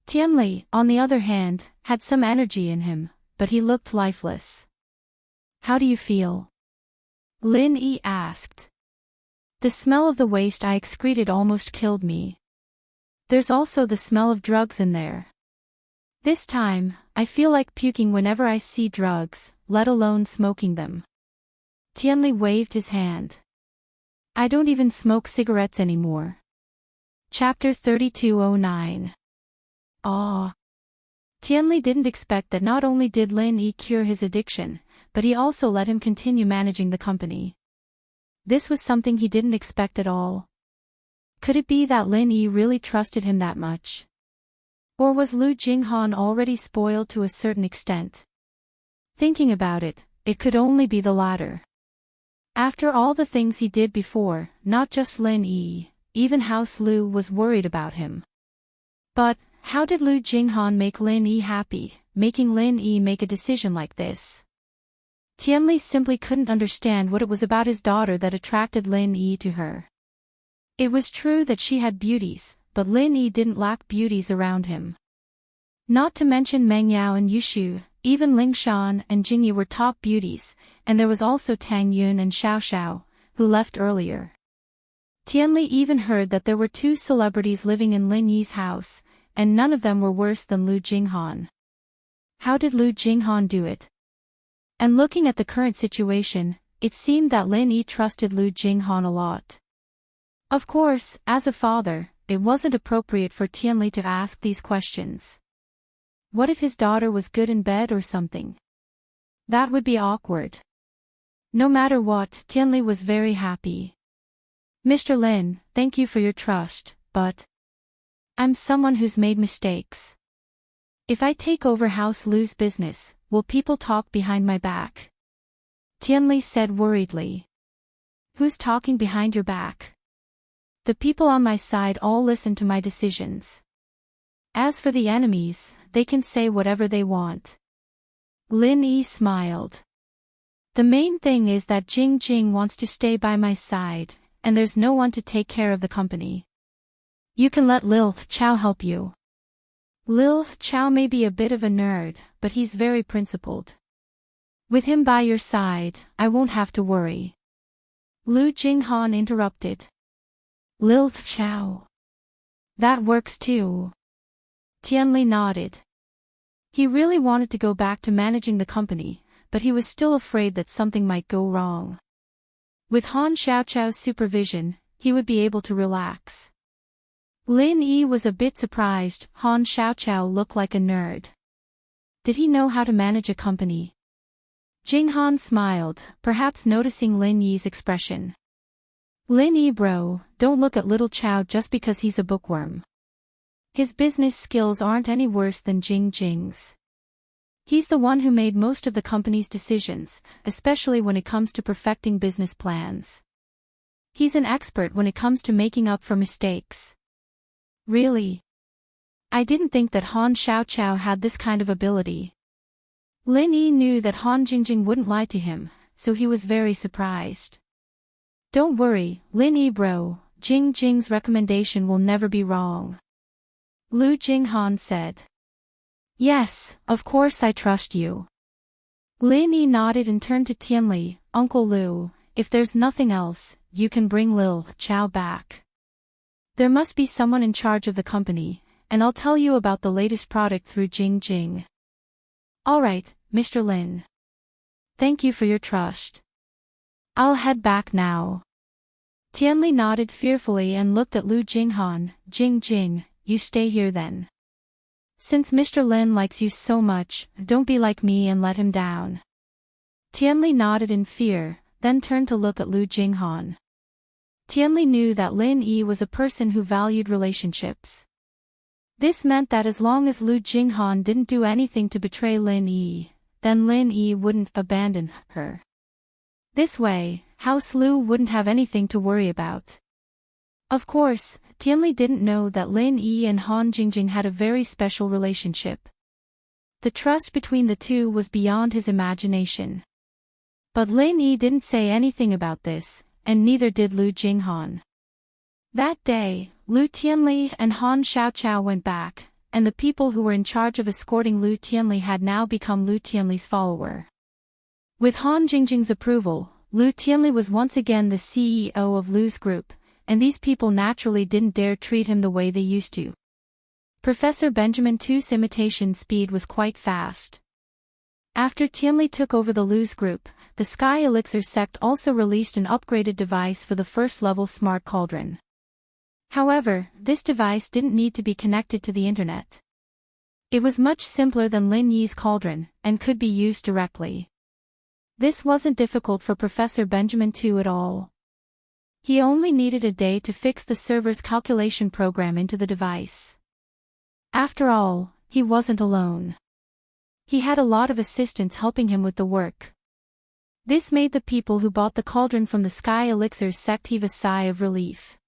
S1: Tianli, on the other hand, had some energy in him, but he looked lifeless. How do you feel? Lin Yi asked. The smell of the waste I excreted almost killed me. There's also the smell of drugs in there. This time, I feel like puking whenever I see drugs, let alone smoking them. Tianli waved his hand. I don't even smoke cigarettes anymore. Chapter 3209. Ah. Tianli didn't expect that not only did Lin Yi cure his addiction, but he also let him continue managing the company. This was something he didn't expect at all. Could it be that Lin Yi really trusted him that much? Or was Lu Jinghan already spoiled to a certain extent? Thinking about it, it could only be the latter. After all the things he did before, not just Lin Yi, even House Lu was worried about him. But, how did Lu Jinghan make Lin Yi happy, making Lin Yi make a decision like this? Tianli simply couldn't understand what it was about his daughter that attracted Lin Yi to her. It was true that she had beauties, but Lin Yi didn't lack beauties around him. Not to mention Meng Yao and Yushu, even Ling Shan and Jingyi were top beauties, and there was also Tang Yun and Xiao Xiao, who left earlier. Tianli even heard that there were 2 celebrities living in Lin Yi's house, and none of them were worse than Lu Jinghan. How did Lu Jinghan do it? And looking at the current situation, it seemed that Lin Yi trusted Lu Jinghan a lot. Of course, as a father, it wasn't appropriate for Tianli to ask these questions. What if his daughter was good in bed or something? That would be awkward. No matter what, Tianli was very happy. Mr. Lin, thank you for your trust, but I'm someone who's made mistakes. If I take over House Lu's business, will people talk behind my back? Tianli said worriedly. Who's talking behind your back? The people on my side all listen to my decisions. As for the enemies, they can say whatever they want. Lin Yi smiled. The main thing is that Jing Jing wants to stay by my side, and there's no one to take care of the company. You can let Lil Chao help you. Lil Chao may be a bit of a nerd, but he's very principled. With him by your side, I won't have to worry. Lu Jinghan interrupted. Lil Chao. That works too. Tianli nodded. He really wanted to go back to managing the company, but he was still afraid that something might go wrong. With Han Xiaochao's supervision, he would be able to relax. Lin Yi was a bit surprised. Han Xiaochao looked like a nerd. Did he know how to manage a company? Jinghan smiled, perhaps noticing Lin Yi's expression. Lin Yi bro, don't look at little Chao just because he's a bookworm. His business skills aren't any worse than Jing Jing's. He's the one who made most of the company's decisions, especially when it comes to perfecting business plans. He's an expert when it comes to making up for mistakes. Really? I didn't think that Han Xiaochao had this kind of ability. Lin Yi knew that Han Jingjing wouldn't lie to him, so he was very surprised. Don't worry, Lin Yi bro, Jing Jing's recommendation will never be wrong. Lu Jinghan said. Yes, of course I trust you. Lin Yi nodded and turned to Tianli. Uncle Lu, if there's nothing else, you can bring Lil Chao back. There must be someone in charge of the company, and I'll tell you about the latest product through Jing Jing. Alright, Mr. Lin. Thank you for your trust. I'll head back now. Tianli nodded fearfully and looked at Lu Jinghan. Jing Jing, you stay here then. Since Mr. Lin likes you so much, don't be like me and let him down. Tianli nodded in fear, then turned to look at Lu Jinghan. Tianli knew that Lin Yi was a person who valued relationships. This meant that as long as Lu Jinghan didn't do anything to betray Lin Yi, then Lin Yi wouldn't abandon her. This way, House Lu wouldn't have anything to worry about. Of course, Tianli didn't know that Lin Yi and Han Jingjing had a very special relationship. The trust between the two was beyond his imagination. But Lin Yi didn't say anything about this, and neither did Lu Jinghan. That day, Lu Tianli and Han Xiaochao went back, and the people who were in charge of escorting Lu Tianli had now become Lu Tianli's follower. With Han Jingjing's approval, Lu Tianli was once again the CEO of Lu's group, and these people naturally didn't dare treat him the way they used to. Professor Benjamin Tu's imitation speed was quite fast. After Tianli took over the Lu's group, the Sky Elixir sect also released an upgraded device for the first-level smart cauldron. However, this device didn't need to be connected to the internet. It was much simpler than Lin Yi's cauldron, and could be used directly. This wasn't difficult for Professor Benjamin Tu at all. He only needed a day to fix the server's calculation program into the device. After all, he wasn't alone. He had a lot of assistants helping him with the work. This made the people who bought the cauldron from the Sky Elixir sect heave a sigh of relief.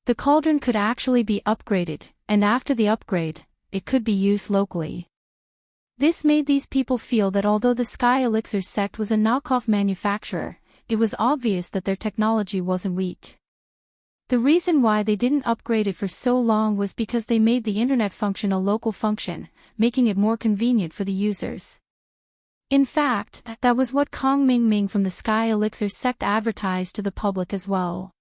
S1: The cauldron could actually be upgraded, and after the upgrade, it could be used locally. This made these people feel that although the Sky Elixir sect was a knockoff manufacturer, it was obvious that their technology wasn't weak. The reason why they didn't upgrade it for so long was because they made the internet function a local function, making it more convenient for the users. In fact, that was what Kong Ming Ming from the Sky Elixir sect advertised to the public as well.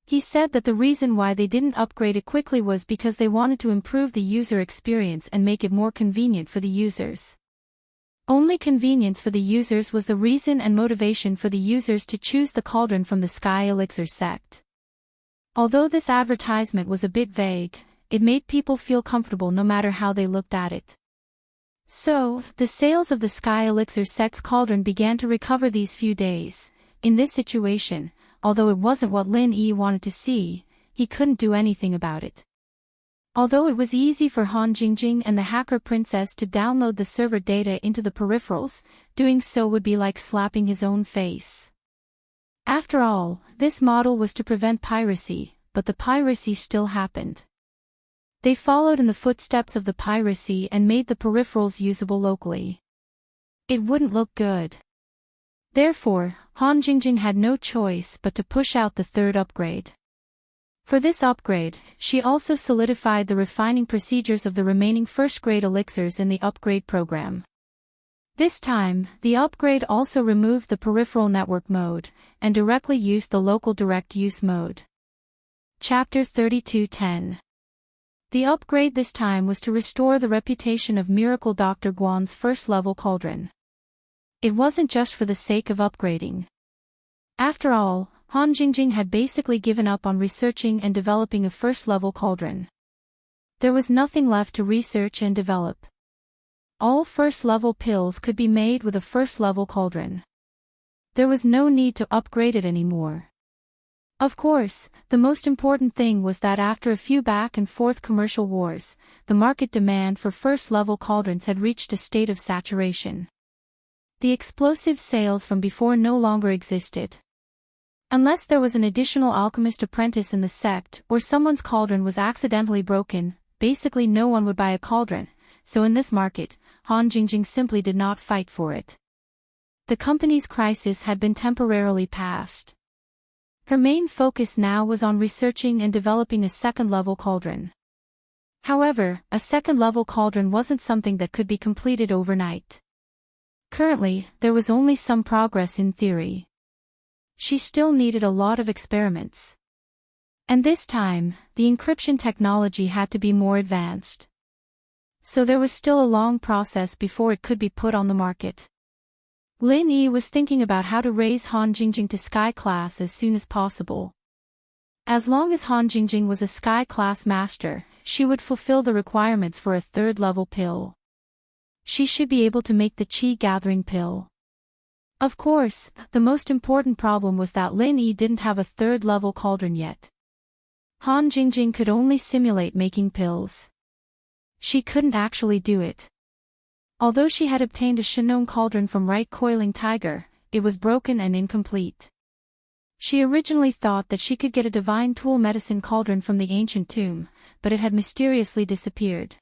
S1: He said that the reason why they didn't upgrade it quickly was because they wanted to improve the user experience and make it more convenient for the users. Only convenience for the users was the reason and motivation for the users to choose the cauldron from the Sky Elixir sect. Although this advertisement was a bit vague, it made people feel comfortable no matter how they looked at it. So, the sales of the Sky Elixir sect's cauldron began to recover these few days. In this situation, although it wasn't what Lin Yi wanted to see, he couldn't do anything about it. Although it was easy for Han Jingjing and the hacker princess to download the server data into the peripherals, doing so would be like slapping his own face. After all, this model was to prevent piracy, but the piracy still happened. They followed in the footsteps of the piracy and made the peripherals usable locally. It wouldn't look good. Therefore, Han Jingjing had no choice but to push out the third upgrade. For this upgrade, she also solidified the refining procedures of the remaining first-grade elixirs in the upgrade program. This time, the upgrade also removed the peripheral network mode, and directly used the local direct use mode. Chapter 32:10. The upgrade this time was to restore the reputation of Miracle Dr. Guan's first-level cauldron. It wasn't just for the sake of upgrading. After all, Han Jingjing had basically given up on researching and developing a first-level cauldron. There was nothing left to research and develop. All first-level pills could be made with a first-level cauldron. There was no need to upgrade it anymore. Of course, the most important thing was that after a few back-and-forth commercial wars, the market demand for first-level cauldrons had reached a state of saturation. The explosive sales from before no longer existed. Unless there was an additional alchemist apprentice in the sect or someone's cauldron was accidentally broken, basically no one would buy a cauldron, so in this market, Han Jingjing simply did not fight for it. The company's crisis had been temporarily passed. Her main focus now was on researching and developing a second-level cauldron. However, a second-level cauldron wasn't something that could be completed overnight. Currently, there was only some progress in theory. She still needed a lot of experiments. And this time, the encryption technology had to be more advanced. So there was still a long process before it could be put on the market. Lin Yi was thinking about how to raise Han Jingjing to Sky Class as soon as possible. As long as Han Jingjing was a Sky Class master, she would fulfill the requirements for a third-level pill. She should be able to make the Qi-gathering pill. Of course, the most important problem was that Lin Yi didn't have a third-level cauldron yet. Han Jingjing could only simulate making pills. She couldn't actually do it. Although she had obtained a Shenong cauldron from Right Coiling Tiger, it was broken and incomplete. She originally thought that she could get a Divine Tool Medicine cauldron from the ancient tomb, but it had mysteriously disappeared.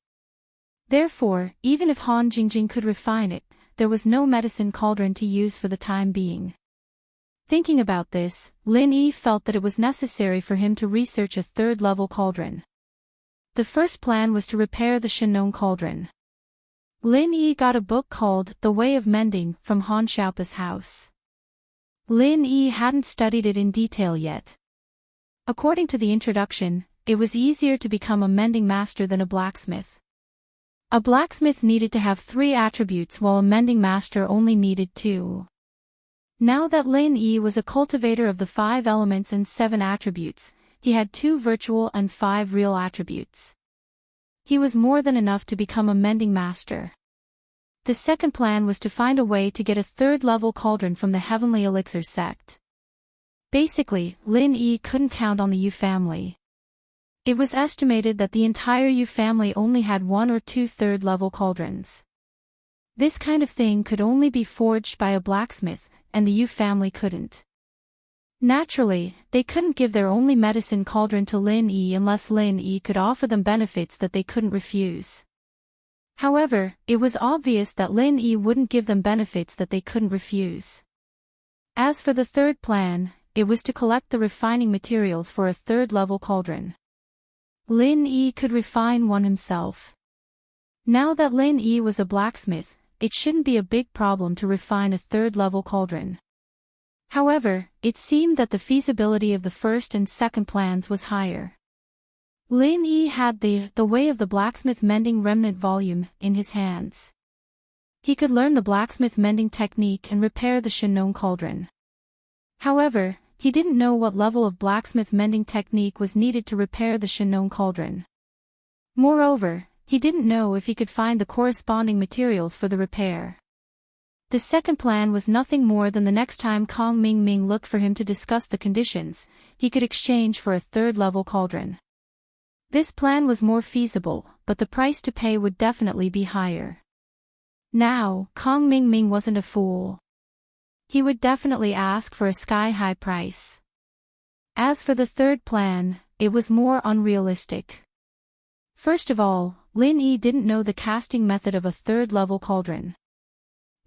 S1: Therefore, even if Han Jingjing could refine it, there was no medicine cauldron to use for the time being. Thinking about this, Lin Yi felt that it was necessary for him to research a third-level cauldron. The first plan was to repair the Shenong cauldron. Lin Yi got a book called The Way of Mending from Han Xiaopa's house. Lin Yi hadn't studied it in detail yet. According to the introduction, it was easier to become a mending master than a blacksmith. A blacksmith needed to have 3 attributes while a mending master only needed 2. Now that Lin Yi was a cultivator of the 5 elements and 7 attributes, he had 2 virtual and 5 real attributes. He was more than enough to become a mending master. The second plan was to find a way to get a third-level cauldron from the Heavenly Elixir sect. Basically, Lin Yi couldn't count on the Yu family. It was estimated that the entire Yu family only had 1 or 2 third-level cauldrons. This kind of thing could only be forged by a blacksmith, and the Yu family couldn't. Naturally, they couldn't give their only medicine cauldron to Lin Yi unless Lin Yi could offer them benefits that they couldn't refuse. However, it was obvious that Lin Yi wouldn't give them benefits that they couldn't refuse. As for the third plan, it was to collect the refining materials for a third-level cauldron. Lin Yi could refine one himself. Now that Lin Yi was a blacksmith, it shouldn't be a big problem to refine a third-level cauldron. However, it seemed that the feasibility of the first and second plans was higher. Lin Yi had the Way of the Blacksmith Mending Remnant volume in his hands. He could learn the blacksmith mending technique and repair the Shinnon cauldron. However, he didn't know what level of blacksmith mending technique was needed to repair the Shinnon cauldron. Moreover, he didn't know if he could find the corresponding materials for the repair. The second plan was nothing more than the next time Kong Ming looked for him to discuss the conditions, he could exchange for a third-level cauldron. This plan was more feasible, but the price to pay would definitely be higher. Now, Kong Ming wasn't a fool. He would definitely ask for a sky-high price. As for the third plan, it was more unrealistic. First of all, Lin Yi didn't know the casting method of a third-level cauldron.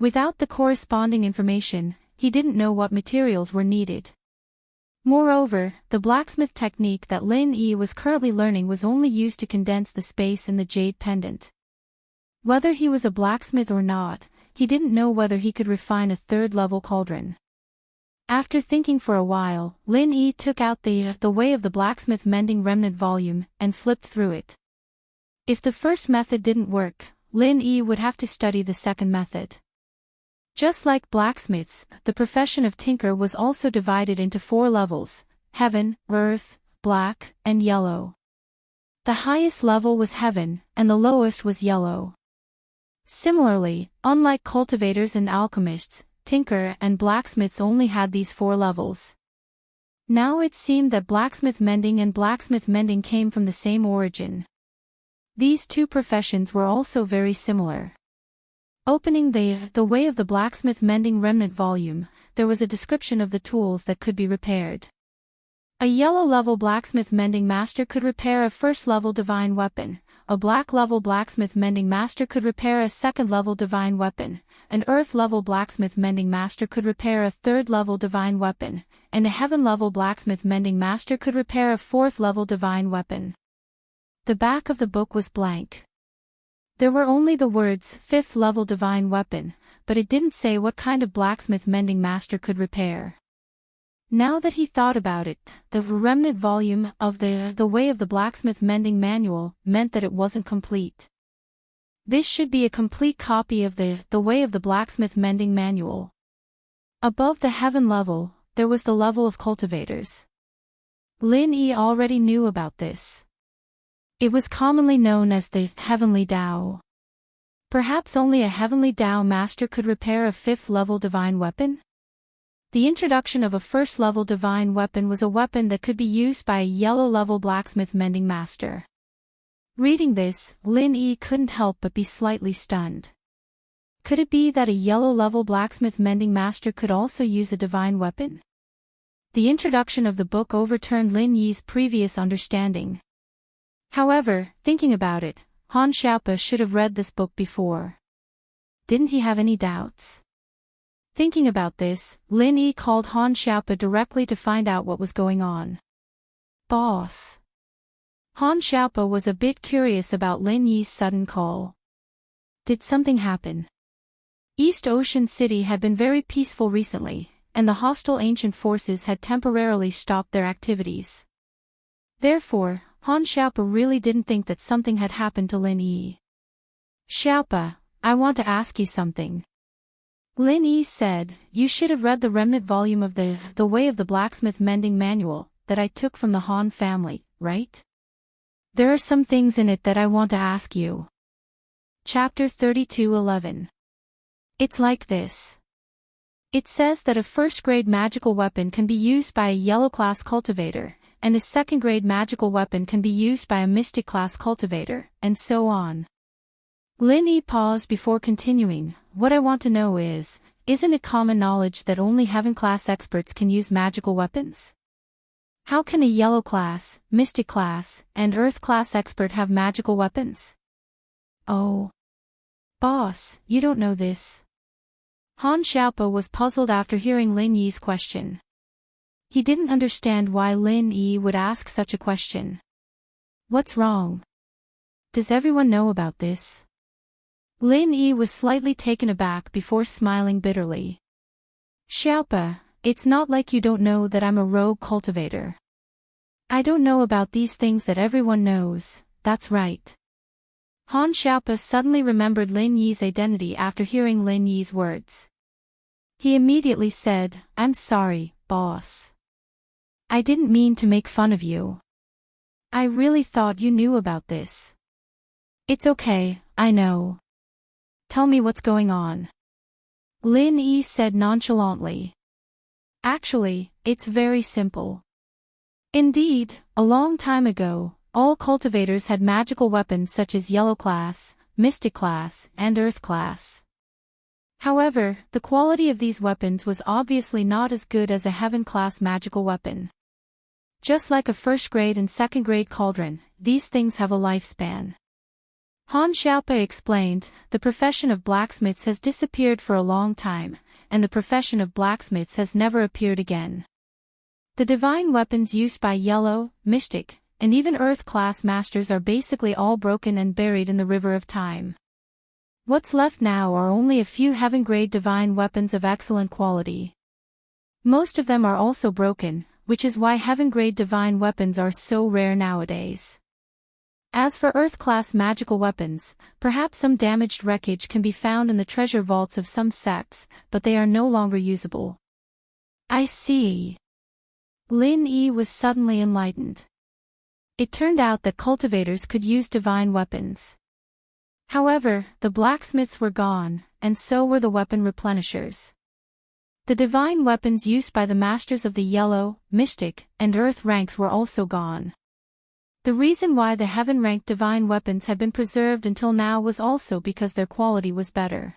S1: Without the corresponding information, he didn't know what materials were needed. Moreover, the blacksmith technique that Lin Yi was currently learning was only used to condense the space in the jade pendant. Whether he was a blacksmith or not, he didn't know whether he could refine a third-level cauldron. After thinking for a while, Lin Yi took out the Way of the Blacksmith Mending Remnant volume and flipped through it. If the first method didn't work, Lin Yi would have to study the second method. Just like blacksmiths, the profession of tinker was also divided into 4 levels: heaven, earth, black, and yellow. The highest level was heaven, and the lowest was yellow. Similarly, unlike cultivators and alchemists, tinker and blacksmiths only had these 4 levels. Now it seemed that blacksmith mending and blacksmith mending came from the same origin. These 2 professions were also very similar. Opening the Way of the Blacksmith Mending Remnant volume, there was a description of the tools that could be repaired. A yellow-level blacksmith mending master could repair a first-level divine weapon, a black-level blacksmith mending master could repair a second-level divine weapon, an earth-level blacksmith mending master could repair a third-level divine weapon, and a heaven-level blacksmith mending master could repair a fourth-level divine weapon. The back of the book was blank. There were only the words 5th level divine weapon, but it didn't say what kind of blacksmith mending master could repair. Now that he thought about it, the remnant volume of the Way of the Blacksmith Mending Manual meant that it wasn't complete. This should be a complete copy of the Way of the Blacksmith Mending Manual. Above the heaven level, there was the level of cultivators. Lin Yi already knew about this. It was commonly known as the Heavenly Dao. Perhaps only a Heavenly Dao master could repair a 5th-level divine weapon? The introduction of a first-level divine weapon was a weapon that could be used by a yellow-level blacksmith mending master. Reading this, Lin Yi couldn't help but be slightly stunned. Could it be that a yellow-level blacksmith mending master could also use a divine weapon? The introduction of the book overturned Lin Yi's previous understanding. However, thinking about it, Han Xiaopa should have read this book before. Didn't he have any doubts? Thinking about this, Lin Yi called Han Xiaopa directly to find out what was going on. Boss. Han Xiaopa was a bit curious about Lin Yi's sudden call. Did something happen? East Ocean City had been very peaceful recently, and the hostile ancient forces had temporarily stopped their activities. Therefore, Han Xiaopa really didn't think that something had happened to Lin Yi. Xiaopa, I want to ask you something. Lin Yi said, you should have read the remnant volume of the Way of the Blacksmith Mending Manual that I took from the Han family, right? There are some things in it that I want to ask you. Chapter 32:11. It's like this. It says that a first-grade magical weapon can be used by a yellow-class cultivator, and a second-grade magical weapon can be used by a mystic-class cultivator, and so on. Lin Yi paused before continuing. What I want to know is, isn't it common knowledge that only heaven-class experts can use magical weapons? How can a yellow-class, mystic-class, and earth-class expert have magical weapons? Oh. Boss, you don't know this. Han Xiaopo was puzzled after hearing Lin Yi's question. He didn't understand why Lin Yi would ask such a question. What's wrong? Does everyone know about this? Lin Yi was slightly taken aback before smiling bitterly. Xiaopo, it's not like you don't know that I'm a rogue cultivator. I don't know about these things that everyone knows, that's right. Han Xiaopo suddenly remembered Lin Yi's identity after hearing Lin Yi's words. He immediately said, I'm sorry, boss. I didn't mean to make fun of you. I really thought you knew about this. It's okay, I know. Tell me what's going on. Lin Yi said nonchalantly. Actually, it's very simple. Indeed, a long time ago, all cultivators had magical weapons such as Yellow Class, Mystic Class, and Earth Class. However, the quality of these weapons was obviously not as good as a Heaven Class magical weapon. Just like a first-grade and second-grade cauldron, these things have a lifespan. Han Xiaopo explained, the profession of blacksmiths has disappeared for a long time, and the profession of blacksmiths has never appeared again. The divine weapons used by Yellow, Mystic, and even Earth-class masters are basically all broken and buried in the river of time. What's left now are only a few heaven-grade divine weapons of excellent quality. Most of them are also broken, which is why heaven-grade divine weapons are so rare nowadays. As for Earth-class magical weapons, perhaps some damaged wreckage can be found in the treasure vaults of some sects, but they are no longer usable. I see. Lin Yi was suddenly enlightened. It turned out that cultivators could use divine weapons. However, the blacksmiths were gone, and so were the weapon replenishers. The divine weapons used by the masters of the Yellow, Mystic, and Earth ranks were also gone. The reason why the heaven-ranked divine weapons had been preserved until now was also because their quality was better.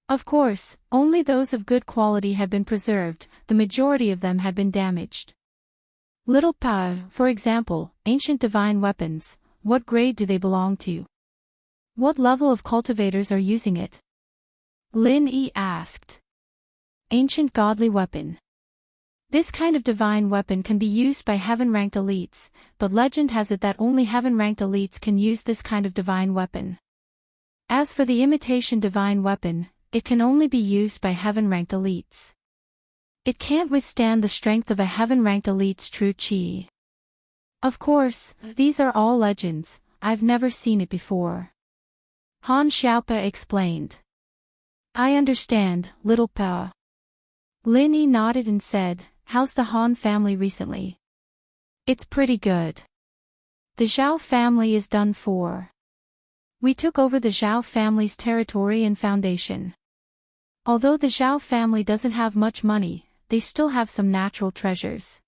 S1: Of course, only those of good quality had been preserved, the majority of them had been damaged. Little Pa, for example, ancient divine weapons, what grade do they belong to? What level of cultivators are using it? Lin Yi asked. Ancient godly weapon. This kind of divine weapon can be used by heaven-ranked elites, but legend has it that only heaven-ranked elites can use this kind of divine weapon. As for the imitation divine weapon, it can only be used by heaven-ranked elites. It can't withstand the strength of a heaven-ranked elite's true chi. Of course, these are all legends, I've never seen it before. Han Xiaopo explained. I understand, little Pa. Lin Yi nodded and said, how's the Han family recently? It's pretty good. The Zhao family is done for. We took over the Zhao family's territory and foundation. Although the Zhao family doesn't have much money, they still have some natural treasures.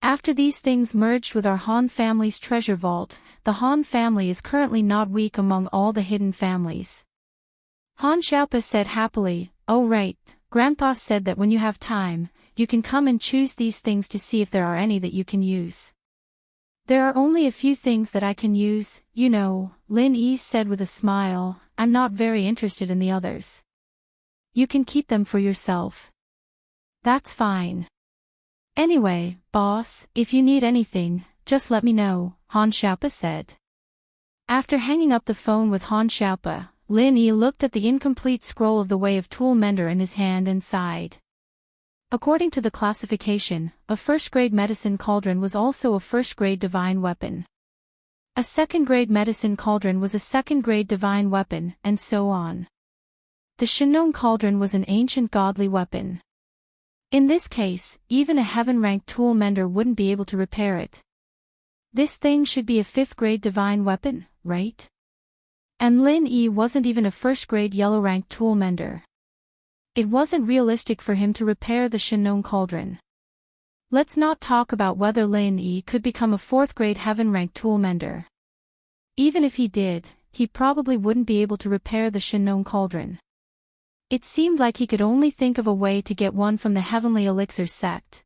S1: After these things merged with our Han family's treasure vault, the Han family is currently not weak among all the hidden families. Han Xiaopo said happily, oh right, Grandpa said that when you have time, you can come and choose these things to see if there are any that you can use. There are only a few things that I can use, you know, Lin Yi said with a smile, I'm not very interested in the others. You can keep them for yourself. That's fine. Anyway, boss, if you need anything, just let me know, Han Xiaopo said. After hanging up the phone with Han Xiaopo, Lin Yi looked at the incomplete scroll of the Way of Tool Mender in his hand and sighed. According to the classification, a first-grade medicine cauldron was also a first-grade divine weapon. A second-grade medicine cauldron was a second-grade divine weapon, and so on. The Shenong cauldron was an ancient godly weapon. In this case, even a heaven-ranked tool mender wouldn't be able to repair it. This thing should be a 5th grade divine weapon, right? And Lin Yi wasn't even a 1st grade yellow rank tool mender. It wasn't realistic for him to repair the Shinnon cauldron. Let's not talk about whether Lin Yi could become a 4th grade heaven rank tool mender. Even if he did, he probably wouldn't be able to repair the Shinnon cauldron. It seemed like he could only think of a way to get one from the Heavenly Elixir sect.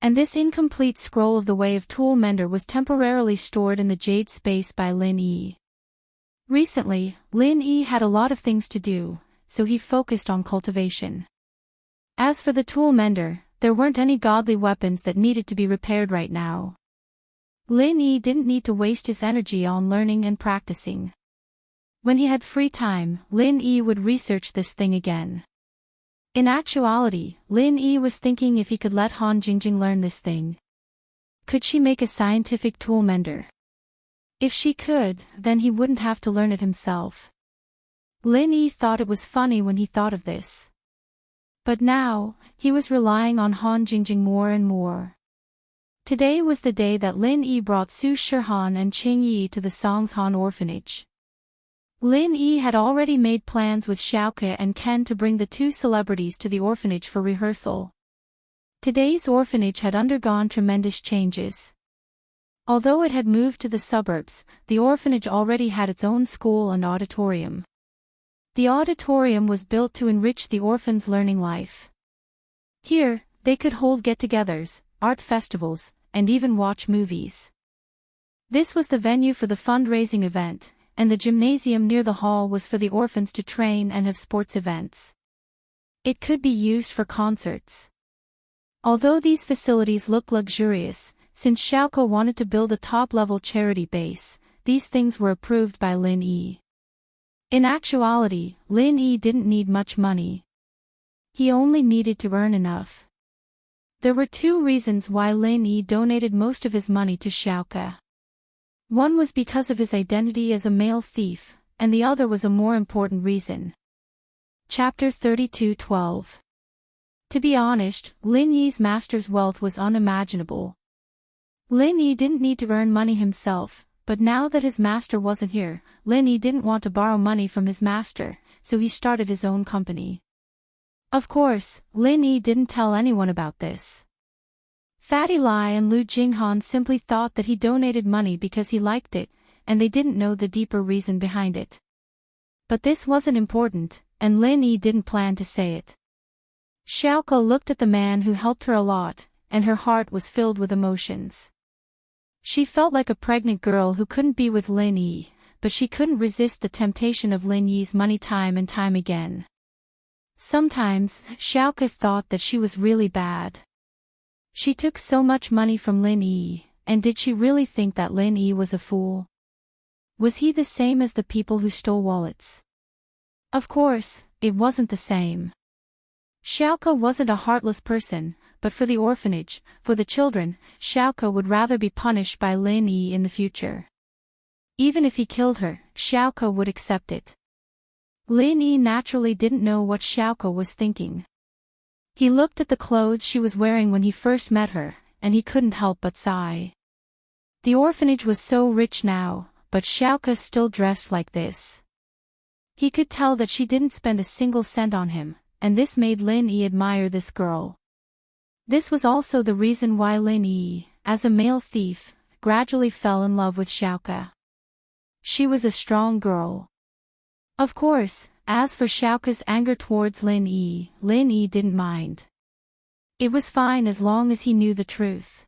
S1: And this incomplete scroll of the Way of Tool Mender was temporarily stored in the Jade Space by Lin Yi. Recently, Lin Yi had a lot of things to do, so he focused on cultivation. As for the tool mender, there weren't any godly weapons that needed to be repaired right now. Lin Yi didn't need to waste his energy on learning and practicing. When he had free time, Lin Yi would research this thing again. In actuality, Lin Yi was thinking if he could let Han Jingjing learn this thing. Could she make a scientific tool mender? If she could, then he wouldn't have to learn it himself. Lin Yi thought it was funny when he thought of this. But now, he was relying on Han Jingjing more and more. Today was the day that Lin Yi brought Su Shihan and Qing Yi to the Songshan orphanage. Lin Yi had already made plans with Xiaoke and Ken to bring the 2 celebrities to the orphanage for rehearsal. Today's orphanage had undergone tremendous changes. Although it had moved to the suburbs, the orphanage already had its own school and auditorium. The auditorium was built to enrich the orphans' learning life. Here, they could hold get-togethers, art festivals, and even watch movies. This was the venue for the fundraising event, and the gymnasium near the hall was for the orphans to train and have sports events. It could be used for concerts. Although these facilities look luxurious, since Xiaoko wanted to build a top-level charity base, these things were approved by Lin Yi. In actuality, Lin Yi didn't need much money. He only needed to earn enough. There were 2 reasons why Lin Yi donated most of his money to Xiaoke. One was because of his identity as a male thief, and the other was a more important reason. Chapter 32:12. To be honest, Lin Yi's master's wealth was unimaginable. Lin Yi didn't need to earn money himself, but now that his master wasn't here, Lin Yi didn't want to borrow money from his master, so he started his own company. Of course, Lin Yi didn't tell anyone about this. Fatty Lai and Lu Jinghan simply thought that he donated money because he liked it, and they didn't know the deeper reason behind it. But this wasn't important, and Lin Yi didn't plan to say it. Xiaoko looked at the man who helped her a lot, and her heart was filled with emotions. She felt like a pregnant girl who couldn't be with Lin Yi, but she couldn't resist the temptation of Lin Yi's money time and time again. Sometimes, Xiaoko thought that she was really bad. She took so much money from Lin Yi, and did she really think that Lin Yi was a fool? Was he the same as the people who stole wallets? Of course, it wasn't the same. Xiaoko wasn't a heartless person, but for the orphanage, for the children, Xiaoko would rather be punished by Lin Yi in the future. Even if he killed her, Xiaoko would accept it. Lin Yi naturally didn't know what Xiaoko was thinking. He looked at the clothes she was wearing when he first met her, and he couldn't help but sigh. The orphanage was so rich now, but Xiaoko still dressed like this. He could tell that she didn't spend a single cent on him, and this made Lin Yi admire this girl. This was also the reason why Lin Yi, as a male thief, gradually fell in love with Xiaoko. She was a strong girl. Of course, as for Xiaoko's anger towards Lin Yi didn't mind. It was fine as long as he knew the truth.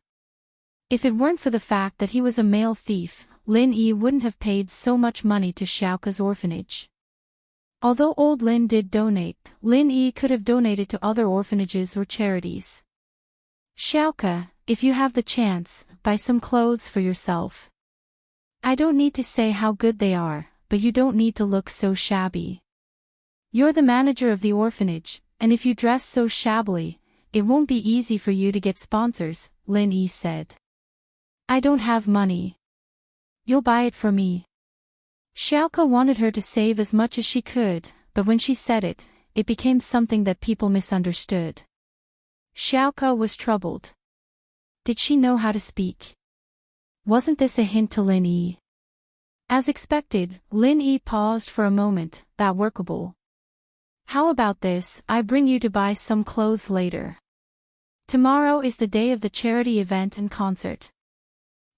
S1: If it weren't for the fact that he was a male thief, Lin Yi wouldn't have paid so much money to Xiaoko's orphanage. Although old Lin did donate, Lin Yi could have donated to other orphanages or charities. Xiaoko, if you have the chance, buy some clothes for yourself. I don't need to say how good they are, but you don't need to look so shabby. You're the manager of the orphanage, and if you dress so shabbily, it won't be easy for you to get sponsors, Lin Yi said. I don't have money. You'll buy it for me. Xiaoko wanted her to save as much as she could, but when she said it, it became something that people misunderstood. Xiaoko was troubled. Did she know how to speak? Wasn't this a hint to Lin Yi? As expected, Lin Yi paused for a moment. That workable. How about this, I bring you to buy some clothes later. Tomorrow is the day of the charity event and concert.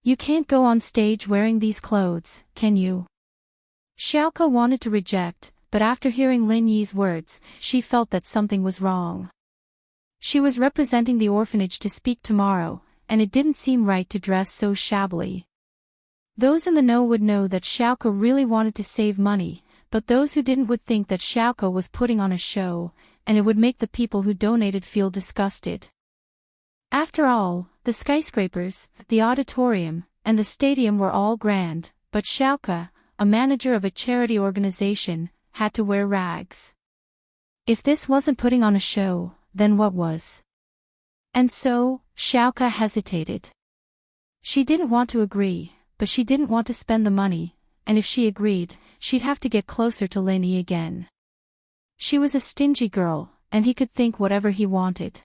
S1: You can't go on stage wearing these clothes, can you? Xiaoke wanted to reject, but after hearing Lin Yi's words, she felt that something was wrong. She was representing the orphanage to speak tomorrow, and it didn't seem right to dress so shabbily. Those in the know would know that Xiaoke really wanted to save money, but those who didn't would think that Xiaoke was putting on a show, and it would make the people who donated feel disgusted. After all, the skyscrapers, the auditorium, and the stadium were all grand, but Xiaoke, a manager of a charity organization, had to wear rags. If this wasn't putting on a show, then what was? And so, Xiaoke hesitated. She didn't want to agree, but she didn't want to spend the money, and if she agreed, she'd have to get closer to Lin Yi again. She was a stingy girl, and he could think whatever he wanted.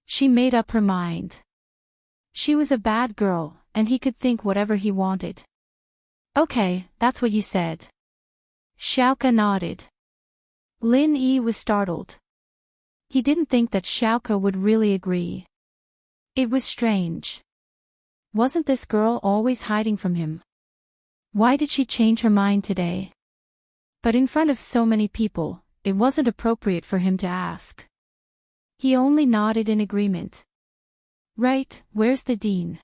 S1: She made up her mind. She was a bad girl, and he could think whatever he wanted. Okay, that's what you said. Xiaoke nodded. Lin Yi was startled. He didn't think that Xiaoke would really agree. It was strange. Wasn't this girl always hiding from him? Why did she change her mind today? But in front of so many people, it wasn't appropriate for him to ask. He only nodded in agreement. Right, where's the dean?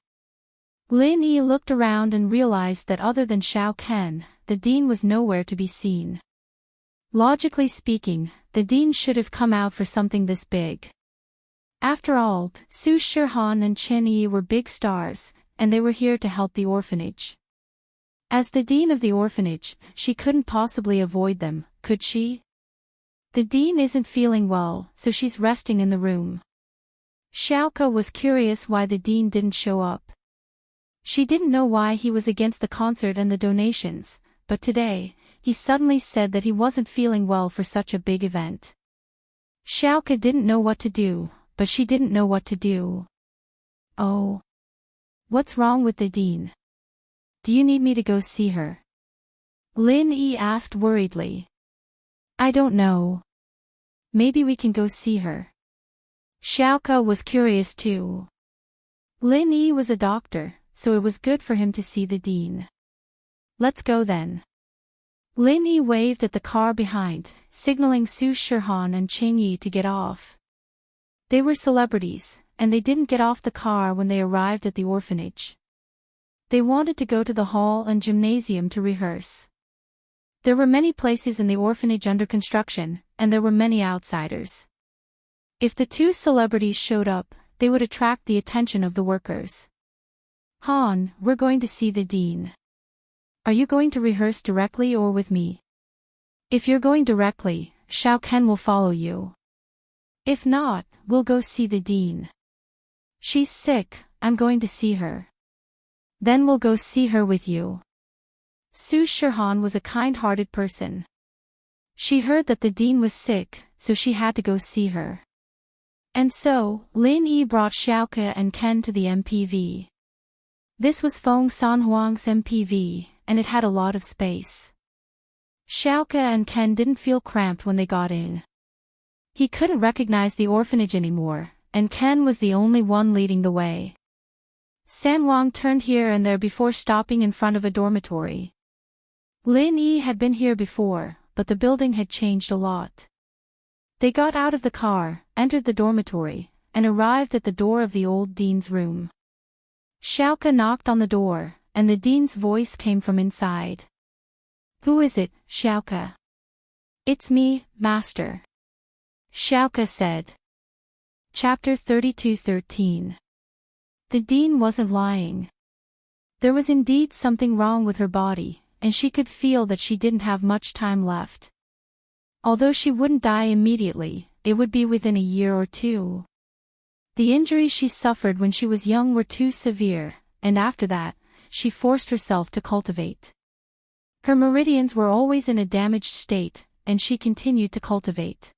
S1: Lin Yi looked around and realized that other than Xiaoke, the dean was nowhere to be seen. Logically speaking, the dean should have come out for something this big. After all, Su Shihan and Chen Yi were big stars, and they were here to help the orphanage. As the dean of the orphanage, she couldn't possibly avoid them, could she? The dean isn't feeling well, so she's resting in the room. Xiaoke was curious why the dean didn't show up. She didn't know why he was against the concert and the donations, but today, he suddenly said that he wasn't feeling well for such a big event. Xiaoke didn't know what to do, but she didn't know what to do. Oh. What's wrong with the dean? Do you need me to go see her? Lin Yi asked worriedly. I don't know. Maybe we can go see her. Xiaoke was curious too. Lin Yi was a doctor, so it was good for him to see the dean. Let's go then. Lin Yi waved at the car behind, signaling Su Shihan and Chen Yi to get off. They were celebrities, and they didn't get off the car when they arrived at the orphanage. They wanted to go to the hall and gymnasium to rehearse. There were many places in the orphanage under construction, and there were many outsiders. If the two celebrities showed up, they would attract the attention of the workers. Han, we're going to see the dean. Are you going to rehearse directly or with me? If you're going directly, Xiaoke will follow you. If not, we'll go see the dean. She's sick, I'm going to see her. Then we'll go see her with you. Su Shihan was a kind-hearted person. She heard that the dean was sick, so she had to go see her. And so, Lin Yi brought Xiaoke and Ken to the MPV. This was Feng Sanhuang's MPV, and it had a lot of space. Xiaoke and Ken didn't feel cramped when they got in. He couldn't recognize the orphanage anymore, and Ken was the only one leading the way. Sanhuang turned here and there before stopping in front of a dormitory. Lin Yi had been here before, but the building had changed a lot. They got out of the car, entered the dormitory, and arrived at the door of the old dean's room. Xiaoke knocked on the door, and the dean's voice came from inside. Who is it, Xiaoke? It's me, master. Xiaoke said. Chapter 32:13. The dean wasn't lying. There was indeed something wrong with her body, and she could feel that she didn't have much time left. Although she wouldn't die immediately, it would be within a year or two. The injuries she suffered when she was young were too severe, and after that, she forced herself to cultivate. Her meridians were always in a damaged state, and she continued to cultivate.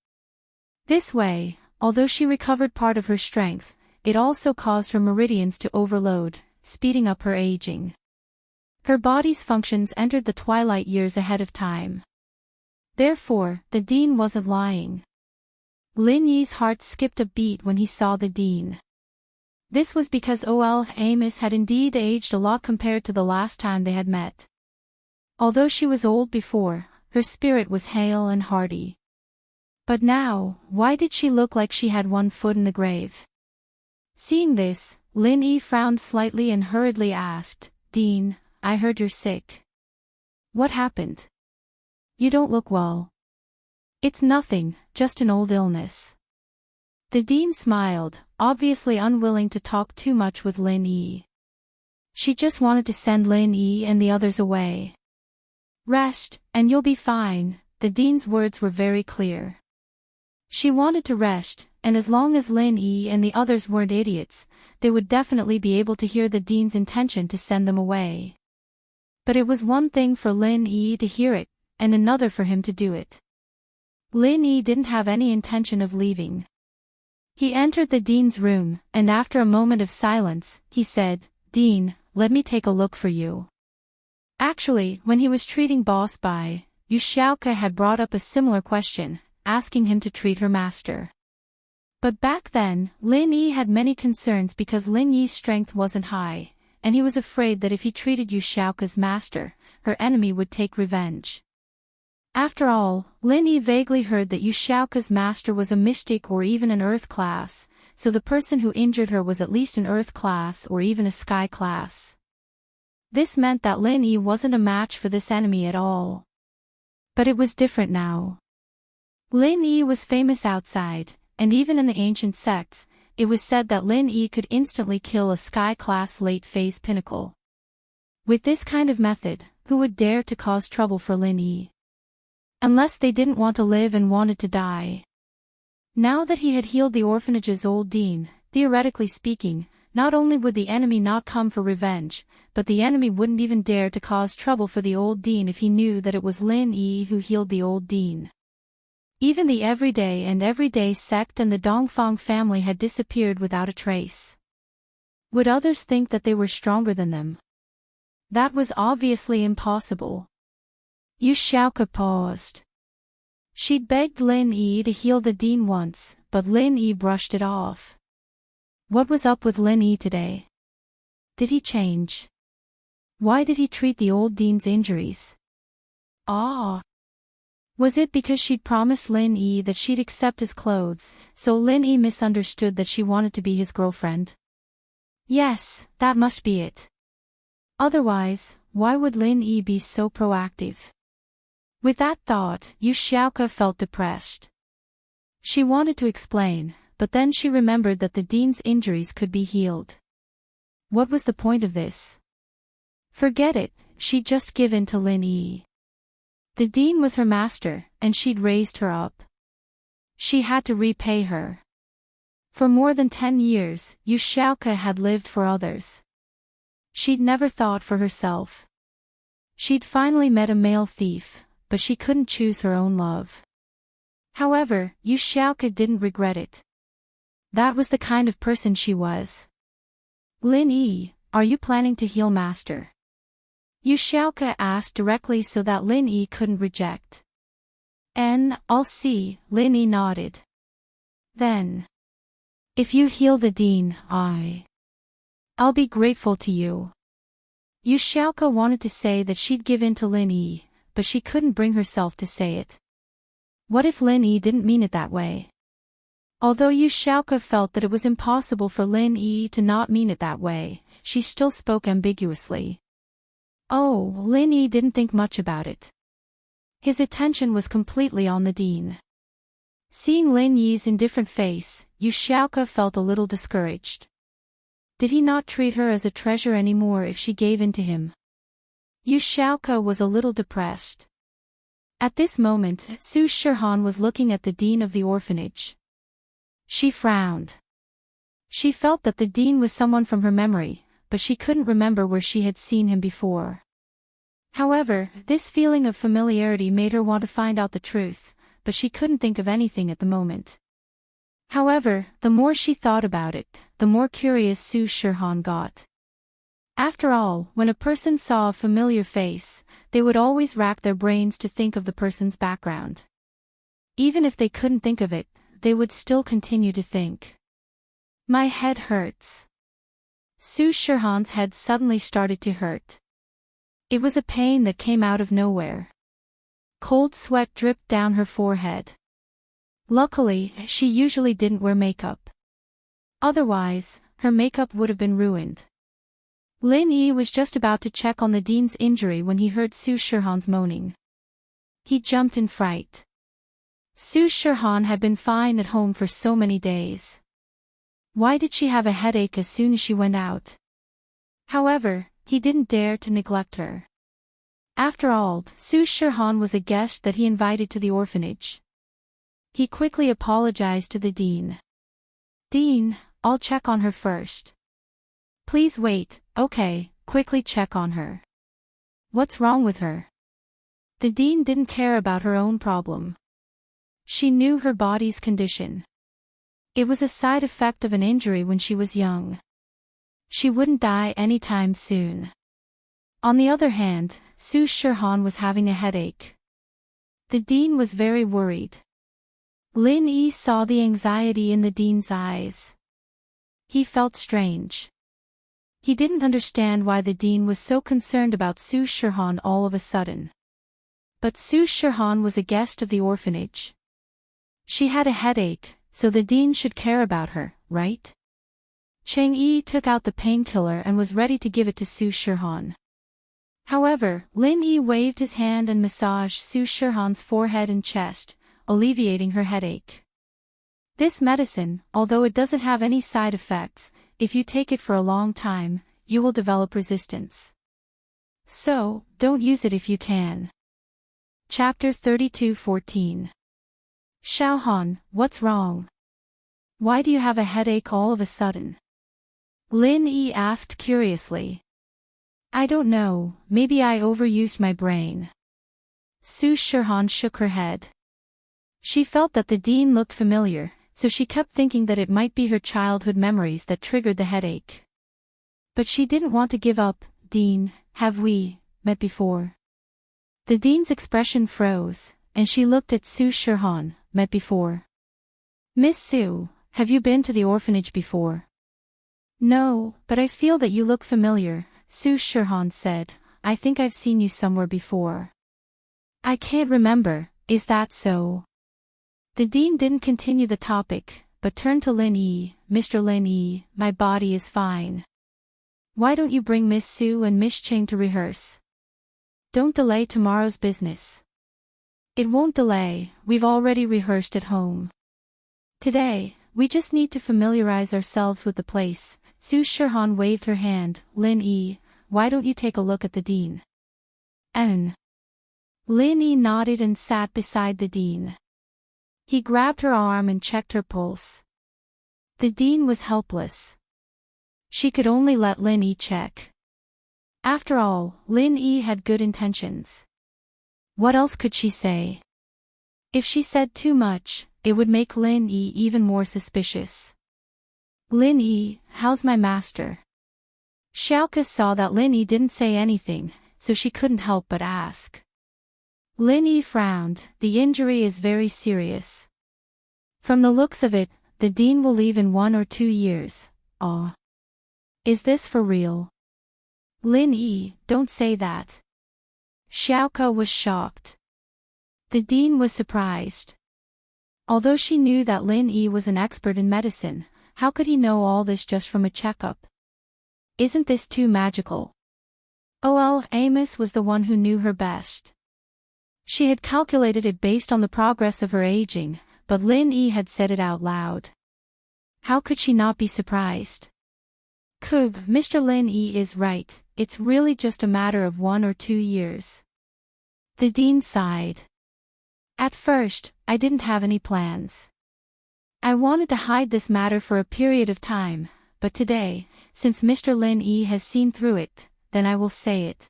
S1: This way, although she recovered part of her strength, it also caused her meridians to overload, speeding up her aging. Her body's functions entered the twilight years ahead of time. Therefore, the Dean wasn't lying. Lin Yi's heart skipped a beat when he saw the Dean. This was because Amos had indeed aged a lot compared to the last time they had met. Although she was old before, her spirit was hale and hearty. But now, why did she look like she had one foot in the grave? Seeing this, Lin Yi frowned slightly and hurriedly asked, "Dean, I heard you're sick. What happened? You don't look well." "It's nothing, just an old illness." The Dean smiled, obviously unwilling to talk too much with Lin Yi. She just wanted to send Lin Yi and the others away. "Rest, and you'll be fine," the Dean's words were very clear. She wanted to rest, and as long as Lin Yi and the others weren't idiots, they would definitely be able to hear the Dean's intention to send them away. But it was one thing for Lin Yi to hear it, and another for him to do it. Lin Yi didn't have any intention of leaving. He entered the Dean's room, and after a moment of silence, he said, "Dean, let me take a look for you." Actually, when he was treating Boss Bai, Yu Xiaoke had brought up a similar question, asking him to treat her master. But back then, Lin Yi had many concerns because Lin Yi's strength wasn't high, and he was afraid that if he treated Yu Xiaoke's master, her enemy would take revenge. After all, Lin Yi vaguely heard that Yu Xiaoke's master was a mystic or even an earth class, so the person who injured her was at least an earth class or even a sky class. This meant that Lin Yi wasn't a match for this enemy at all. But it was different now. Lin Yi was famous outside, and even in the ancient sects, it was said that Lin Yi could instantly kill a sky-class late-phase pinnacle. With this kind of method, who would dare to cause trouble for Lin Yi? Unless they didn't want to live and wanted to die. Now that he had healed the orphanage's old Dean, theoretically speaking, not only would the enemy not come for revenge, but the enemy wouldn't even dare to cause trouble for the old Dean if he knew that it was Lin Yi who healed the old Dean. Even the everyday sect and the Dongfang family had disappeared without a trace. Would others think that they were stronger than them? That was obviously impossible. Yu Xiaoke paused. She'd begged Lin Yi to heal the Dean once, but Lin Yi brushed it off. What was up with Lin Yi today? Did he change? Why did he treat the old Dean's injuries? Was it because she'd promised Lin Yi that she'd accept his clothes, so Lin Yi misunderstood that she wanted to be his girlfriend? Yes, that must be it. Otherwise, why would Lin Yi be so proactive? With that thought, Yu Xiaoke felt depressed. She wanted to explain, but then she remembered that the Dean's injuries could be healed. What was the point of this? Forget it, she'd just give in to Lin Yi. The Dean was her master, and she'd raised her up. She had to repay her. For more than 10 years, Yu Xiaoke had lived for others. She'd never thought for herself. She'd finally met a male thief, but she couldn't choose her own love. However, Yu Xiaoke didn't regret it. That was the kind of person she was. Lin Yi, are you planning to heal master? Yu Xiaoke asked directly so that Lin Yi couldn't reject. I'll see, Lin Yi nodded. Then. If you heal the Dean, I'll be grateful to you. Yu Xiaoke wanted to say that she'd give in to Lin Yi, but she couldn't bring herself to say it. What if Lin Yi didn't mean it that way? Although Yu Xiaoke felt that it was impossible for Lin Yi to not mean it that way, she still spoke ambiguously. Lin Yi didn't think much about it. His attention was completely on the Dean. Seeing Lin Yi's indifferent face, Yu Xiaoke felt a little discouraged. Did he not treat her as a treasure anymore if she gave in to him? Yu Xiaoke was a little depressed. At this moment, Su Shihan was looking at the Dean of the orphanage. She frowned. She felt that the Dean was someone from her memory, but she couldn't remember where she had seen him before. However, this feeling of familiarity made her want to find out the truth, but she couldn't think of anything at the moment. However, the more she thought about it, the more curious Su Shihan got. After all, when a person saw a familiar face, they would always rack their brains to think of the person's background. Even if they couldn't think of it, they would still continue to think. My head hurts. Su Shirhan's head suddenly started to hurt. It was a pain that came out of nowhere. Cold sweat dripped down her forehead. Luckily, she usually didn't wear makeup. Otherwise, her makeup would have been ruined. Lin Yi was just about to check on the dean's injury when he heard Su Shirhan's moaning. He jumped in fright. Su Shirhan had been fine at home for so many days. Why did she have a headache as soon as she went out? However, he didn't dare to neglect her. After all, Su Shirhan was a guest that he invited to the orphanage. He quickly apologized to the dean. "Dean, I'll check on her first." "Please wait, okay, quickly check on her." "What's wrong with her?" The dean didn't care about her own problem. She knew her body's condition. It was a side effect of an injury when she was young. She wouldn't die anytime soon. On the other hand, Su Shirhan was having a headache. The dean was very worried. Lin Yi saw the anxiety in the dean's eyes. He felt strange. He didn't understand why the dean was so concerned about Su Shirhan all of a sudden. But Su Shirhan was a guest of the orphanage. She had a headache, so the dean should care about her, right? Cheng Yi took out the painkiller and was ready to give it to Su Shirhan. However, Lin Yi waved his hand and massaged Su Shirhan's forehead and chest, alleviating her headache. This medicine, although it doesn't have any side effects, if you take it for a long time, you will develop resistance. So, don't use it if you can. Chapter 32:14. Xiaohan, what's wrong? Why do you have a headache all of a sudden? Lin Yi asked curiously. I don't know, maybe I overused my brain. Su Shirhan shook her head. She felt that the dean looked familiar, so she kept thinking that it might be her childhood memories that triggered the headache. But she didn't want to give up. Dean, have we met before? The dean's expression froze, and she looked at Su Shirhan. Met before? Miss Su, have you been to the orphanage before? No, but I feel that you look familiar, Su Shirhan said. I think I've seen you somewhere before. I can't remember, is that so? The dean didn't continue the topic, but turned to Lin Yi. Mr. Lin Yi, my body is fine. Why don't you bring Miss Su and Miss Ching to rehearse? Don't delay tomorrow's business. It won't delay, we've already rehearsed at home. Today, we just need to familiarize ourselves with the place. Su Shirhan waved her hand. Lin Yi, why don't you take a look at the dean? Lin Yi nodded and sat beside the dean. He grabbed her arm and checked her pulse. The dean was helpless. She could only let Lin Yi check. After all, Lin Yi had good intentions. What else could she say? If she said too much, it would make Lin Yi even more suspicious. Lin Yi, how's my master? Xiaoka saw that Lin Yi didn't say anything, so she couldn't help but ask. Lin Yi frowned. The injury is very serious. From the looks of it, the dean will leave in 1 or 2 years. Aw. Is this for real? Lin Yi, don't say that. Xiaoka was shocked. The dean was surprised. Although she knew that Lin Yi was an expert in medicine, how could he know all this just from a checkup? Isn't this too magical? Oh well, Amos was the one who knew her best. She had calculated it based on the progress of her aging, but Lin Yi had said it out loud. How could she not be surprised? Mr. Lin Yi is right, it's really just a matter of 1 or 2 years. The dean sighed. At first, I didn't have any plans. I wanted to hide this matter for a period of time, but today, since Mr. Lin Yi has seen through it, then I will say it.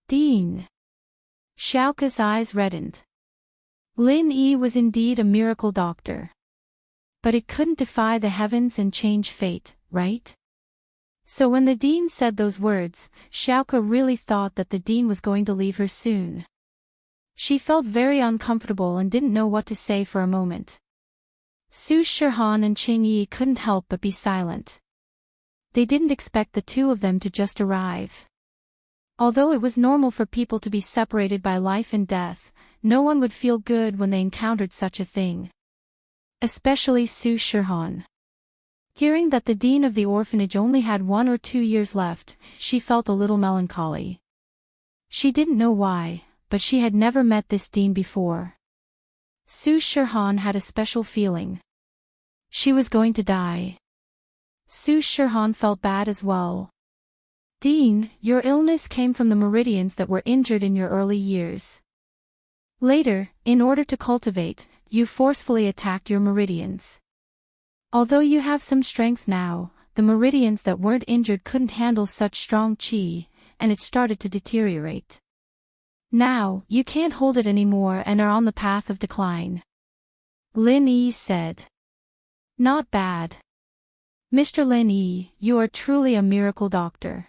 S1: Dean. Xiaoka's eyes reddened. Lin Yi was indeed a miracle doctor. But it couldn't defy the heavens and change fate, right? So when the dean said those words, Xiaoke really thought that the dean was going to leave her soon. She felt very uncomfortable and didn't know what to say for a moment. Su Shihan and Qing Yi couldn't help but be silent. They didn't expect the two of them to just arrive. Although it was normal for people to be separated by life and death, no one would feel good when they encountered such a thing. Especially Su Shihan. Hearing that the dean of the orphanage only had 1 or 2 years left, she felt a little melancholy. She didn't know why, but she had never met this dean before. Su Shihan had a special feeling. She was going to die. Su Shihan felt bad as well. Dean, your illness came from the meridians that were injured in your early years. Later, in order to cultivate, you forcefully attacked your meridians. Although you have some strength now, the meridians that weren't injured couldn't handle such strong qi, and it started to deteriorate. Now, you can't hold it anymore and are on the path of decline. Lin Yi said. Not bad. Mr. Lin Yi, you are truly a miracle doctor.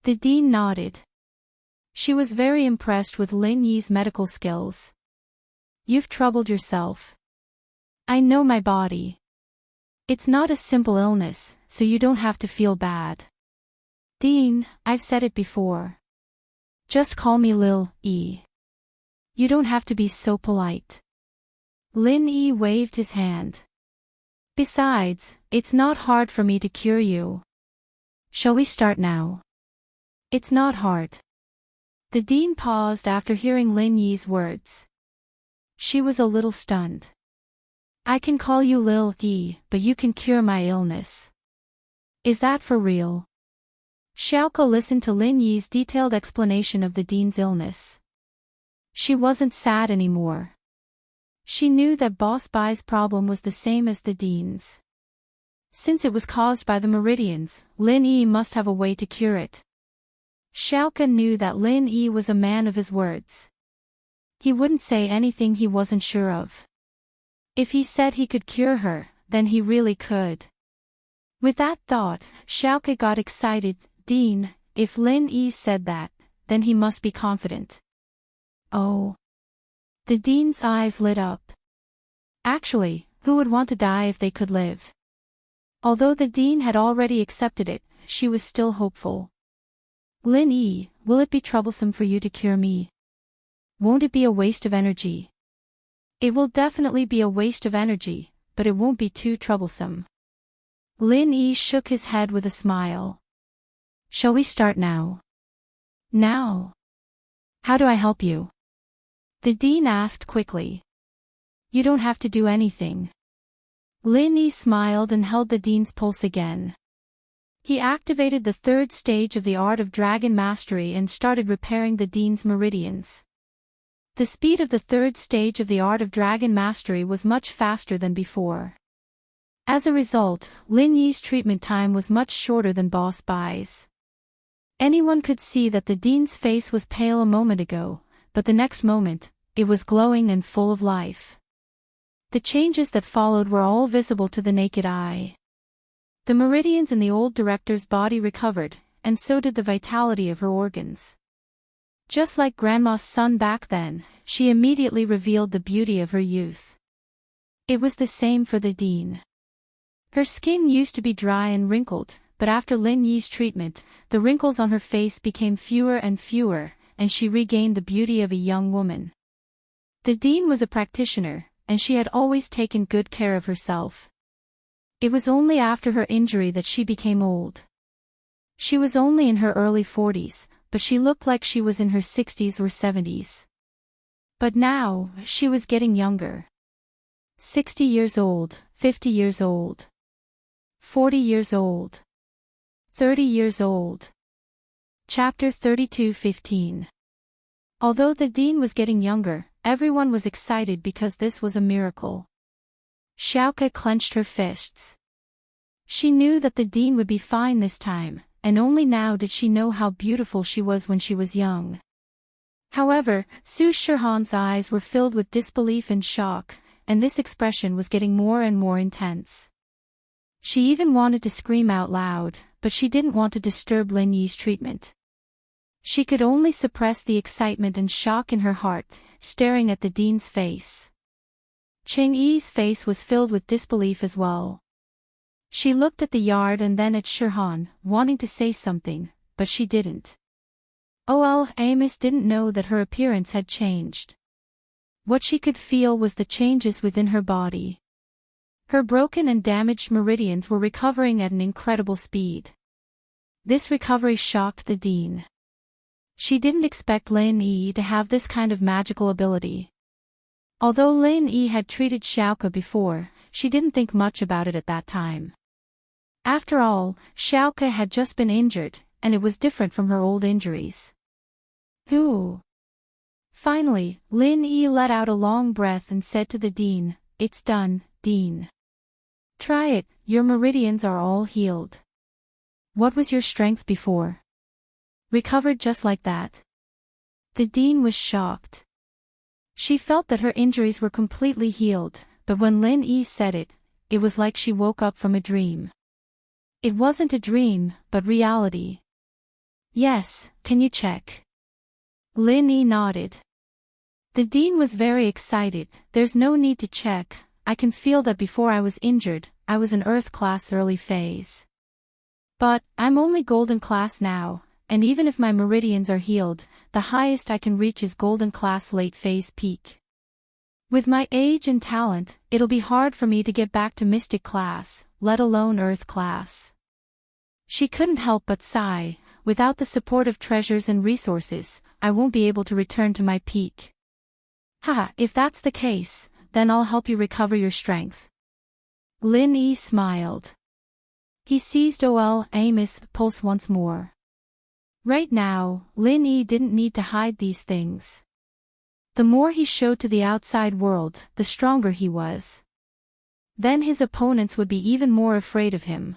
S1: The dean nodded. She was very impressed with Lin Yi's medical skills. You've troubled yourself. I know my body. It's not a simple illness, so you don't have to feel bad. Dean, I've said it before. Just call me Lil Yi. You don't have to be so polite. Lin Yi waved his hand. Besides, it's not hard for me to cure you. Shall we start now? It's not hard. The dean paused after hearing Lin Yi's words. She was a little stunned. I can call you Lil Yi, but you can cure my illness. Is that for real? Xiaoke listened to Lin Yi's detailed explanation of the dean's illness. She wasn't sad anymore. She knew that Boss Bai's problem was the same as the dean's. Since it was caused by the meridians, Lin Yi must have a way to cure it. Xiaoke knew that Lin Yi was a man of his words. He wouldn't say anything he wasn't sure of. If he said he could cure her, then he really could. With that thought, Xiaoke got excited. Dean, if Lin Yi said that, then he must be confident. Oh. The dean's eyes lit up. Actually, who would want to die if they could live? Although the dean had already accepted it, she was still hopeful. Lin Yi, will it be troublesome for you to cure me? Won't it be a waste of energy? It will definitely be a waste of energy, but it won't be too troublesome. Lin Yi shook his head with a smile. Shall we start now? Now? How do I help you? The dean asked quickly. You don't have to do anything. Lin Yi smiled and held the dean's pulse again. He activated the 3rd stage of the art of dragon mastery and started repairing the dean's meridians. The speed of the 3rd stage of the art of dragon mastery was much faster than before. As a result, Lin Yi's treatment time was much shorter than Boss Bai's. Anyone could see that the dean's face was pale a moment ago, but the next moment, it was glowing and full of life. The changes that followed were all visible to the naked eye. The meridians in the old director's body recovered, and so did the vitality of her organs. Just like Grandma's son back then, she immediately revealed the beauty of her youth. It was the same for the dean. Her skin used to be dry and wrinkled, but after Lin Yi's treatment, the wrinkles on her face became fewer and fewer, and she regained the beauty of a young woman. The dean was a practitioner, and she had always taken good care of herself. It was only after her injury that she became old. She was only in her early 40s, but she looked like she was in her 60s or 70s. But now, she was getting younger. 60 years old, 50 years old. 40 years old. 30 years old. Chapter 32:15. Although the dean was getting younger, everyone was excited because this was a miracle. Xiaoke clenched her fists. She knew that the dean would be fine this time, and only now did she know how beautiful she was when she was young. However, Su Shihan's eyes were filled with disbelief and shock, and this expression was getting more and more intense. She even wanted to scream out loud, but she didn't want to disturb Lin Yi's treatment. She could only suppress the excitement and shock in her heart, staring at the dean's face. Cheng Yi's face was filled with disbelief as well. She looked at the yard and then at Shirhan, wanting to say something, but she didn't. Amos didn't know that her appearance had changed. What she could feel was the changes within her body. Her broken and damaged meridians were recovering at an incredible speed. This recovery shocked the dean. She didn't expect Lin Yi to have this kind of magical ability. Although Lin Yi had treated Xiaoke before, she didn't think much about it at that time. After all, Xiaoke had just been injured, and it was different from her old injuries. Who? Finally, Lin Yi let out a long breath and said to the dean, "It's done, dean. Try it, your meridians are all healed." "What was your strength before?" "Recovered just like that." The dean was shocked. She felt that her injuries were completely healed, but when Lin Yi said it, it was like she woke up from a dream. It wasn't a dream, but reality. "Yes, can you check?" Lin Yi nodded. The dean was very excited. "There's no need to check, I can feel that before I was injured, I was in Earth class early phase. But, I'm only Golden class now, and even if my meridians are healed, the highest I can reach is Golden class late phase peak. With my age and talent, it'll be hard for me to get back to Mystic class, let alone Earth class." She couldn't help but sigh. "Without the support of treasures and resources, I won't be able to return to my peak." If that's the case, then I'll help you recover your strength." Lin Yi smiled. He seized Amos' pulse once more. Right now, Lin Yi didn't need to hide these things. The more he showed to the outside world, the stronger he was. Then his opponents would be even more afraid of him.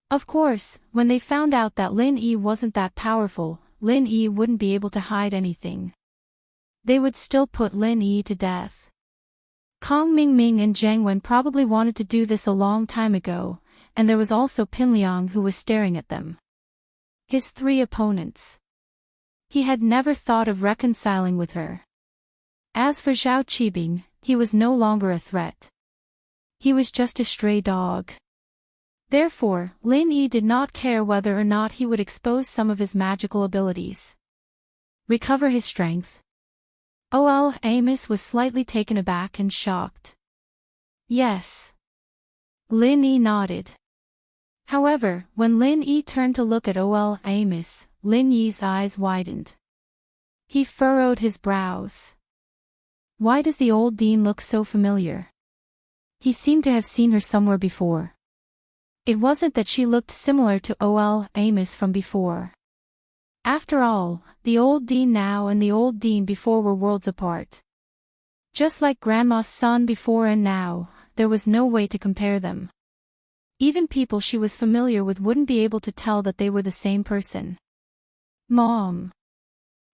S1: Of course, when they found out that Lin Yi wasn't that powerful, Lin Yi wouldn't be able to hide anything. They would still put Lin Yi to death. Kong Mingming and Zheng Wen probably wanted to do this a long time ago, and there was also Pinliang who was staring at them. His three opponents. He had never thought of reconciling with her. As for Zhao Qibing, he was no longer a threat. He was just a stray dog. Therefore, Lin Yi did not care whether or not he would expose some of his magical abilities. Recover his strength. Amos was slightly taken aback and shocked. Yes. Lin Yi nodded. However, when Lin Yi turned to look at Amos, Lin Yi's eyes widened. He furrowed his brows. Why does the old dean look so familiar? He seemed to have seen her somewhere before. It wasn't that she looked similar to Amos from before. After all, the old dean now and the old dean before were worlds apart. Just like Grandma's son before and now, there was no way to compare them. Even people she was familiar with wouldn't be able to tell that they were the same person. Mom.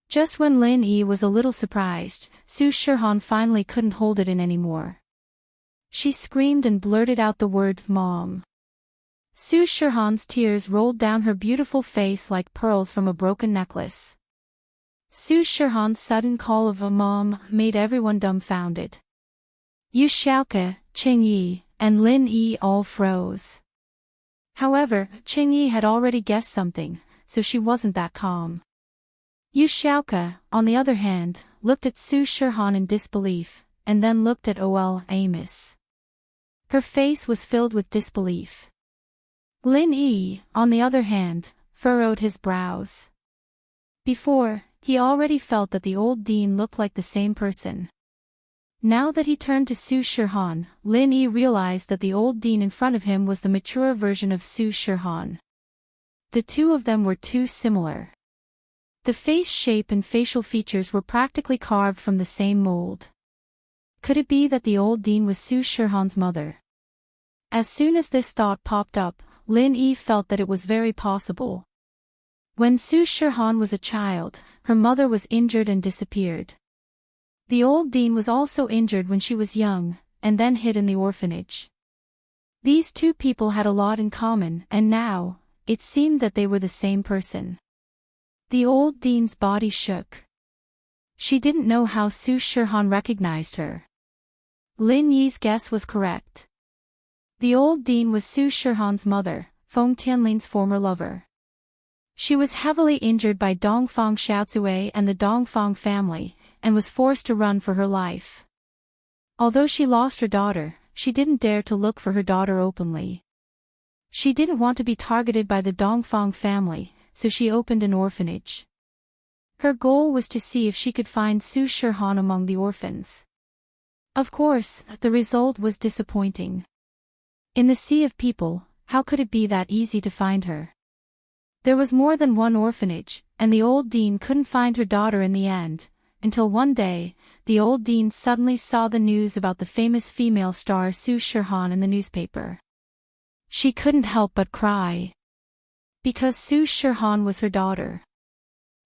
S1: Just when Lin Yi was a little surprised, Su Shirhan finally couldn't hold it in anymore. She screamed and blurted out the word, "Mom." Su Shirhan's tears rolled down her beautiful face like pearls from a broken necklace. Su Shirhan's sudden call of a mom made everyone dumbfounded. Yu Xiaoke, Cheng Yi, and Lin Yi all froze. However, Cheng Yi had already guessed something, so she wasn't that calm. Yu Xiaoke, on the other hand, looked at Su Shirhan in disbelief, and then looked at Amos. Her face was filled with disbelief. Lin Yi, on the other hand, furrowed his brows. Before, he already felt that the old dean looked like the same person. Now that he turned to Su Shirhan, Lin Yi realized that the old dean in front of him was the mature version of Su Shirhan. The two of them were too similar. The face shape and facial features were practically carved from the same mold. Could it be that the old dean was Su Shirhan's mother? As soon as this thought popped up, Lin Yi felt that it was very possible. When Su Shirhan was a child, her mother was injured and disappeared. The old dean was also injured when she was young, and then hid in the orphanage. These two people had a lot in common, and now, it seemed that they were the same person. The old dean's body shook. She didn't know how Su Shihan recognized her. Lin Yi's guess was correct. The old dean was Su Shihan's mother, Feng Tianlin's former lover. She was heavily injured by Dongfang Xiaozue and the Dongfang family, and was forced to run for her life. Although she lost her daughter, she didn't dare to look for her daughter openly. She didn't want to be targeted by the Dongfang family, so she opened an orphanage. Her goal was to see if she could find Su Shihan among the orphans. Of course, the result was disappointing. In the sea of people, how could it be that easy to find her? There was more than one orphanage, and the old dean couldn't find her daughter in the end, until one day, the old dean suddenly saw the news about the famous female star Su Shihan in the newspaper. She couldn't help but cry. Because Su Shihan was her daughter.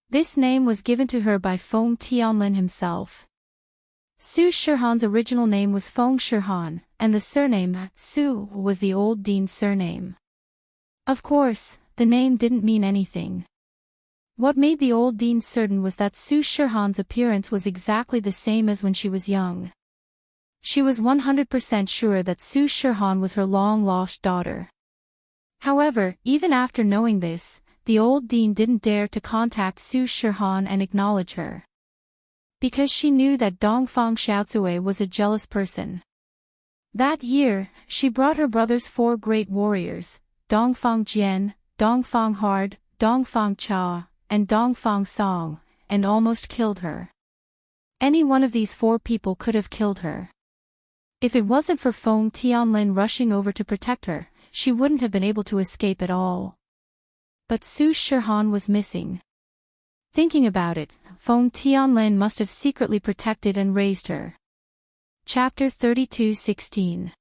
S1: This name was given to her by Feng Tianlin himself. Su Shihan's original name was Feng Shihan, and the surname, Su, was the old dean's surname. Of course, the name didn't mean anything. What made the old dean certain was that Su Shihan's appearance was exactly the same as when she was young. She was 100% sure that Su Shihan was her long-lost daughter. However, even after knowing this, the old dean didn't dare to contact Su Shihan and acknowledge her. Because she knew that Dongfang Xiaozue was a jealous person. That year, she brought her brother's 4 great warriors, Dongfang Jian, Dongfang Hard, Dongfang Cha, and Dongfang Song, and almost killed her. Any one of these 4 people could have killed her. If it wasn't for Feng Tianlin rushing over to protect her, she wouldn't have been able to escape at all. But Su Shihan was missing. Thinking about it, Feng Tianlin must have secretly protected and raised her. Chapter 32:16.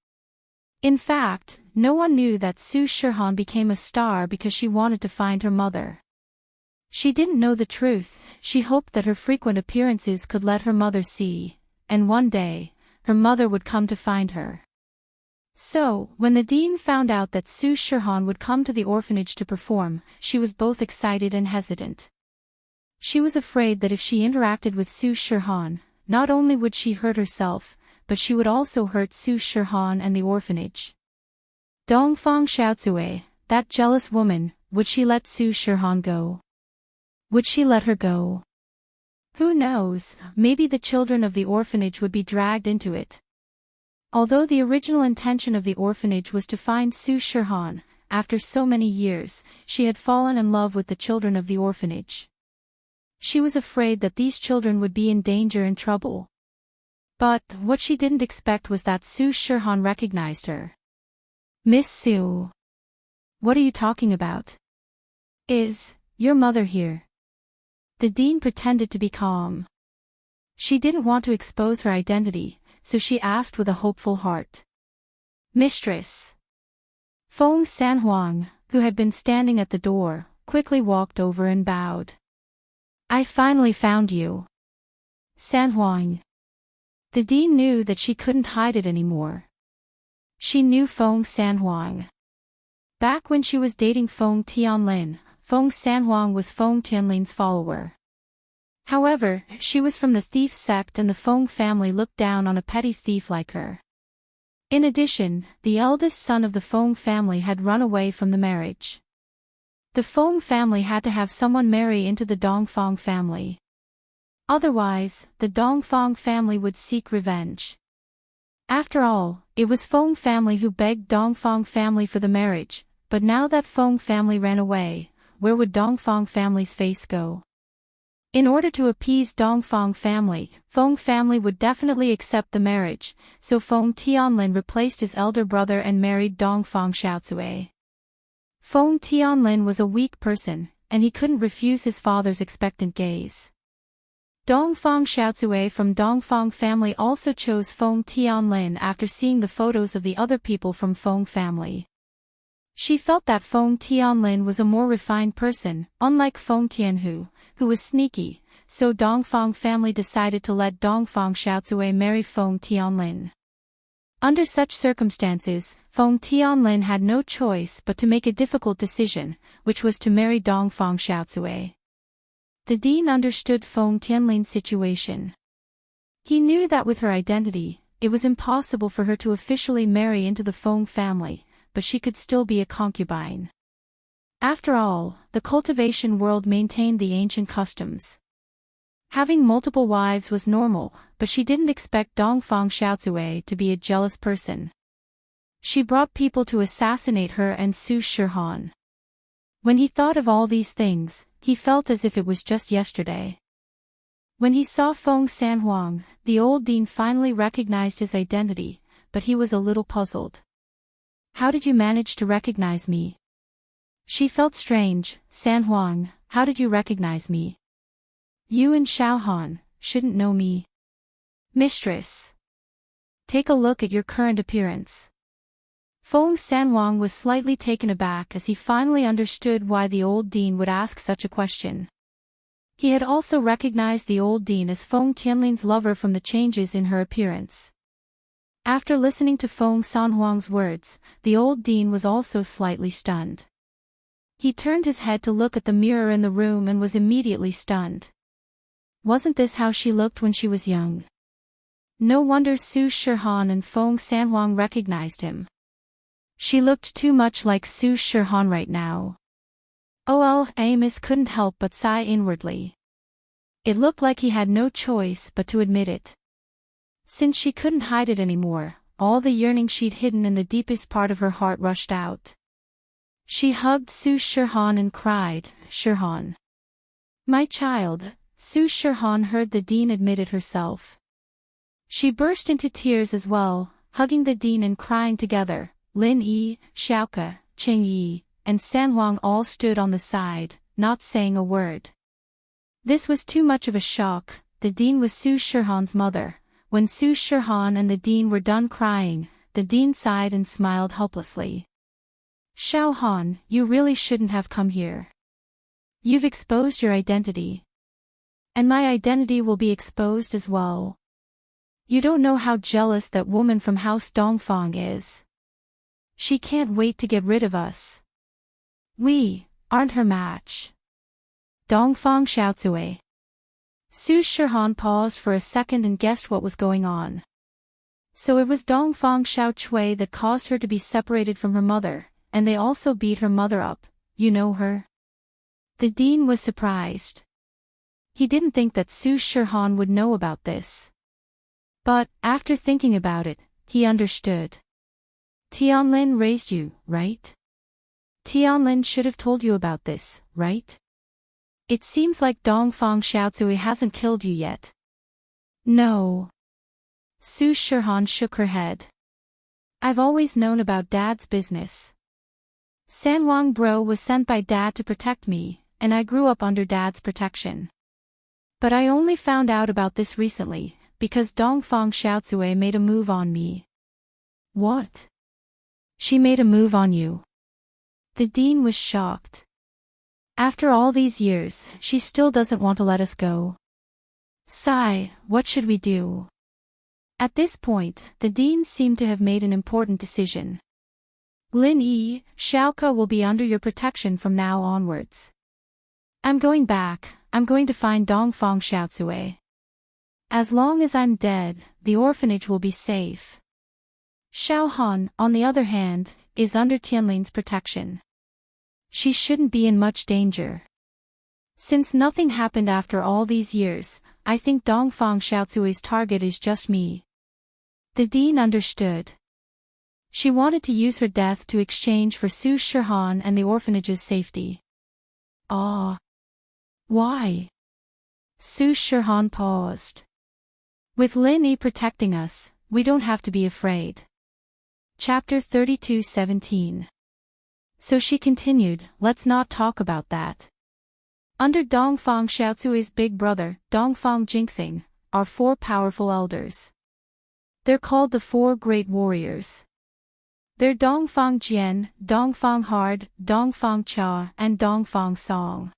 S1: In fact, no one knew that Su Shihan became a star because she wanted to find her mother. She didn't know the truth. She hoped that her frequent appearances could let her mother see, and one day, her mother would come to find her. So, when the dean found out that Su Shihan would come to the orphanage to perform, she was both excited and hesitant. She was afraid that if she interacted with Su Shihan, not only would she hurt herself, but she would also hurt Su Shihan and the orphanage. Dongfang Xiaozue, that jealous woman, would she let Su Shihan go? Would she let her go? Who knows, maybe the children of the orphanage would be dragged into it. Although the original intention of the orphanage was to find Su Shihan, after so many years, she had fallen in love with the children of the orphanage. She was afraid that these children would be in danger and trouble. But, what she didn't expect was that Su Shihan recognized her. "Miss Su. What are you talking about? Is your mother here?" The dean pretended to be calm. She didn't want to expose her identity, so she asked with a hopeful heart. "Mistress." Feng Sanhuang, who had been standing at the door, quickly walked over and bowed. "I finally found you, Sanhuang." The dean knew that she couldn't hide it anymore. She knew Feng Sanhuang. Back when she was dating Feng Tianlin, Feng Sanhuang was Feng Tianlin's follower. However, she was from the thief sect and the Feng family looked down on a petty thief like her. In addition, the eldest son of the Feng family had run away from the marriage. The Feng family had to have someone marry into the Dongfang family. Otherwise, the Dongfang family would seek revenge. After all, it was Feng family who begged Dongfang family for the marriage, but now that Feng family ran away, where would Dongfang family's face go? In order to appease Dongfang family, Feng family would definitely accept the marriage, so Feng Tianlin replaced his elder brother and married Dongfang Xiaozue. Feng Tianlin was a weak person, and he couldn't refuse his father's expectant gaze. Dongfang Xiaozue from Dongfang family also chose Feng Tianlin after seeing the photos of the other people from Feng family. She felt that Feng Tianlin was a more refined person, unlike Feng Tianhu, who was sneaky, so Dongfang family decided to let Dongfang Xiaozue marry Feng Tianlin. Under such circumstances, Feng Tianlin had no choice but to make a difficult decision, which was to marry Dongfang Xiaozui. The dean understood Feng Tianlin's situation. He knew that with her identity, it was impossible for her to officially marry into the Feng family, but she could still be a concubine. After all, the cultivation world maintained the ancient customs. Having multiple wives was normal, but she didn't expect Dongfang Xiaozui to be a jealous person. She brought people to assassinate her and Su Shihan. When he thought of all these things, he felt as if it was just yesterday. When he saw Feng Sanhuang, the old dean finally recognized his identity, but he was a little puzzled. "How did you manage to recognize me?" She felt strange. "Sanhuang, how did you recognize me? You and Xiaohan shouldn't know me." "Mistress, take a look at your current appearance." Feng Sanhuang was slightly taken aback as he finally understood why the old dean would ask such a question. He had also recognized the old dean as Feng Tianlin's lover from the changes in her appearance. After listening to Feng Sanhuang's words, the old dean was also slightly stunned. He turned his head to look at the mirror in the room and was immediately stunned. Wasn't this how she looked when she was young? No wonder Su Shihan and Feng Sanhuang recognized him. She looked too much like Su Shihan right now. Amos couldn't help but sigh inwardly. It looked like he had no choice but to admit it. Since she couldn't hide it anymore, all the yearning she'd hidden in the deepest part of her heart rushed out. She hugged Su Shihan and cried, "Shihan, my child." Su Shihan heard the dean admit it herself. She burst into tears as well, hugging the dean and crying together. Lin Yi, Xiaoke, Qing Yi, and Sanhuang all stood on the side, not saying a word. This was too much of a shock. The dean was Su Shihan's mother. When Su Shihan and the dean were done crying, the dean sighed and smiled helplessly. "Xiaohan, you really shouldn't have come here. You've exposed your identity. And my identity will be exposed as well. You don't know how jealous that woman from House Dongfang is. She can't wait to get rid of us. We aren't her match." Dongfang Xiaozui. Su Shihan paused for a second and guessed what was going on. So it was Dongfang Xiaochui that caused her to be separated from her mother, and they also beat her mother up. "You know her?" The dean was surprised. He didn't think that Su Shihan would know about this. But, after thinking about it, he understood. "Tianlin raised you, right? Tianlin should have told you about this, right? It seems like Dongfang Xiaozui hasn't killed you yet." "No." Su Shihan shook her head. "I've always known about Dad's business. Sanhuang Bro was sent by Dad to protect me, and I grew up under Dad's protection. But I only found out about this recently, because Dongfang Xiaozui made a move on me." "What? She made a move on you?" The dean was shocked. "After all these years, she still doesn't want to let us go. Sigh, what should we do?" At this point, the dean seemed to have made an important decision. "Lin Yi, Xiaoke will be under your protection from now onwards. I'm going back. I'm going to find Dongfang Xiaozui. As long as I'm dead, the orphanage will be safe. Xiaohan, on the other hand, is under Tianlin's protection. She shouldn't be in much danger. Since nothing happened after all these years, I think Dongfang Xiaozui's target is just me." The dean understood. She wanted to use her death to exchange for Su Shihan and the orphanage's safety. "Ah. Why?" Su Shihan paused. "With Lin Yi protecting us, we don't have to be afraid." Chapter 32:17. So she continued, "Let's not talk about that. Under Dongfang Xiaozui's big brother, Dongfang Jinxing, are 4 powerful elders. They're called the 4 Great Warriors. They're Dongfang Jian, Dongfang Hard, Dongfang Cha, and Dongfang Song.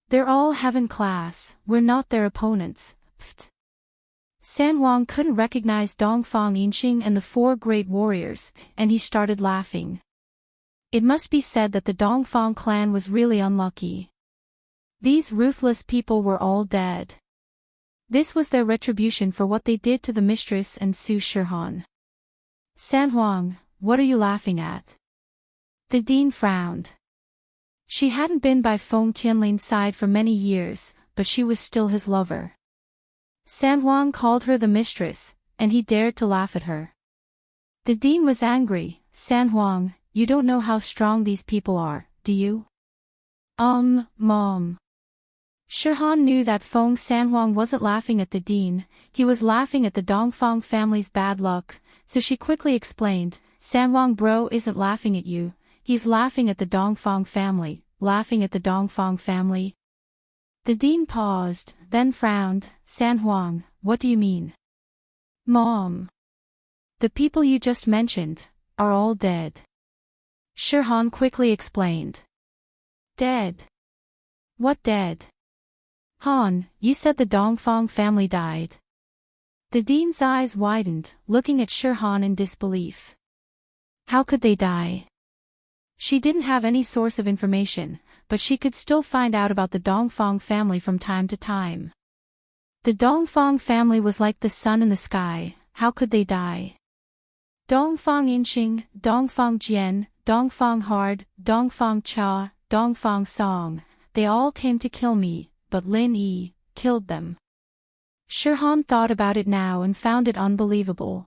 S1: They're all heaven class, we're not their opponents." Pfft. San Huang couldn't recognize Dongfang Yinxing and the four great warriors, and he started laughing. It must be said that the Dongfang clan was really unlucky. These ruthless people were all dead. This was their retribution for what they did to the mistress and Su Shihan. San Huang, what are you laughing at? The dean frowned. She hadn't been by Feng Tianlin's side for many years, but she was still his lover. San Huang called her the mistress, and he dared to laugh at her. The dean was angry. San Huang, you don't know how strong these people are, do you? Mom. Shihan knew that Feng San Huang wasn't laughing at the dean, he was laughing at the Dongfang family's bad luck, so she quickly explained, San Huang bro isn't laughing at you, he's laughing at the Dongfang family, laughing at the Dongfang family. The dean paused, then frowned, San Huang, what do you mean? Mom. The people you just mentioned are all dead. Shihan quickly explained. Dead? What dead? Han, you said the Dongfang family died. The dean's eyes widened, looking at Shihan in disbelief. How could they die? She didn't have any source of information, but she could still find out about the Dongfang family from time to time. The Dongfang family was like the sun in the sky, how could they die? Dongfang Yinxing, Dongfang Jian, Dongfang Hard, Dongfang Cha, Dongfang Song, they all came to kill me, but Lin Yi killed them. Shihan thought about it now and found it unbelievable.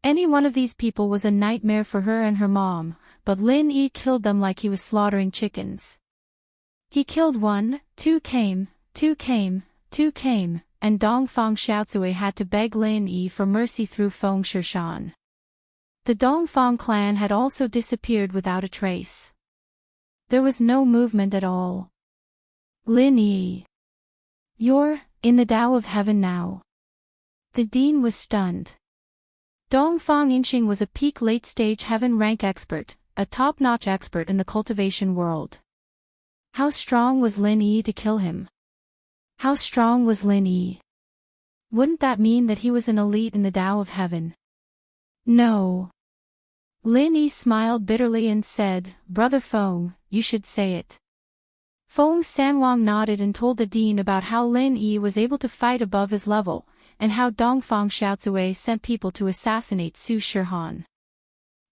S1: Any one of these people was a nightmare for her and her mom, but Lin Yi killed them like he was slaughtering chickens. He killed one, two came, and Dongfang Xiaozui had to beg Lin Yi for mercy through Feng Shishan. The Dongfang clan had also disappeared without a trace. There was no movement at all. Lin Yi. You're in the Tao of Heaven now. The dean was stunned. Dongfang Yinxing was a peak late-stage heaven rank expert, a top-notch expert in the cultivation world. How strong was Lin Yi to kill him? How strong was Lin Yi? Wouldn't that mean that he was an elite in the Tao of Heaven? No. Lin Yi smiled bitterly and said, Brother Feng, you should say it. Feng San Huang nodded and told the dean about how Lin Yi was able to fight above his level, and how Dongfang Xiaozui sent people to assassinate Su Shihan.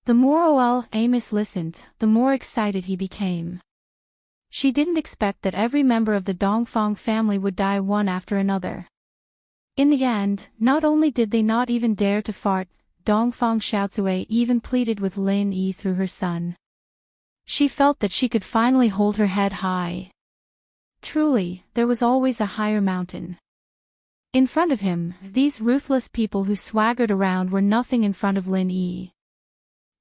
S1: The more Amos listened, the more excited he became. She didn't expect that every member of the Dongfang family would die one after another. In the end, not only did they not even dare to fart, Dongfang Xiaozui even pleaded with Lin Yi through her son. She felt that she could finally hold her head high. Truly, there was always a higher mountain. In front of him, these ruthless people who swaggered around were nothing in front of Lin Yi.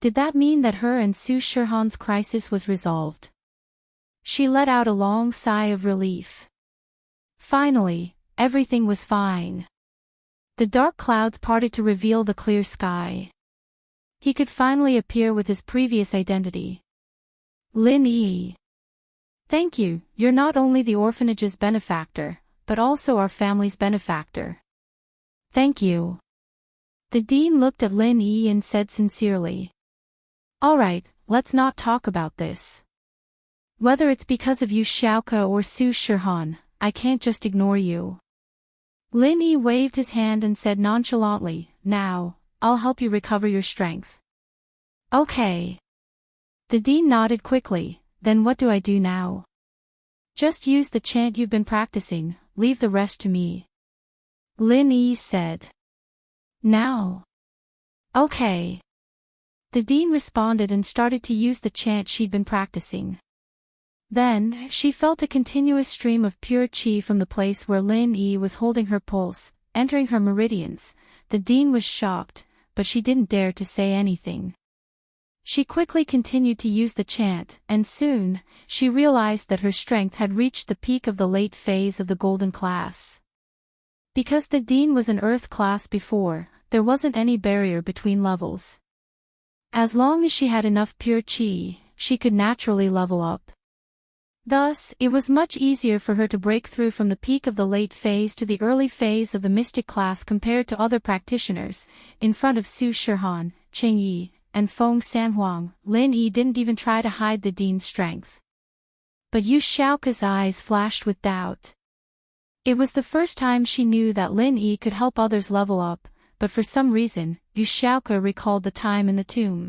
S1: Did that mean that her and Su Shihan's crisis was resolved? She let out a long sigh of relief. Finally, everything was fine. The dark clouds parted to reveal the clear sky. He could finally appear with his previous identity. Lin Yi. Thank you, you're not only the orphanage's benefactor, but also our family's benefactor. Thank you. The dean looked at Lin Yi and said sincerely. Alright, let's not talk about this. Whether it's because of you Xiaoke or Su Shihan, I can't just ignore you. Lin Yi waved his hand and said nonchalantly, now, I'll help you recover your strength. Okay. The dean nodded quickly, then what do I do now? Just use the chant you've been practicing, leave the rest to me. Lin Yi said. Now. Okay. The dean responded and started to use the chant she'd been practicing. Then, she felt a continuous stream of pure qi from the place where Lin Yi was holding her pulse, entering her meridians. The dean was shocked, but she didn't dare to say anything. She quickly continued to use the chant, and soon, she realized that her strength had reached the peak of the late phase of the golden class. Because the dean was an earth class before, there wasn't any barrier between levels. As long as she had enough pure qi, she could naturally level up. Thus, it was much easier for her to break through from the peak of the late phase to the early phase of the mystic class compared to other practitioners. In front of Su Shihan, Cheng Yi, and Feng Sanhuang, Lin Yi didn't even try to hide the dean's strength. But Yu Xiaoke's eyes flashed with doubt. It was the first time she knew that Lin Yi could help others level up, but for some reason, Yu Xiaoke recalled the time in the tomb.